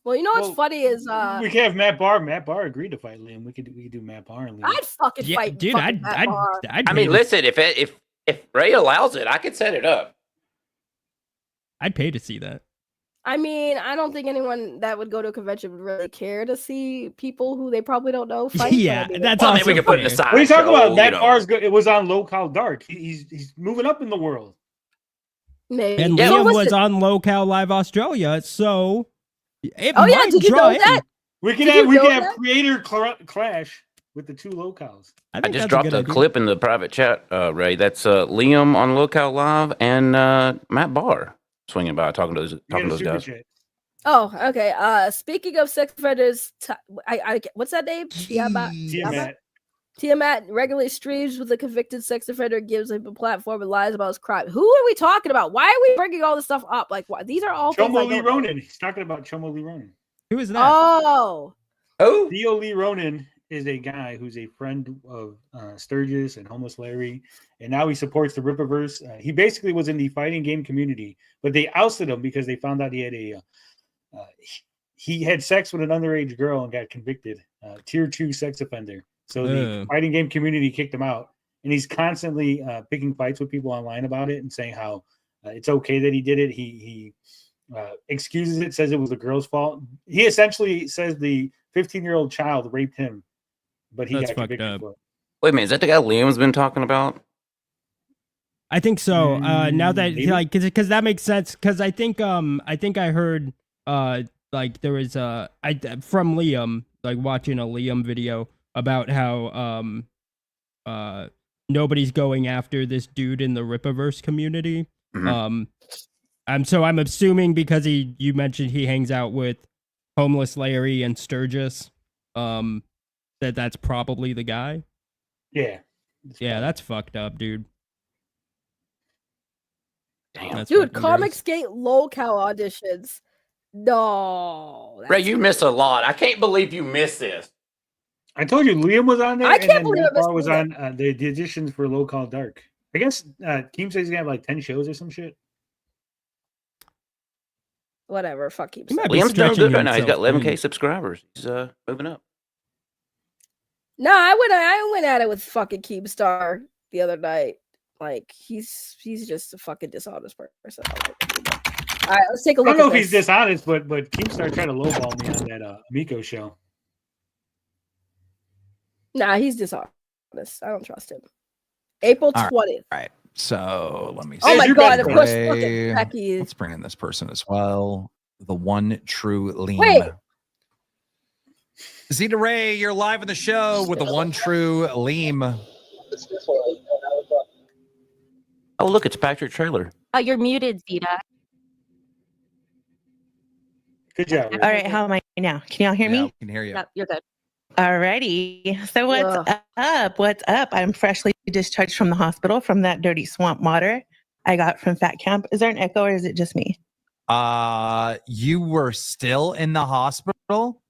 Well, you know what's Well, funny is we can have Matt Barr. Matt Barr agreed to fight Liam. We could do Matt Barr and Liam. I'd fucking Yeah, fight dude, fucking Matt Barr. I mean, listen, if Ray allows it, I could set it up. I'd pay to see that. I mean, I don't think anyone that would go to a convention would really care to see people who they probably don't know fight. but Yeah, I mean, that's Well, I mean, also we could put it fair. aside. What are you talking about? Matt know. Barr's good. It was on Low Cal Dark. He's moving up in the world. maybe. And So Liam was listen- on Local Live Australia, so it Oh yeah, might did you draw know that? We can Did have you know have that? creator clash with the two locals. I I think just that's a dropped good a idea. clip in the private chat, Ray. That's Liam on Lookout Live and Matt Barr swinging by, talking to You get a those super guys. chat. Oh, okay. Speaking of sex offenders, what's that name? Tiamat. Tiamat regularly streams with a convicted sex offender, gives him a platform and lies about his crime. Who are we talking about? Why are we bringing all this stuff up? Like, why? These are all things I Chomo Lee don't know. Ronan. He's talking about Chomo Lee Ronan. Who is that? Oh, Oh, Theo Lee Ronan is a guy who's a friend of Sturgis and Homeless Larry, and now he supports the Rippaverse. He basically was in the fighting game community, but they ousted him because they found out he had he had sex with an underage girl and got convicted, tier 2 sex offender. So the fighting game community kicked him out, and he's constantly picking fights with people online about it and saying how it's okay that he did it. He excuses it, says it was the girl's fault. He essentially says the 15-year-old child raped him, but he That's got fucked convicted up. for it. wait a minute. Is that the guy Liam's been talking about? I think so. Now that Maybe. like, because that makes sense. Because I think I heard like there was from Liam, like watching a Liam video about how nobody's going after this dude in the Rippaverse community. Mhm. I'm assuming because you mentioned he hangs out with Homeless Larry and Sturgis, that's probably the guy. Yeah. Yeah, that's fucked up, dude. Damn. Dude, Comics Gate locale auditions. No. Ray, you miss a lot. I can't believe you missed this. I told you Liam was on there. I can't believe I Red missed Bar was either. on the editions for Low Call Dark. I guess Keem says he's gonna have like 10 shows or some shit. Whatever. Fuck keeps. Liam's doing good right now. He's got 11K subscribers. He's moving up. No, I went at it with fucking Keemstar the other night. Like he's just a fucking dishonest person. All right, let's take a look. I don't know at if he's this. dishonest, but Keemstar tried to lowball me on that Miko show. Nah, he's dishonest. I don't trust him. April All right. 20th. All right. So let me see. Oh my god! Of course, Ray. fucking Becky is. Let's bring in this person as well. The one true Liam. Wait. Zeta Ray, you're live on the show with the one true Liam. Oh, look, it's Patrick Trailer. Oh, you're muted, Zeta. Good job. All right, how am I now? Can y'all hear me? I can hear you. Yep, you're good. Alrighty. So what's up? What's up? I'm freshly discharged from the hospital from that dirty swamp water I got from Fat Camp. Is there an echo or is it just me? You were still in the hospital?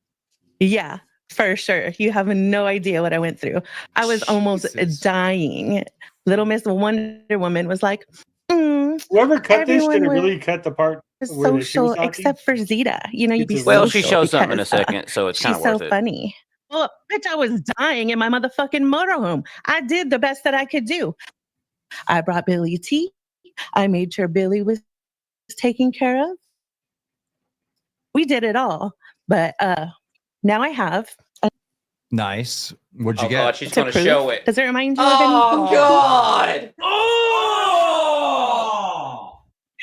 Yeah, for sure. You have no idea what I went through. I was almost dying. Little Miss Wonder Woman was like, Whoever cut this, did it everyone really cut the part where she social was talking? except for Zeta. You know, you'd be Well, social she shows something in a because, second, so it's kind she's of so worth it. funny. Well, bitch, I was dying in my motherfucking motorhome. I did the best that I could do. I brought Billy tea. I made sure Billy was taken care of. We did it all. But now I have. Nice. What'd you Oh, get? God, she's going to show it. Does it remind you of Oh, anything? God. Oh!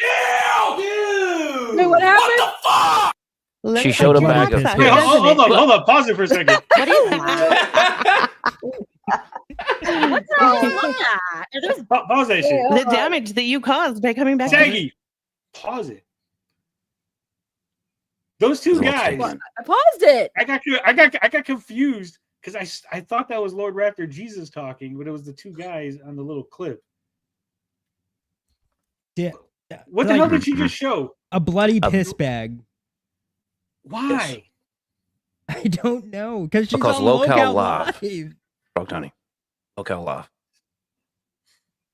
Yeah, dude! Wait, what happened? What the fuck? Looks She showed a like bag you of have Wait, that, hold doesn't it? on. Pause it for a second. What is that? What's wrong with that? Pause that shit. The damage that you caused by coming back. Saggy, pause it. Those two Little guys. Saggy. I paused it. I got confused because I thought that was Lord Raptor Jesus talking, but it was the two guys on the little clip. Yeah. What the hell did she just show? A bloody piss bag. Why? I don't know. Because she's Because on Locale Live. Live. Frog Tony. Locale Live.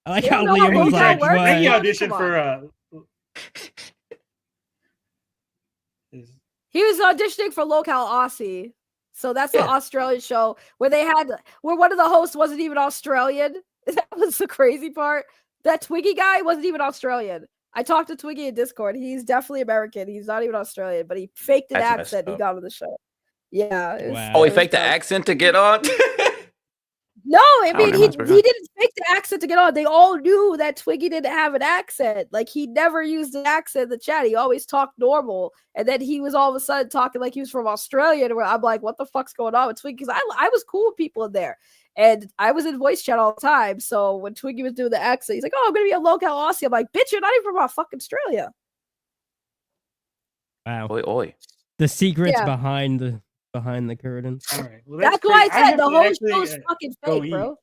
I like You how don't know Liam how was Locale like, works? what? He Come auditioned on. for He was auditioning for Locale Aussie. So that's the Australian show where one of the hosts wasn't even Australian. That was the crazy part. That Twiggy guy wasn't even Australian. I talked to Twiggy in Discord. He's definitely American. He's not even Australian, but he faked an That's messed accent. He up. got on the show. Yeah. Oh, he faked the accent to get on? No, I mean, never he mind, forgot. didn't fake the accent to get on. They all knew that Twiggy didn't have an accent. Like, he never used an accent in the chat. He always talked normal. And then he was all of a sudden talking like he was from Australia. And I'm like, what the fuck's going on with Twiggy? Because I was cool with people in there. And I was in voice chat all the time. So when Twiggy was doing the accent, he's like, oh, I'm going to be a local Aussie. I'm like, bitch, you're not even from fucking Australia. Wow. Oi, oi. The secrets Yeah. behind the curtain. All right. Well, That's why I said have the to whole actually, show's fucking go fake, eat. bro.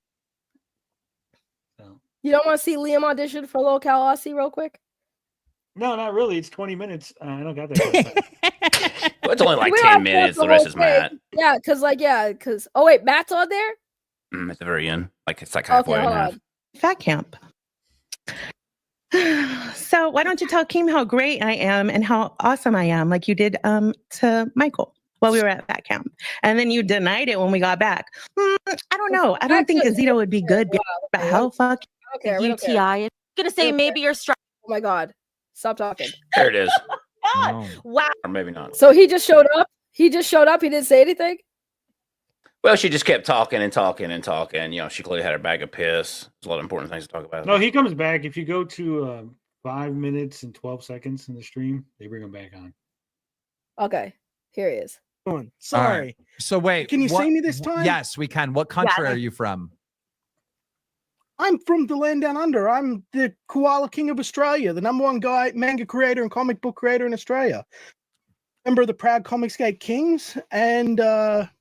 So. You don't want to see Liam audition for local Aussie real quick? No, not really. It's 20 minutes. I don't got that. kind of time. Well, it's only like We 10 don't have minutes. to The rest whole is Matt. thing. Yeah, because oh wait, Matt's on there? At the very end. Like it's like halfway Okay, in hold half. on. Fat Camp. So why don't you tell Keem how great I am and how awesome I am, like you did to Michael while we were at Fat Camp, and then you denied it when we got back. I don't know. I don't think Zito would be good. But how fuck Okay, we don't care. UTI? I'm gonna say maybe you're struck. Oh my god. Stop talking. There it is. Wow. Or maybe not. So he just showed up? He didn't say anything? Well, she just kept talking and talking and talking. You know, she clearly had her bag of piss. There's a lot of important things to talk about. No, he comes back. If you go to 5 minutes and 12 seconds in the stream, they bring him back on. Okay, here he is. Sorry. Right. So wait, Can you see me this time? Yes, we can. What country are you from? I'm from the land down under. I'm the Koala King of Australia, the #1 guy, manga creator and comic book creator in Australia. Member of the proud Comicsgate Kings, and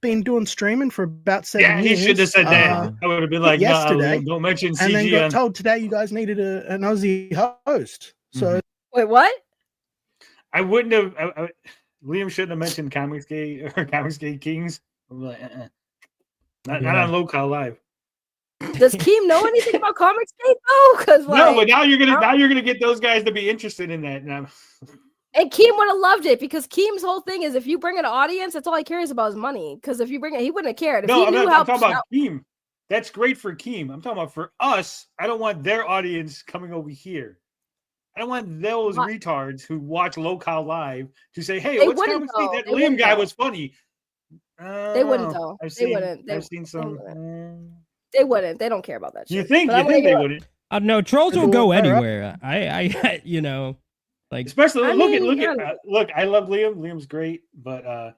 been doing streaming for about 7 years. Yeah, he should have said that. I would have been like, yesterday. No, don't mention CG. And then got told today you guys needed an Aussie host. So wait, what? I wouldn't have. Liam shouldn't have mentioned Comicsgate or Comicsgate Kings. I'm like, not on Local Live. Does Keem know anything about Comicsgate though? Because no, but now you're gonna get those guys to be interested in that now. And Keem would have loved it because Keem's whole thing is if you bring an audience, that's all he cares about is money. Because if you bring it, he wouldn't have cared. If No, he knew I'm how talking about Keem. That's great for Keem. I'm talking about for us. I don't want their audience coming over here. I don't want those retards who watch Local Live to say, "Hey, what's Comicsgate? That Liam guy was funny." They wouldn't though. I've seen some. They wouldn't. They don't care about that shit. You think they wouldn't? No, trolls will go anywhere. I you know, like especially look. I love Liam. Liam's great, but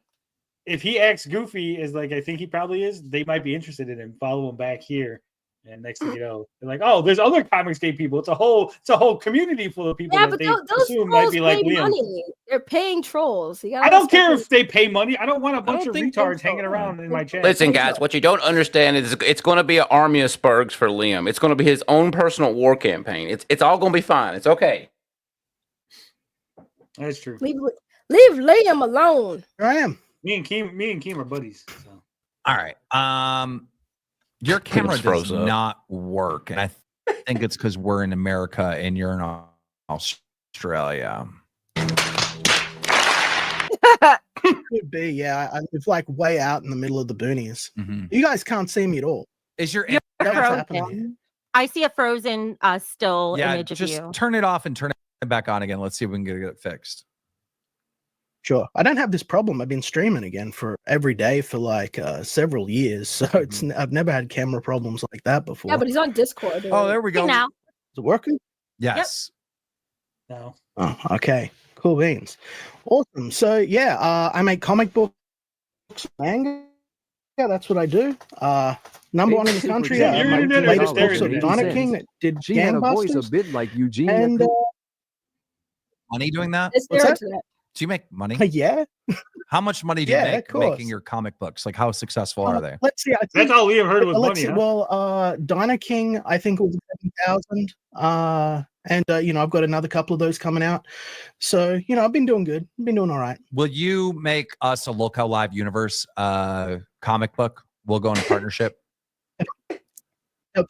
if he acts goofy as like I think he probably is, they might be interested in him. Follow him back here, and next thing you know, they're like, "Oh, there's other Comicsgate people. It's a whole community full of people that they assume might be like Liam." Money. They're paying trolls. I don't care if they pay money. I don't want a bunch of retards hanging around in my chat. Listen, guys, what you don't understand is it's going to be an army of Spurgs for Liam. It's going to be his own personal war campaign. It's all going to be fine. It's okay. That's true. Leave Liam alone. I am. Me and Keem are buddies. So. All right. Your camera does not work, and I think it's because we're in America and you're in Australia. Could be, yeah. I live like way out in the middle of the boonies. You guys can't see me at all. Is your I see a frozen still image of just you. turn it off and turn it back on again. Let's see if we can get it fixed. Sure. I don't have this problem. I've been streaming again for every day for like several years. So I've never had camera problems like that before. Yeah, but he's on Discord. Oh, there we go. Now. Is it working? Yes. No. Oh, okay. Cool beans. Awesome. So yeah, I make comic books, manga. Yeah, that's what I do. #1 in the country. My latest books of Dino King that did She had a voice a gangbusters. bit like Eugene. And Money doing that? What's that? Do you make money? Yeah. How much money do you make making your comic books? Like, how successful are they? Let's see. That's all Liam heard was money. Huh? Well, Dino King, I think it was 7,000. And you know, I've got another couple of those coming out. So you know, I've been doing good. I've been doing all right. Will you make us a Local Live Universe comic book? We'll go in a partnership.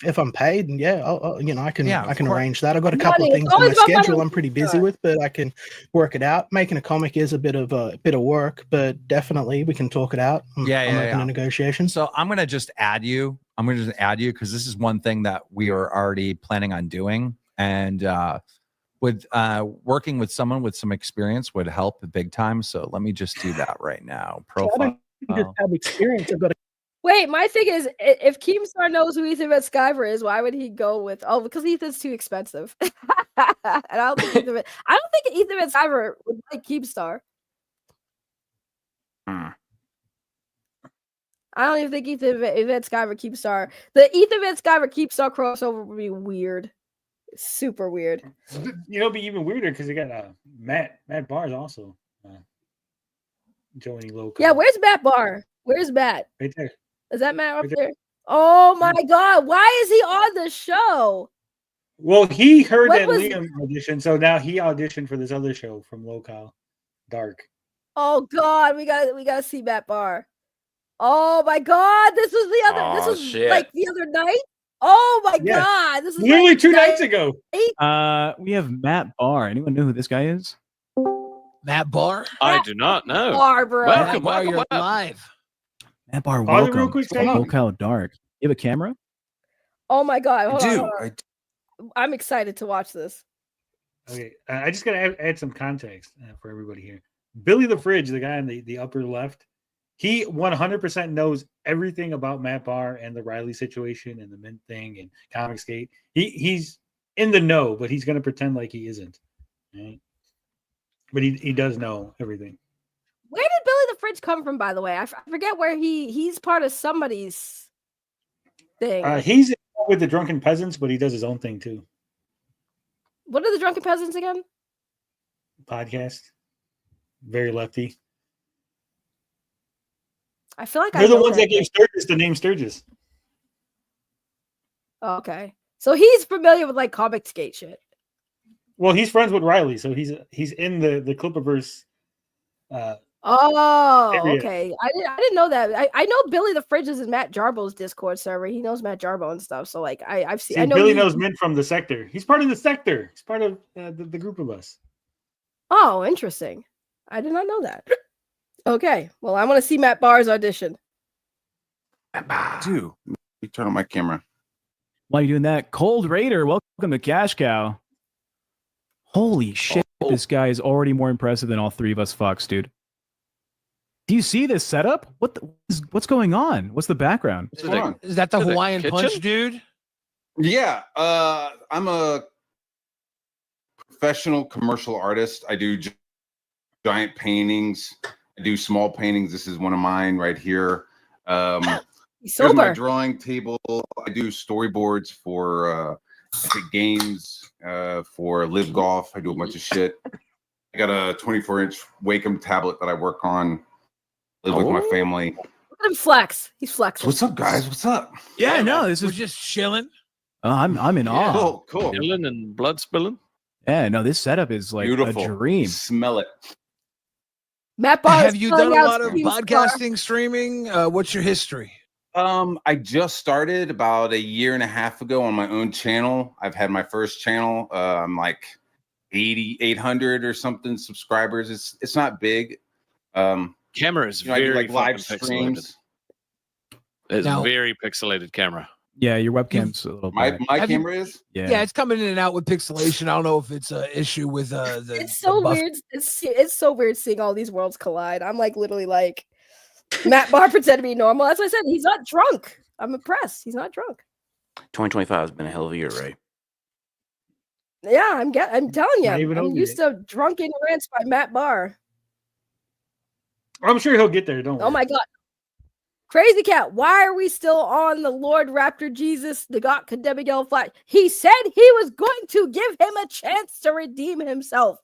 If I'm paid, and yeah, I'll, you know, I can arrange that. I've got a Money. couple of It's things on my always about schedule money. I'm pretty busy with, but I can work it out. Making a comic is a bit of work, but definitely we can talk it out. I'm open to negotiation. So I'm gonna just add you. I'm gonna just add you because this is one thing that we are already planning on doing, and with working with someone with some experience would help big time. So let me just do that right now. Profile. I don't just have experience. I've got a Wait, my thing is, if Keemstar knows who Ethan Van Sciver is, why would he go with? Oh, because Ethan's too expensive. And I don't think Ethan Van Sciver would like Keemstar. I don't even think Ethan Van Sciver Keemstar. The Ethan Van Sciver Keemstar crossover would be weird, super weird. You know, it'd be even weirder because they got Matt Barr's also joining Local. Yeah, where's Matt Barr? Where's Matt? Right there. Is that Matt up there? Oh my God! Why is he on the show? Well, he heard What that was- Liam audition, so now he auditioned for this other show from Local, Dark. Oh God, we got to see Matt Barr. Oh my God, this was the other. This was shit. like the other night. Oh my Yeah. God, this is Literally like 2 nights ago. We have Matt Barr. Anyone know who this guy is? Matt Barr? I do not know. Barr, bro. Welcome, Barr, welcome, you're welcome. live. Matt Barr, Pause it welcome. real quick, to Shaggy. Local Dark. You have a camera? Oh my God, hold on, do. hold on. I'm excited to watch this. Okay, I just gotta add some context for everybody here. Billy the Fridge, the guy in the upper left, he 100% knows everything about Matt Barr and the Riley situation and the Mint thing and Comicsgate. He's in the know, but he's going to pretend like he isn't. Right? But he does know everything. Where did Billy the Fridge come from, by the way? I forget where he's part of somebody's thing. He's with the Drunken Peasants, but he does his own thing too. What are the Drunken Peasants again? Podcast. Very lefty. I feel like they're the ones that gave Sturgis the name Sturgis. Oh, okay. So he's familiar with like Comicsgate shit. Well, he's friends with Riley, so he's in the Clipperverse. Oh, okay. I didn't know that. I know Billy the Fridge is in Matt Jarbo's Discord server. He knows Matt Jarbo and stuff. So like I've seen. See, I know Billy knows Mint from the sector. He's part of the sector. He's part of the group of us. Oh, interesting. I did not know that. Okay. Well, I want to see Matt Barr's audition. Dude, you turn on my camera. While you're doing that, Cold Raider, welcome to Cash Cow. Holy shit, this guy is already more impressive than all three of us fucks, dude. Do you see this setup? What's going on? What's the background? Is that the Hawaiian Punch dude? Yeah, I'm a professional commercial artist. I do giant paintings. I do small paintings. This is one of mine right here. Here's my drawing table. I do storyboards for Epic Games, for Live Golf. I do a bunch of shit. I got a 24-inch Wacom tablet that I work on. Live with my family. Look at him flex. He's flexing. What's up, guys? What's up? Yeah, no, this We're is just chilling. I'm in awe. Cool. Chilling and blood spilling. Yeah, no, this setup is like Beautiful. a dream. Smell it. Matt Barr, Have you done a lot of podcasting, streaming? What's your history? I just started about 1.5 years ago on my own channel. I've had my first channel. I'm like 800 or something subscribers. It's not big. Camera is I do very like live fucking streams. It's Now- very pixelated camera. Yeah, your webcam's a little My bad. camera is. Yeah, it's coming in and out with pixelation. I don't know if it's an issue with the. It's so weird. It's so weird seeing all these worlds collide. I'm like literally like Matt Barr pretend to be normal. That's what I said. He's not drunk. I'm impressed. He's not drunk. 2025 has been a hell of a year, Ray. Yeah, I'm telling Not you. even I'm over used to drunken rants by Matt Barr. I'm sure he'll get there. Don't worry. Oh my god. Crazy Cat, why are we still on the Lord Raptor Jesus, the God condemning yellow flag? He said he was going to give him a chance to redeem himself.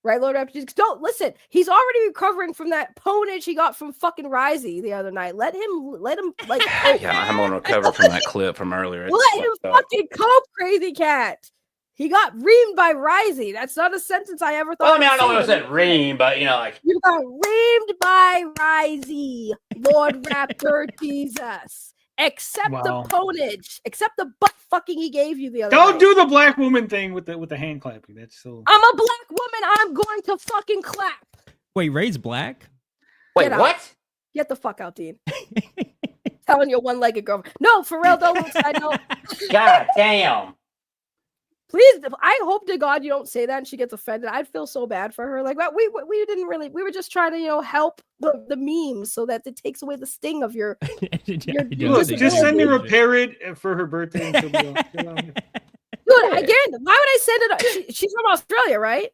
Right, Lord Raptor Jesus? Don't listen. He's already recovering from that ponage he got from fucking KRAZY the other night. Let him like Yeah, I'm gonna recover from that clip from earlier. It's let him fucked up. fucking cope, Crazy Cat. He got reamed by KRAZY. That's not a sentence I ever thought. Well, I mean, I I'd don't know say. if I said ream, but you know, like You got reamed by KRAZY, Lord Raptor Jesus. Except Wow. the ponage. Except the butt fucking he gave you the other Don't night. do the black woman thing with the hand clapping. That's so. I'm a black woman. I'm going to fucking clap. Wait, Ray's black? Get out. Get the fuck out, Dean. Telling your one-legged girlfriend. No, for real though. I know. God damn. Please, I hope to God you don't say that and she gets offended. I'd feel so bad for her. Like we didn't really. We were just trying to help the memes so that it takes away the sting of your. Look, just send her a parrot for her birthday. And she'll be all- Dude, again, why would I send it? She's from Australia, right?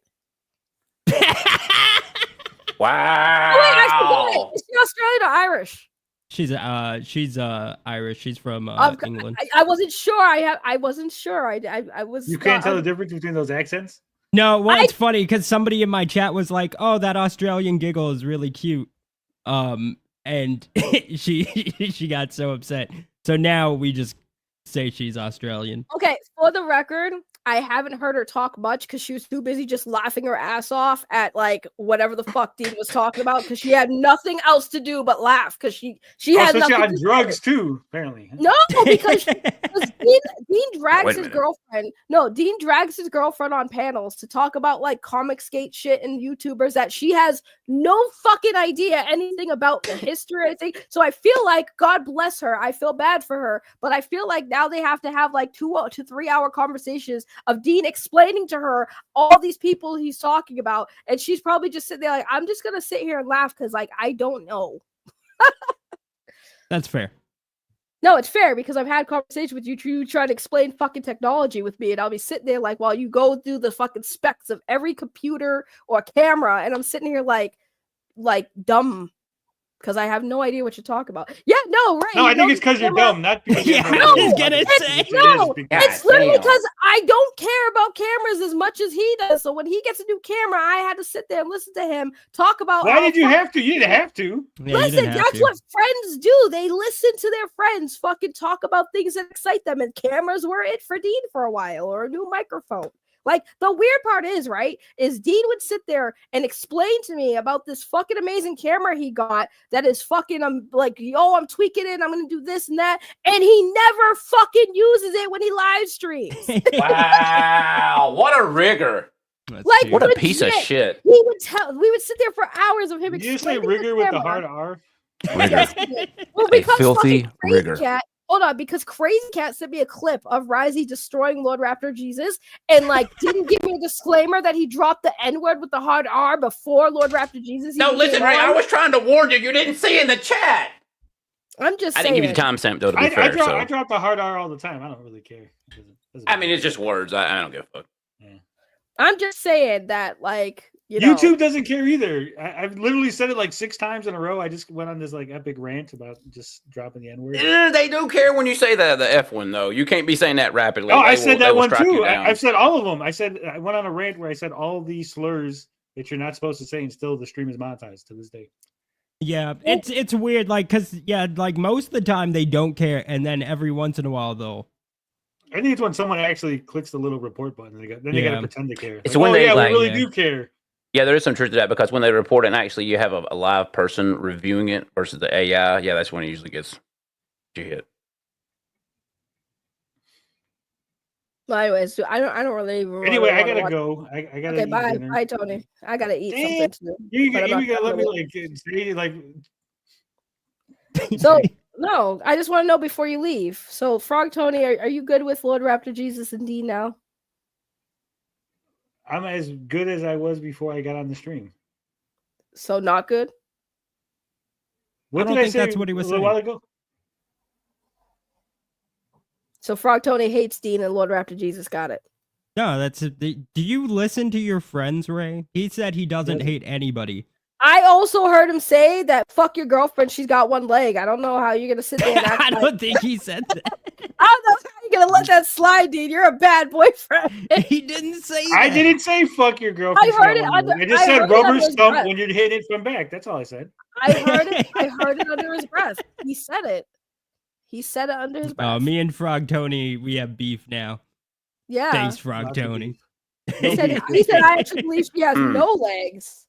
Wow. Oh wait, I forgot. Is she Australian or Irish? She's Irish. She's from England. I wasn't sure. I wasn't sure. I was. You can't tell the difference between those accents. No, well, it's funny because somebody in my chat was like, "Oh, that Australian giggle is really cute," and she got so upset. So now we just say she's Australian. Okay, for the record, I haven't heard her talk much because she was too busy just laughing her ass off at like whatever the fuck Dean was talking about because she had nothing else to do but laugh because she had Also, nothing she on to drugs do. too, apparently. No, because Dean drags wait a his minute. girlfriend. No, Dean drags his girlfriend on panels to talk about like comic skate shit and YouTubers that she has no fucking idea anything about the history or anything. So I feel like, God bless her, I feel bad for her, but I feel like now they have to have like 2 to 3 hour conversations of Dean explaining to her all these people he's talking about, and she's probably just sitting there like, I'm just gonna sit here and laugh because like I don't know. That's fair. No, it's fair because I've had conversations with you trying to explain fucking technology with me, and I'll be sitting there like while you go through the fucking specs of every computer or camera, and I'm sitting here like dumb because I have no idea what you're talking about. Yeah, no, right. No, I think it's because you're dumb, not because you have no idea. It's literally because I don't care about cameras as much as he does. So when he gets a new camera, I had to sit there and listen to him talk about. Why did you have to? You didn't have to. Listen, that's what friends do. They listen to their friends fucking talk about things that excite them, and cameras were it for Dean for a while, or a new microphone. Like, the weird part is, right, is Dean would sit there and explain to me about this fucking amazing camera he got that is fucking, like, yo, I'm tweaking it, I'm gonna do this and that, and he never fucking uses it when he live streams. Wow, what a rigger. Like, what a legit, piece of shit. we would sit there for hours of him Did you say explaining rigger with the camera. hard R? Yes, he did. Well, A because filthy fucking Crazy rigger. Cat, hold on, because Crazy Cat sent me a clip of KRAZY destroying Lord Raptor Jesus and like didn't give me a disclaimer that he dropped the N-word with the hard R before Lord Raptor Jesus. No, even listen, came Ray, I on. was trying to warn you. You didn't see in the chat. I'm just I saying. didn't give you the timestamp, though, to be fair. I drop the hard R all the time. I don't really care. I mean, it's just words. I don't give a fuck. I'm just saying that, like, you know. YouTube doesn't care either. I've literally said it like 6 times in a row. I just went on this like epic rant about just dropping the N-word. They do care when you say the F one, though. You can't be saying that rapidly. Oh, They I said will- that they will one strike you too. down. I've said all of them. I went on a rant where I said all these slurs that you're not supposed to say, and still the stream is monetized to this day. Yeah, it's weird, like, cause like most of the time they don't care, and then every once in a while they'll. I think it's when someone actually clicks the little report button. They got to pretend to care. It's Like, when oh, they, yeah, like- we really do care. Yeah, there is some truth to that because when they report it and actually you have a live person reviewing it versus the AI, yeah, that's when it usually gets hit. Well, anyways, I don't really. Even Anyway, I wanna gotta watch- go. I gotta Okay, eat bye, dinner. bye, Tony. I gotta eat Damn, something too. You but I'm gotta not let me gonna- like say like. So no, I just want to know before you leave. So, Frog Tony, are you good with Lord Raptor Jesus and Dean now? I'm as good as I was before I got on the stream. So not good. What don't did I think say that's what he was a little saying. while ago? So Frog Tony hates Dean and Lord Raptor Jesus. Got it. No, that's. Do you listen to your friends, Ray? He said he doesn't hate anybody. I also heard him say that fuck your girlfriend, she's got one leg. I don't know how you're gonna sit there and act I like- don't think he said that. I don't know how you're gonna let that slide, Dean. You're a bad boyfriend. He didn't say I didn't say fuck your girlfriend. I heard she's it got one under- leg. I just I said heard it rubber under his stump breath. when you'd hit it from back. That's all I said. I heard it. I heard it under his breath. He said it. He said it under his breath. Me and Frog Tony, we have beef now. Yeah. Thanks, Frog Lots of Tony. He said, I actually believe she has no legs.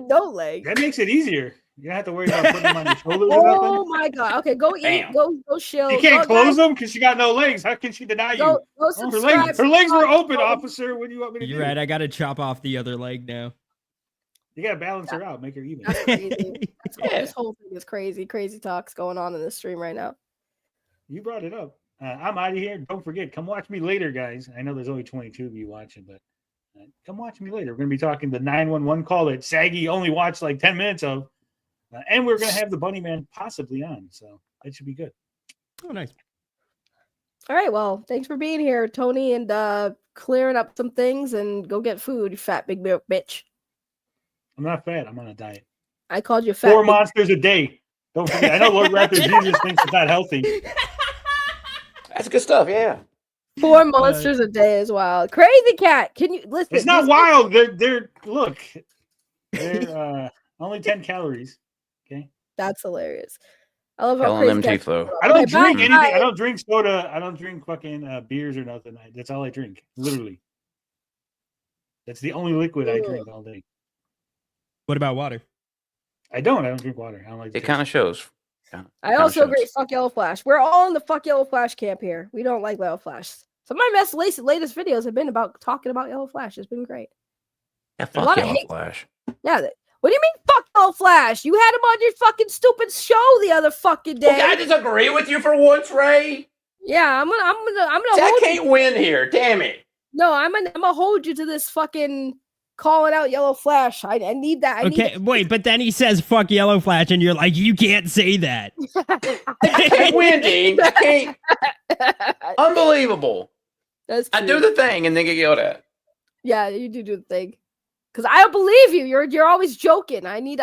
No legs. That makes it easier. You don't have to worry about putting them on your shoulders or Oh nothing. my god. Okay, go eat. Damn. Go chill. You can't Go, close guys, them because she got no legs. How can she deny you? Go Oh, subscribe. her legs were open, Go- officer. What do you want me to You're do? right. I gotta chop off the other leg now. You gotta balance her out, make her even. That's crazy. This whole thing is crazy. Crazy talks going on in this stream right now. You brought it up. I'm out of here. Don't forget, come watch me later, guys. I know there's only 22 of you watching, but come watch me later. We're going to be talking the 911 call that Saggy only watched like 10 minutes of. And we're going to have the Bunny Man possibly on. So that should be good. Oh, nice. All right. Well, thanks for being here, Tony, and clearing up some things and go get food, you fat big bitch. I'm not fat. I'm on a diet. I called you fat. 4 big- monsters a day. Don't forget. I know Lord Raptor Jesus thinks it's not healthy. That's good stuff, yeah. 4 monsters a day as well. Crazy Cat. Can you listen? It's not these- wild. They're look. They're only 10 calories. Okay. That's hilarious. I love how Telling Crazy them Cat. teeth, though. I don't Okay, drink bye. anything. I don't drink soda. I don't drink fucking beers or nothing. That's all I drink. Literally. That's the only liquid I drink all day. What about water? I don't drink water. I don't like It kind of shows. I also agree. Fuck Yellow Flash. We're all in the fuck Yellow Flash camp here. We don't like Yellow Flash. Some of my latest videos have been about talking about Yellow Flash. It's been great. Yeah, fuck Yellow Flash. Yeah. What do you mean, fuck Yellow Flash? You had him on your fucking stupid show the other fucking day. Well, I disagree with you for once, Ray. Yeah, I'm gonna. I can't win here. Damn it. No, I'm gonna hold you to this fucking calling out Yellow Flash. I need that. Wait, but then he says fuck Yellow Flash, and you're like, you can't say that. I can't win, Dean. I can't. Unbelievable. I do the thing and then get yelled at. Yeah, you do the thing. Because I don't believe you. You're always joking. I need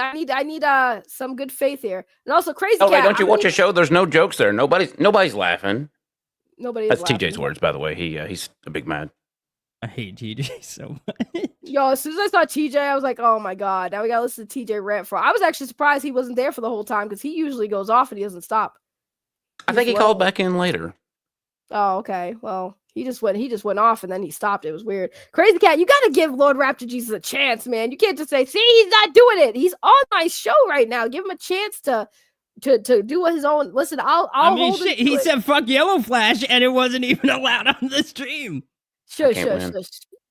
some good faith here. And also, Crazy Cat. Oh, wait, don't you watch a show? There's no jokes there. Nobody's laughing. Nobody's That's laughing. TJ's words, by the way. He's a big mad. I hate TJ so much. Yo, as soon as I saw TJ, I was like, oh my god, now we gotta listen to TJ rant for. I was actually surprised he wasn't there for the whole time because he usually goes off and he doesn't stop. I think he called back in later. Oh, okay. Well, he just went off and then he stopped. It was weird. Crazy Cat, you gotta give Lord Raptor Jesus a chance, man. You can't just say, see, he's not doing it. He's on my show right now. Give him a chance to do his own. Listen, I'll hold shit, he said fuck Yellow Flash and it wasn't even allowed on the stream. Shush.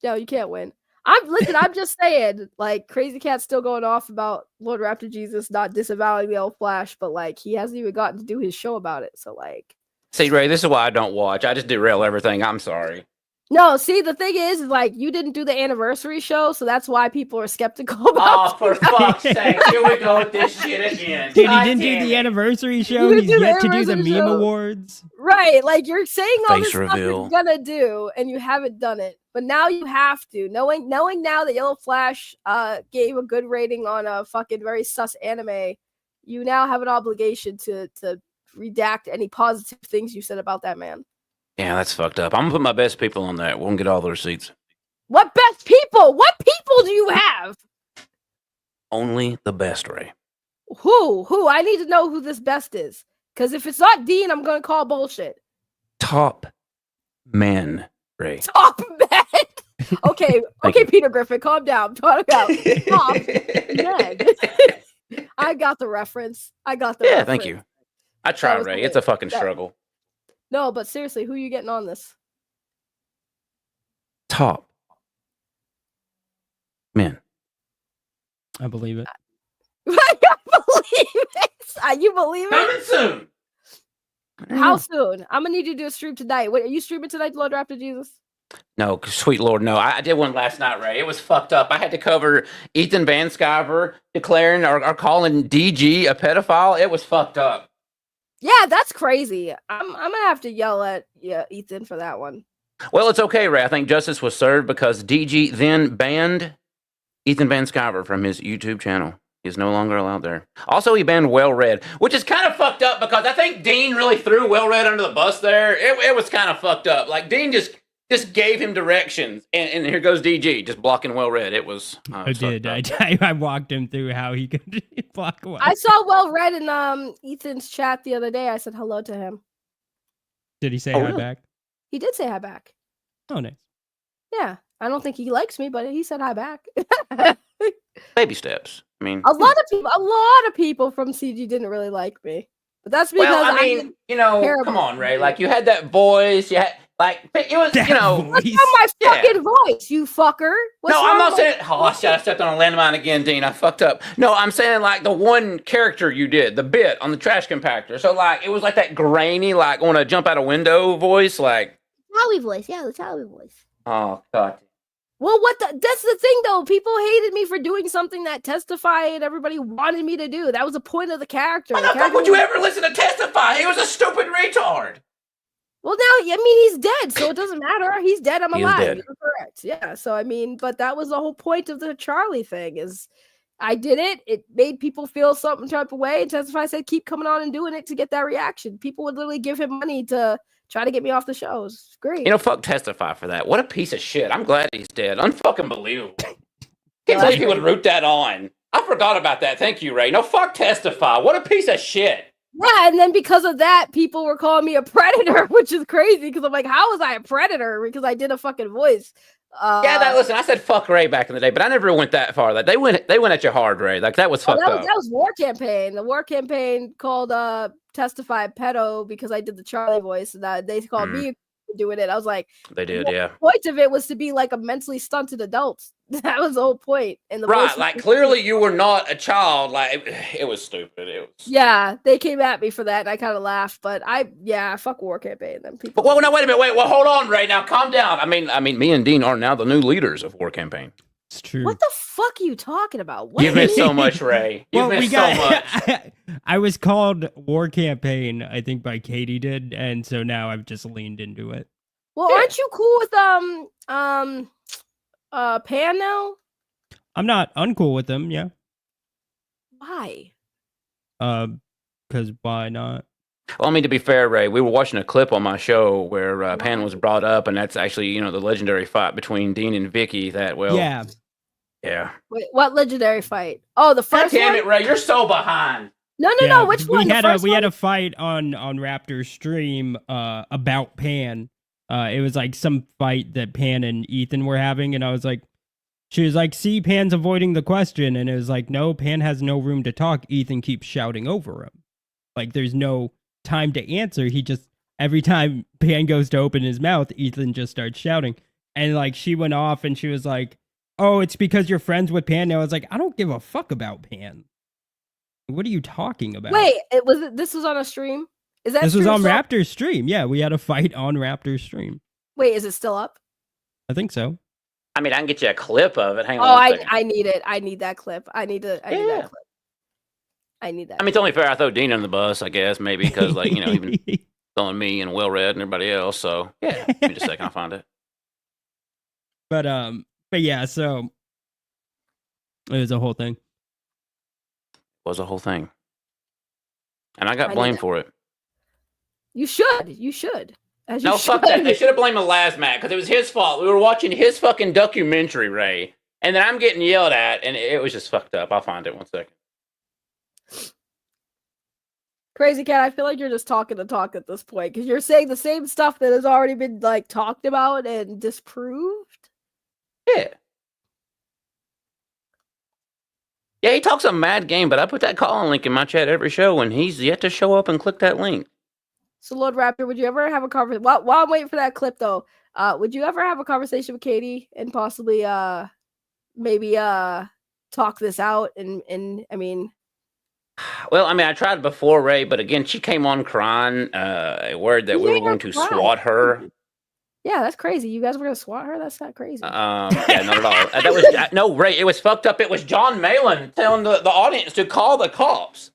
No, you can't win. I'm just saying, like, Crazy Cat's still going off about Lord Raptor Jesus not disavowing the old Flash, but like he hasn't even gotten to do his show about it. So like, See, Ray, this is why I don't watch. I just derail everything. I'm sorry. no, see, the thing is like you didn't do the anniversary show, so that's why people are skeptical about. Oh, for fuck's sake! Here we go with this shit again. Dude, he didn't do the anniversary show. He's yet to do the meme show. awards. Right, like you're saying all Face this stuff reveal. you're gonna do, and you haven't done it. But now you have to, knowing now that Yellow Flash gave a good rating on a fucking very sus anime. You now have an obligation to redact any positive things you said about that man. Yeah, that's fucked up. I'm gonna put my best people on that. We'll get all the receipts. What best people? What people do you have? Only the best, Ray. Who? I need to know who this best is. Because if it's not Dean, I'm gonna call bullshit. Top men, Ray. Top man. Okay, Peter Griffin, calm down. I'm talking about top men. I got the reference. Yeah, thank you. I try, Ray. It's a fucking struggle. No, but seriously, who are you getting on this? Top men. I believe it. I believe it. You believe it? Coming soon. How soon? I'm gonna need you to do a stream tonight. Wait, are you streaming tonight, Lord Raptor Jesus? No, sweet Lord, no. I did one last night, Ray. It was fucked up. I had to cover Ethan Van Sciver declaring or calling DG a pedophile. It was fucked up. Yeah, that's crazy. I'm gonna have to yell at Ethan for that one. Well, it's okay, Ray. I think justice was served because DG then banned Ethan Van Sciver from his YouTube channel. He's no longer allowed there. Also, he banned Well Read, which is kind of fucked up because I think Dean really threw Well Read under the bus there. It was kind of fucked up. Like, Dean just gave him directions, and here goes DG just blocking Well Read. It was. I did. I walked him through how he could block Well. I saw Well Read in Ethan's chat the other day. I said hello to him. Did he say hi really? back? He did say hi back. Oh, nice. Yeah, I don't think he likes me, but he said hi back. Baby steps. I mean, a lot of people from CG didn't really like me, but that's because well, I mean, come on, Ray. Like, you had that voice. You had it was, What's on my fucking voice, you fucker? I'm not saying. Oh, I stepped on a landmine again, Dean. I fucked up. No, I'm saying like the one character you did, the bit on the trash compactor. So like it was like that grainy, like want to jump out a window voice, like Howie voice. Yeah, the Howie voice. Oh God. Well, that's the thing though. People hated me for doing something that Testify and everybody wanted me to do. That was the point of the character. Why the fuck would you ever listen to Testify? He was a stupid retard. Well, now, I mean, he's dead, so it doesn't matter. He's dead. I'm He is alive. dead. You're correct. Yeah. So, I mean, but that was the whole point of the Charlie thing is I did it. It made people feel something type of way. And Testify said, keep coming on and doing it to get that reaction. People would literally give him money to try to get me off the shows. It's great. Fuck Testify for that. What a piece of shit. I'm glad he's dead. Unfucking believable. Can't believe he would root that on. I forgot about that. Thank you, Ray. No, fuck Testify. What a piece of shit. Yeah, and then because of that, people were calling me a predator, which is crazy because I'm like, how was I a predator? Because I did a fucking voice. Listen, I said fuck Ray back in the day, but I never went that far. Like they went at you hard, Ray. Like that was fucked up. That was War Campaign. The War Campaign called Testified Pedo because I did the Charlie voice, and they called me doing it. I was like, They did, the point of it was to be like a mentally stunted adult. That was the whole point. And the Right, voice like clearly you were not a child. Like it was stupid. It was. Yeah, they came at me for that, and I kind of laughed. But fuck War Campaign. Then people. But no, wait a minute. Well, hold on, Ray. Now, calm down. I mean, me and Dean are now the new leaders of War Campaign. It's true. What the fuck are you talking about? What You've missed so much, Ray. You've missed so much. I was called War Campaign, I think, by Katie did, and so now I've just leaned into it. Well, aren't you cool with Pan now? I'm not uncool with them, yeah. Why? Because why not? Well, I mean, to be fair, Ray, we were watching a clip on my show where Pan was brought up, and that's actually, the legendary fight between Dean and Vicky. Yeah. Wait, what legendary fight? Oh, the first God damn one? it, Ray, you're so behind. No. Which one? We had a fight on Raptor's stream about Pan. It was like some fight that Pan and Ethan were having, and I was like, she was like, see, Pan's avoiding the question, and it was like, no, Pan has no room to talk. Ethan keeps shouting over him. Like, there's no time to answer. He just, every time Pan goes to open his mouth, Ethan just starts shouting. And like, she went off and she was like, oh, it's because you're friends with Pan. And I was like, I don't give a fuck about Pan. What are you talking about? Wait, this was on a stream? Is that This was on still- Raptor's stream. Yeah, we had a fight on Raptor's stream. Wait, is it still up? I think so. I mean, I can get you a clip of it. Hang Oh, on a second. I need it. I need that clip. I need that clip. I need that. I mean, it's only fair I throw Dean under the bus, I guess, maybe because, like, even throwing me and Well-Read and everybody else. So, yeah, give me just a second, I'll find it. But yeah, so it was a whole thing. Was a whole thing. And I got blamed for it. You should. As you No, fuck that. They should have blamed the last Matt because it was his fault. We were watching his fucking documentary, Ray. And then I'm getting yelled at, and it was just fucked up. I'll find it 1 second. Crazy Cat, I feel like you're just talking to talk at this point because you're saying the same stuff that has already been like talked about and disproved. Yeah. Yeah, he talks a mad game, but I put that call-in link in my chat every show, and he's yet to show up and click that link. So, Lord Raptor, would you ever have a conversation? While I'm waiting for that clip, though, would you ever have a conversation with Katie and possibly, maybe, talk this out? And I mean, Well, I mean, I tried before, Ray, but again, she came on crying, word that we were going to swat her. Yeah, that's crazy. You guys were gonna swat her? That's not crazy. Yeah, not at all. That was no, Ray. It was fucked up. It was John Malin telling the audience to call the cops.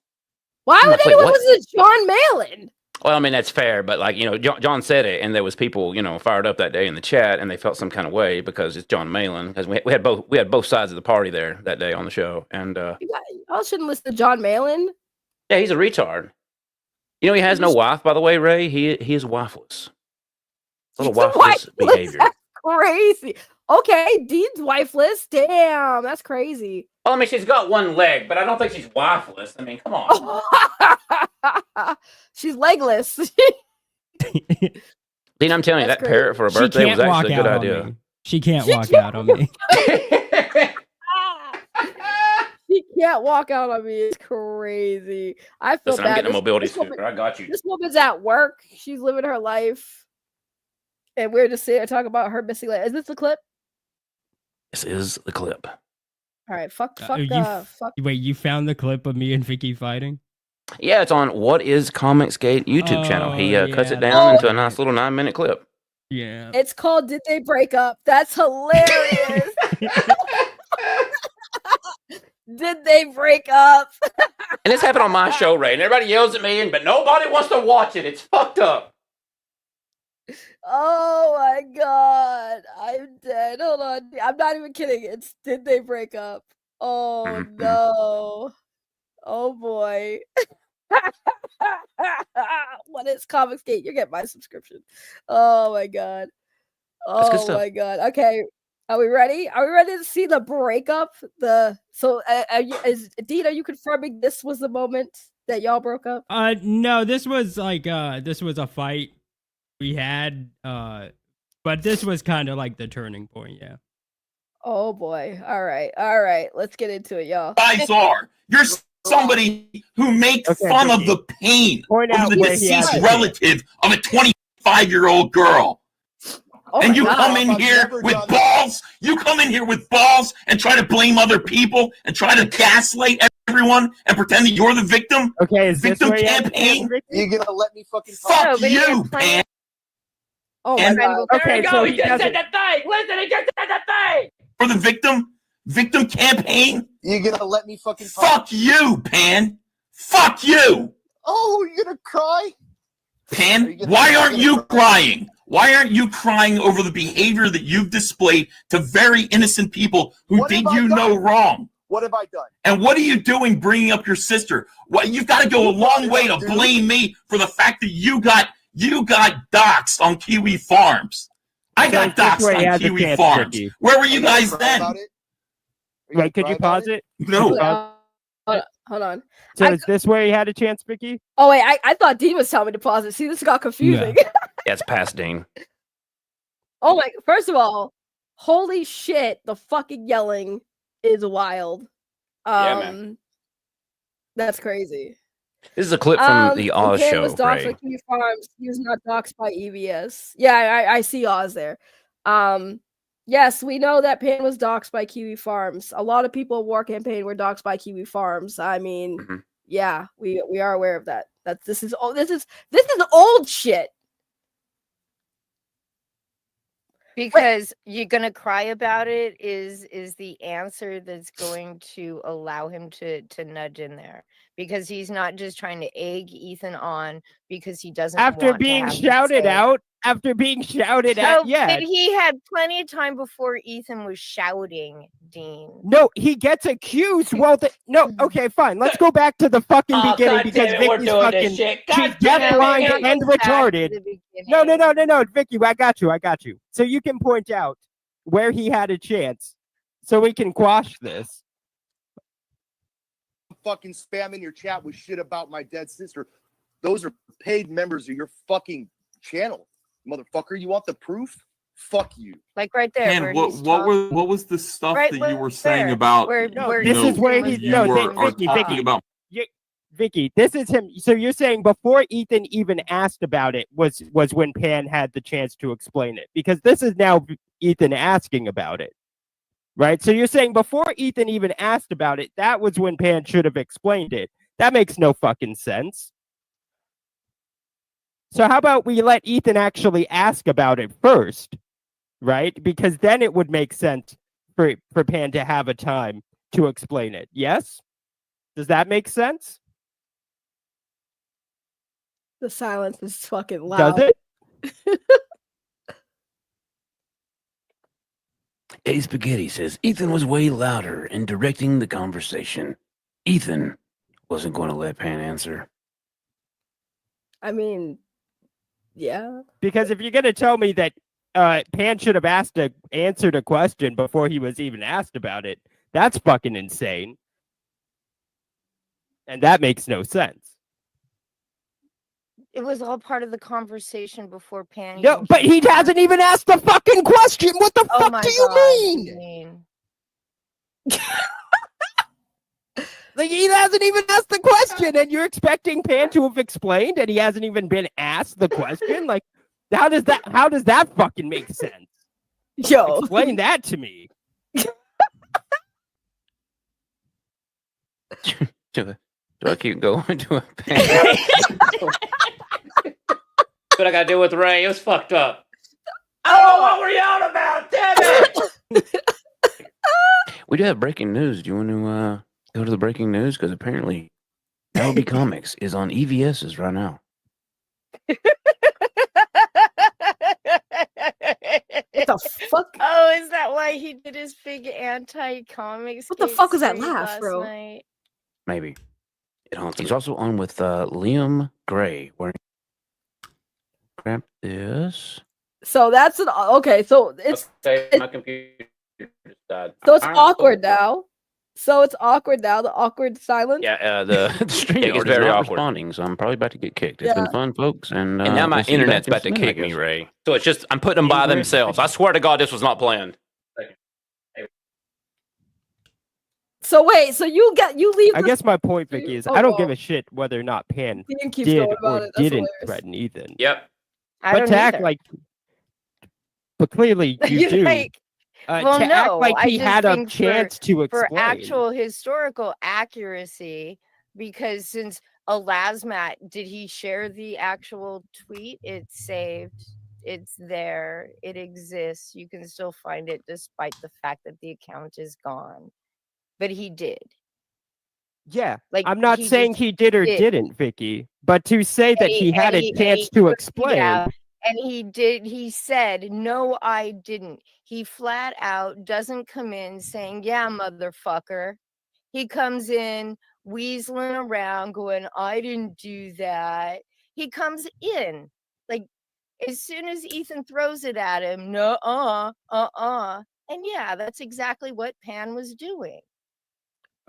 Why would anyone listen to John Malin? Well, I mean, that's fair, but like, John said it, and there was people, fired up that day in the chat, and they felt some kind of way because it's John Malin. Because we had both sides of the party there that day on the show, and Y'all shouldn't listen to John Malin. yeah, he's a retard. He has no wife, by the way, Ray. He is wifeless. Little wifeless behavior. That's crazy. Okay, Dean's wifeless. Damn, that's crazy. Well, I mean, she's got one leg, but I don't think she's wifeless. I mean, come on. She's legless. Dean, I'm telling you, that parrot for a birthday was actually a good idea. She can't walk out on me. She can't walk out on me. It's crazy. I feel Listen, bad. I'm getting a mobility This scooter. I got you. This woman's at work. She's living her life. And we're just sitting here talking about her missing leg. Is this the clip? This is the clip. All right, fuck. Wait, you found the clip of me and Vicky fighting? Yeah, it's on What Is Comicsgate YouTube channel. He cuts it yeah, down into a nice little 9-minute clip. Yeah. It's called Did They Break Up? That's hilarious. Did they break up? And this happened on my show, Ray. And everybody yells at me, but nobody wants to watch it. It's fucked up. Oh my god. I'm dead. Hold on. I'm not even kidding. It's Did They Break Up? Oh no. Oh boy. What is Comicsgate? You get my subscription. Oh my god. That's good Oh stuff. my god. Okay. Are we ready? Are we ready to see the breakup? Dean, are you confirming this was the moment that y'all broke up? No, this was like this was a fight we had, but this was kind of like the turning point, yeah. Oh boy. All right. Let's get into it, y'all. Guys are. You're somebody who makes fun of the pain of the deceased relative of a 25-year-old girl. Oh and my you God. come in here with balls. You come in here with balls and try to blame other people and try to gaslight everyone and pretend that you're the victim. Okay, is this victim where you had campaign. You gonna let me fucking Fuck you, man. Oh my God. Okay, so he just said the thing. Listen, he just said the thing. For the victim campaign. You gonna let me fucking Fuck you, Pan. Fuck you. Oh, you're gonna cry? Pan, why aren't you crying? Why aren't you crying over the behavior that you've displayed to very innocent people who did you no wrong? What have I done? And what are you doing bringing up your sister? Well, you've got to go a long way to blame me for the fact that you got doxxed on Kiwi Farms. I got doxxed on Kiwi Farms. Where were you guys then? Wait, could you pause it? No. Hold on. So is this where you had a chance, Vicky? Oh wait, I thought Dean was telling me to pause it. See, this got confusing. Yeah, it's past Dean. Oh my! First of all, holy shit! The fucking yelling is wild. Yeah, man. That's crazy. This is a clip from the when Oz Pan show, was doxxed Ray. by Kiwi Farms. He was not doxxed by EVS. Yeah, I see Oz there. Yes, we know that Pan was doxxed by Kiwi Farms. A lot of people in War Campaign were doxxed by Kiwi Farms. I mean, yeah, we are aware of that. This is old shit. Because you're gonna cry about it is the answer that's going to allow him to nudge in there, because he's not just trying to egg Ethan on because he doesn't After want to being have to shouted say- out, after being shouted So, at, yeah. but he had plenty of time before Ethan was shouting, Dean. No, he gets accused. Well, no, okay, fine. Let's go back to the fucking Oh, beginning God because damn it, we're Vicky's doing this fucking shit. she's God damn it, deafblind Vicky. and Back to retarded. the beginning. No, Vicky, I got you. So you can point out where he had a chance, so we can quash this. Fucking spamming your chat with shit about my dead sister. Those are paid members of your fucking channel, motherfucker. You want the proof? Fuck you. Like right there. And where what he's what was the stuff Right that you were there, saying about where This is where he you no, are Vicky, talking about Vicky, this is him. So you're saying before Ethan even asked about it was when Pan had the chance to explain it, because this is now Ethan asking about it, right? So you're saying before Ethan even asked about it, that was when Pan should have explained it. That makes no fucking sense. So how about we let Ethan actually ask about it first, right? Because then it would make sense for Pan to have a time to explain it. Yes? Does that make sense? The silence is fucking loud. Does it? A Spaghetti says Ethan was way louder in directing the conversation. Ethan wasn't going to let Pan answer. I mean, yeah. Because if you're going to tell me that Pan should have answered a question before he was even asked about it, that's fucking insane. And that makes no sense. It was all part of the conversation before Pan. No, but he hasn't even asked the fucking question. What the Oh fuck my do you God, mean? Like, he hasn't even asked the question, and you're expecting Pan to have explained, and he hasn't even been asked the question? Like, how does that fucking make sense? Yo. Explain that to me. Do I keep going to a Pan? What I gotta do with Ray? It was fucked up. Oh, what were you on about? Damn it! We do have breaking news. Do you want to go to the breaking news? Because apparently LB Comics is on EVS's right now. What the fuck? Oh, is that why he did his big anti-comics? What the fuck was that skate laugh, last bro? night? Maybe. He's also on with Liam Gray. Wearing grab this. So that's an okay. So it's Okay, my computer just died. so it's All right, awkward cool. now. So it's awkward now. The awkward silence. Yeah, the stream It is is very not awkward. responding, so I'm probably about to get kicked. It's been Yeah. fun, folks, and now my we'll see you internet's back about in to just a minute, kick I me, guess. Ray. So it's just I'm putting them by themselves. I swear to God, this was not planned. So wait, so you leave. I guess my point, Vicky, is Oh, I don't well. give a shit whether or not Pan Ian keeps did going about or it. That's didn't hilarious. threaten Ethan. Yep. I But don't to act either. like, but clearly you You do. like, well, to act no, like I he just had a think chance to for explain. actual historical accuracy, because since Alasmat, did he share the actual tweet? It's saved. It's there. It exists. You can still find it despite the fact that the account is gone. But he did. Yeah, Like, I'm not he saying just he did or did. didn't, Vicky, but to say that he had a chance to explain. And he did. He said, "No, I didn't." He flat out doesn't come in saying, "Yeah, motherfucker." He comes in weaseling around, going, "I didn't do that." He comes in like as soon as Ethan throws it at him, no, and yeah, that's exactly what Pan was doing.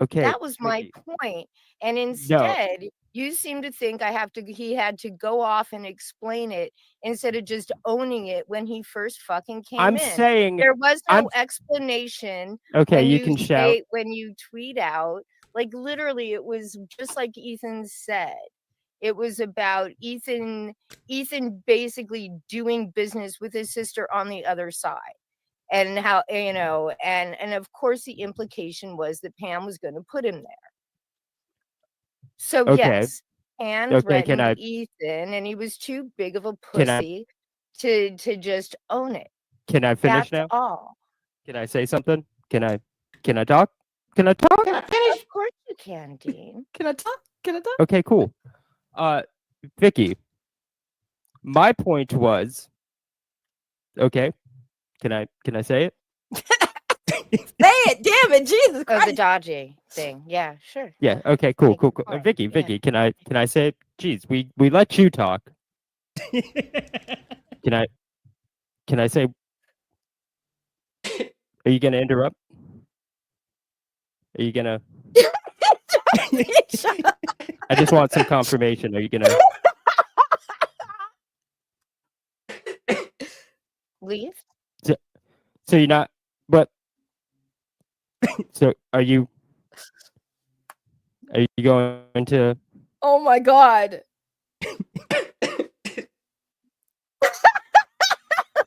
Okay, That was my Vicky. point. And instead, you seem to think he had to go off and explain it instead of just owning it when he first fucking came I'm in. saying- there was no I'm- explanation. Okay, when you can shout. when you tweet out, like literally it was just like Ethan said. It was about Ethan basically doing business with his sister on the other side. And how, and of course the implication was that Pam was going to put him there. So Okay. yes, Pan Okay, can threatened I- Ethan, and he was too big of a Can I- pussy to just own it. Can I finish That's now? all. Can I say something? Can I talk? Can I talk? Of course you can, Dean. Can I talk? Can I talk? Okay, cool. Vicky, my point was, okay, can I say it? Say it, damn it, Jesus Oh, Christ. the dodgy thing. Yeah, sure. Yeah. Okay. Cool. Cool. Cool. Fine, Vicky, can I say it? Jeez, we let you talk. Can I say? Are you gonna interrupt? Are you gonna? I just want some confirmation. Are you gonna? Leave? So you're not. But. So are you? Are you going to? Oh my god.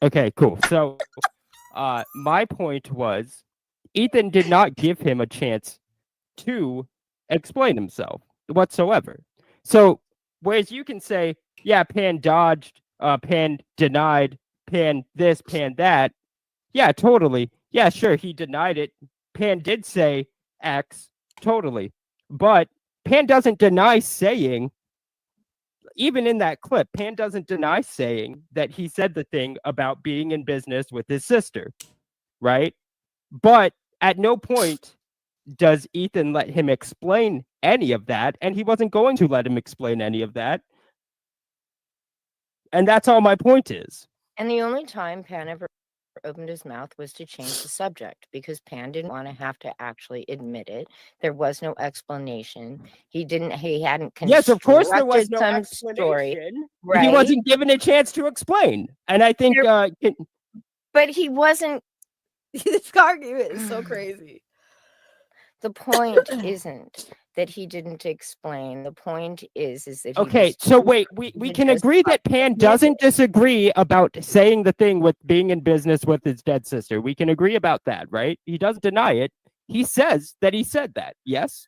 Okay, cool. So, my point was, Ethan did not give him a chance to explain himself whatsoever. So, whereas you can say, yeah, Pan dodged, Pan denied, Pan this, Pan that. Yeah, totally. Yeah, sure, he denied it. Pan did say X, totally. But Pan doesn't deny saying, even in that clip, Pan doesn't deny saying that he said the thing about being in business with his sister, right? But at no point does Ethan let him explain any of that, and he wasn't going to let him explain any of that. And that's all my point is. And the only time Pan ever opened his mouth was to change the subject because Pan didn't want to have to actually admit it. There was no explanation. He hadn't Yes, of course there was constructed no some story. explanation. Right. He wasn't given a chance to explain. And I think but he wasn't. This argument is so crazy. The point isn't that he didn't explain. The point is that he okay, was so too wait, we busy can just agree that Pan admit doesn't it. disagree about saying the thing with being in business with his dead sister. We can agree about that, right? He doesn't deny it. He says that he said that. Yes?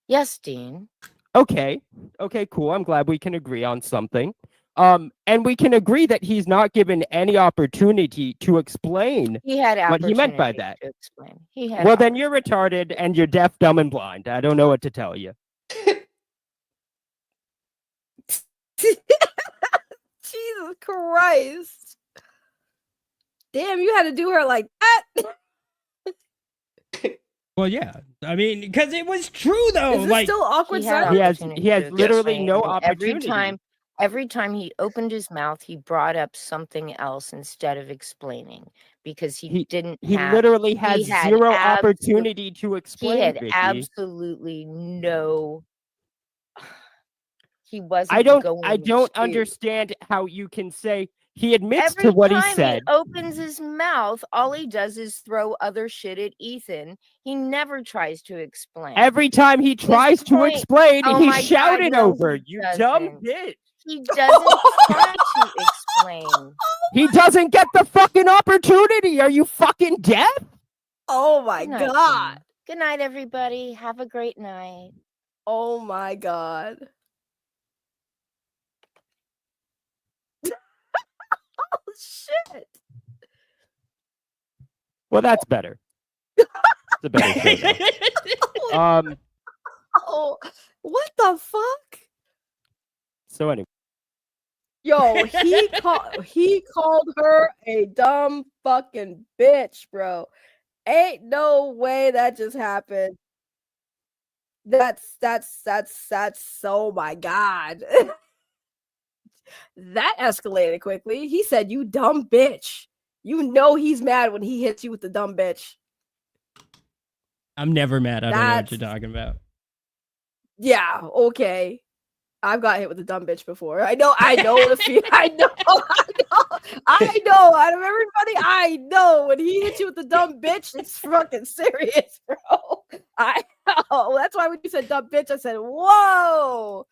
Yes, Dean. Okay. Okay, cool. I'm glad we can agree on something. And we can agree that he's not given any opportunity to explain He had what he meant by opportunity that. to explain. He had Well, then you're retarded and you're deaf, dumb, and blind. I don't know what to tell you. Jesus Christ. Damn, you had to do her like that. Well, yeah. I mean, because it was true though. Is this like still awkward He had silence? He has opportunity to literally explain, no and opportunity. Every time he opened his mouth, he brought up something else instead of explaining because he didn't He have. literally has he had zero abso- opportunity to He explain, had Vicky. absolutely no. He wasn't I don't going to. understand how you can say he admits to Every what he time said. he opens his mouth, all he does is throw other shit at Ethan. He never tries to explain. Every time he tries to point- explain, Oh he my God, shouted no, over, he "You dumb doesn't. bitch." He doesn't try to explain. He doesn't get the fucking opportunity. Are you fucking deaf? Oh my Good night, god. Sam. Good night, everybody. Have a great night. Oh my god. Oh shit. Well, that's better. It's a better show now. Oh, what the fuck? So anyway, Yo, he called her a dumb fucking bitch, bro. Ain't no way that just happened. That's oh my god. That escalated quickly. He said, "You dumb bitch." You know he's mad when he hits you with the dumb bitch. I'm never mad. I don't know what That's- you're talking about. Yeah, okay. I've got hit with a dumb bitch before. I know the feel. I know. Out of everybody, I know when he hits you with the dumb bitch, it's fucking serious, bro. I know. That's why when you said dumb bitch, I said, whoa.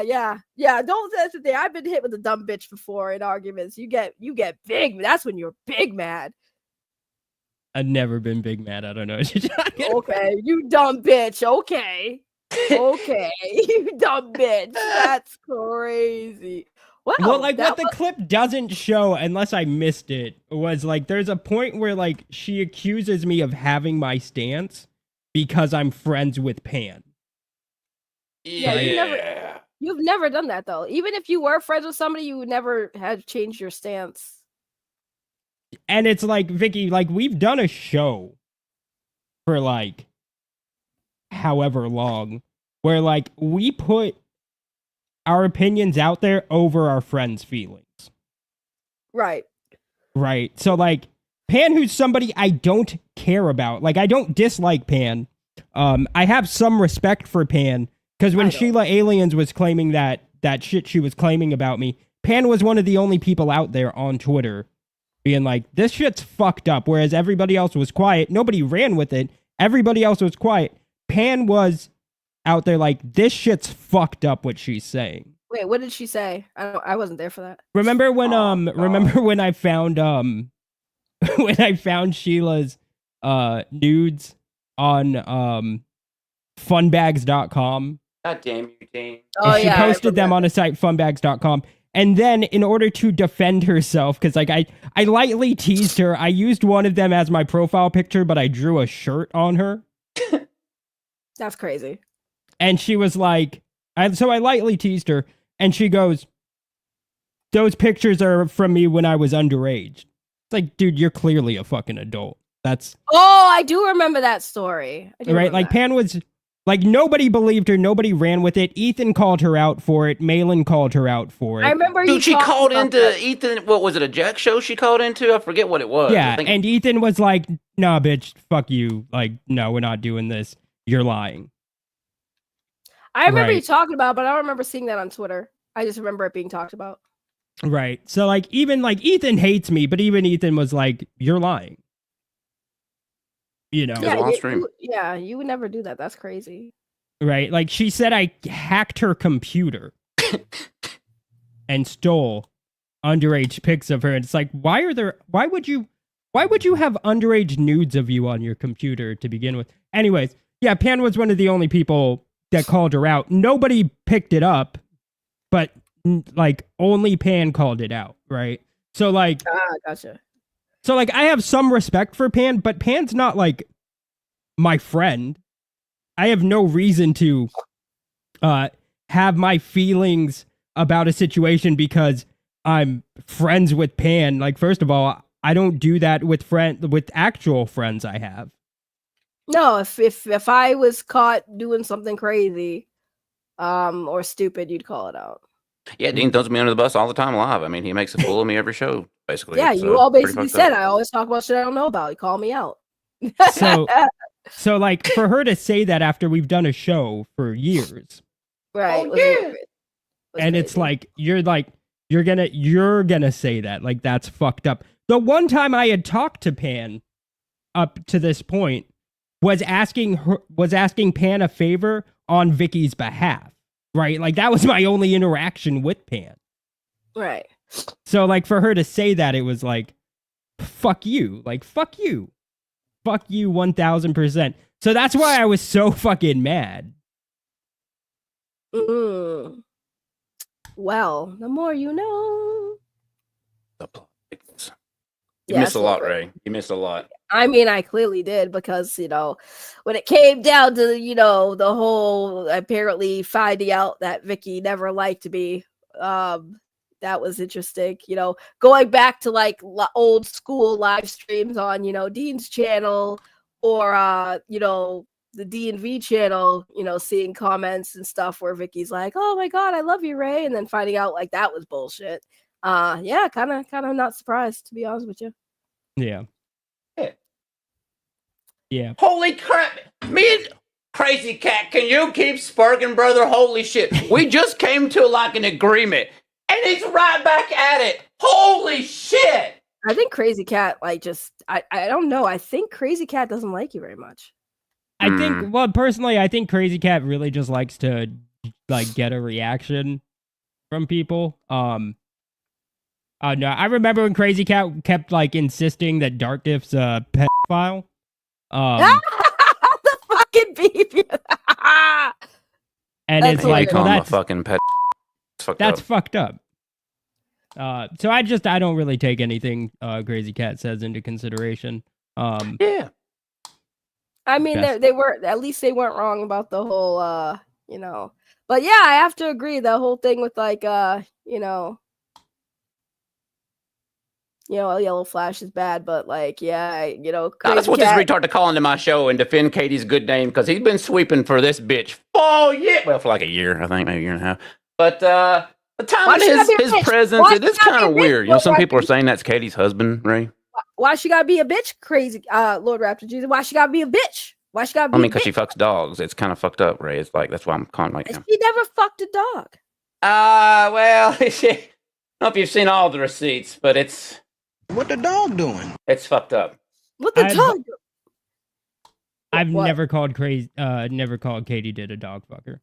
Yeah. Don't say that there. I've been hit with a dumb bitch before in arguments. You get big. That's when you're big mad. I've never been big mad. I don't know what you're talking about. Okay, you dumb bitch. Okay, you dumb bitch. That's crazy. Well, like what the clip doesn't show, unless I missed it, was like there's a point where like she accuses me of having my stance because I'm friends with Pan. Yeah, you've never done that though. Even if you were friends with somebody, you would never have changed your stance. And it's like, Vicky, like we've done a show for like however long where like we put our opinions out there over our friends' feelings. Right. Right. So like Pan, who's somebody I don't care about. Like I don't dislike Pan. I have some respect for Pan because when Sheila Aliens was claiming that shit she was claiming about me, Pan was one of the only people out there on Twitter being like, this shit's fucked up. Whereas everybody else was quiet. Nobody ran with it. Everybody else was quiet. Pan was out there like, this shit's fucked up what she's saying. Wait, what did she say? I wasn't there for that. Remember when when I found when I found Sheila's nudes on funbags.com? God damn you, James. And she posted them on a site, funbags.com. And then in order to defend herself, because like I lightly teased her, I used one of them as my profile picture, but I drew a shirt on her. That's crazy. And she was like, so I lightly teased her, and she goes, those pictures are from me when I was underage. It's like, dude, you're clearly a fucking adult. That's Oh, I do remember that story. I do right. remember Like that. Pan was like, nobody believed her. Nobody ran with it. Ethan called her out for it. Malin called her out for it. I remember Dude, she called into Ethan. What was it? A Jack show she called into? I forget what it was. Yeah, I think and Ethan was like, nah, bitch, fuck you. Like, no, we're not doing this. You're lying. I remember you Right. talking about, it, but I don't remember seeing that on Twitter. I just remember it being talked about. Right. So like even like Ethan hates me, but even Ethan was like, you're lying. You know. You would never do that. That's crazy. Right. Like she said I hacked her computer and stole underage pics of her. And it's like, why would you have underage nudes of you on your computer to begin with? Anyways, yeah, Pan was one of the only people that called her out. Nobody picked it up, but like only Pan called it out, right? So like gotcha. So like I have some respect for Pan, but Pan's not like my friend. I have no reason to have my feelings about a situation because I'm friends with Pan. Like first of all, I don't do that with actual friends I have. No, if I was caught doing something crazy, or stupid, you'd call it out. Yeah, Dean throws me under the bus all the time live. I mean, he makes a fool of me every show, basically. Yeah, It's, you all pretty basically fucked said up. I always talk about shit I don't know about. You call me out. So like for her to say that after we've done a show for years, Right. and it's like you're gonna say that, like that's fucked up. The one time I had talked to Pan up to this point was asking Pan a favor on Vicky's behalf, right? Like that was my only interaction with Pan. Right. So like for her to say that, it was like, fuck you, like fuck you 1000%. So that's why I was so fucking mad. Mm. Well, the more you know. You missed a lot, Ray. You missed a lot. I mean, I clearly did because, when it came down to, the whole apparently finding out that Vicky never liked me, that was interesting. Going back to like old school live streams on, Dean's channel or, the D&V channel, seeing comments and stuff where Vicky's like, oh my God, I love you, Ray. And then finding out like that was bullshit. Yeah, kind of not surprised, to be honest with you. Yeah. Yeah. Holy crap! Me and Crazy Cat, can you keep sparking, brother? Holy shit! We just came to like an agreement, and he's right back at it. Holy shit! I think Crazy Cat I don't know. I think Crazy Cat doesn't like you very much. I think, well, personally, I think Crazy Cat really just likes to like get a reaction from people. No, I remember when Crazy Cat kept like insisting that Darkdiff's a pedophile. The fucking beef. And That's it's like, well, I'm a that's fucking pet. that's fucked up. So I don't really take anything Crazy Cat says into consideration. Yeah. I mean, they were, at least they weren't wrong about the whole, But yeah, I have to agree. The whole thing with like, Yellow Flash is bad, but like, yeah, That's what this retard to call into my show and defend Katie's good name because he's been sweeping for this bitch. Oh yeah, well for like a year, I think, maybe a year and a half. But the time of his presence, it is kind of weird. Some people are saying that's Katie's husband, Ray. Why she gotta be a bitch? Crazy, Lord Raptor Jesus. Why she gotta be a bitch? Why she gotta be? I mean, because she fucks dogs. It's kind of fucked up, Ray. It's like that's why I'm calling like him. She never fucked a dog. Well, I don't know if you've seen all the receipts, but it's what the dog doing. It's fucked up. What the dog? I've never called Katie did a dog fucker.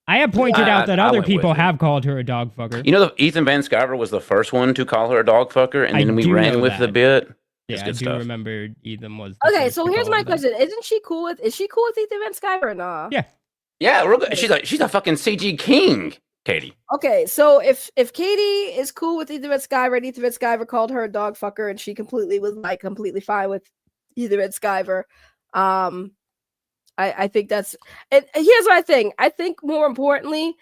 I have pointed out that other people have called her a dog fucker. You know, Ethan Van Sciver was the first one to call her a dog fucker, and then we ran with the bit. Yeah, I do remember Ethan was. Okay, so here's my question: Is she cool with Ethan Van Sciver or not? Yeah. Yeah, real good. She's a fucking CG king, Katie. Okay, so if Katie is cool with Ethan Van Sciver and Ethan Van Sciver called her a dog fucker and she completely fine with Ethan Van Sciver, I think that's. And here's my thing. I think more importantly,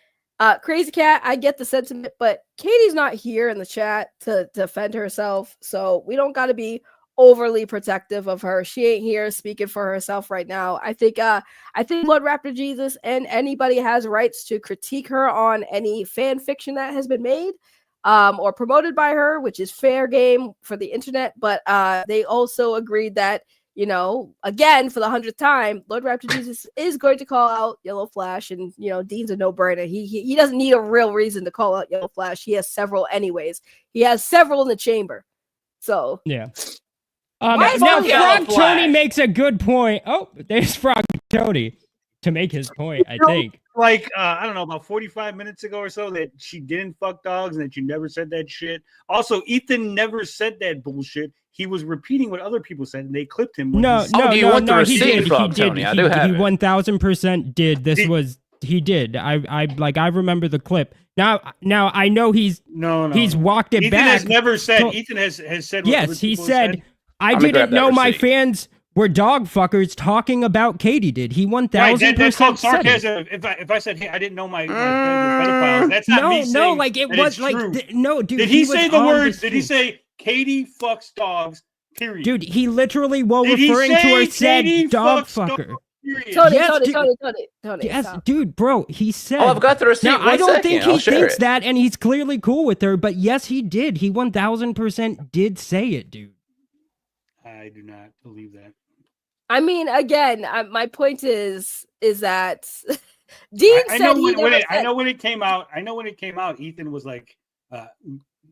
Crazy Cat, I get the sentiment, but Katie's not here in the chat to defend herself, so we don't got to be overly protective of her. She ain't here speaking for herself right now. I think Lord Raptor Jesus and anybody has rights to critique her on any fan fiction that has been made or promoted by her, which is fair game for the internet. But they also agreed that, again, for the 100th time, Lord Raptor Jesus is going to call out Yellow Flash, and Dean's a no-brainer. He doesn't need a real reason to call out Yellow Flash. He has several anyways. He has several in the chamber. So yeah. Now Frog Tony makes a good point. Oh, there's Frog Tony to make his point, I think. Like, I don't know, about 45 minutes ago or so that she didn't fuck dogs and that you never said that shit. Also, Ethan never said that bullshit. He was repeating what other people said and they clipped him. He did. He 1000% did. He did. I remember the clip. Now I know he's walked it Ethan back. has never said. Ethan has said. What yes, he said. I didn't know my fans were dog fuckers talking about Katie did. He 1000% that's called said it. sarcasm. If I said, hey, I didn't know my fans were pedophiles, that's not me saying no, like it that was it's like true. no, dude. Did he was say the on words? the Did he street. say Katie fucks dogs? Period. Dude, he literally, while Did he referring to her, say said Katie dog fucks fucker. dogs? Yes, Tony. Yes, stop. dude, bro. He said. Oh, I've got the receipt. Now, I One don't think second, he I'll share thinks it. that, and he's clearly cool with her. But yes, he did. He 1000% did say it, dude. I do not believe that. I mean, again, my point is that Dean I said know he never I said. know when it came out. I know when it came out. Ethan was like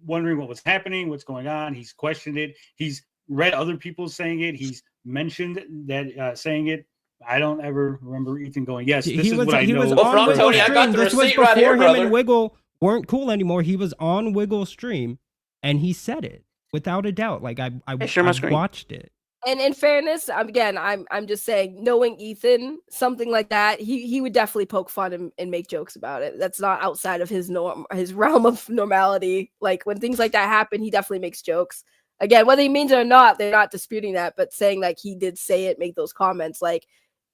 wondering what was happening, what's going on. He's questioned it. He's read other people saying it. He's mentioned that saying it. I don't ever remember Ethan going, "Yes, this is what I know." Was on Wiggle Tony, I stream. got the This was receipt before right here, him brother. and Wiggle weren't cool anymore. He was on Wiggle stream, and he said it without a doubt. Like I share my I screen. watched it. And in fairness, again, I'm just saying, knowing Ethan, something like that, he would definitely poke fun and make jokes about it. That's not outside of his realm of normality. Like when things like that happen, he definitely makes jokes. Again, whether he means it or not, they're not disputing that, but saying like he did say it, make those comments, like.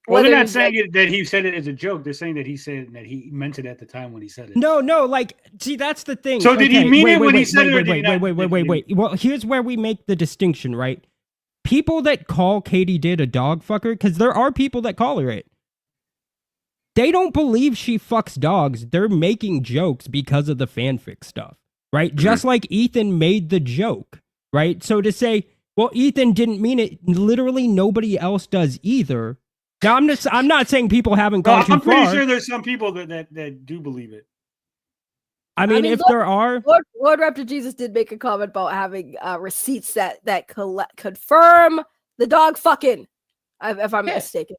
Well, they're not he's saying it, that he said it as a joke. They're saying that he said that he meant it at the time when he said it. No, like, see, that's the thing. So did he mean it when he said it, or wait, did he not? wait. Well, here's where we make the distinction, right? People that call Katie Did a dog fucker, because there are people that call her it. They don't believe she fucks dogs. They're making jokes because of the fanfic stuff, right? Mm-hmm. Just like Ethan made the joke, right? So to say, well, Ethan didn't mean it, literally nobody else does either. Now, I'm not saying people haven't gone too I'm pretty far. sure there's some people that do believe it. I mean, if there are, Lord Raptor Jesus did make a comment about having receipts that confirm the dog fucking, if I'm mistaken.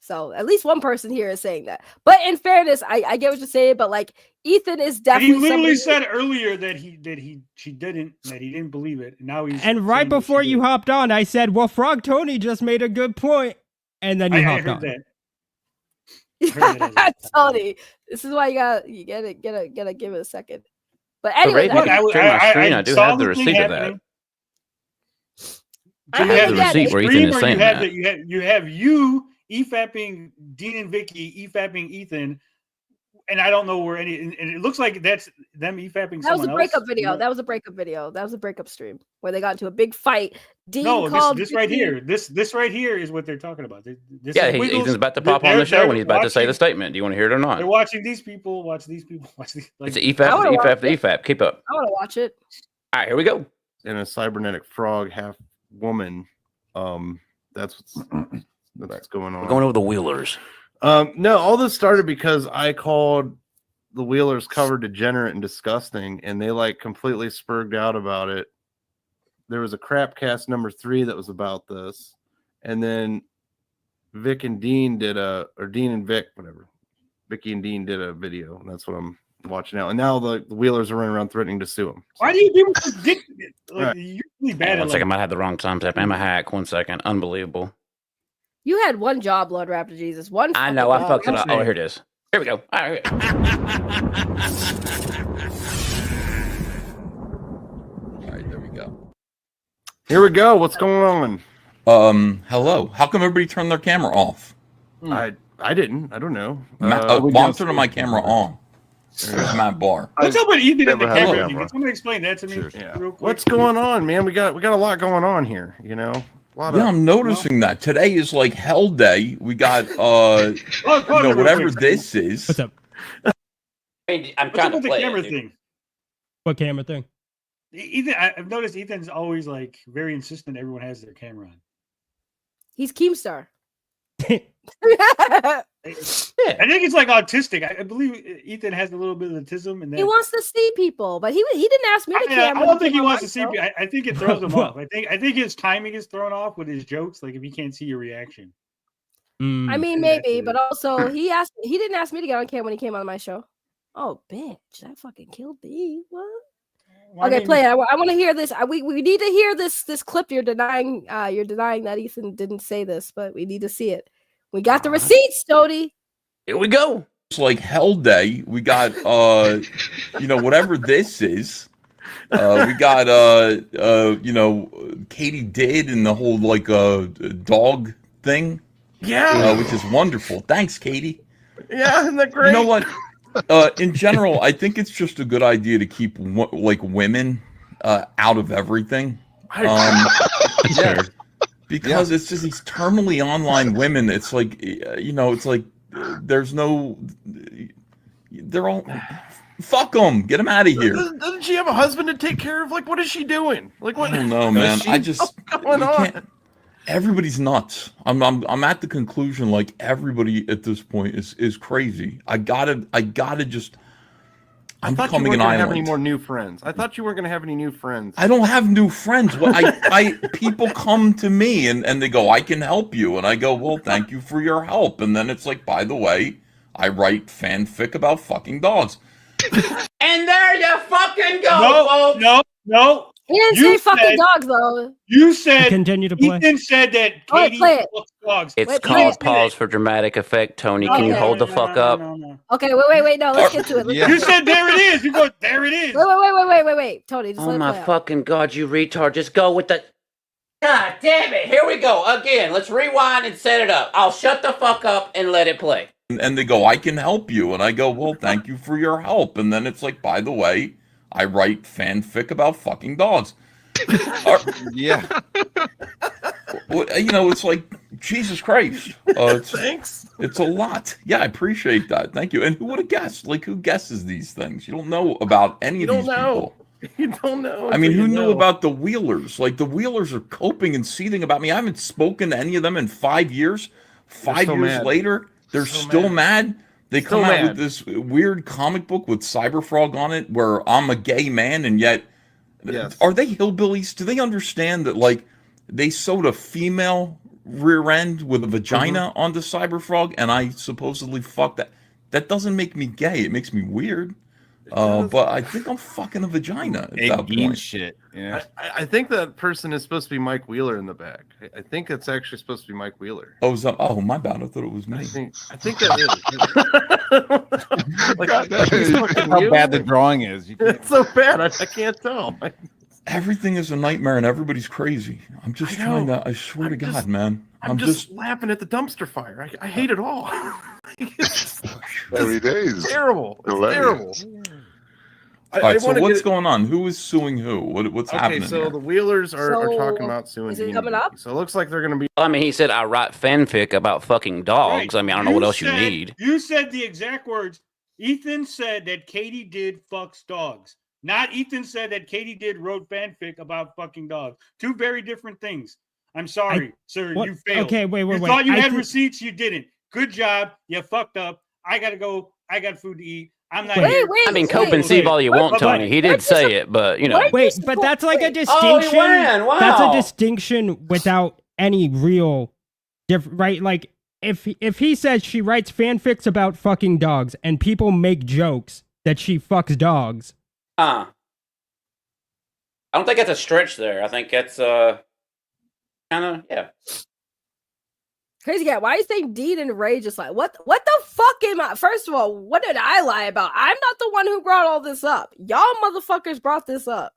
So at least one person here is saying that. But in fairness, I get what you're saying, but like Ethan is And definitely. he literally said earlier that he didn't believe it, and now he's. and right before you hopped on, I said, "Well, Frog Tony just made a good point," and then you hopped on. That. Tony, this is why you gotta give it a second. But So, anyway, Ray, if you could share my screen, I do have the receipt of that. So I have the receipt where Ethan is saying that. You have e-fapping Dean and Vicky, e-fapping Ethan, and I don't know where any. And it looks like that's them e-fapping. That was a breakup else. video. That was a breakup video. That was a breakup stream where they got into a big fight. Dean No, called this right here. This right here is what they're talking about. This Yeah, is Wiggles. Ethan's about to pop on the show when he's about to say the statement. Do you want to hear it or not? They're watching these people. Watch these people. Watch these. It's EFAP. Keep up. I want to watch it. All right, here we go. And a cybernetic frog, half woman. That's what's going on. We're going over the Wheelers. No, all this started because I called the Wheelers cover degenerate and disgusting, and they like completely spurged out about it. There was a Crapcast number 3 that was about this, and then Vic and Dean or Dean and Vic, whatever. Vicky and Dean did a video, and that's what I'm watching now. And now the Wheelers are running around threatening to sue them. Why do you give us dick? Right. You're really bad One at second, I might have the wrong time tap. I'm a hack. 1 second. Unbelievable. You had one job, Lord Raptor Jesus. One. I know. I fucking fucked it job. up. Oh, here it is. Here we go. All right. All right, there we go. Here we go. What's going on? Hello. How come everybody turned their camera off? I didn't. I don't know. Well, I'm turning my camera on. There's my bar. What's up with Ethan and the Never had a camera? camera. Can somebody explain that to me? Yeah. Real quick? What's going on, man? We got a lot going on here. You know, a lot Yeah, of. I'm noticing that today is like hell day. We got whatever this is. What's up? I'm What's trying up to with the play camera it, dude. thing? What camera thing? Ethan, I've noticed Ethan's always like very insistent everyone has their camera on. He's Keemstar. I think it's like autistic. I believe Ethan has a little bit of autism, and He wants to see people, but he didn't ask me to camera. I don't think he wants to see. show. I think it throws him off. I think his timing is thrown off with his jokes. Like if he can't see your reaction. I mean, maybe, but also he didn't ask me to get on cam when he came on my show. Oh, bitch, that fucking killed me. What? Well, Okay, I mean- play it. I want to hear this. We need to hear this clip. You're denying that Ethan didn't say this, but we need to see it. We got the receipts, Stody. Here we go. It's like hell day. We got whatever this is. We got Katie Did and the whole like dog thing. Yeah. Which is wonderful. Thanks, Katie. Yeah, isn't that great? You know what? In general, I think it's just a good idea to keep like women out of everything. Yeah. because it's just these terminally online women. It's like, it's like there's no, they're all, fuck them, get them out of here. Doesn't she have a husband to take care of? Like, what is she doing? Like, what? I don't know, man. I just what's going on? Everybody's nuts. I'm at the conclusion like everybody at this point is crazy. I gotta just. I'm I thought you becoming weren't an gonna have any island. more new friends. I thought you weren't gonna have any new friends. I don't have new friends. Well, people come to me and they go, I can help you, and I go, well, thank you for your help, and then it's like, by the way, I write fanfic about fucking dogs. And there you fucking go, folks. No. He didn't say fucking dogs though. You said continue to play. Ethan said that Katie play it. fucks dogs. It's Wait, called play pause for dramatic effect. Tony, can you Okay. hold the fuck up? Okay, wait. No, let's get to it. You said there it is. You go, there it is. Wait. Tony, just Oh let it my play out. fucking god, you retard! Just go with the. God damn it! Here we go again. Let's rewind and set it up. I'll shut the fuck up and let it play. And they go, I can help you, and I go, well, thank you for your help, and then it's like, by the way, I write fanfic about fucking dogs. Yeah. It's like, Jesus Christ. Thanks. It's a lot. Yeah, I appreciate that. Thank you. And who would have guessed? Like, who guesses these things? You don't know about any of these people. You don't know. I mean, until who you knew know. about the Wheelers? Like, the Wheelers are coping and seething about me. I haven't spoken to any of them in 5 years. They're 5 so years mad. later, they're So still mad. mad. They Still come out mad. with this weird comic book with Cyberfrog on it where I'm a gay man, and yet, Yes. are they hillbillies? Do they understand that, like, they sewed a female rear end with a vagina onto Cyberfrog, and I supposedly fucked that? That doesn't make me gay. It makes me weird. But I think I'm fucking a vagina at that point. Shit. Yeah. I think that person is supposed to be Mike Wheeler in the back. I think it's actually supposed to be Mike Wheeler. Oh, my bad. I thought it was me. I think that is. Like, How bad the drawing is. You can't- It's so bad. I can't tell. Everything is a nightmare and everybody's crazy. I'm just I trying know. to, I swear to I'm God, just- man. I'm just laughing at the dumpster fire. I hate it all. Every day is terrible. It's hilarious. terrible. All right, so wanna what's get- going on? Who is suing who? What's Okay, happening so here? the Wheelers are So, talking about suing. is it Dean coming Beatty. up? So it looks like they're going to be. I mean, he said I write fanfic about fucking dogs. I mean, I don't know what else you said- need. You said the exact words. Ethan said that Katie did fucks dogs. Not Ethan said that Katie did wrote fanfic about fucking dogs. Two very different things. I'm sorry, sir. what- You failed. okay, wait, You wait. thought you I had thi- receipts. You didn't. Good job. You fucked up. I gotta go. I got food to eat. I'm not Wait, here. wait, I mean, wait, cope and see all you want, Tony. He did say it, but you know. Wait, but that's like a Oh, distinction. he won. Wow. That's a distinction without any real right? Like if he says she writes fanfics about fucking dogs and people make jokes that she fucks dogs. I don't think that's a stretch there. I think that's kind of yeah. Crazy Cat, why are you saying Dean and Ray just like what the fuck am I? First of all, what did I lie about? I'm not the one who brought all this up. Y'all motherfuckers brought this up.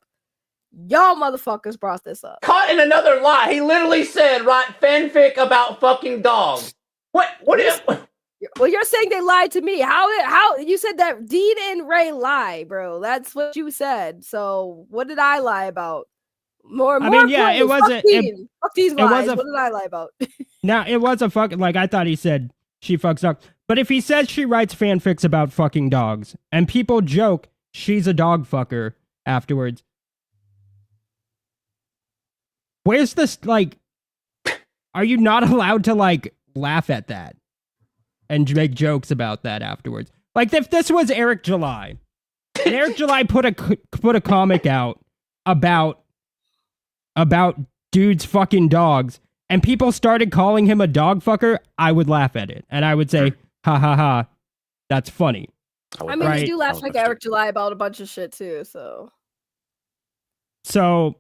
Caught in another lie. He literally said write fanfic about fucking dogs. What is Well, you're saying they lied to me. How you said that Dean and Ray lie, bro? That's what you said. So what did I lie about? More I mean, yeah, it importantly, wasn't- fuck Dean. Fuck these it was lies. a- What did I lie about? Now it was a fucking like I thought he said she fucks dogs. But if he says she writes fanfics about fucking dogs and people joke she's a dog fucker afterwards, where's this like are you not allowed to like laugh at that and make jokes about that afterwards? Like if this was Eric July, and Eric July put a comic out about dudes fucking dogs and people started calling him a dog fucker, I would laugh at it and I would say, ha ha ha, that's funny. I mean, we do laugh like Eric July about a bunch of shit too. So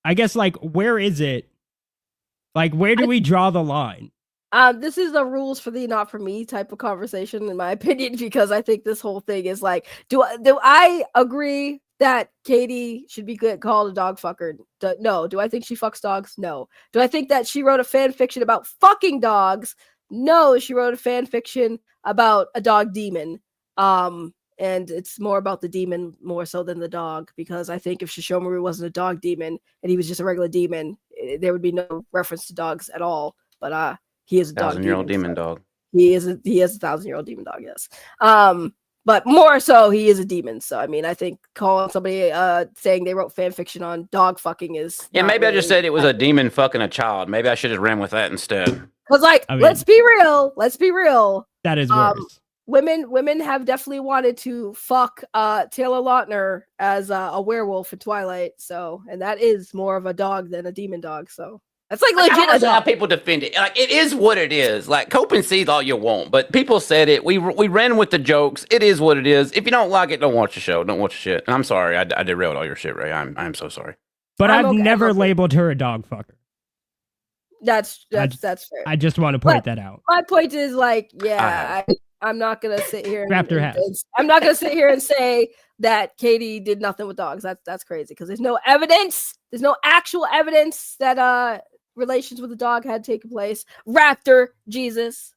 I guess like where is it? Like where do we draw the line? This is the rules for the not for me type of conversation, in my opinion, because I think this whole thing is like, do I agree that Katie should be called a dog fucker? No. Do I think she fucks dogs? No. Do I think that she wrote a fan fiction about fucking dogs? No, she wrote a fan fiction about a dog demon. And it's more about the demon more so than the dog, because I think if Shishomaru wasn't a dog demon and he was just a regular demon, there would be no reference to dogs at all. But he is a dog. 1,000-year-old demon dog. He is a 1,000-year-old demon dog. Yes. But more so, he is a demon. So I mean, I think calling somebody saying they wrote fan fiction on dog fucking is Maybe I just said it was a demon fucking a child. Maybe I should have ran with that instead. Because like, I mean, let's be real. Let's be real. That is worse. Women have definitely wanted to fuck Taylor Lautner as a werewolf in Twilight. So, and that is more of a dog than a demon dog. So that's like I legit. don't understand how people defend it. Like, it is what it is. Like, cope and seethe all you want, but people said it. We ran with the jokes. It is what it is. If you don't like it, don't watch the show. Don't watch the shit. And I'm sorry, I derailed all your shit, Ray. I'm so sorry. But I'm I've okay, never labeled her a dog fucker. That's fair. I just want to point But that out. my point is like, yeah, I'm not gonna sit here. Raptor and, has. I'm not gonna sit here and say that Katie did nothing with dogs. That's crazy because there's no evidence. There's no actual evidence that relations with the dog had taken place. Raptor, Jesus.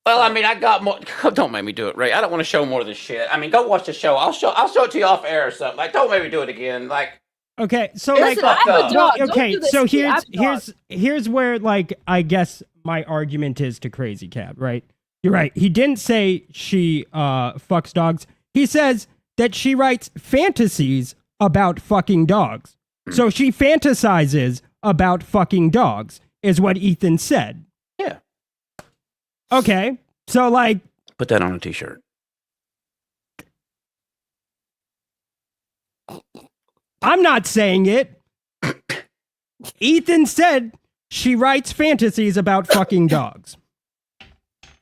Well, I mean, I got more. Don't make me do it, Ray. I don't want to show more of this shit. I mean, go watch the show. I'll show it to you off air or something. Like, don't make me do it again. Like, Okay, so It's like, fucked up. no, Don't okay, do this so to me. I'm here's where like I guess my argument is to KRAZY Cab, right? You're right. He didn't say she fucks dogs. He says that she writes fantasies about fucking dogs. So she fantasizes about fucking dogs, is what Ethan said. Yeah. Okay, so like, put that on a t-shirt. I'm not saying it. Ethan said she writes fantasies about fucking dogs.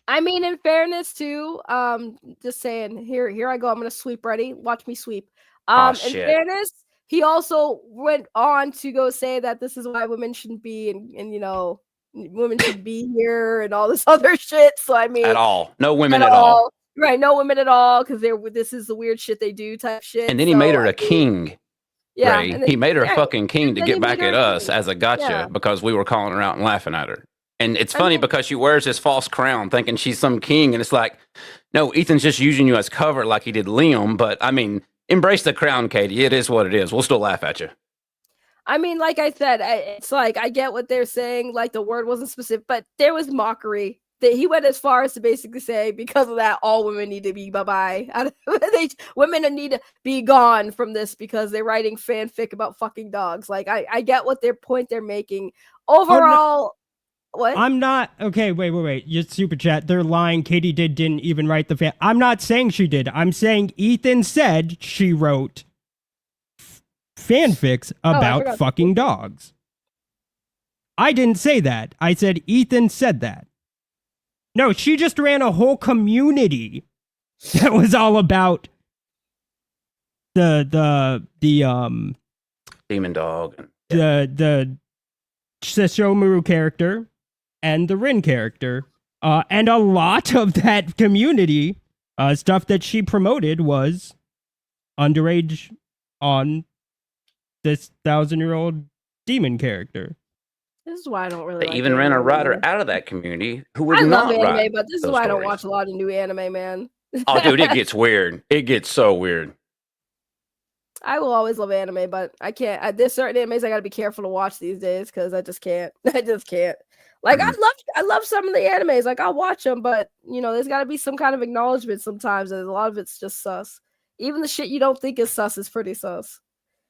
I mean, in fairness, too, just saying, here I go. I'm gonna sweep. Ready? Watch me sweep. In shit. fairness, he also went on to go say that this is why women shouldn't be, and you know, women should be here and all this other shit. So I mean, At all. No women at all. Right? No women at all because this is the weird shit they do type shit. And then he So, made her I a mean, king. Yeah, Ray. and then- He made her a yeah, fucking king to then get he back made at her a us king. as a gotcha Yeah. because we were calling her out and laughing at her. And it's I funny mean- because she wears this false crown thinking she's some king. And it's like, no, Ethan's just using you as cover like he did Liam. But I mean, embrace the crown, Katie. It is what it is. We'll still laugh at you. I mean, like I said, it's like I get what they're saying. Like the word wasn't specific, but there was mockery. That he went as far as to basically say, because of that, all women need to be bye-bye. Women need to be gone from this because they're writing fanfic about fucking dogs. Like I get what their point they're making. Overall, what? I'm not okay. Wait. Your super chat. They're lying. Katie didn't even write the fan. I'm not saying she did. I'm saying Ethan said she wrote fanfics about forgot. fucking dogs. I didn't say that. I said Ethan said that. No, she just ran a whole community that was all about the Demon dog. the Sesshomaru character and the Rin character. And a lot of that community stuff that she promoted was underage on this 1,000-year-old demon character. This is why I don't really. They like even ran a anime. writer out of that community who would I not love anime, write but this is those why I don't stories. watch a lot of new anime, man. Oh, dude, it gets weird. It gets so weird. I will always love anime, but I can't. There's certain animes I gotta be careful to watch these days because I just can't. I just can't. Like I love some of the animes. Like I'll watch them, but you know, there's gotta be some kind of acknowledgement sometimes, and a lot of it's just sus. Even the shit you don't think is sus is pretty sus.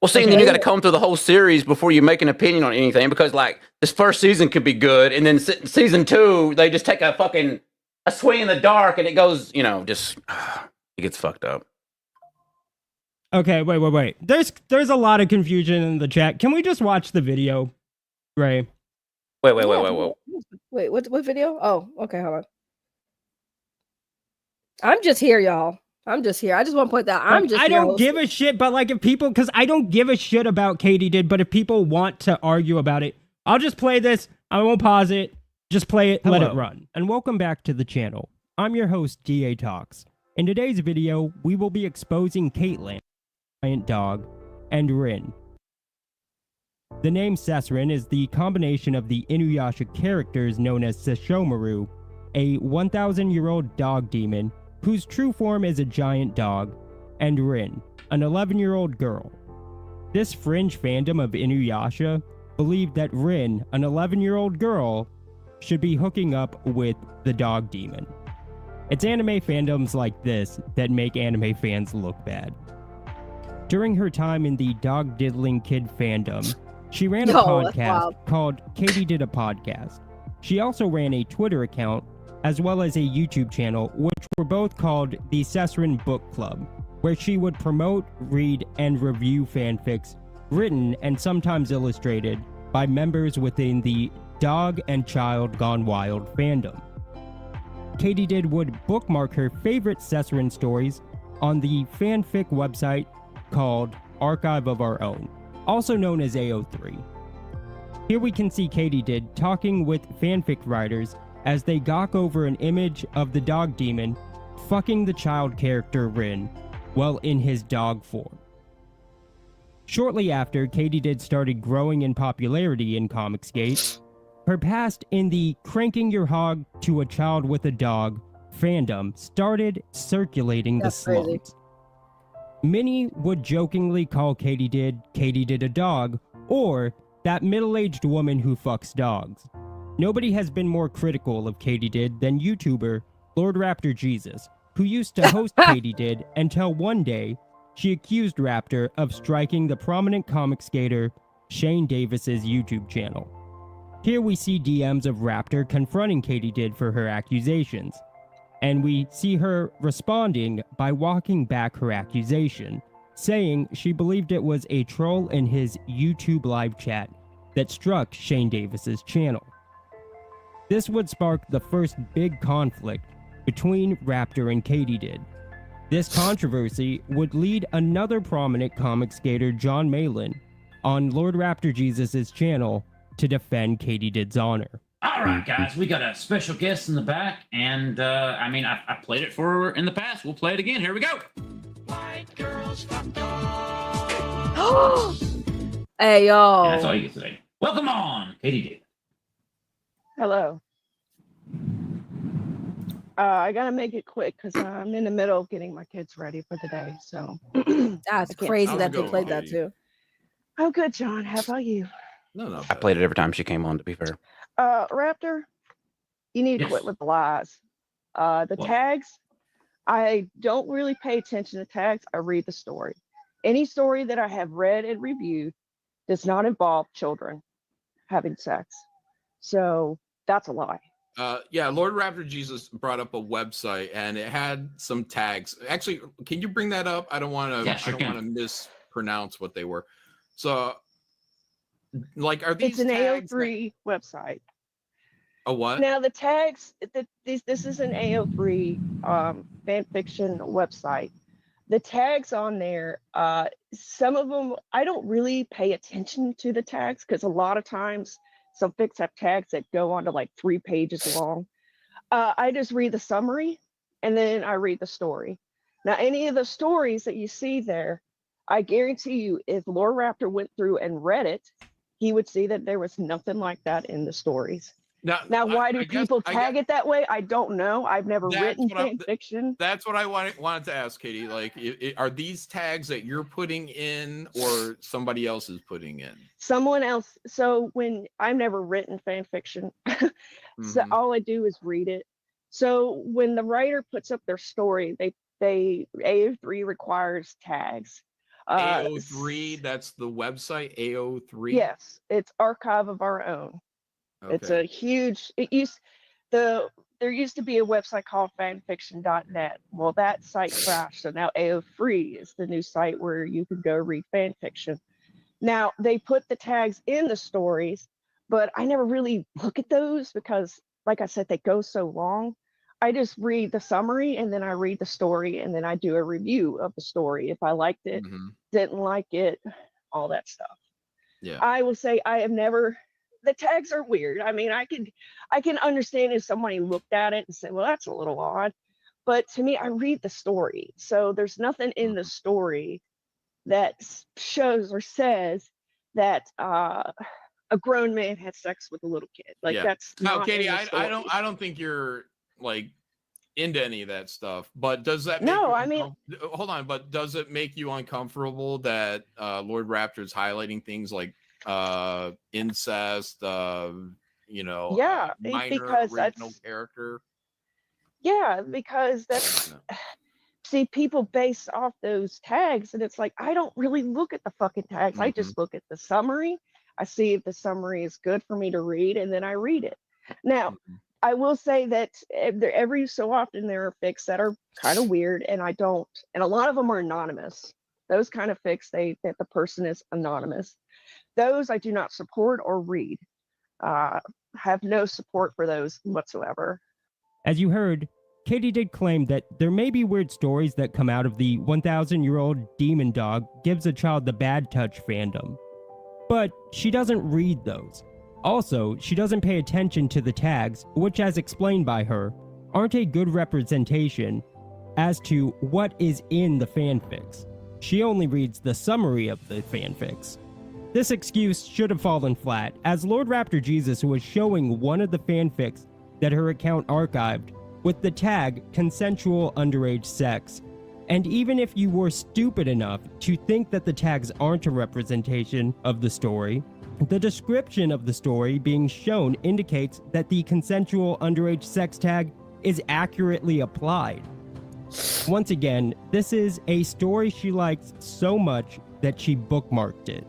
Well, see, and then you got to comb through the whole series before you make an opinion on anything because, like, this first season could be good, and then season 2, they just take a swing in the dark, and it goes, you know, just it gets fucked up. Okay, wait. There's a lot of confusion in the chat. Can we just watch the video, Ray? Wait. Wait, what video? Oh, okay, hold on. I'm just here, y'all. I'm just here. I just want to point that out. I'm just. I here don't give a shit, but like if people, because I don't give a shit about Katie did, but if people want to argue about it, I'll just play this. I won't pause it. Just play it, let it run. And welcome back to the channel. I'm your host, DA Talks. In today's video, we will be exposing Caitlyn, giant dog, and Rin. The name Sessrin is the combination of the Inuyasha characters known as Sesshomaru, a 1,000-year-old dog demon whose true form is a giant dog, and Rin, an 11-year-old girl. This fringe fandom of Inuyasha believed that Rin, an 11-year-old girl, should be hooking up with the dog demon. It's anime fandoms like this that make anime fans look bad. During her time in the dog diddling kid fandom, she ran a Yo, that's podcast wild. called Katie Did a Podcast. She also ran a Twitter account as well as a YouTube channel, which were both called the Sesrin Book Club, where she would promote, read, and review fanfics written and sometimes illustrated by members within the Dog and Child Gone Wild fandom. Katie Did would bookmark her favorite Sesrin stories on the fanfic website called Archive of Our Own, also known as AO3. Here we can see Katie Did talking with fanfic writers as they gawk over an image of the dog demon fucking the child character Rin while in his dog form. Shortly after Katie Did started growing in popularity in Comicsgate, her past in the cranking your hog to a child with a dog fandom started circulating the That's crazy. slums. Many would jokingly call Katie Did a dog, or that middle-aged woman who fucks dogs. Nobody has been more critical of Katie Did than YouTuber Lord Raptor Jesus, who used to host Katie Did until one day she accused Raptor of striking the prominent comic skater Shane Davis's YouTube channel. Here we see DMs of Raptor confronting Katie Did for her accusations, and we see her responding by walking back her accusation, saying she believed it was a troll in his YouTube live chat that struck Shane Davis's channel. This would spark the first big conflict between Raptor and Katie Did. This controversy would lead another prominent comic skater, John Malin, on Lord Raptor Jesus' channel to defend Katie Did's honor. All right, guys, we got a special guest in the back, and I mean, I played it for her in the past. We'll play it again. Here we go. White girls fuck dogs. Hey, yo. And that's all you get today. Welcome on, Katie Did. Hello. I gotta make it quick because I'm in the middle of getting my kids ready for the day. So That's crazy that they played that too. Oh, good, John. How about you? No. I played it every time she came on, to be fair. Raptor, you need to quit with the lies. The tags, I don't really pay attention to tags. I read the story. Any story that I have read and reviewed does not involve children having sex. So that's a lie. Yeah, Lord Raptor Jesus brought up a website and it had some tags. Actually, can you bring that up? I don't want to. Yeah, sure I don't want to mispronounce what they were. So, like, are these? It's an tags AO3 website. A what? Now the tags. This is an AO3 fan fiction website. The tags on there, some of them I don't really pay attention to the tags because a lot of times some fics have tags that go on to like 3 pages long. I just read the summary and then I read the story. Now, any of the stories that you see there, I guarantee you, if Lord Raptor went through and read it, he would see that there was nothing like that in the stories. Now, why do people tag it that way? I don't know. I've never written fan fiction. That's what I wanted to ask, Katie. Like, are these tags that you're putting in or somebody else is putting in? Someone else. So when I've never written fan fiction, so all I do is read it. So when the writer puts up their story, they AO3 requires tags. AO3, that's the website, AO3? Yes, it's Archive of Our Own. Okay. It's a huge, there used to be a website called fanfiction.net. Well, that site crashed. So now AO3 is the new site where you can go read fan fiction. Now they put the tags in the stories, but I never really look at those because, like I said, they go so long. I just read the summary and then I read the story and then I do a review of the story. If I liked it, didn't like it, all that stuff. Yeah. I will say I have never. The tags are weird. I mean, I can understand if somebody looked at it and said, well, that's a little odd. But to me, I read the story. So there's nothing in the story that shows or says that a grown man had sex with a little kid. Like that's no, not Katie, in the I story. don't think you're like into any of that stuff. But does that No, make you I mean- hold on, but does it make you uncomfortable that Lord Raptor is highlighting things like incest, Yeah, minor because original that's character? yeah, because that's see, people base off those tags, and it's like I don't really look at the fucking tags. I just look at the summary. I see if the summary is good for me to read, and then I read it. Now, I will say that every so often there are fics that are kind of weird, and I don't, and a lot of them are anonymous. Those kind of fics, that the person is anonymous. Those I do not support or read. Have no support for those whatsoever. As you heard, Katie did claim that there may be weird stories that come out of the 1,000-year-old demon dog gives a child the bad touch fandom. But she doesn't read those. Also, she doesn't pay attention to the tags, which, as explained by her, aren't a good representation as to what is in the fanfics. She only reads the summary of the fanfics. This excuse should have fallen flat, as Lord Raptor Jesus was showing one of the fanfics that her account archived with the tag consensual underage sex. And even if you were stupid enough to think that the tags aren't a representation of the story, the description of the story being shown indicates that the consensual underage sex tag is accurately applied. Once again, this is a story she likes so much that she bookmarked it.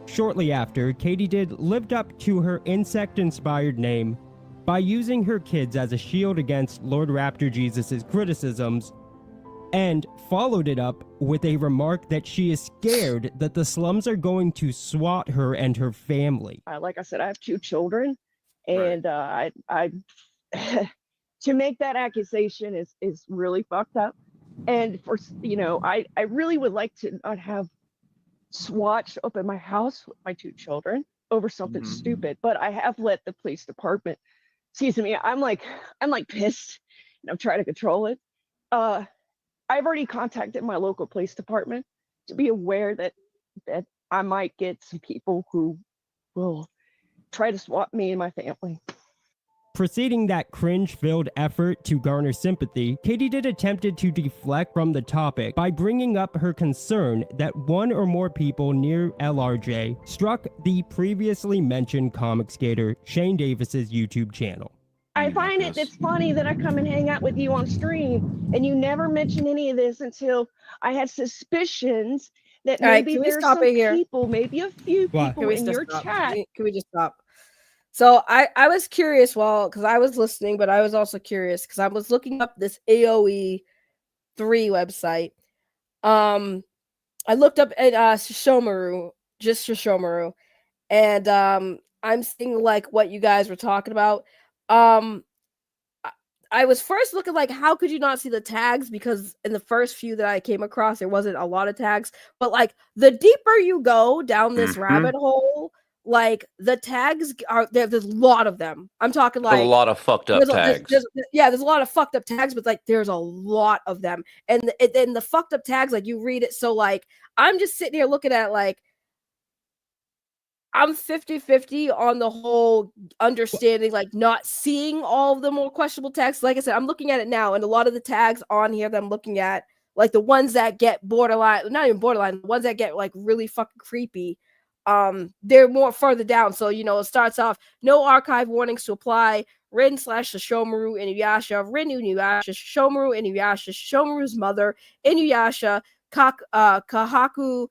Shortly after, Katie did lived up to her insect-inspired name by using her kids as a shield against Lord Raptor Jesus' criticisms, and followed it up with a remark that she is scared that the slums are going to swat her and her family. Like I said, I have 2 children, and I to make that accusation is really fucked up. And for I really would like to not have SWAT up in my house with my 2 children over something stupid, but I have let the police department. Excuse me, I'm like pissed, and I'm trying to control it. I've already contacted my local police department to be aware that I might get some people who will try to swat me and my family. Preceding that cringe-filled effort to garner sympathy, Katie did attempted to deflect from the topic by bringing up her concern that one or more people near LRJ struck the previously mentioned comic skater Shane Davis's YouTube channel. I find it's funny that I come and hang out with you on stream, and you never mention any of this until I had suspicions that All right, maybe can we there's stop some it here? people, maybe a few people in your chat. Can we just stop? So I was curious, because I was listening, but I was also curious because I was looking up this AOE 3 website. I looked up at Shishomaru, just Shishomaru, and I'm seeing like what you guys were talking about. I was first looking like, how could you not see the tags? Because in the first few that I came across, there wasn't a lot of tags. But like the deeper you go down this rabbit hole, like the tags are there's a lot of them. I'm talking like a lot of fucked up tags. There's a lot of fucked up tags, but like there's a lot of them. And then the fucked up tags, like you read it, so like I'm just sitting here looking at like I'm 50-50 on the whole understanding, like not seeing all of the more questionable tags. Like I said, I'm looking at it now, and a lot of the tags on here that I'm looking at, like the ones that get borderline, not even borderline, the ones that get like really fucking creepy, they're more further down. So, it starts off, no archive warnings to apply, Rin / Shishomaru Inuyasha, Rin Inuyasha, Shishomaru Inuyasha, Shishomaru's mother, Inuyasha, Kahaku,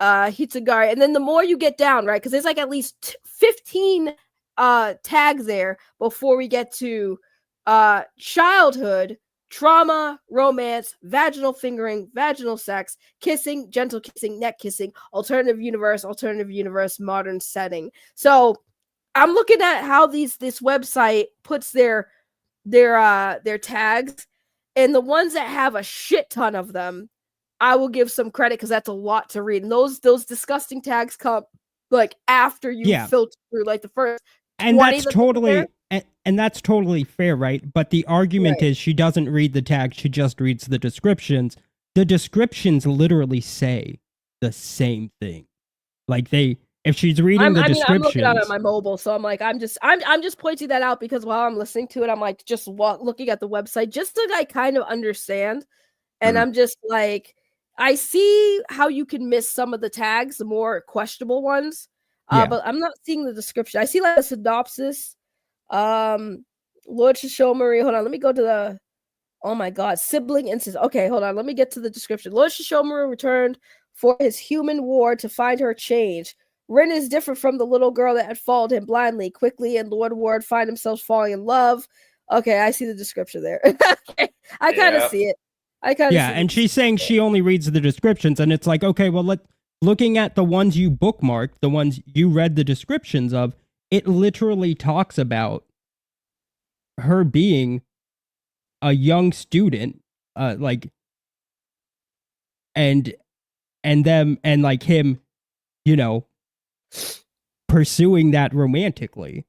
Hitsugari. And then the more you get down, right, because there's like at least 15 tags there before we get to childhood, trauma, romance, vaginal fingering, vaginal sex, kissing, gentle kissing, neck kissing, alternative universe, modern setting. So I'm looking at how this website puts their tags, and the ones that have a shit ton of them, I will give some credit because that's a lot to read. And those disgusting tags come like after you filter through like the first. And that's totally and that's totally fair, right? But the argument is she doesn't read the tags, she just reads the descriptions. The descriptions literally say the same thing. Like they If she's reading the I'm looking at it descriptions, on my mobile, so I'm like, I'm just pointing that out because while I'm listening to it, I'm like just looking at the website just to like kind of understand, and I'm just like, I see how you can miss some of the tags, the more questionable ones, but I'm not seeing the description. I see like a synopsis. Lord Shishomari, hold on, let me go to the. Oh my God, sibling instance. Okay, hold on, let me get to the description. Lord Shishomari returned for his human ward to find her change. Rin is different from the little girl that had followed him blindly. Quickly, and Lord Ward find themselves falling in love. Okay, I see the description there. I kind of see it. I kind of see and she's saying she only reads the descriptions, and it's like, okay, well, looking at the ones you bookmarked, the ones you read the descriptions of, it literally talks about her being a young student, like, and them, and like him, you know, pursuing that romantically,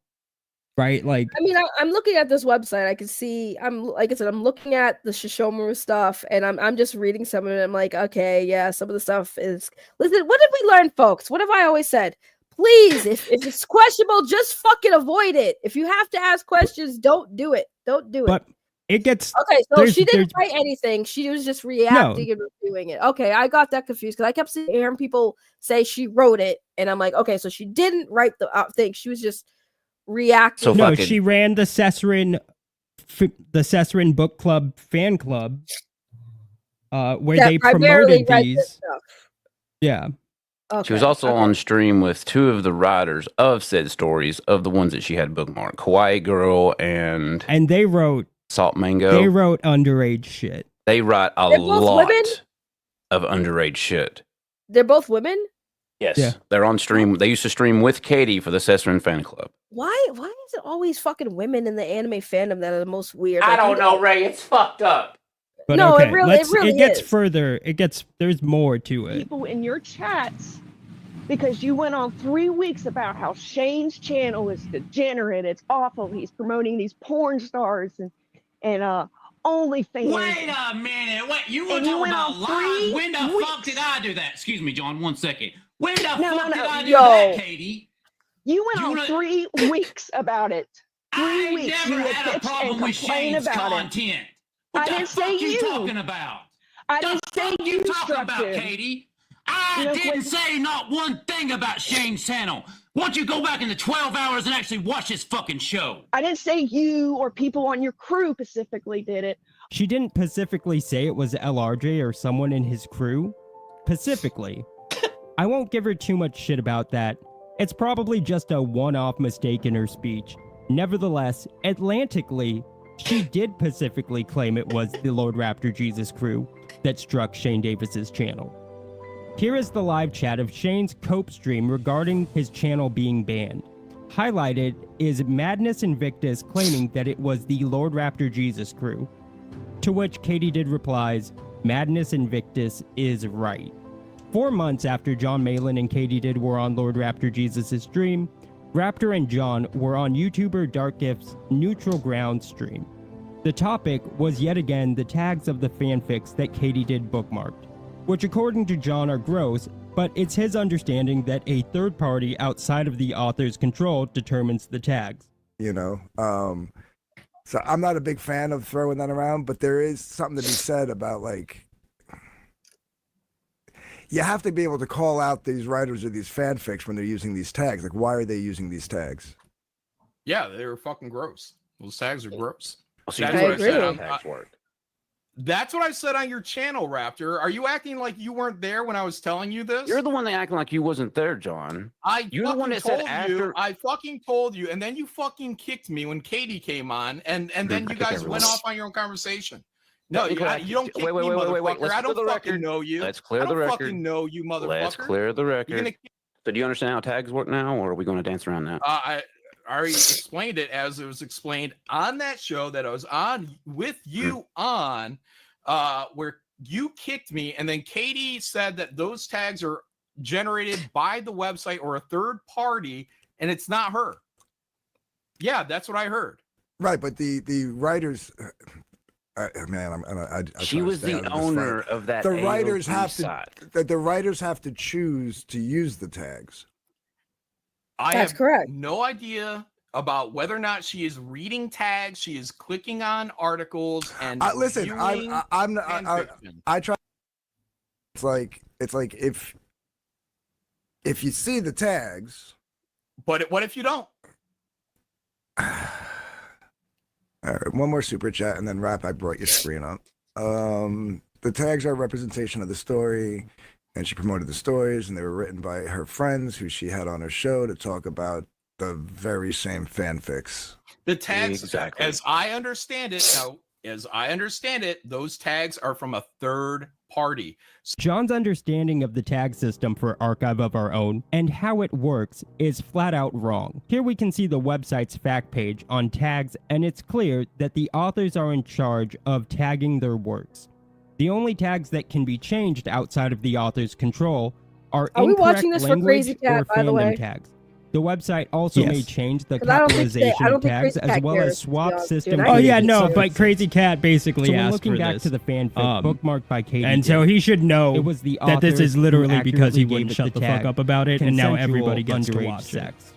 right? Like, I mean, I'm looking at this website. I can see. Like I said, I'm looking at the Shishomaru stuff, and I'm just reading some of it. I'm like, okay, yeah, some of the stuff is. Listen, what did we learn, folks? What have I always said? Please, if it's questionable, just fucking avoid it. If you have to ask questions, don't do it. Don't do it. but it gets Okay, so she didn't write anything. She was just reacting and reviewing it. Okay, I got that confused because I kept hearing people say she wrote it, and I'm like, okay, so she didn't write the thing. She was just reacting. So no, she ran the Sesserin Book Club fan club, where they promoted these. Yeah. Okay. She was also on stream with two of the writers of said stories, of the ones that she had bookmarked, Kawaii Girl and they wrote Salt Mango. They wrote underage shit. They write a lot of underage shit. They're both women? Yes. Yeah. They're on stream. They used to stream with Katie for the Sesserin fan club. Why is it always fucking women in the anime fandom that are the most weird? I don't know, Ray. It's fucked up. But no, okay, it really gets is. further. There's more to it. People in your chats because you went on 3 weeks about how Shane's channel is degenerate, it's awful, he's promoting these porn stars and OnlyFans. Wait a minute. Wait, you were talking about live? When the fuck did I do that? Excuse me, John, 1 second. When the fuck did I do that, Katie? You went on 3 weeks about it. 3 weeks. I never had a problem with Shane's content. What the fuck you talking about? I didn't say you talking about, Katie? I didn't say not one thing about Shane's channel. Why don't you go back in the 12 hours and actually watch this fucking show? I didn't say you or people on your crew specifically did it. She didn't specifically say it was LRJ or someone in his crew. Specifically. I won't give her too much shit about that. It's probably just a one-off mistake in her speech. Nevertheless, Atlantically, she did specifically claim it was the Lord Raptor Jesus crew that struck Shane Davis's channel. Here is the live chat of Shane's Cope stream regarding his channel being banned. Highlighted is Madness Invictus claiming that it was the Lord Raptor Jesus crew. To which Katie did replies, Madness Invictus is right. 4 months after John Malin and Katie did were on Lord Raptor Jesus' stream, Raptor and John were on YouTuber Dark Gift's Neutral Ground stream. The topic was yet again the tags of the fanfics that Katie did bookmarked, which according to John are gross, but it's his understanding that a third party outside of the author's control determines the tags. You know, so I'm not a big fan of throwing that around, but there is something to be said about, like, you have to be able to call out these writers of these fanfics when they're using these tags. Like, why are they using these tags? Yeah, they're fucking gross. Those tags are gross. So That's you what I said. agree. Tags work. That's what I said on your channel, Raptor. Are you acting like you weren't there when I was telling you this? You're the one that acting like you wasn't there, John. You're the one that said after. I fucking told you, and then you fucking kicked me when Katie came on, and then you guys went off on your own conversation. No, you don't kick me, motherfucker. I don't fucking know you. Let's clear the record. I don't fucking know you, motherfucker. Let's clear the record. So do you understand how tags work now, or are we going to dance around that? I already explained it as it was explained on that show that I was on with you on, where you kicked me, and then Katie said that those tags are generated by the website or a third party, and it's not her. Yeah, that's what I heard. Right, but the writers. She was the owner of that. The writers AOP have site. to. The writers have to choose to use the tags. I That's have correct. no idea about whether or not she is reading tags. She is clicking on articles and Listen, viewing I'm fan fiction. I try. It's like if you see the tags. But what if you don't? All right, one more super chat and then Rap. I brought your screen up. The tags are a representation of the story, and she promoted the stories, and they were written by her friends who she had on her show to talk about the very same fanfics. The tags, Exactly. as I understand it, those tags are from a third party. John's understanding of the tag system for Archive of Our Own and how it works is flat out wrong. Here we can see the website's fact page on tags, and it's clear that the authors are in charge of tagging their works. The only tags that can be changed outside of the author's control are we incorrect watching this for language KRAZY Cat, or by the fandom way? tags. The website also may change the 'Cause I don't think capitalization of KRAZY tags as Cat well cares, as to be swap honest, system. dude. Oh yeah, no, no, but KRAZY Cat basically So we're asked looking for back this. to the fanfic bookmarked by Katie, And so he should know It was the that this author is literally who because he accurately wouldn't gave it shut the the fuck tag up about it, and now everybody gets to consensual watch underage it. sex.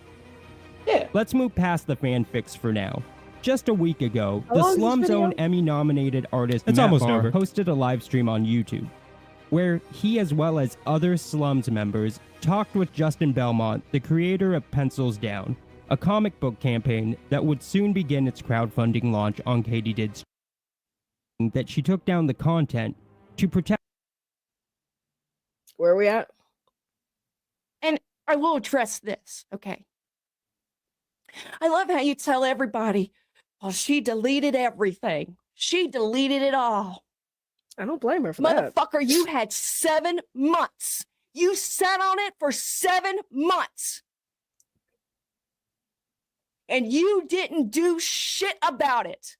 Yeah. Let's move past the fanfics for now. Just a week ago, How the long is this Slum Zone video? Emmy-nominated artist It's Matt almost Barr over. hosted a live stream on YouTube, where he, as well as other Slums members, talked with Justin Belmont, the creator of Pencils Down, a comic book campaign that would soon begin its crowdfunding launch on Katie Did's that she took down the content to protect. Where are we at? And I will address this, okay? I love how you tell everybody, oh, she deleted everything. She deleted it all. I don't blame her for that. Motherfucker, you had 7 months. You sat on it for 7 months. And you didn't do shit about it.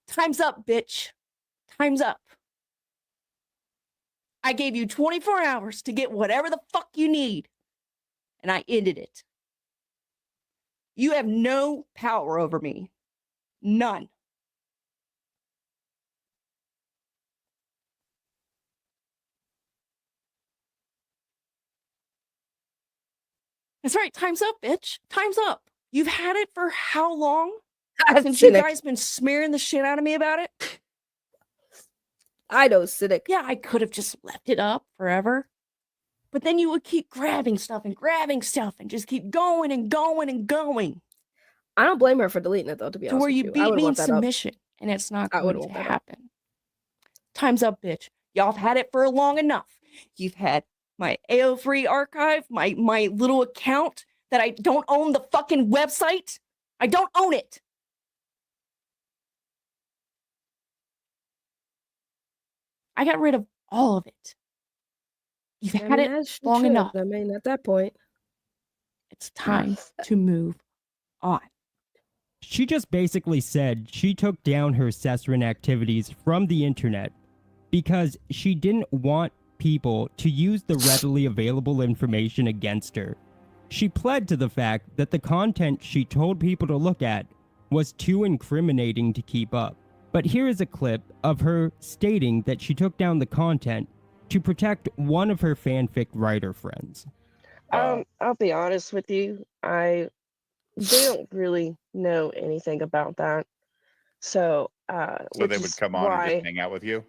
Time's up, bitch. Time's up. I gave you 24 hours to get whatever the fuck you need, and I ended it. You have no power over me. None. That's right. Time's up, bitch. Time's up. You've had it for how long? Since you guys been smearing the shit out of me about it? I know, cynic. Yeah, I could have just left it up forever. But then you would keep grabbing stuff and just keep going and going and going. I don't blame her for deleting it though, to be To honest where with you I beat would me in want that up. submission. And it's not I would going to want that up. happen. Time's up, bitch. Y'all have had it for long enough. You've had my AO3 archive, my little account that I don't own the fucking website. I don't own it. I got rid of all of it. You've had it as she long should. enough. I mean, at that point, it's time to move on. She just basically said she took down her Cesrin activities from the internet because she didn't want people to use the readily available information against her. She pled to the fact that the content she told people to look at was too incriminating to keep up. But here is a clip of her stating that she took down the content to protect one of her fanfic writer friends. I'll be honest with you. They don't really know anything about that. So, So which they would is come on and why just hang out with you?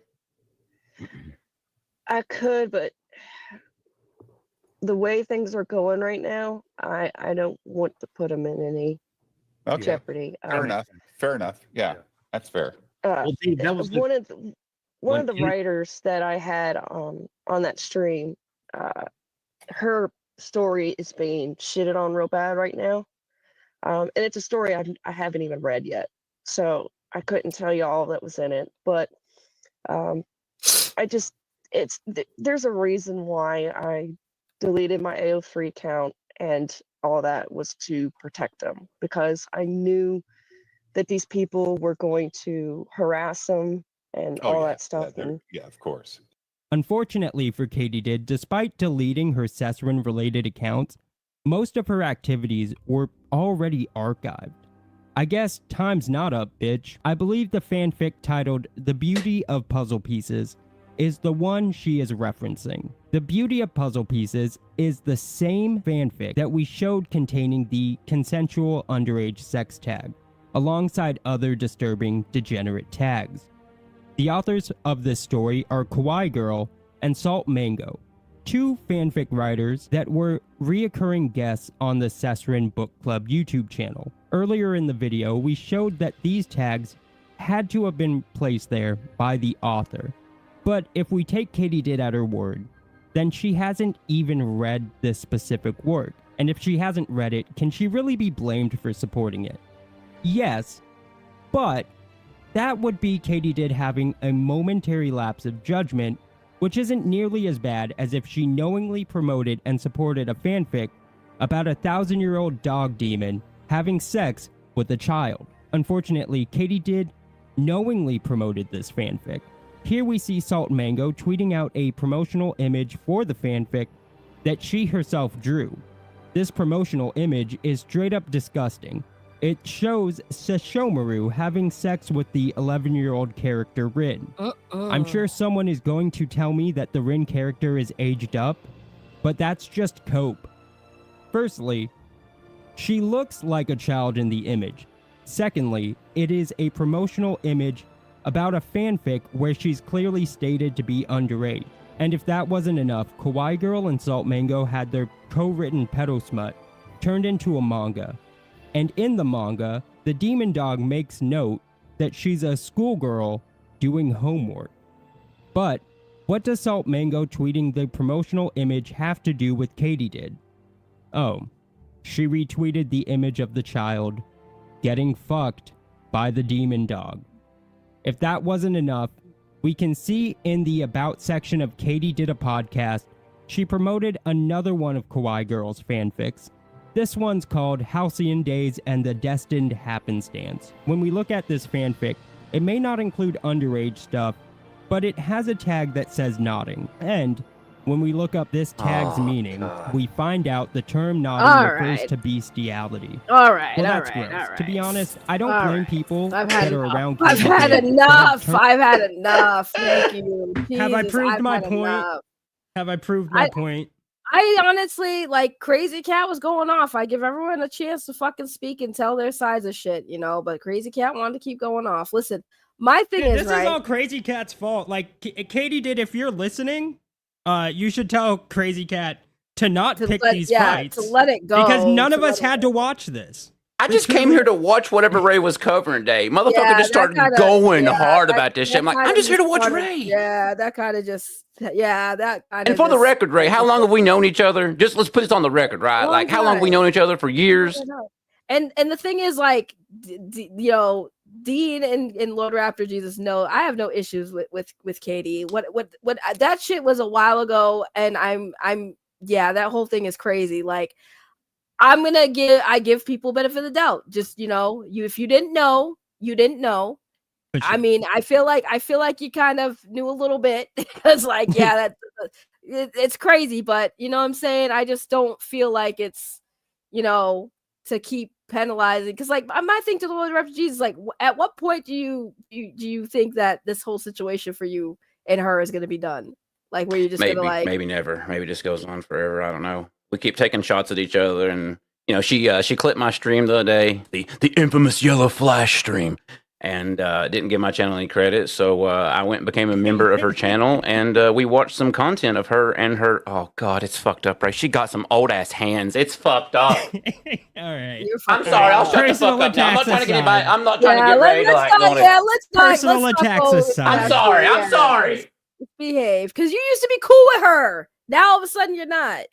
I could, but the way things are going right now, I don't want to put them in any Okay. jeopardy. Fair enough. Fair enough. Yeah, that's fair. Dave, that was one of the you- writers that I had on that stream, her story is being shitted on real bad right now, and it's a story I haven't even read yet, so I couldn't tell you all that was in it. But there's a reason why I deleted my AO3 account, and all that was to protect them, because I knew that these people were going to harass them and all that stuff. And Yeah, of course. Unfortunately for Katie Did, despite deleting her Cesrin-related accounts, most of her activities were already archived. I guess time's not up, bitch. I believe the fanfic titled The Beauty of Puzzle Pieces is the one she is referencing. The beauty of Puzzle Pieces is the same fanfic that we showed containing the consensual underage sex tag, alongside other disturbing degenerate tags. The authors of this story are Kawaii Girl and Salt Mango, two fanfic writers that were reoccurring guests on the Sesrin Book Club YouTube channel. Earlier in the video, we showed that these tags had to have been placed there by the author. But if we take Katydid at her word, then she hasn't even read this specific work. And if she hasn't read it, can she really be blamed for supporting it? Yes, but that would be Katydid having a momentary lapse of judgment, which isn't nearly as bad as if she knowingly promoted and supported a fanfic about a 1,000-year-old dog demon having sex with a child. Unfortunately, Katydid knowingly promoted this fanfic. Here we see Salt Mango tweeting out a promotional image for the fanfic that she herself drew. This promotional image is straight up disgusting. It shows Sesshomaru having sex with the 11-year-old character Rin. I'm sure someone is going to tell me that the Rin character is aged up, but that's just cope. Firstly, she looks like a child in the image. Secondly, it is a promotional image about a fanfic where she's clearly stated to be underage. And if that wasn't enough, Kawaii Girl and Salt Mango had their co-written pedo smut turned into a manga. And in the manga, the demon dog makes note that she's a schoolgirl doing homework. But what does Salt Mango tweeting the promotional image have to do with Katydid? Oh, she retweeted the image of the child getting fucked by the demon dog. If that wasn't enough, we can see in the About section of Katydid a Podcast, she promoted another one of Kawaii Girl's fanfics. This one's called Halcyon Days and the Destined Happenstance. When we look at this fanfic, it may not include underage stuff, but it has a tag that says nodding. And when we look up this tag's meaning, we find out the term nodding refers to bestiality. All right, well, all that's right, gross. all right. To be honest, I don't blame people I've that had are enough. around. I've had enough. I've had enough. Thank you. Have I Jesus, proved I've my had point? enough. Have I proved my point? I honestly, like, Crazy Cat was going off. I give everyone a chance to fucking speak and tell their sides of shit, you know, but Crazy Cat wanted to keep going off. Listen, my thing Dude, is, this right? is all Crazy Cat's fault. Like, Katydid, if you're listening, you should tell Crazy Cat to not pick these fights. To let it go. Because none of us had to watch this. I just came here to watch whatever Ray was covering today. Motherfucker just started going hard about this shit. I'm like, I'm just here to watch Ray. Yeah, that kind of just, that kind of. And for the record, Ray, how long have we known each other? Just let's put this on the record, right? Like, how long have we known each other? For years. And the thing is, like, you know, Dean and Lord Raptor Jesus, no, I have no issues with Katie. What that shit was a while ago, and I'm that whole thing is crazy. Like, I give people benefit of the doubt. Just, you know, if you didn't know, you didn't know. I mean, I feel like you kind of knew a little bit because, like, it's crazy, but you know what I'm saying? I just don't feel like it's, you know, to keep penalizing, because, like, my thing to the Lord Refugees is, like, at what point do you think that this whole situation for you and her is going to be done? Like, where you're just Maybe, gonna, like, maybe never. Maybe it just goes on forever. I don't know. We keep taking shots at each other, and you know, she clipped my stream the other day, the infamous yellow flash stream, and didn't give my channel any credit. So I went and became a member of her channel, and we watched some content of her and her. Oh God, it's fucked up, right? She got some old ass hands. It's fucked up. All right. I'm sorry. I'll shut the fuck up now. I'm not trying to get anybody. I'm not trying to get ready to like. Personal attacks aside. I'm sorry. I'm sorry. Behave, because you used to be cool with her. Now all of a sudden you're not.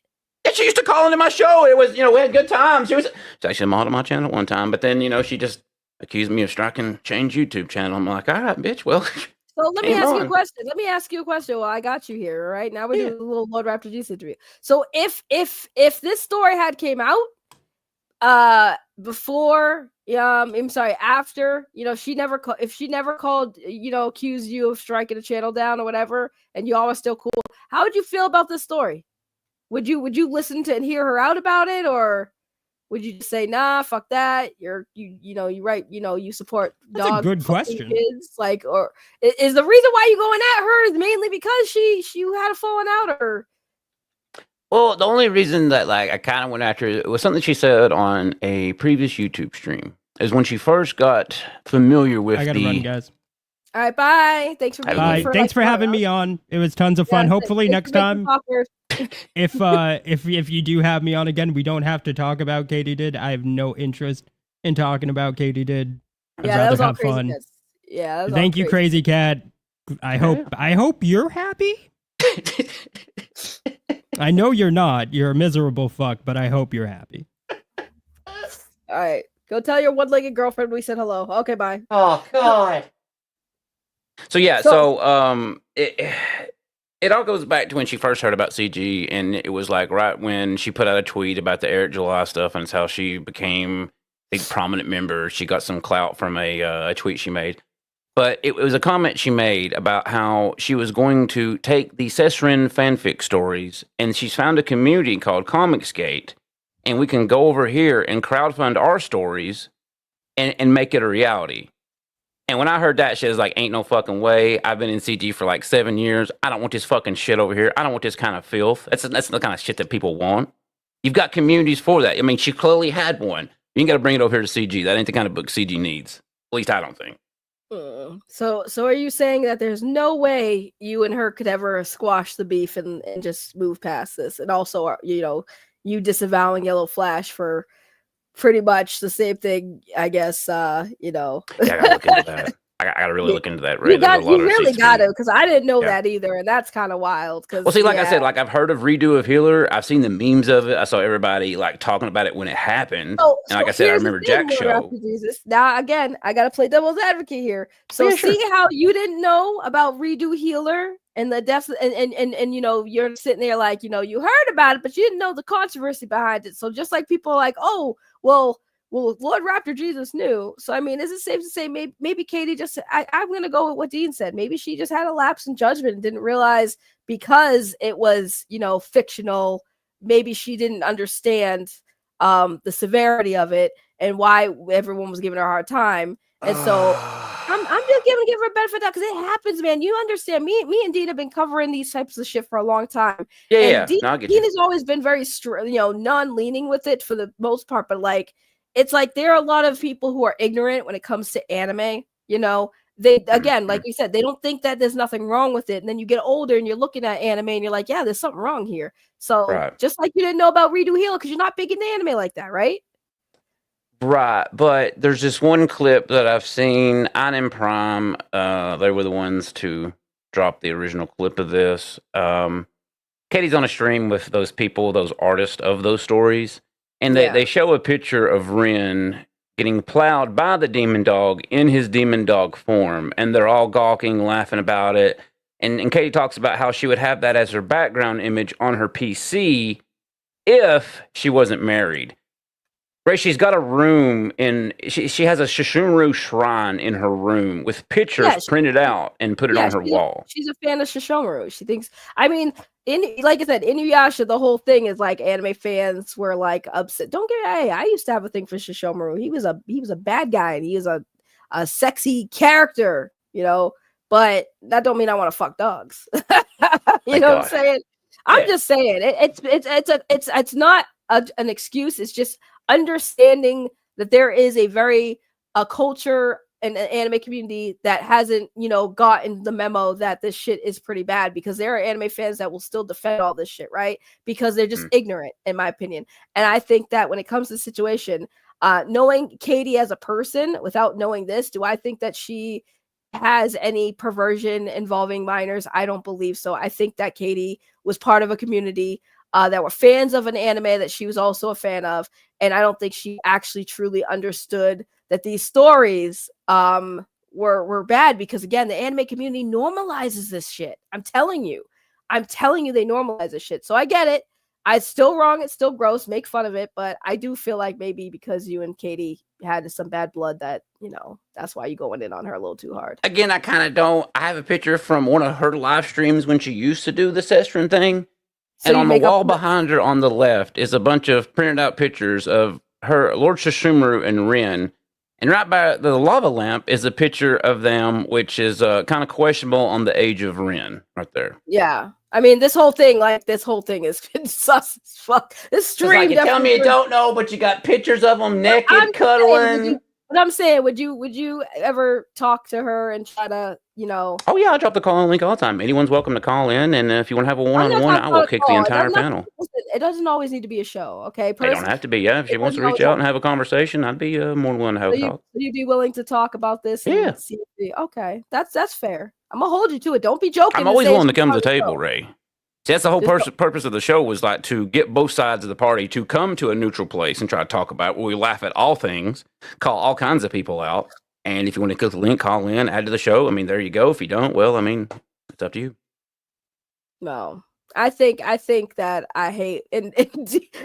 And she used to call into my show. It was, you know, we had good times. She's actually a model on my channel one time, but then, you know, she just accused me of striking Change YouTube channel. I'm like, all right, bitch, well. So let me ask you a question. Let me ask you a question. Well, I got you here. All right. Now we're doing a little Lord Raptor Juice interview. So if this story had came out before, I'm sorry, after, you know, if she never called, you know, accused you of striking a channel down or whatever, and you all are still cool, how would you feel about this story? Would you listen to and hear her out about it, or Would you just say, nah, fuck that? You right, you support That's dog a good fucking question. kids, like, or is the reason why you going at her is mainly because she had a falling out, or Well, the only reason that like I kind of went after it was something she said on a previous YouTube stream. Is when she first got familiar with I gotta the. run, guys. all right, bye. Thanks for being Bye. here. Thanks for having me on. It was tons of fun. Hopefully next time, if you do have me on again, we don't have to talk about Katie Did. I have no interest in talking about Katie Did. I'd Yeah, that rather was all have fun. craziness. Yeah, that was all Thank you, crazy. Crazy Cat. I hope you're happy. I know you're not. You're a miserable fuck, but I hope you're happy. All right, go tell your one-legged girlfriend we said hello. Okay, bye. Oh God. So yeah, it all goes back to when she first heard about CG, and it was like right when she put out a tweet about the Eric July stuff, and it's how she became a prominent member. She got some clout from a tweet she made. But it was a comment she made about how she was going to take the Sesrin fanfic stories, and she's found a community called Comicsgate, and we can go over here and crowdfund our stories and make it a reality. And when I heard that shit, I was like, ain't no fucking way. I've been in CG for like 7 years. I don't want this fucking shit over here. I don't want this kind of filth. That's the kind of shit that people want. You've got communities for that. I mean, she clearly had one. You ain't got to bring it over here to CG. That ain't the kind of book CG needs. At least I don't think. So are you saying that there's no way you and her could ever squash the beef and just move past this? And also, you disavowing Yellow Flash for pretty much the same thing, I guess. Yeah, I gotta look into that. I gotta really look into that. Right? You really got to, because I didn't know that either, and that's kind of wild. Well, see, like I said, like I've heard of Redo of Healer. I've seen the memes of it. I saw everybody like talking about it when it happened. And like I said, I remember Jack's show. Jesus. Now, again, I got to play devil's advocate here. So Yeah, see sure. how you didn't know about Redo Healer and the deaths, and you're sitting there like, you heard about it, but you didn't know the controversy behind it. So just like people are like, oh, well, Lord Raptor Jesus knew. So, I mean, is it safe to say maybe Katie just, I'm going to go with what Dean said. Maybe she just had a lapse in judgment and didn't realize because it was, fictional. Maybe she didn't understand the severity of it and why everyone was giving her a hard time. And so I'm just give her a benefit of that because it happens, man. You understand me and Dean have been covering these types of shit for a long time. Yeah. Dean, No, I get Dean you. has always been very non-leaning with it for the most part, but like, it's like there are a lot of people who are ignorant when it comes to anime. They, again, like you said, they don't think that there's nothing wrong with it. And then you get older and you're looking at anime and you're like, yeah, there's something wrong here. So just like you didn't know about Redo Heal because you're not big into anime like that, right? Right, but there's this one clip that I've seen on in Prime. They were the ones to drop the original clip of this. Katie's on a stream with those people, those artists of those stories, and they show a picture of Ren getting plowed by the demon dog in his demon dog form, and they're all gawking, laughing about it. And Katie talks about how she would have that as her background image on her PC if she wasn't married. Ray, she's got a room she has a Shishunru shrine in her room with pictures printed out and put it on her wall. She's a fan of Shishomaru. She thinks, I mean, like I said, Inuyasha, the whole thing is like anime fans were like upset. Don't get me, I used to have a thing for Shishomaru. He was a bad guy and he is a sexy character, but that don't mean I want to fuck dogs. You know what I'm saying? I'm just saying it's not an excuse. It's just understanding that there is a culture and an anime community that hasn't, gotten the memo that this shit is pretty bad, because there are anime fans that will still defend all this shit, right? Because they're just ignorant, in my opinion. And I think that when it comes to the situation, knowing Katie as a person without knowing this, do I think that she has any perversion involving minors? I don't believe so. I think that Katie was part of a community that were fans of an anime that she was also a fan of. And I don't think she actually truly understood that these stories were bad, because again, the anime community normalizes this shit. I'm telling you, they normalize this shit. So I get it. It's still wrong. It's still gross. Make fun of it. But I do feel like maybe because you and Katie had some bad blood that, that's why you going in on her a little too hard. Again, I kind of don't. I have a picture from one of her live streams when she used to do the Sestrin thing. So and on the wall behind her on the left is a bunch of printed out pictures of her Lord Shishumru and Rin, and right by the lava lamp is a picture of them, which is kind of questionable on the age of Rin, right there. Yeah. I mean, this whole thing has been sus as fuck. This It's stream like you tell definitely me you was- don't know, but you got pictures of them naked, I'm cuddling. saying, but I'm saying, would you ever talk to her and try to, Oh yeah, I drop the call in link all the time. Anyone's welcome to call in, and if you want to have a I'm not one-on-one, talking I will about a kick the call. entire I'm not- panel. listen, it doesn't always need to be a show, okay? They don't have to be. Yeah, if she wants to reach out and have a conversation, I'd be more than willing to have a talk. Would you be willing to talk about this? And Yeah. see okay, that's fair. I'm gonna hold you to it. Don't be joking. I'm and always say willing to it's come to the part of table, show. Ray. See, that's the whole Just purpose of the show was like to get both sides of the party to come to a neutral place and try to talk about it, where we laugh at all things, call all kinds of people out. And if you want to click the link, call in, add to the show. I mean, there you go. If you don't, well, I mean, it's up to you. No, I think that I hate and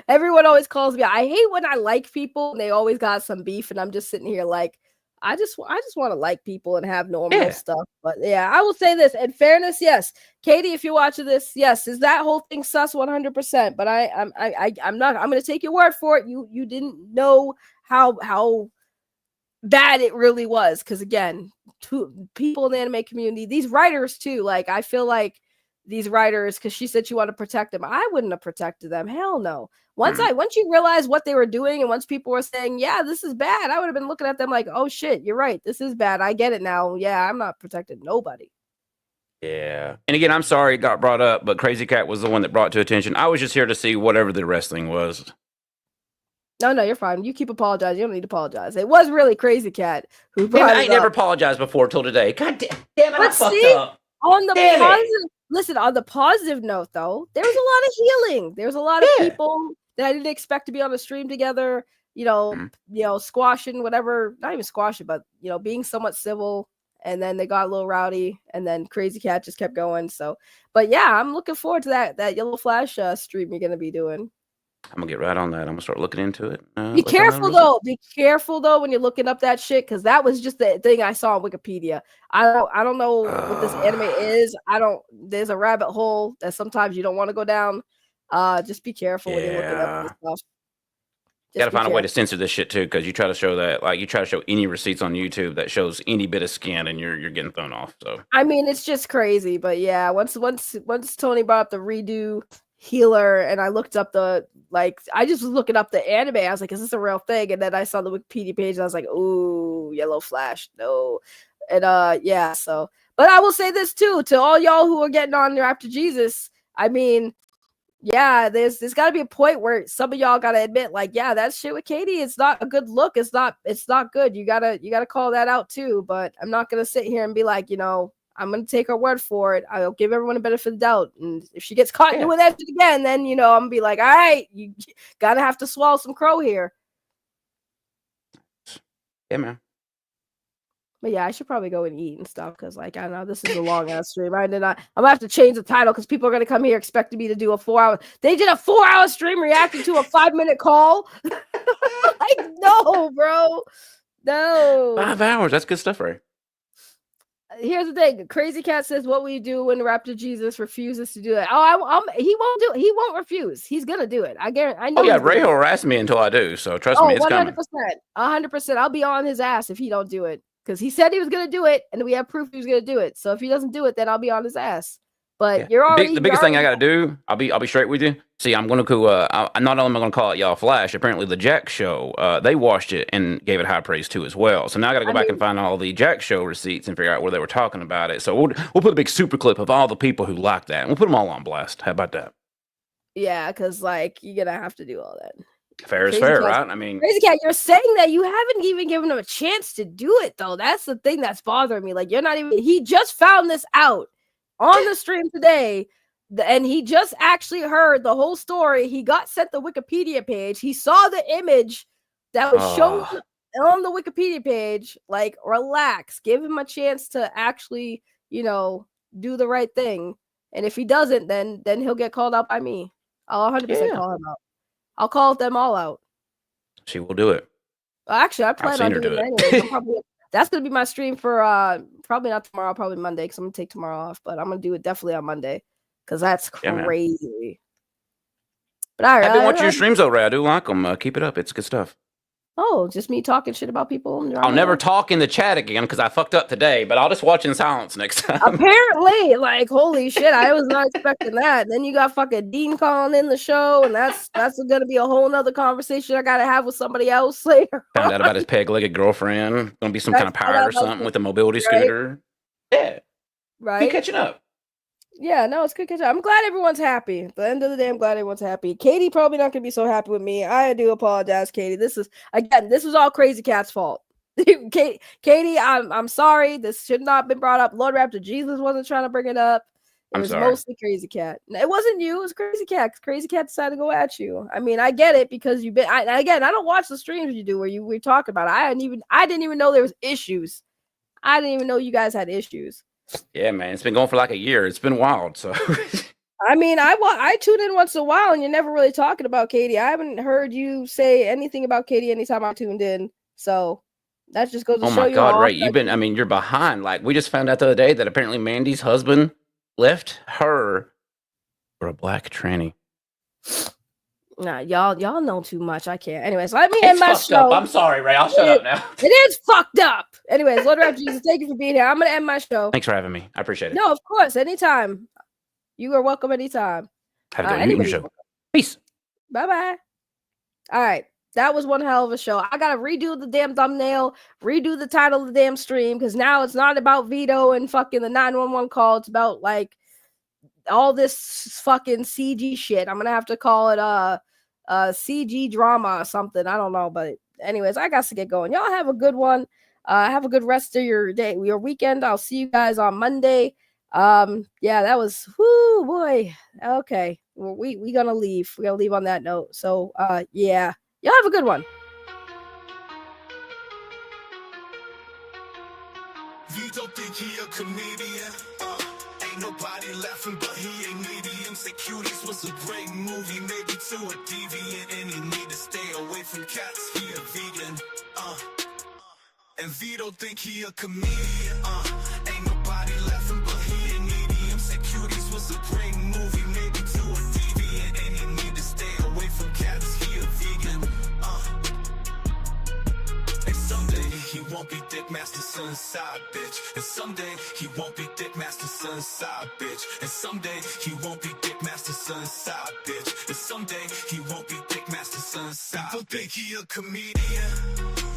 everyone always calls me. I hate when I like people and they always got some beef, and I'm just sitting here like, I just want to like people and have normal stuff. But yeah, I will say this in fairness, yes, Katie, if you're watching this, yes, is that whole thing sus 100%? But I'm not. I'm going to take your word for it. You didn't know how bad it really was, because again, people in the anime community, these writers too. Like I feel like these writers, because she said she wanted to protect them. I wouldn't have protected them. Hell no. Once you realize what they were doing, and once people were saying, yeah, this is bad, I would have been looking at them like, oh shit, you're right. This is bad. I get it now. Yeah, I'm not protecting nobody. Yeah. And again, I'm sorry it got brought up, but Crazy Cat was the one that brought it to attention. I was just here to see whatever the wrestling was. No, you're fine. You keep apologizing. You don't need to apologize. It was really Crazy Cat who Damn, brought I it ain't never up. apologized before till today. God damn it, I But fucked see, up. on the Damn it. positive, listen, on the positive note though, there was a lot of healing. There's a lot of people that I didn't expect to be on the stream together, squashing whatever, not even squashing, but being somewhat civil. And then they got a little rowdy, and then Crazy Cat just kept going. So, but yeah, I'm looking forward to that Yellow Flash stream you're gonna be doing. I'm gonna get right on that. I'm gonna start looking into it. Be careful though. Be careful though when you're looking up that shit, because that was just the thing I saw on Wikipedia. I don't know what this anime is. There's a rabbit hole that sometimes you don't want to go down. Just be careful when you're looking up this stuff. You gotta find a way to censor this shit too, because you try to show that, like, you try to show any receipts on YouTube that shows any bit of skin, and you're getting thrown off. So I mean, it's just crazy. But yeah, once Tony brought up the redo healer, and I looked up I just was looking up the anime. I was like, is this a real thing? And then I saw the Wikipedia page, and I was like, ooh, Yellow Flash, no. And yeah, so, but I will say this too, to all y'all who are getting on after Jesus, I mean, yeah, there's got to be a point where some of y'all got to admit, like, yeah, that shit with Katie, it's not a good look. It's not good. You gotta call that out too. But I'm not gonna sit here and be like, I'm gonna take her word for it. I'll give everyone a benefit of the doubt. And if she gets caught doing that shit again, then I'm gonna be like, all right, you gotta have to swallow some crow here. yeah, man. But yeah, I should probably go and eat and stuff, because I know this is a long ass stream. I'm gonna have to change the title, because people are gonna come here expecting me to do a 4-hour. They did a 4-hour stream reacting to a 5-minute call. Like, no, bro, no. 5 hours. That's good stuff, Ray. Here's the thing. Crazy Cat says, what will you do when Raptor Jesus refuses to do it? Oh, he won't do it. He won't refuse. He's gonna do it. I guarantee. I know. Oh yeah, Ray will harass me until I do. So trust me, it's 100%, coming. 100%. I'll be on his ass if he don't do it, because he said he was gonna do it, and we have proof he was gonna do it. So if he doesn't do it, then I'll be on his ass. But you're already The biggest thing I gotta do. I'll be straight with you. See, I'm gonna go. Not only am I gonna call it Y'all Flash. Apparently, the Jack Show. They watched it and gave it high praise too as well. So now I gotta go back and find all the Jack Show receipts and figure out where they were talking about it. So we'll put a big super clip of all the people who liked that, and we'll put them all on blast. How about that? Yeah, because you're gonna have to do all that. Fair is Crazy fair, Cat. right? I mean, Crazy Cat, you're saying that you haven't even given him a chance to do it, though. That's the thing that's bothering me. Like, you're not even. He just found this out on the stream today. And he just actually heard the whole story. He got sent the Wikipedia page. He saw the image that was shown on the Wikipedia page. Like, relax. Give him a chance to actually, do the right thing. And if he doesn't, then he'll get called out by me. I'll 100% call him out. I'll call them all out. she will do it. Well, actually, I plan on seen her doing do it anyway. That's going to be my stream for probably not tomorrow, probably Monday, because I'm going to take tomorrow off. But I'm going to do it definitely on Monday. Because that's crazy. But all right, I've been watching your streams though, Ray. I do like them. Keep it up. It's good stuff. Oh, just me talking shit about people. I'll never talk in the chat again because I fucked up today, but I'll just watch in silence next time. Apparently, like, holy shit, I was not expecting that. Then you got fucking Dean calling in the show, and that's gonna be a whole nother conversation I gotta have with somebody else later. Found out about his peg-legged girlfriend. Gonna be some kind of pirate or something with a mobility scooter. Yeah. Right. Keep catching up. Yeah, no, it's good catch up. I'm glad everyone's happy. At the end of the day, I'm glad everyone's happy. Katie probably not gonna be so happy with me. I do apologize, Katie. This is all Crazy Cat's fault. Katie, I'm sorry. This should not have been brought up. Lord Raptor Jesus wasn't trying to bring it up. It was mostly Crazy Cat. It wasn't you. It was Crazy Cat. Crazy Cat decided to go at you. I mean, I get it because you've been. I don't watch the streams you do where we talk about it. I didn't even know there was issues. I didn't even know you guys had issues. Yeah, man. It's been going for like a year. It's been wild. So. I mean, I tune in once in a while, and you're never really talking about Katie. I haven't heard you say anything about Katie anytime I tuned in. So that just goes to show you. Oh my God, Ray, you're behind. Like, we just found out the other day that apparently Mandy's husband left her for a black tranny. Nah, y'all know too much. I can't. Anyways, let me end my show. I'm sorry, Ray. I'll shut up now. It is fucked up. Anyways, Lord Raptor Jesus, thank you for being here. I'm gonna end my show. Thanks for having me. I appreciate it. No, of course, anytime. You are welcome anytime. Have a good show. Peace. Bye bye. All right. That was one hell of a show. I gotta redo the damn thumbnail, redo the title of the damn stream, because now it's not about Vito and fucking the 911 call. It's about like all this fucking CG shit. I'm gonna have to call it CG drama or something. I don't know, but anyways, I got to get going. Y'all have a good one. Have a good rest of your day, your weekend. I'll see you guys on Monday. Yeah, that was whoo boy. Okay, we gonna leave. We're gonna leave on that note. So yeah, y'all have a good one. Vito think he a comedian. Ain't nobody laughing, but he ain't medium. Say Cuties was a great movie, maybe to a deviant, and he need to stay away from cats. He a vegan. And Vito think he a comedian. Ain't nobody laughing, but he ain't medium. Say Cuties was a great movie, maybe to a deviant, and he need to stay away from cats. He a vegan. And someday he won't be Dick Master Son's side bitch. And someday he won't be Dick Master Son's side bitch. And someday he won't be Dick Master Son's side bitch. And someday he won't be Dick Master Son's side. People think he a comedian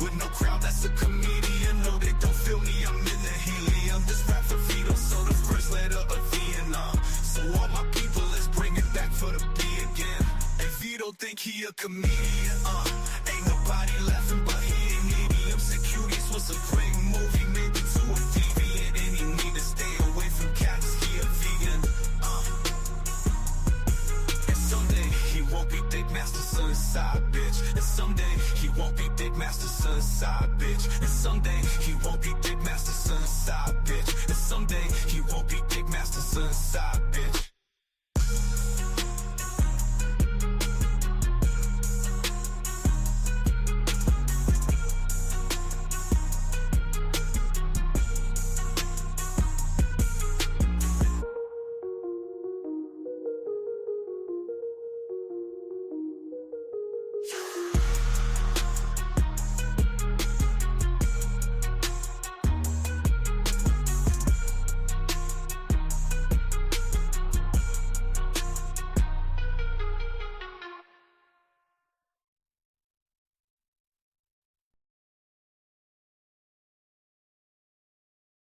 with no crowd. That's a comedian. No, they don't feel me. I'm in the helium. This rap for Vito, so the first letter of Vietnam. So all my people, let's bring it back for the B again. And Vito think he a comedian. Ain't nobody laughing, but he ain't medium. Say Cuties was a great movie, maybe to a deviant, and he need to stay away from cats. He a vegan. And someday he won't be Dick Master Son's side bitch. And someday he won't be Dick Master Son's side bitch. And someday he